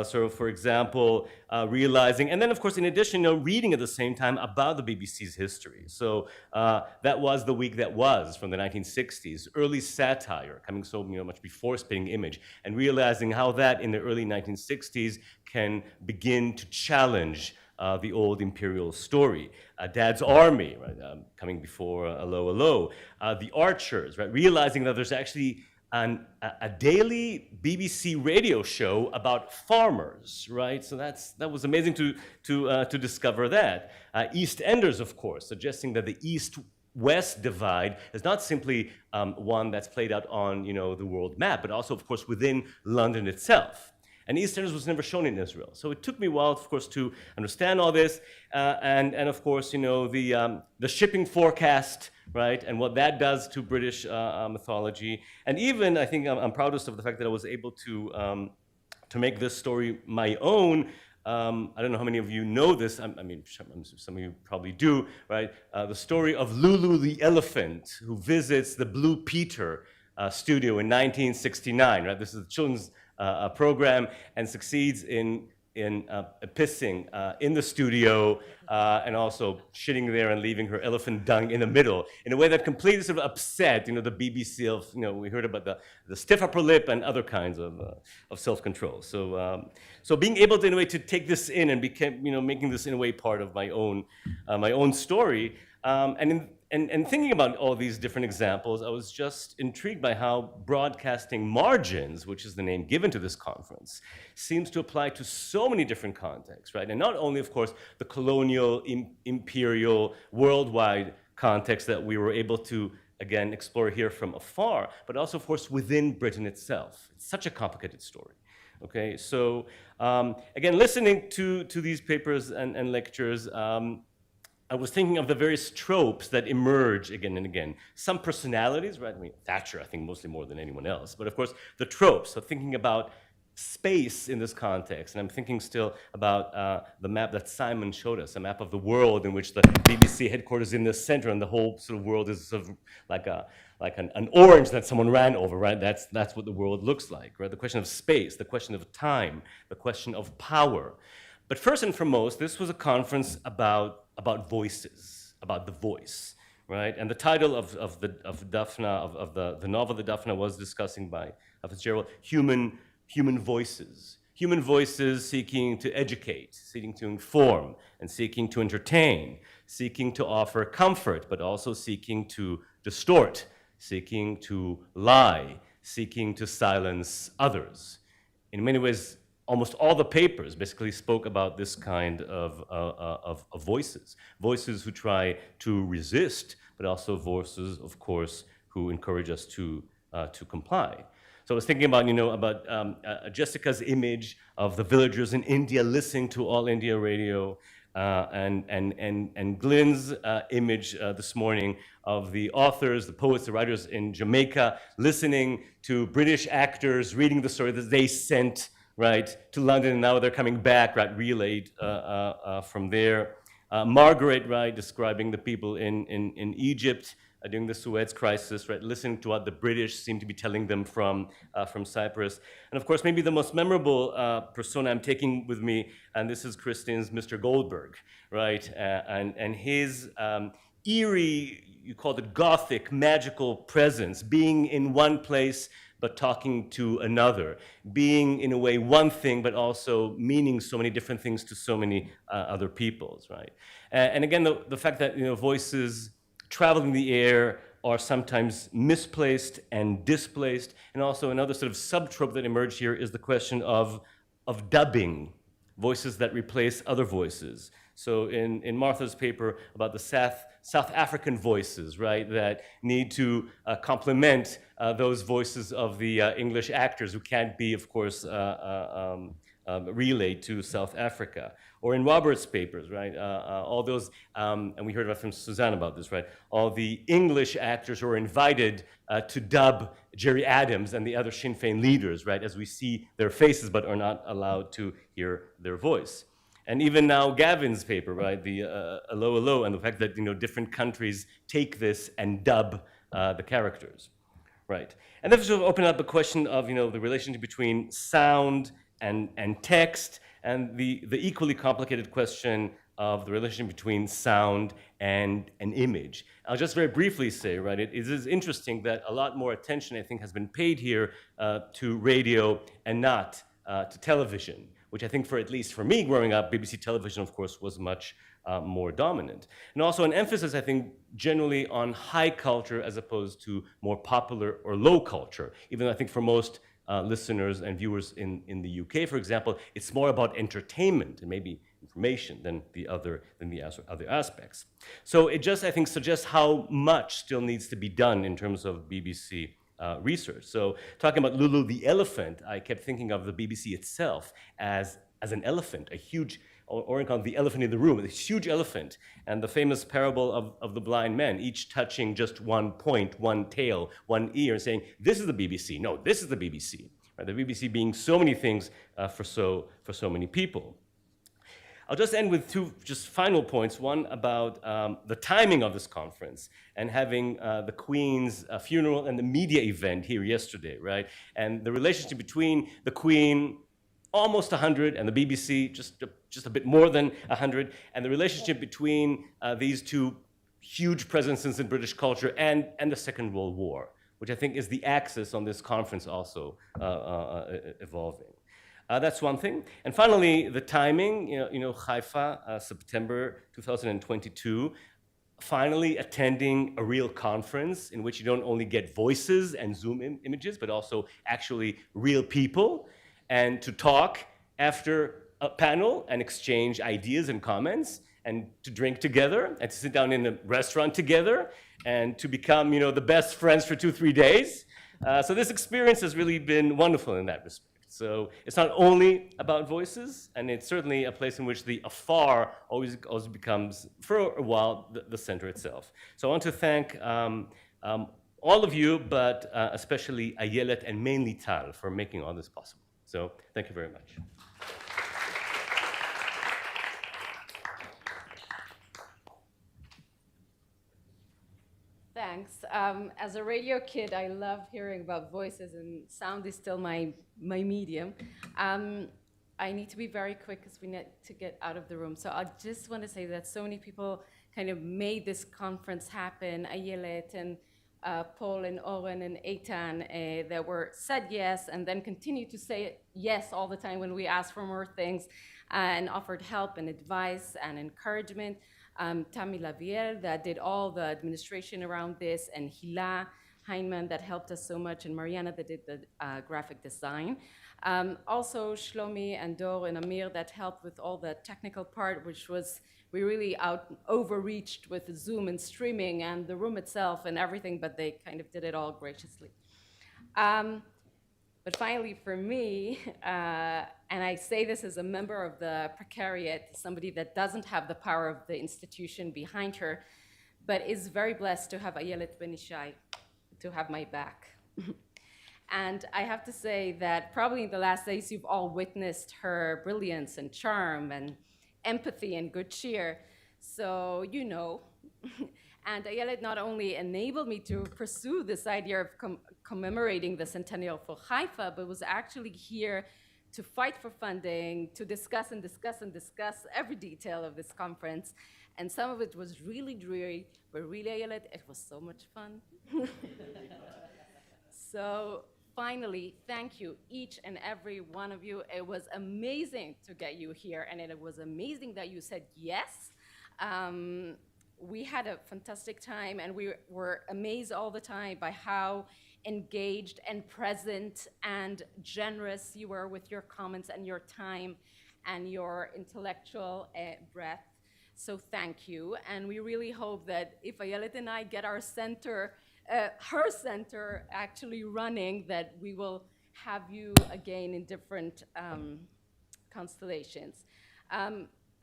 So, for example, realizing, and then, of course, in addition, reading at the same time about the BBC's history. So that was The Week That Was from the 1960s, early satire, coming so much before Spitting Image, and realizing how that in the early 1960s can begin to challenge the old imperial story. Dad's Army, right, coming before Allo Allo. The Archers, right, realizing that there's actually a daily BBC radio show about farmers, right? So that was amazing to discover that. EastEnders, of course, suggesting that the East-West divide is not simply one that's played out on the world map, but also, of course, within London itself. And EastEnders was never shown in Israel. So it took me a while, of course, to understand all this. And of course, the shipping forecast, right? And what that does to British mythology. And even, I think I'm proudest of the fact that I was able to make this story my own. I don't know how many of you know this. I mean, some of you probably do, right? The story of Lulu the elephant, who visits the Blue Peter studio in 1969, right? This is a children's program, and succeeds in pissing in the studio and also shitting there and leaving her elephant dung in the middle in a way that completely sort of upset, the BBC of, we heard about the stiff upper lip and other kinds of self-control. So being able to, in a way, to take this in and making this in a way part of my own story, and thinking about all these different examples, I was just intrigued by how broadcasting margins, which is the name given to this conference, seems to apply to so many different contexts, right? And not only, of course, the colonial, imperial, worldwide context that we were able to, again, explore here from afar, but also, of course, within Britain itself. It's such a complicated story. Okay, so again, listening to these papers and lectures, I was thinking of the various tropes that emerge again and again. Some personalities, right? I mean, Thatcher, I think mostly more than anyone else. But of course, the tropes. So thinking about space in this context. And I'm thinking still about the map that Simon showed us, a map of the world in which the BBC headquarters is in the center and the whole sort of world is sort of like an orange that someone ran over, right? That's what the world looks like, right? The question of space, the question of time, the question of power. But first and foremost, this was a conference about voices, about the voice, right? And the title of the novel that Daphna was discussing by Fitzgerald, Human voices. Human voices seeking to educate, seeking to inform, and seeking to entertain, seeking to offer comfort, but also seeking to distort, seeking to lie, seeking to silence others. In many ways, almost all the papers basically spoke about this kind of voices. Voices who try to resist, but also voices, of course, who encourage us to comply. So I was thinking about, Jessica's image of the villagers in India listening to All India Radio, and Glenn's image this morning of the authors, the poets, the writers in Jamaica listening to British actors reading the story that they sent, right, to London, and now they're coming back, right, relayed from there. Margaret, right, describing the people in Egypt during the Suez crisis, right, listening to what the British seem to be telling them from Cyprus. And of course, maybe the most memorable persona I'm taking with me, and this is Kristen's Mr. Goldberg, right, and his eerie, you called it Gothic, magical presence, being in one place but talking to another, being in a way one thing but also meaning so many different things to so many other peoples, right? And again, the fact that voices travel in the air are sometimes misplaced and displaced. And also another sort of subtrope that emerged here is the question of dubbing, voices that replace other voices. So in Martha's paper about the South African voices, right, that need to complement those voices of the English actors who can't be, of course, relayed to South Africa. Or in Robert's papers, right, all those, and we heard about from Suzanne about this, right, all the English actors who are invited to dub Jerry Adams and the other Sinn Féin leaders, right, as we see their faces but are not allowed to hear their voice. And even now, Gavin's paper, right, the Allo Allo, and the fact that different countries take this and dub the characters, right? And this will open up a question of the relationship between sound and text, and the equally complicated question of the relationship between sound and an image. I'll just very briefly say, right, it is interesting that a lot more attention, I think, has been paid here to radio and not to television, which I think at least for me growing up, BBC television, of course, was much more dominant. And also an emphasis, I think, generally on high culture as opposed to more popular or low culture, even though I think for most listeners and viewers in the UK, for example, it's more about entertainment and maybe information than the other aspects. So it just, I think, suggests how much still needs to be done in terms of BBC research. So talking about Lulu the elephant, I kept thinking of the BBC itself as an elephant, a huge, or called the elephant in the room, a huge elephant, and the famous parable of the blind men, each touching just one point, one tail, one ear, and saying, this is the BBC. No, this is the BBC. Right? The BBC being so many things for so many people. I'll just end with two just final points. One about the timing of this conference and having the Queen's funeral and the media event here yesterday, right? And the relationship between the Queen, almost 100, and the BBC, just a bit more than 100, and the relationship between these two huge presences in British culture and the Second World War, which I think is the axis on this conference also evolving. That's one thing. And finally, the timing, Haifa, September 2022, finally attending a real conference in which you don't only get voices and Zoom images, but also actually real people, and to talk after a panel and exchange ideas and comments, and to drink together, and to sit down in a restaurant together, and to become, the best friends for 2-3 days. So this experience has really been wonderful in that respect. So it's not only about voices, and it's certainly a place in which the Afar always becomes, for a while, the center itself. So I want to thank all of you, but especially Ayelet and mainly Tal for making all this possible. So thank you very much. Thanks. As a radio kid, I love hearing about voices, and sound is still my medium. I need to be very quick because we need to get out of the room. So I just want to say that so many people kind of made this conference happen. Ayelet and Paul and Oren and Eitan that were said yes and then continue to say yes all the time when we asked for more things and offered help and advice and encouragement. Tammy Laviel that did all the administration around this, and Hila Heinemann that helped us so much, and Mariana that did the graphic design. Also Shlomi and Dor and Amir that helped with all the technical part, which was, we really overreached with Zoom and streaming and the room itself and everything, but they kind of did it all graciously. But finally, for me, and I say this as a member of the precariat, somebody that doesn't have the power of the institution behind her, but is very blessed to have Ayelet Ben Ishai, to have my back. And I have to say that probably in the last days, you've all witnessed her brilliance and charm and empathy and good cheer. So, you know. And Ayelet not only enabled me to pursue this idea of commemorating the centennial for Haifa, but was actually here to fight for funding, to discuss and discuss and discuss every detail of this conference. And some of it was really dreary, but really, Ayelet, it was so much fun. So finally, thank you, each and every one of you. It was amazing to get you here, and it was amazing that you said yes. We had a fantastic time, and we were amazed all the time by how engaged and present and generous you were with your comments and your time and your intellectual breadth. So thank you. And we really hope that if Ayelet and I get our center, her center actually running, that we will have you again in different constellations.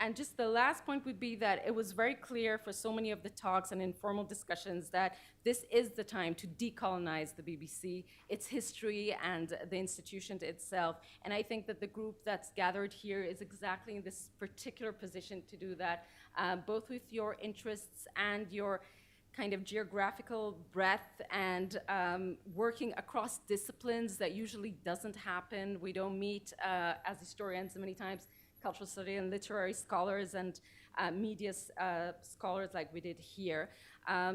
And just the last point would be that it was very clear for so many of the talks and informal discussions that this is the time to decolonize the BBC, its history and the institution itself. And I think that the group that's gathered here is exactly in this particular position to do that, both with your interests and your kind of geographical breadth and working across disciplines that usually doesn't happen. We don't meet as historians many times, cultural study and literary scholars and media scholars like we did here.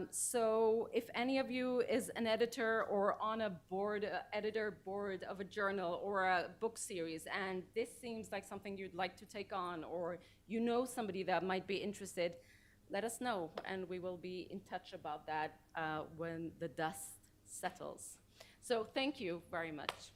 So if any of you is an editor or on a board, editor board of a journal or a book series, and this seems like something you'd like to take on, or you know somebody that might be interested, let us know, and we will be in touch about that when the dust settles. So thank you very much.